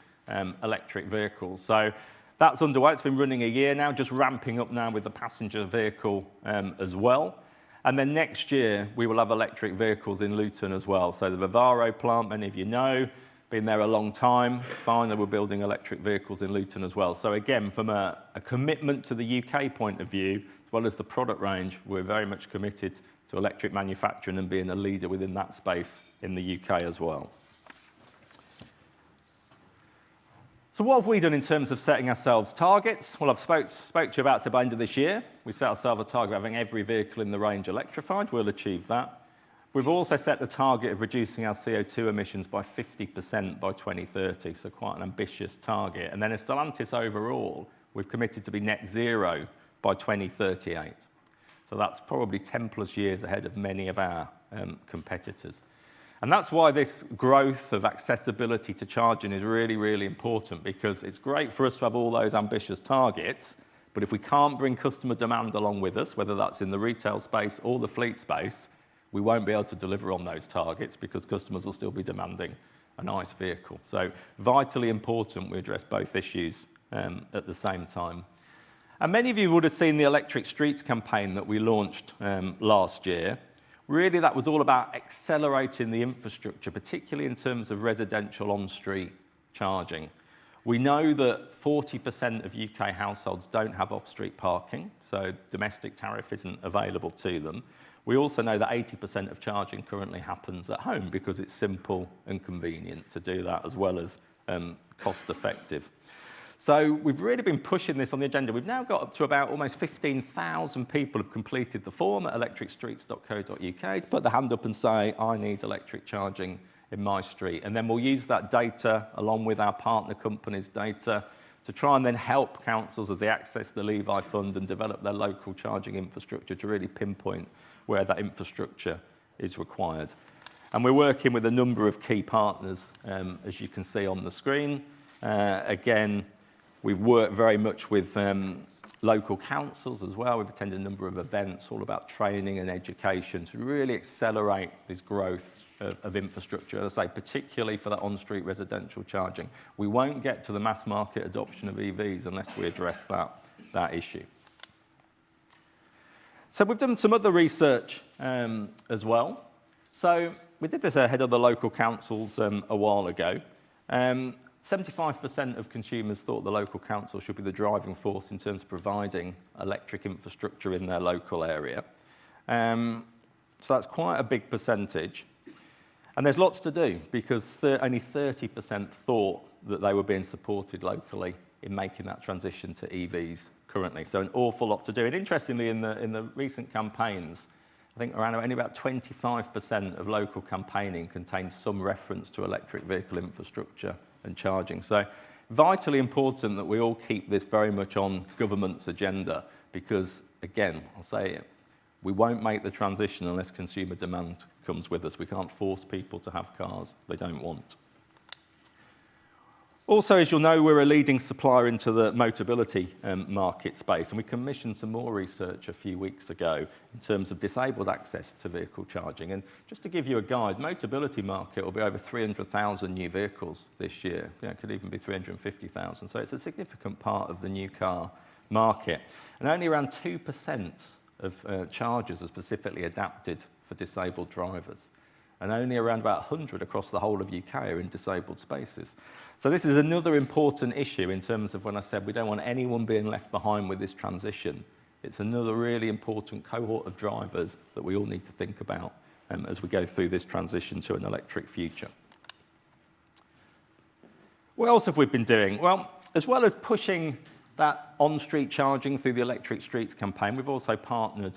electric vehicles. So that's underway. It's been running a year now, just ramping up now with the passenger vehicle as well. And then next year, we will have electric vehicles in Luton as well. So the Vivaro plant, many of you know, been there a long time. Finally, we're building electric vehicles in Luton as well. So again, from a commitment to the UK point of view, as well as the product range, we're very much committed to electric manufacturing and being a leader within that space in the UK as well. So what have we done in terms of setting ourselves targets? Well, I've spoke to you about it by the end of this year. We set ourselves a target of having every vehicle in the range electrified. We'll achieve that. We've also set the target of reducing our CO2 emissions by 50% by 2030, so quite an ambitious target. And then as Stellantis overall, we've committed to be net zero by 2038. So that's probably 10 plus years ahead of many of our competitors. And that's why this growth of accessibility to charging is really, really important, because it's great for us to have all those ambitious targets, but if we can't bring customer demand along with us, whether that's in the retail space or the fleet space, we won't be able to deliver on those targets because customers will still be demanding a nice vehicle. So vitally important we address both issues at the same time. And many of you would have seen the Electric Streets campaign that we launched last year. Really, that was all about accelerating the infrastructure, particularly in terms of residential on-street charging. We know that 40% of UK households don't have off-street parking, so domestic tariff isn't available to them. We also know that 80% of charging currently happens at home because it's simple and convenient to do that, as well as cost-effective. So we've really been pushing this on the agenda. We've now got up to about almost 15,000 people have completed the form at electricstreets.co.uk to put their hand up and say, I need electric charging in my street. And then we'll use that data along with our partner companies' data to try and then help councils as they access the Levi Fund and develop their local charging infrastructure to really pinpoint where that infrastructure is required. And we're working with a number of key partners, as you can see on the screen. Again, we've worked very much with local councils as well. We've attended a number of events all about training and education to really accelerate this growth of infrastructure, as I say, particularly for that on-street residential charging. We won't get to the mass market adoption of EVs unless we address that issue. So we've done some other research as well. So we did this ahead of the local councils a while ago. 75% of consumers thought the local council should be the driving force in terms of providing electric infrastructure in their local area. So that's quite a big percentage. And there's lots to do, because only 30% thought that they were being supported locally in making that transition to EVs currently. So an awful lot to do. And interestingly, in the recent campaigns, I think around only about 25% of local campaigning contains some reference to electric vehicle infrastructure and charging. So vitally important that we all keep this very much on government's agenda, because, again, I'll say it, we won't make the transition unless consumer demand comes with us. We can't force people to have cars they don't want. Also, as you'll know, we're a leading supplier into the Motability market space, and we commissioned some more research a few weeks ago in terms of disabled access to vehicle charging. And just to give you a guide, Motability market will be over 300,000 new vehicles this year. You know, it could even be 350,000. So it's a significant part of the new car market. And only around 2% of chargers are specifically adapted for disabled drivers. And only around about 100 across the whole of UK are in disabled spaces. So this is another important issue in terms of when I said we don't want anyone being left behind with this transition. It's another really important cohort of drivers that we all need to think about as we go through this transition to an electric future. What else have we been doing? Well, as well as pushing that on-street charging through the Electric Streets campaign, we've also partnered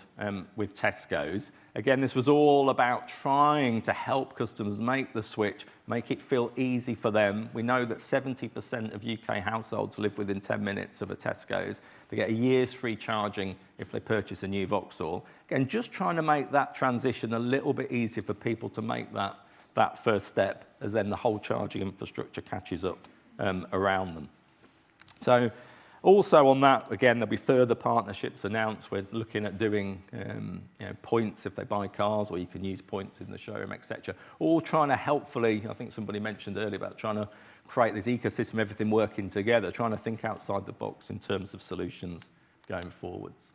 with Tesco's. Again, this was all about trying to help customers make the switch, make it feel easy for them. We know that 70% of UK households live within 10 minutes of a Tesco's. They get a year's free charging if they purchase a new Vauxhall. Again, just trying to make that transition a little bit easier for people to make that first step, as then the whole charging infrastructure catches up around them. So, also on that, again, there'll be further partnerships announced. We're looking at doing points if they buy cars, or you can use points in the showroom, etc. All trying to helpfully, I think somebody mentioned earlier about trying to create this ecosystem, everything working together, trying to think outside the box in terms of solutions going forwards.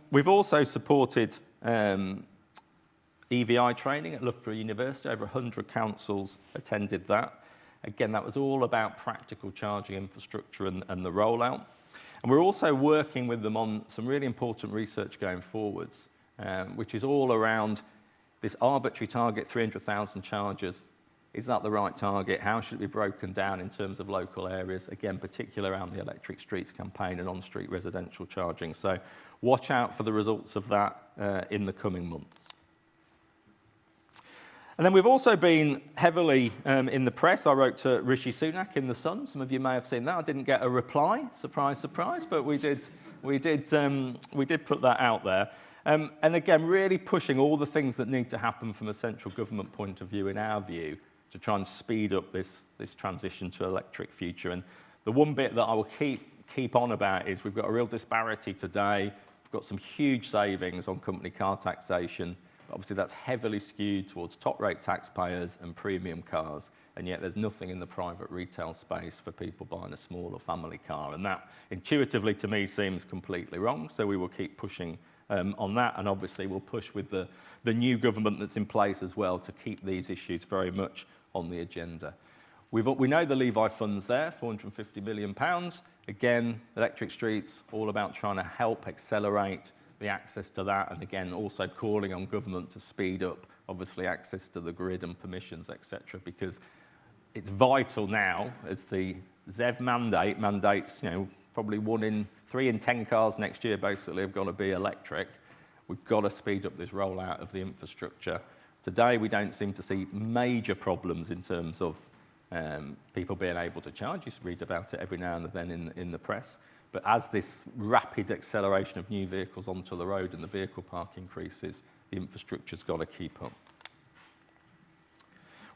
We've also supported EVI training at Loughborough University. Over 100 councils attended that. Again, that was all about practical charging infrastructure and the rollout. And we're also working with them on some really important research going forwards, which is all around this arbitrary target, 300,000 chargers. Is that the right target? How should it be broken down in terms of local areas? Again, particularly around the Electric Streets campaign and on-street residential charging. So watch out for the results of that in the coming months. And then we've also been heavily in the press. I wrote to Rishi Sunak in The Sun. Some of you may have seen that. I didn't get a reply, surprise, surprise, but we did put that out there. And again, really pushing all the things that need to happen from a central government point of view, in our view, to try and speed up this transition to electric future. And the one bit that I will keep on about is we've got a real disparity today. We've got some huge savings on company car taxation. Obviously, that's heavily skewed towards top-rate taxpayers and premium cars, and yet there's nothing in the private retail space for people buying a small or family car, and that intuitively to me seems completely wrong, so we will keep pushing on that, and obviously we'll push with the new government that's in place as well to keep these issues very much on the agenda. We know the Levi fund's there, £450 million. Again, Electric Streets, all about trying to help accelerate the access to that, and again, also calling on government to speed up, obviously, access to the grid and permissions, etc., because it's vital now, as the ZEV mandate mandates, probably 1 in 3 in 10 cars next year basically have got to be electric. We've got to speed up this rollout of the infrastructure. Today, we don't seem to see major problems in terms of people being able to charge. You read about it every now and then in the press. But as this rapid acceleration of new vehicles onto the road and the vehicle park increases, the infrastructure's got to keep up.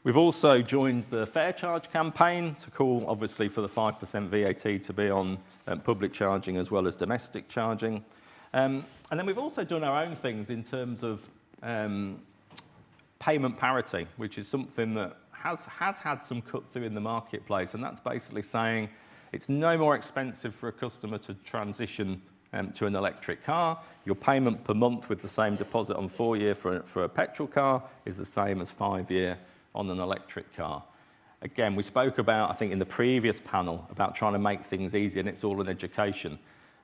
We've also joined the Fair Charge campaign to call, obviously, for the 5% VAT to be on public charging as well as domestic charging. And then we've also done our own things in terms of payment parity, which is something that has had some cut through in the marketplace, and that's basically saying it's no more expensive for a customer to transition to an electric car. Your payment per month with the same deposit on 4-year for a petrol car is the same as 5-year on an electric car. Again, we spoke about, I think in the previous panel, about trying to make things easy, and it's all an education.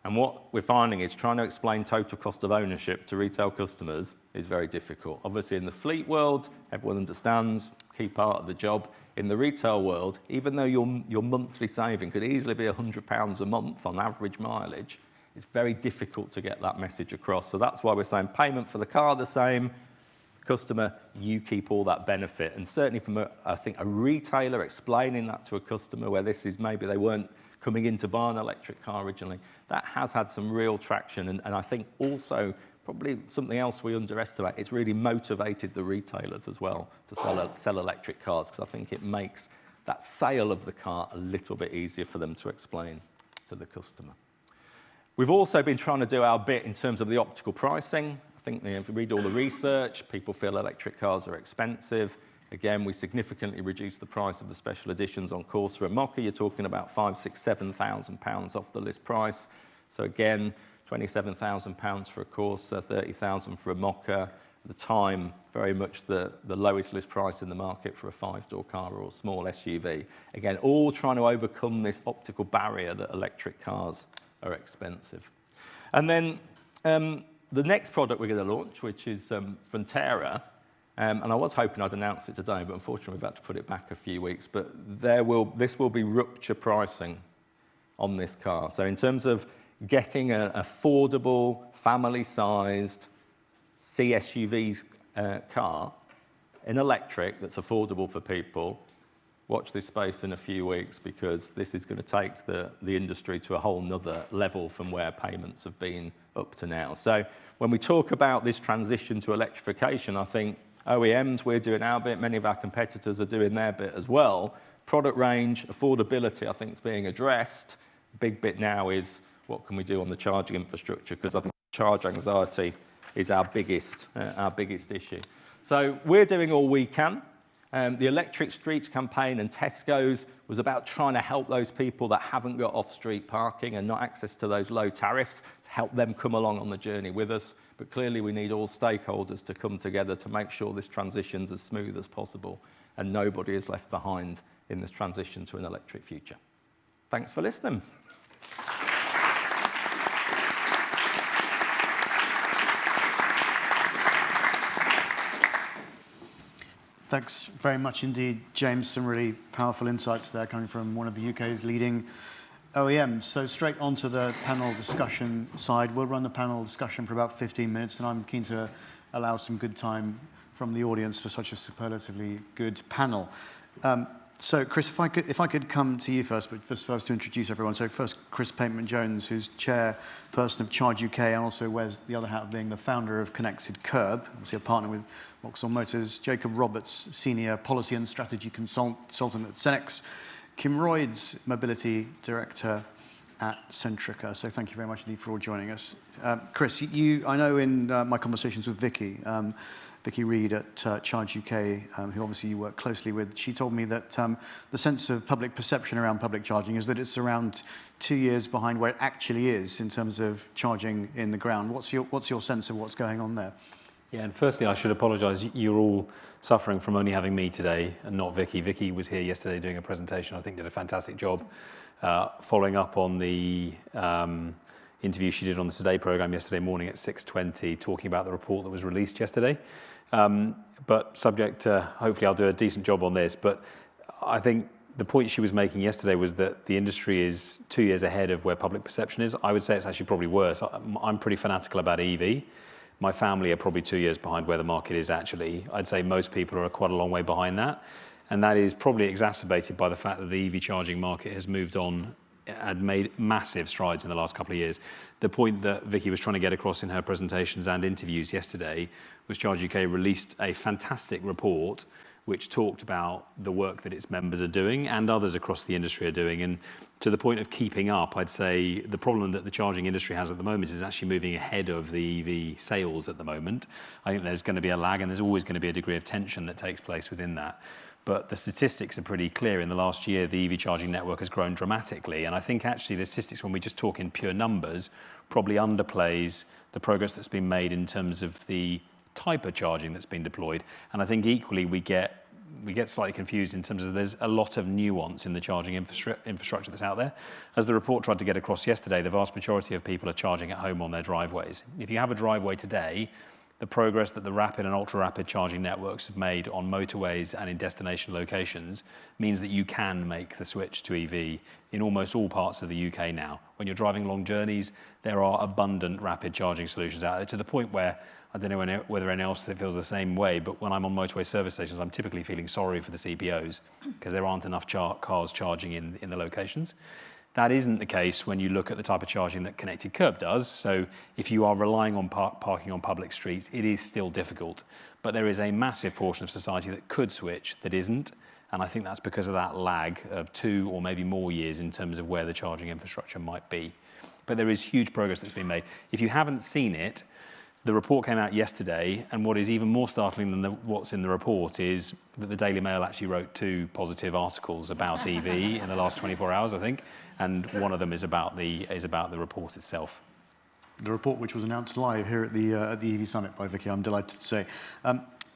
And what we're finding is trying to explain total cost of ownership to retail customers is very difficult. Obviously in the fleet world, everyone understands, key part of the job. In the retail world, even though your monthly saving could easily be £100 a month on average mileage, it's very difficult to get that message across. So that's why we're saying payment for the car the same, customer, you keep all that benefit. And certainly from, I think, a retailer explaining that to a customer where this is maybe they weren't coming in to buy an electric car originally, that has had some real traction. And I think also probably something else we underestimate, it's really motivated the retailers as well to sell electric cars, because I think it makes that sale of the car a little bit easier for them to explain to the customer. We've also been trying to do our bit in terms of the optical pricing. I think if you read all the research, people feel electric cars are expensive. Again, we significantly reduced the price of the special editions on Corsa and Mokka. You're talking about £5,000, £6,000, £7,000 off the list price. So again, £27,000 for a Corsa, £30,000 for a Mokka. At the time, very much the lowest list price in the market for a 5-door car or a small SUV. Again, all trying to overcome this optical barrier that electric cars are expensive. And then the next product we're going to launch, which is Frontera, and I was hoping I'd announce it today, but unfortunately we've had to put it back a few weeks. But this will be rupture pricing on this car. So in terms of getting an affordable, family-sized CSUV car in electric that's affordable for people, watch this space in a few weeks, because this is going to take the industry to a whole nother level from where payments have been up to now. So when we talk about this transition to electrification, I think OEMs, we're doing our bit, many of our competitors are doing their bit as well. Product range, affordability, I think is being addressed. Big bit now is what can we do on the charging infrastructure, because I think charge anxiety is our biggest issue. So we're doing all we can. The Electric Streets campaign and Tesco's was about trying to help those people that haven't got off-street parking and not access to those low tariffs, to help them come along on the journey with us. But clearly we need all stakeholders to come together to make sure this transition's as smooth as possible and nobody is left behind in this transition to an electric future. Thanks for listening. Thanks very much indeed, James. Some really powerful insights there coming from one of the UK's leading OEMs. So straight onto the panel discussion side. We'll run the panel discussion for about 15 minutes, and I'm keen to allow some good time from the audience for such a superlatively good panel. So Chris, if I could come to you first, but first to introduce everyone. So first, Chris Pateman-Jones, who's chairperson of Charge UK and also wears the other hat of being the founder of Connected Curb, obviously a partner with Vauxhall Motors. Jacob Roberts, senior policy and strategy consultant at Cenex. Kim Royds, mobility director at Centrica. So thank you very much indeed for all joining us. Chris, I know in my conversations with Vicky Reid at Charge UK, who obviously you work closely with, she told me that the sense of public perception around public charging is that it's around 2 years behind where it actually is in terms of charging in the ground. What's your sense of what's going on there? Yeah, and firstly, I should apologise. You're all suffering from only having me today and not Vicky. Vicky was here yesterday doing a presentation. I think did a fantastic job following up on the interview she did on the Today programme yesterday morning at 6:20, talking about the report that was released yesterday. But subject to, hopefully I'll do a decent job on this, but I think the point she was making yesterday was that the industry is 2 years ahead of where public perception is. I would say it's actually probably worse. I'm pretty fanatical about EV. My family are probably 2 years behind where the market is actually. I'd say most people are quite a long way behind that. And that is probably exacerbated by the fact that the EV charging market has moved on and made massive strides in the last couple of years. The point that Vicky was trying to get across in her presentations and interviews yesterday was Charge UK released a fantastic report which talked about the work that its members are doing and others across the industry are doing. And to the point of keeping up, I'd say the problem that the charging industry has at the moment is actually moving ahead of the EV sales at the moment. I think there's going to be a lag and there's always going to be a degree of tension that takes place within that. but the statistics are pretty clear. In the last year, the EV charging network has grown dramatically, and I think actually the statistics, when we just talk in pure numbers, probably underplays the progress that's been made in terms of the type of charging that's been deployed. And I think equally we get slightly confused in terms of there's a lot of nuance in the charging infrastructure that's out there. As the report tried to get across yesterday, the vast majority of people are charging at home on their driveways. If you have a driveway today, the progress that the rapid and ultra-rapid charging networks have made on motorways and in destination locations means that you can make the switch to EV in almost all parts of the UK now. When you're driving long journeys, there are abundant rapid charging solutions out there, to the point where, I don't know whether anyone else feels the same way, but when I'm on motorway service stations, I'm typically feeling sorry for the CPOs because there aren't enough cars charging in the locations. That isn't the case when you look at the type of charging that Connected Curb does. So if you are relying on parking on public streets, it is still difficult. But there is a massive portion of society that could switch that isn't. And I think that's because of that lag of 2 or maybe more years in terms of where the charging infrastructure might be. But there is huge progress that's been made. If you haven't seen it, the report came out yesterday, and what is even more startling than what's in the report is that the Daily Mail actually wrote 2 positive articles about EV in the last 24 hours, I think, and one of them is about the report itself. The report, which was announced live here at the EV Summit by Vicky, I'm delighted to say.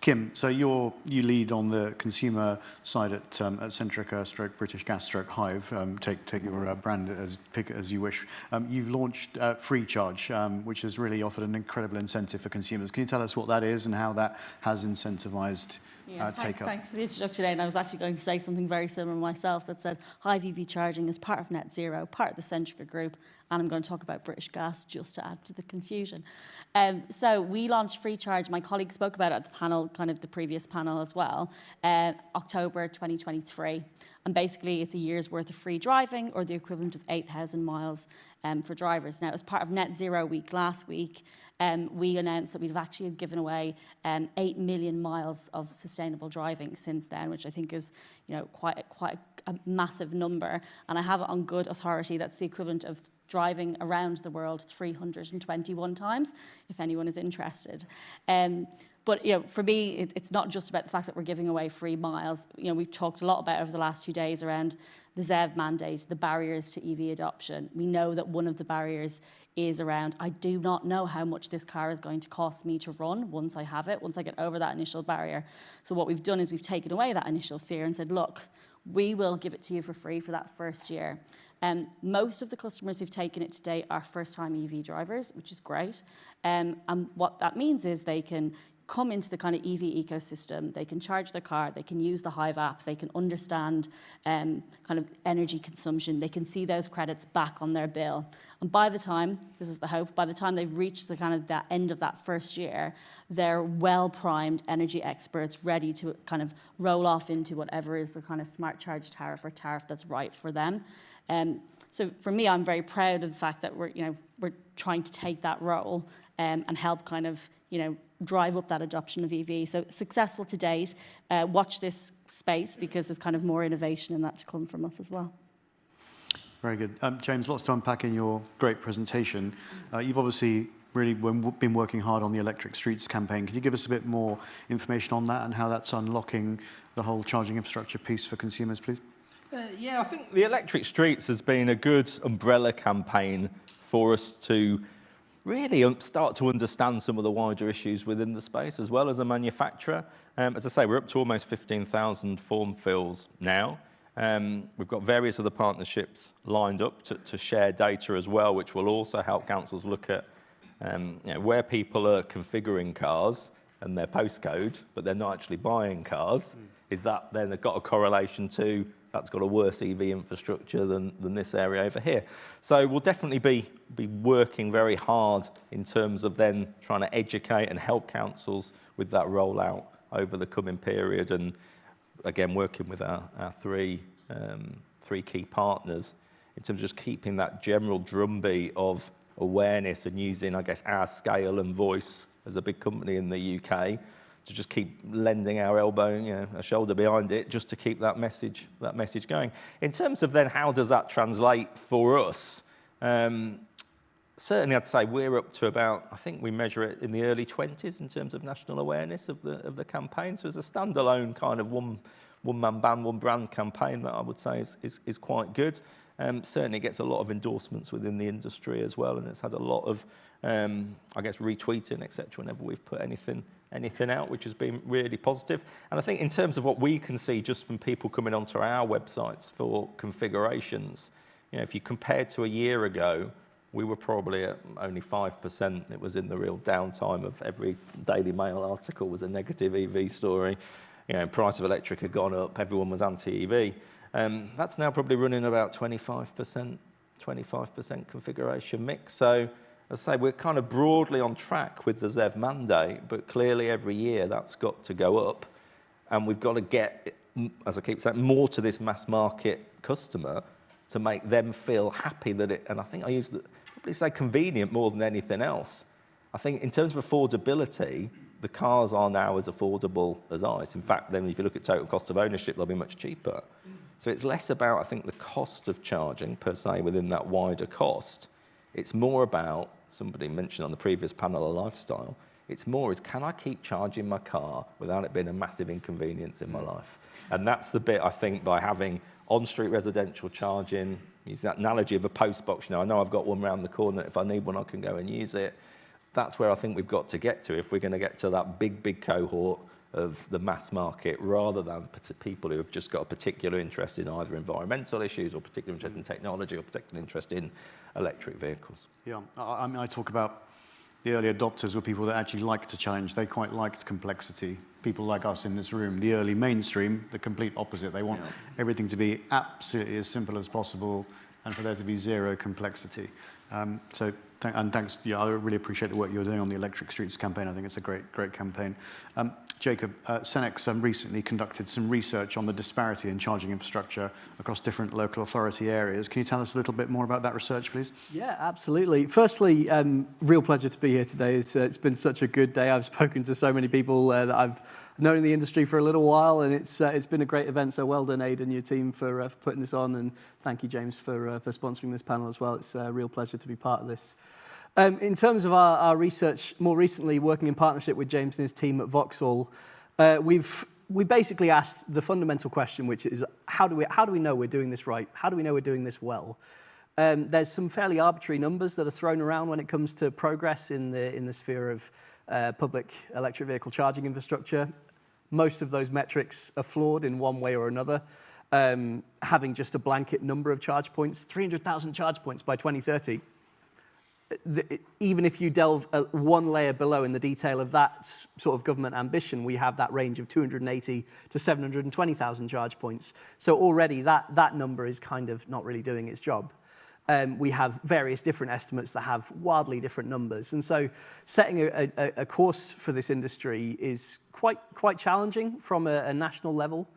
Kim, so you lead on the consumer side at Centrica / British Gas / Hive. Take your brand pick as you wish. You've launched Free Charge, which has really offered an incredible incentive for consumers. Can you tell us what that is and how that has incentivized take-up? Thanks for the introduction, and I was actually going to say something very similar myself that said Hive EV Charging is part of Net Zero, part of the Centrica Group, and I'm going to talk about British Gas just to add to the confusion. So we launched Free Charge. My colleague spoke about it at the panel, kind of the previous panel as well, October 2023. And basically, it's a year's worth of free driving, or the equivalent of 8,000 miles for drivers. Now, as part of Net Zero Week last week, we announced that we've actually given away 8 million miles of sustainable driving since then, which I think is, quite a massive number. And I have it on good authority that's the equivalent of driving around the world 321 times, if anyone is interested. But for me, it's not just about the fact that we're giving away free miles. We've talked a lot about over the last 2 days around the ZEV mandate, the barriers to EV adoption. We know that one of the barriers is around, I do not know how much this car is going to cost me to run once I have it, once I get over that initial barrier. So what we've done is we've taken away that initial fear and said, look, we will give it to you for free for that first year. Most of the customers who've taken it today are first-time EV drivers, which is great. And what that means is they can come into the kind of EV ecosystem, they can charge their car, they can use the Hive app, they can understand kind of energy consumption, they can see those credits back on their bill. And by the time, this is the hope, by the time they've reached the kind of that end of that first year, they're well-primed energy experts ready to kind of roll off into whatever is the kind of smart charge tariff or tariff that's right for them. So for me, I'm very proud of the fact that we're trying to take that role and help kind of, drive up that adoption of EV. So successful to date. Watch this space because there's kind of more innovation in that to come from us as well. Very good. James, lots to unpack in your great presentation. You've obviously really been working hard on the Electric Streets campaign. Could you give us a bit more information on that and how that's unlocking the whole charging infrastructure piece for consumers, please? Yeah, I think the Electric Streets has been a good umbrella campaign for us to really start to understand some of the wider issues within the space, as well as a manufacturer. As I say, we're up to almost 15,000 form fills now. We've got various other partnerships lined up to share data as well, which will also help councils look at where people are configuring cars and their postcode, but they're not actually buying cars. Is that then they've got a correlation to that's got a worse EV infrastructure than this area over here? So we'll definitely be working very hard in terms of then trying to educate and help councils with that rollout over the coming period, and again working with our three key partners in terms of just keeping that general drumbeat of awareness and using, I guess, our scale and voice as a big company in the UK to just keep lending our elbow, a shoulder behind it, just to keep that message going. In terms of then how does that translate for us? Certainly, I'd say we're up to about, I think we measure it in the early 20s in terms of national awareness of the campaign. So as a standalone kind of one-man band, one brand campaign that I would say is quite good. Certainly gets a lot of endorsements within the industry as well, and it's had a lot of, I guess, retweeting, etc. whenever we've put anything out, which has been really positive. And I think in terms of what we can see just from people coming onto our websites for configurations, you know, if you compare to a year ago, we were probably at only 5%. It was in the real downtime of every Daily Mail article was a negative EV story. You know, price of electric had gone up, everyone was anti-EV. That's now probably running about 25% configuration mix. So, as I say, we're kind of broadly on track with the ZEV mandate, but clearly every year that's got to go up. And we've got to get, as I keep saying, more to this mass market customer to make them feel happy that it, and I think I use probably say convenient more than anything else. I think in terms of affordability, the cars are now as affordable as ICE. In fact, then if you look at total cost of ownership, they'll be much cheaper. So it's less about, I think, the cost of charging per se within that wider cost. It's more about, somebody mentioned on the previous panel, a lifestyle. It's more is, can I keep charging my car without it being a massive inconvenience in my life? And that's the bit, I think, by having on-street residential charging, use that analogy of a post box. You know, I know I've got one around the corner. If I need one, I can go and use it. That's where I think we've got to get to if we're going to get to that big cohort of the mass market, rather than people who have just got a particular interest in either environmental issues or particular interest in technology or particular interest in electric vehicles. Yeah, I mean, I talk about the early adopters were people that actually liked to challenge. They quite liked complexity. People like us in this room, the early mainstream, the complete opposite. They want everything to be absolutely as simple as possible and for there to be zero complexity. Thanks. Yeah, I really appreciate the work you're doing on the Electric Streets campaign. I think it's a great campaign. Jacob, Cenex recently conducted some research on the disparity in charging infrastructure across different local authority areas. Can you tell us a little bit more about that research, please? Yeah, absolutely. Firstly, real pleasure to be here today. It's been such a good day. I've spoken to so many people that I've known in the industry for a little while, and it's been a great event. So well done, Aid, and your team for putting this on, and thank you, James, for sponsoring this panel as well. It's a real pleasure to be part of this. In terms of our research, more recently working in partnership with James and his team at Vauxhall, we basically asked the fundamental question, which is how do we know we're doing this right? How do we know we're doing this well? There's some fairly arbitrary numbers that are thrown around when it comes to progress in the sphere of public electric vehicle charging infrastructure. Most of those metrics are flawed in one way or another. Having just a blanket number of charge points, 300,000 charge points by 2030. Even if you delve one layer below in the detail of that sort of government ambition, we have that range of 280 to 720,000 charge points. So already that number is kind of not really doing its job. We have various different estimates that have wildly different numbers. And so setting a course for this industry is quite challenging from a national level.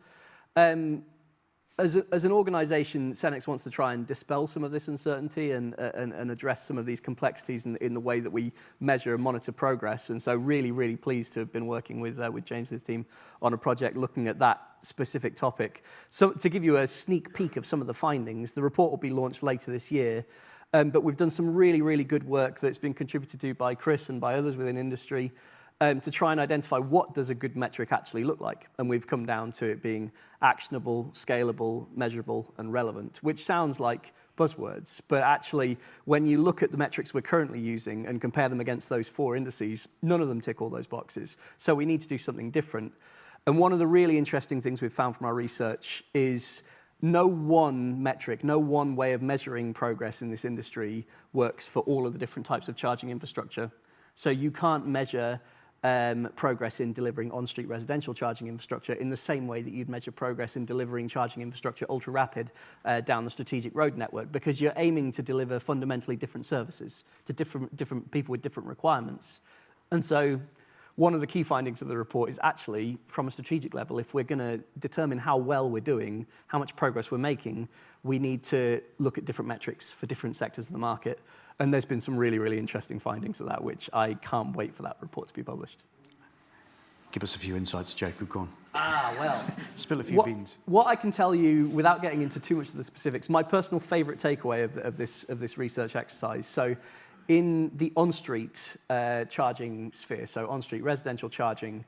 As an organisation, Cenex wants to try and dispel some of this uncertainty and address some of these complexities in the way that we measure and monitor progress. And so really pleased to have been working with James's team on a project looking at that specific topic. So to give you a sneak peek of some of the findings, the report will be launched later this year. But we've done some really good work that's been contributed to by Chris and by others within industry to try and identify what does a good metric actually look like. And we've come down to it being actionable, scalable, measurable, and relevant, which sounds like buzzwords. But actually, when you look at the metrics we're currently using and compare them against those 4 indices, none of them tick all those boxes. So we need to do something different. And one of the really interesting things we've found from our research is no one metric, no one way of measuring progress in this industry works for all of the different types of charging infrastructure. So you can't measure progress in delivering on-street residential charging infrastructure in the same way that you'd measure progress in delivering charging infrastructure ultra-rapid down the strategic road network, because you're aiming to deliver fundamentally different services to different people with different requirements. And so one of the key findings of the report is actually, from a strategic level, if we're going to determine how well we're doing, how much progress we're making, we need to look at different metrics for different sectors of the market. And there's been some really interesting findings of that, which I can't wait for that report to be published. Give us a few insights, Jacob. Go on. Well. Spill a few beans. What I can tell you, without getting into too much of the specifics, my personal favorite takeaway of this research exercise. So in the on-street charging sphere, so on-street residential charging,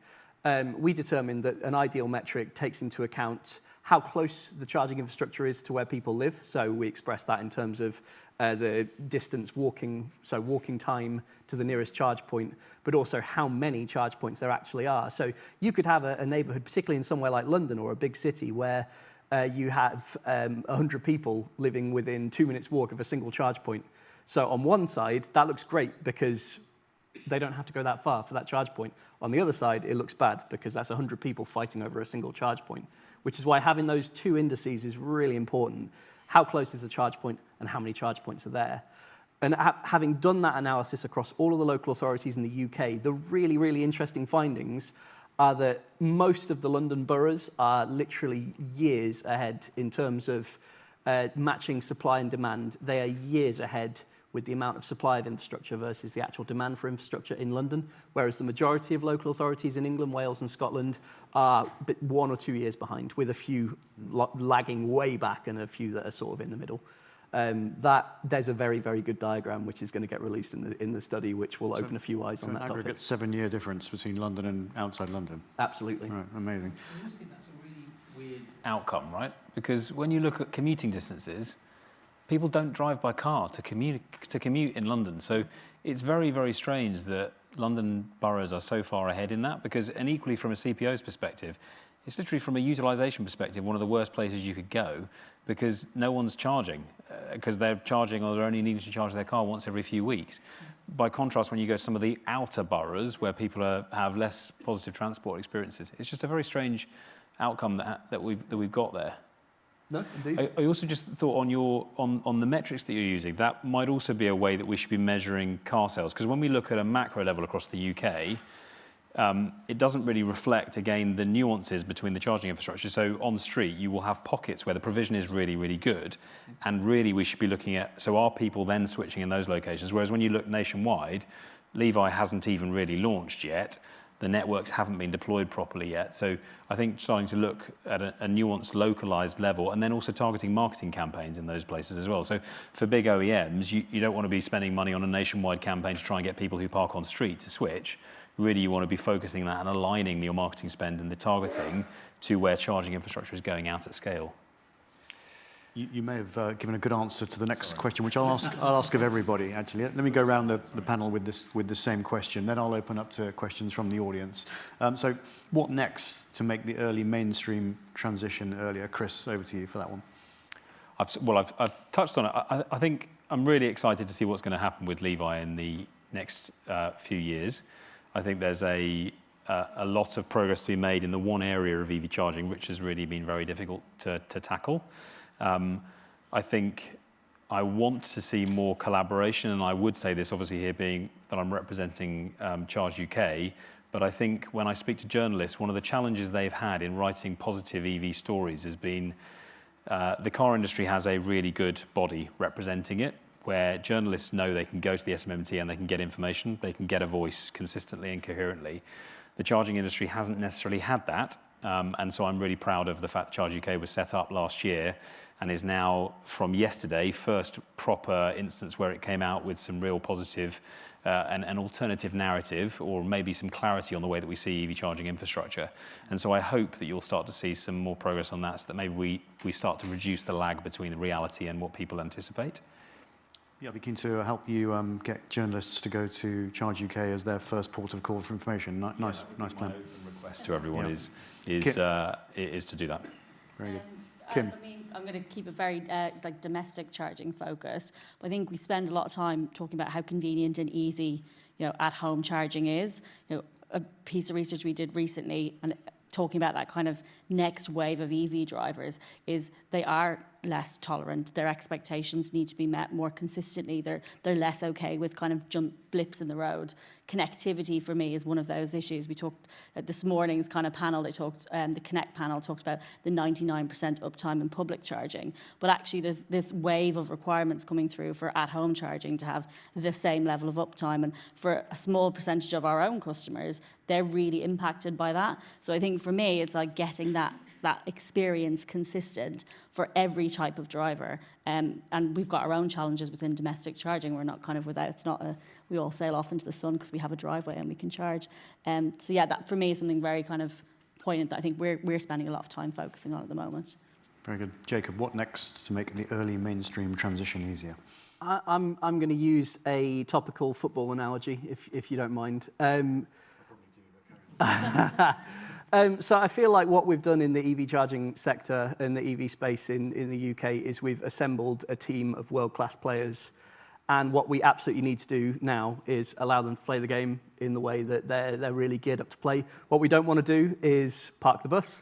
we determined that an ideal metric takes into account how close the charging infrastructure is to where people live. So we express that in terms of the distance walking time to the nearest charge point, but also how many charge points there actually are. So you could have a neighborhood, particularly in somewhere like London or a big city, where you have 100 people living within 2 minutes walk of a single charge point. So on one side, that looks great because they don't have to go that far for that charge point. On the other side, it looks bad because that's 100 people fighting over a single charge point, which is why having those two indices is really important. How close is the charge point and how many charge points are there? And having done that analysis across all of the local authorities in the UK, the really, really interesting findings are that most of the London boroughs are literally years ahead in terms of matching supply and demand. They are years ahead with the amount of supply of infrastructure versus the actual demand for infrastructure in London, whereas the majority of local authorities in England, Wales and Scotland are 1 or 2 years behind, with a few lagging way back and a few that are sort of in the middle. There's a very, very good diagram which is going to get released in the study, which will open a few eyes on that topic. An aggregate 7-year difference between London and outside London. Absolutely. Right, amazing. I just think that's a really weird outcome, right? Because when you look at commuting distances, people don't drive by car to commute in London. So it's very, very strange that London boroughs are so far ahead in that, because, and equally from a CPO's perspective, it's literally from a utilisation perspective one of the worst places you could go, because no one's charging, because they're charging or they're only needing to charge their car once every few weeks. By contrast, when you go to some of the outer boroughs where people have less positive transport experiences, it's just a very strange outcome that we've got there. No, indeed. I also just thought on the metrics that you're using, that might also be a way that we should be measuring car sales. Because when we look at a macro level across the UK, it doesn't really reflect, again, the nuances between the charging infrastructure. So on the street, you will have pockets where the provision is really, really good. And really, we should be looking at, so are people then switching in those locations? Whereas when you look nationwide, Levi hasn't even really launched yet. The networks haven't been deployed properly yet. So I think starting to look at a nuanced, localized level, and then also targeting marketing campaigns in those places as well. So for big OEMs, you don't want to be spending money on a nationwide campaign to try and get people who park on street to switch. Really, you want to be focusing that and aligning your marketing spend and the targeting to where charging infrastructure is going out at scale. You may have given a good answer to the next question, which I'll ask of everybody, actually. Let me go around the panel with the same question, then I'll open up to questions from the audience. So what next to make the early mainstream transition earlier? Chris, over to you for that one. I've touched on it. I think I'm really excited to see what's going to happen with Levi in the next few years. I think there's a lot of progress to be made in the one area of EV charging, which has really been very difficult to tackle. I think I want to see more collaboration, and I would say this obviously here being that I'm representing Charge UK, but I think when I speak to journalists, one of the challenges they've had in writing positive EV stories has been the car industry has a really good body representing it, where journalists know they can go to the SMMT and they can get information, they can get a voice consistently and coherently. The charging industry hasn't necessarily had that, and so I'm really proud of the fact that Charge UK was set up last year and is now, from yesterday, first proper instance where it came out with some real positive and an alternative narrative, or maybe some clarity on the way that we see EV charging infrastructure. And so I hope that you'll start to see some more progress on that, so that maybe we start to reduce the lag between the reality and what people anticipate. Yeah, I'd be keen to help you get journalists to go to Charge UK as their first port of call for information. Nice plan. My open request to everyone is to do that. Very good. Kim. I mean, I'm going to keep it very domestic charging focused. But I think we spend a lot of time talking about how convenient and easy, at-home charging is. A piece of research we did recently, and talking about that kind of next wave of EV drivers, is they are less tolerant. Their expectations need to be met more consistently. They're less okay with kind of blips in the road. Connectivity for me is one of those issues. We talked at this morning's kind of panel, the Connect panel talked about the 99% uptime in public charging. But actually there's this wave of requirements coming through for at-home charging to have the same level of uptime. And for a small percentage of our own customers, they're really impacted by that. So I think for me, it's like getting that that experience consistent for every type of driver. And we've got our own challenges within domestic charging. We're not kind of without, it's not a, we all sail off into the sun because we have a driveway and we can charge. So yeah, that for me is something very kind of poignant that I think we're spending a lot of time focusing on at the moment. Very good. Jacob, what next to make the early mainstream transition easier? I'm going to use a topical football analogy, if you don't mind. So I feel like what we've done in the EV charging sector and the EV space in the UK is we've assembled a team of world-class players. And what we absolutely need to do now is allow them to play the game in the way that they're really geared up to play. What we don't want to do is park the bus.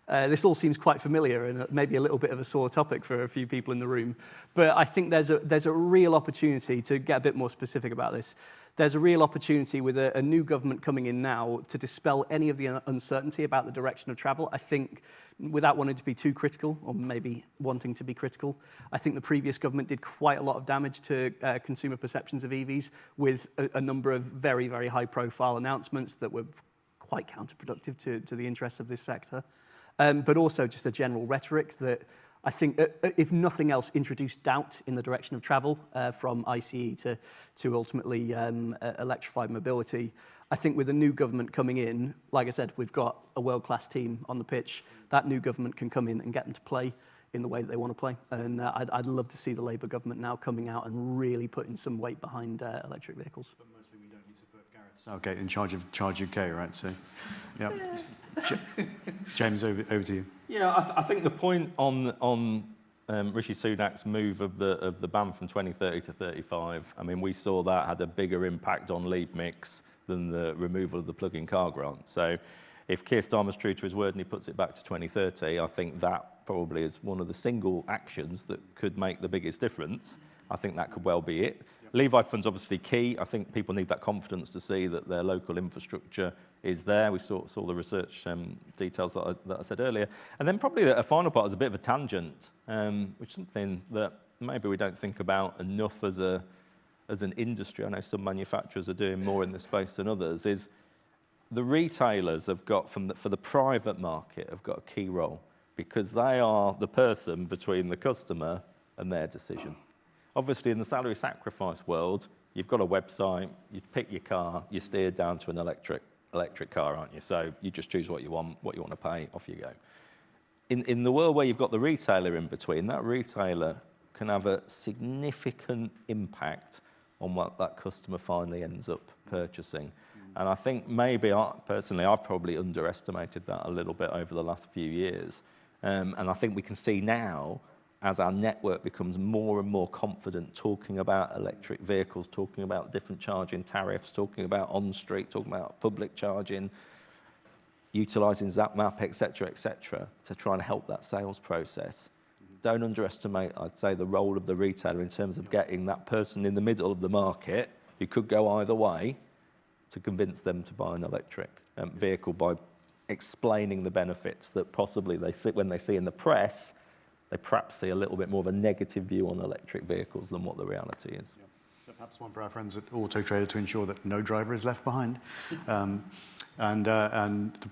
This all seems quite familiar and maybe a little bit of a sore topic for a few people in the room. But I think there's a real opportunity to get a bit more specific about this. There's a real opportunity with a new government coming in now to dispel any of the uncertainty about the direction of travel. I think, without wanting to be too critical, or maybe wanting to be critical, I think the previous government did quite a lot of damage to consumer perceptions of EVs with a number of very, very high-profile announcements that were quite counterproductive to the interests of this sector. But also just a general rhetoric that I think, if nothing else, introduced doubt in the direction of travel from ICE to ultimately electrified mobility. I think with a new government coming in, like I said, we've got a world-class team on the pitch. That new government can come in and get them to play in the way that they want to play. And I'd love to see the Labour government now coming out and really putting some weight behind electric vehicles. But mostly we don't need to put Gareth Southgate in charge of Charge UK, right? So, yeah. James, over to you. Yeah, I think the point on Rishi Sunak's move of the ban from 2030 to 35, I mean, we saw that had a bigger impact on lead mix than the removal of the plug-in car grant. So if Keir Starmer's true to his word and he puts it back to 2030, I think that probably is one of the single actions that could make the biggest difference. I think that could well be it. Levi Fund's obviously key. I think people need that confidence to see that their local infrastructure is there. We saw the research details that I said earlier. And then probably a final part is a bit of a tangent, which is something that maybe we don't think about enough as an industry. I know some manufacturers are doing more in this space than others, is the retailers have got, for the private market, have got a key role because they are the person between the customer and their decision. Obviously, in the salary sacrifice world, you've got a website, you pick your car, you steer down to an electric car, aren't you? So you just choose what you want to pay, off you go. In the world where you've got the retailer in between, that retailer can have a significant impact on what that customer finally ends up purchasing. And I think maybe, personally, I've probably underestimated that a little bit over the last few years. And I think we can see now, as our network becomes more and more confident talking about electric vehicles, talking about different charging tariffs, talking about on-street, talking about public charging, utilising ZapMap, et cetera, to try and help that sales process. Don't underestimate, I'd say, the role of the retailer in terms of getting that person in the middle of the market who could go either way to convince them to buy an electric vehicle by explaining the benefits that possibly when they see in the press, they perhaps see a little bit more of a negative view on electric vehicles than what the reality is. Yeah. Perhaps one for our friends at Auto Trader to ensure that no driver is left behind. And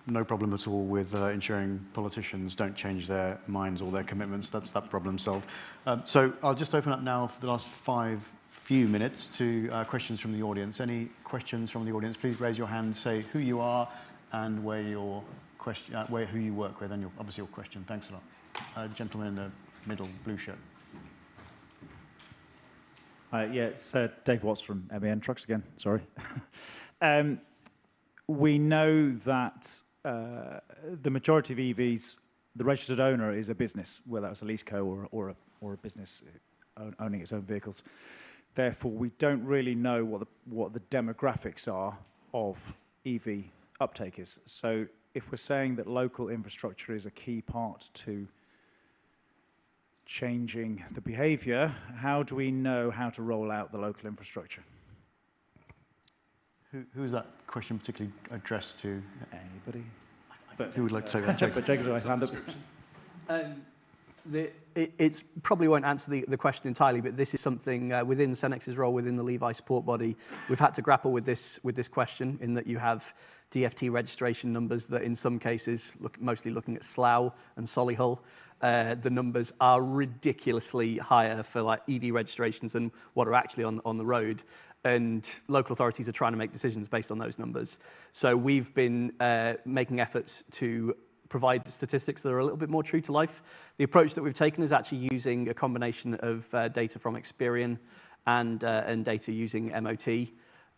no problem at all with ensuring politicians don't change their minds or their commitments. That's that problem solved. So I'll just open up now for the last few minutes to questions from the audience. Any questions from the audience, please raise your hand, say who you are and where your question, who you work with, and obviously your question. Thanks a lot. Gentleman in the middle, blue shirt. Yeah, it's Dave Watts from MEN Trucks again, sorry. We know that the majority of EVs, the registered owner is a business, whether it's a lease co or a business owning its own vehicles. Therefore, we don't really know what the demographics are of EV uptake is. So if we're saying that local infrastructure is a key part to changing the behaviour, how do we know how to roll out the local infrastructure? Who is that question particularly addressed to? Anybody. Who would like to say that? Jacob. But Jacob's got his hand up. It probably won't answer the question entirely, but this is something within Cenex's role within the Levi support body. We've had to grapple with this question in that you have DFT registration numbers that in some cases, mostly looking at Slough and Solihull, the numbers are ridiculously higher for like EV registrations than what are actually on the road. And local authorities are trying to make decisions based on those numbers. So we've been making efforts to provide statistics that are a little bit more true to life. The approach that we've taken is actually using a combination of data from Experian and data using MOT.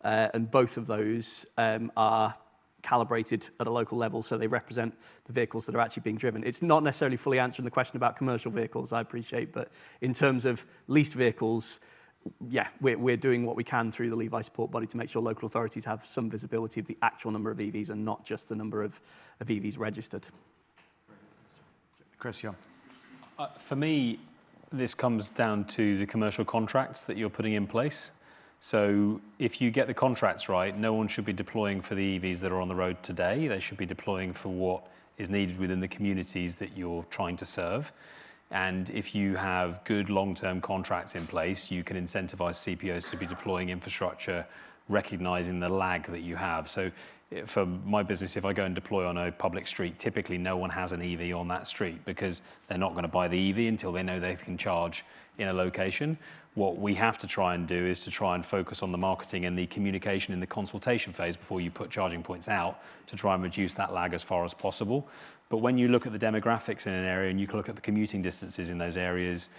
And both of those are calibrated at a local level, so they represent the vehicles that are actually being driven. It's not necessarily fully answering the question about commercial vehicles, I appreciate, but in terms of leased vehicles, yeah, we're doing what we can through the Levi support body to make sure local authorities have some visibility of the actual number of EVs and not just the number of EVs registered. Chris, yeah. For me, this comes down to the commercial contracts that you're putting in place. So if you get the contracts right, no one should be deploying for the EVs that are on the road today. They should be deploying for what is needed within the communities that you're trying to serve. And if you have good long-term contracts in place, you can incentivize CPOs to be deploying infrastructure, recognizing the lag that you have. So for my business, if I go and deploy on a public street, typically no one has an EV on that street because they're not going to buy the EV until they know they can charge in a location. What we have to try and do is to try and focus on the marketing and the communication in the consultation phase before you put charging points out to try and reduce that lag as far as possible. But when you look at the demographics in an area and you can look at the commuting distances in those areas,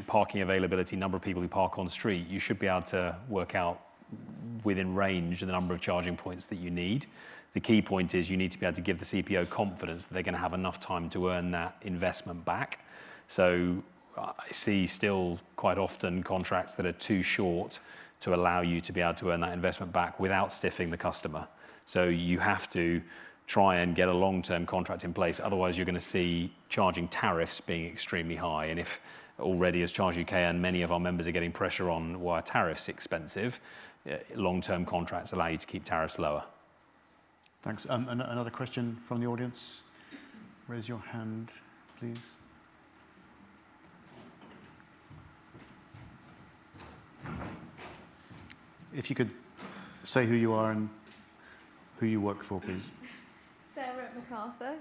parking availability, number of people who park on street, you should be able to work out within range the number of charging points that you need. The key point is you need to be able to give the CPO confidence that they're going to have enough time to earn that investment back. So I see still quite often contracts that are too short to allow you to be able to earn that investment back without stiffing the customer. So you have to try and get a long-term contract in place. Otherwise, you're going to see charging tariffs being extremely high. And if already as Charge UK and many of our members are getting pressure on why are tariffs expensive, long-term contracts allow you to keep tariffs lower. Thanks. Another question from the audience. Raise your hand, please. If you could say who you are and who you work for, please. Sarah MacArthur,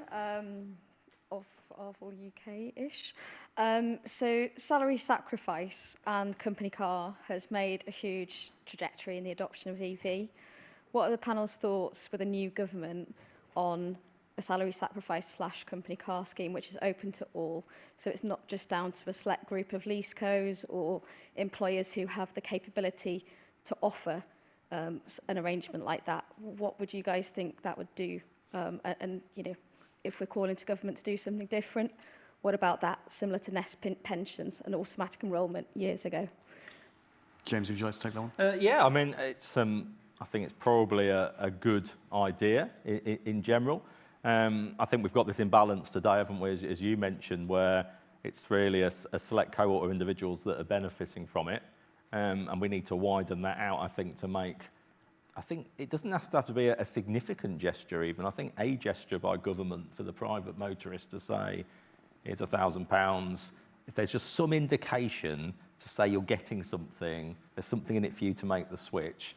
of Arval UK-ish. So salary sacrifice and company car has made a huge trajectory in the adoption of EV. What are the panel's thoughts with a new government on a salary sacrifice / company car scheme which is open to all? So it's not just down to a select group of leasecos or employers who have the capability to offer an arrangement like that. What would you guys think that would do? And you know, if we're calling to government to do something different, what about that? Similar to Nest pensions and automatic enrolment years ago. James, would you like to take that one? Yeah, I mean, it's. I think it's probably a good idea in general. I think we've got this imbalance today, haven't we, as you mentioned, where it's really a select cohort of individuals that are benefiting from it. And we need to widen that out, I think, to make... I think it doesn't have to be a significant gesture even. I think a gesture by government for the private motorist to say, here's £1,000. If there's just some indication to say you're getting something, there's something in it for you to make the switch,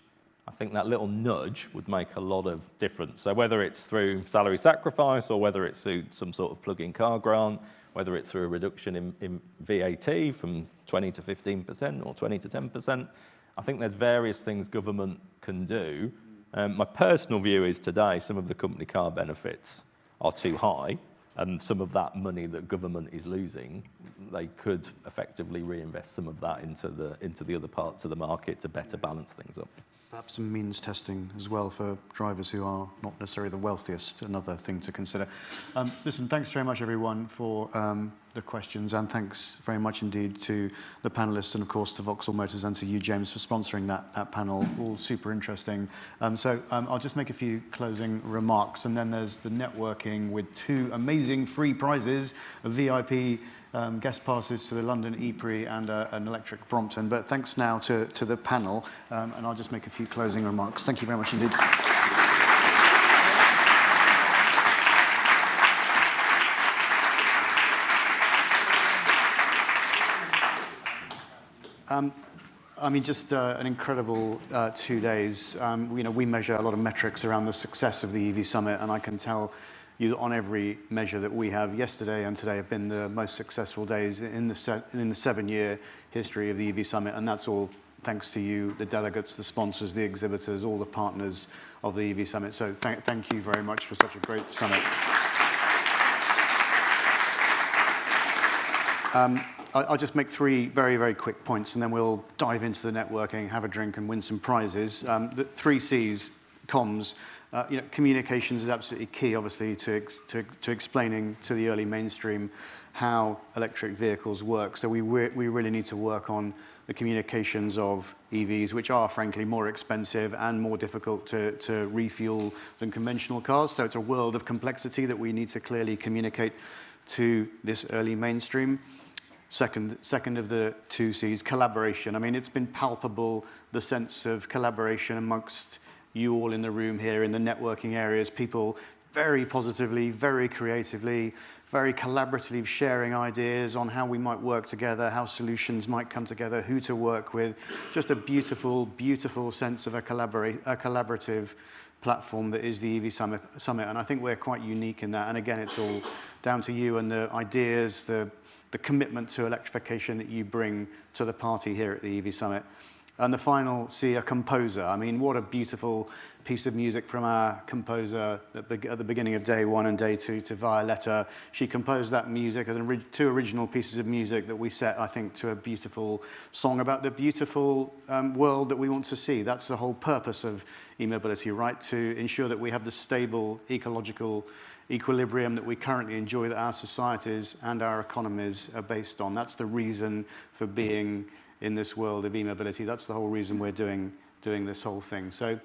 I think that little nudge would make a lot of difference. So whether it's through salary sacrifice or whether it's through some sort of plug-in car grant, whether it's through a reduction in VAT from 20 to 15% or 20 to 10%, I think there's various things government can do. My personal view is today some of the company car benefits are too high, and some of that money that government is losing, they could effectively reinvest some of that into the other parts of the market to better balance things up. Perhaps some means testing as well for drivers who are not necessarily the wealthiest, another thing to consider. Listen, thanks very much, everyone, for the questions, and thanks very much indeed to the panellists and, of course, to Vauxhall Motors and to you, James, for sponsoring that panel. All super interesting. So I'll just make a few closing remarks, and then there's the networking with 2 amazing free prizes, a VIP guest passes to the London E-Prix and an electric Brompton. But thanks now to the panel, and I'll just make a few closing remarks. Thank you very much indeed. I mean, just an incredible 2 days. We measure a lot of metrics around the success of the EV Summit, and I can tell you that on every measure that we have, yesterday and today have been the most successful days in the 7-year history of the EV Summit, and that's all thanks to you, the delegates, the sponsors, the exhibitors, all the partners of the EV Summit. So thank you very much for such a great summit. I'll just make 3 very, very quick points, and then we'll dive into the networking, have a drink, and win some prizes. The 3 C's, comms. Communications is absolutely key, obviously, to explaining to the early mainstream how electric vehicles work. So we really need to work on the communications of EVs, which are, frankly, more expensive and more difficult to refuel than conventional cars. So it's a world of complexity that we need to clearly communicate to this early mainstream. Second of the 2 C's, collaboration. I mean, it's been palpable, the sense of collaboration amongst you all in the room here in the networking areas, people very positively, very creatively, very collaboratively sharing ideas on how we might work together, how solutions might come together, who to work with. Just a beautiful, beautiful sense of a collaborative platform that is the EV Summit. And I think we're quite unique in that. And again, it's all down to you and the ideas, the commitment to electrification that you bring to the party here at the EV Summit. And the final C, a composer. I mean, what a beautiful piece of music from our composer at the beginning of day 1 and day 2 to Violetta. She composed that music and 2 original pieces of music that we set, I think, to a beautiful song about the beautiful world that we want to see. That's the whole purpose of e-mobility, right? To ensure that we have the stable ecological equilibrium that we currently enjoy, that our societies and our economies are based on. That's the reason for being in this world of e-mobility. That's the whole reason we're doing this whole thing. So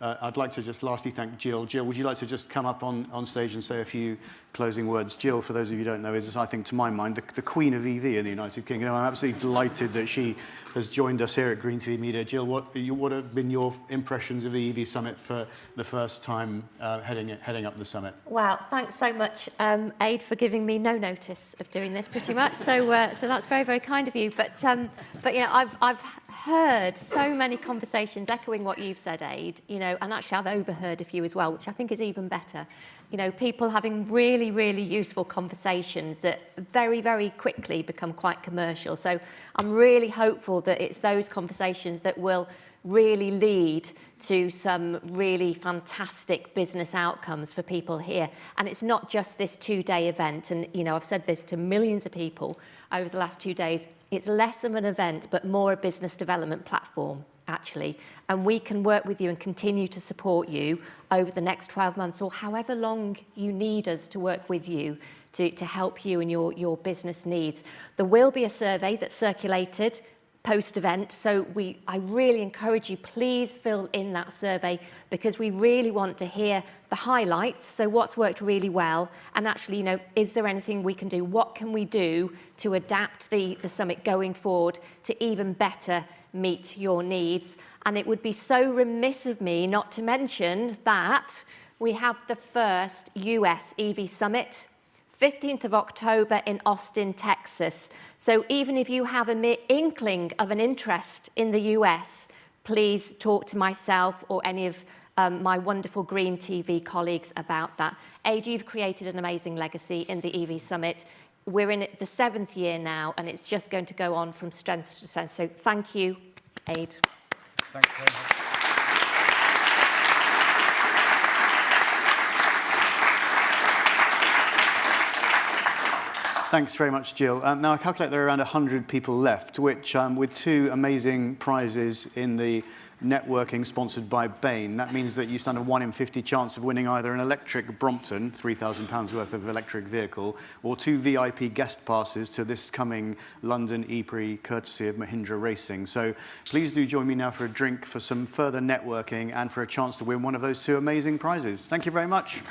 I'd like to just lastly thank Jill. Jill, would you like to just come up on stage and say a few closing words? Jill, for those of you who don't know, is, I think, to my mind, the queen of EV in the United Kingdom. I'm absolutely delighted that she has joined us here at Green TV Media. Jill, what have been your impressions of the EV Summit for the first time heading up the summit? Wow, thanks so much, Aid, for giving me no notice of doing this, pretty much. So that's very, very kind of you. But I've heard so many conversations echoing what you've said, Aid. And actually I've overheard a few as well, which I think is even better. People having really, really useful conversations that very, very quickly become quite commercial. So I'm really hopeful that it's those conversations that will really lead to some really fantastic business outcomes for people here. And it's not just this 2-day event. And, I've said this to millions of people over the last 2 days. It's less of an event, but more a business development platform, actually. And we can work with you and continue to support you over the next 12 months or however long you need us to work with you to help you in your business needs. There will be a survey that's circulated post-event, so I really encourage you, please fill in that survey, because we really want to hear the highlights, so what's worked really well, and actually, is there anything we can do? What can we do to adapt the summit going forward to even better meet your needs? And it would be so remiss of me not to mention that we have the first US EV Summit, 15th of October in Austin, Texas. So even if you have a mere inkling of an interest in the US, please talk to myself or any of my wonderful Green TV colleagues about that. Aid, you've created an amazing legacy in the EV Summit. We're in the 7th year now, and it's just going to go on from strength to strength. So thank you, Aid. Thanks very much. Thanks very much, Jill. Now, I calculate there are around 100 people left, which, with 2 amazing prizes in the networking sponsored by Bain, that means that you stand a 1 in 50 chance of winning either an electric Brompton, £3,000 worth of electric vehicle, or 2 VIP guest passes to this coming London E-Prix, courtesy of Mahindra Racing. So please do join me now for a drink, for some further networking, and for a chance to win one of those 2 amazing prizes. Thank you very much.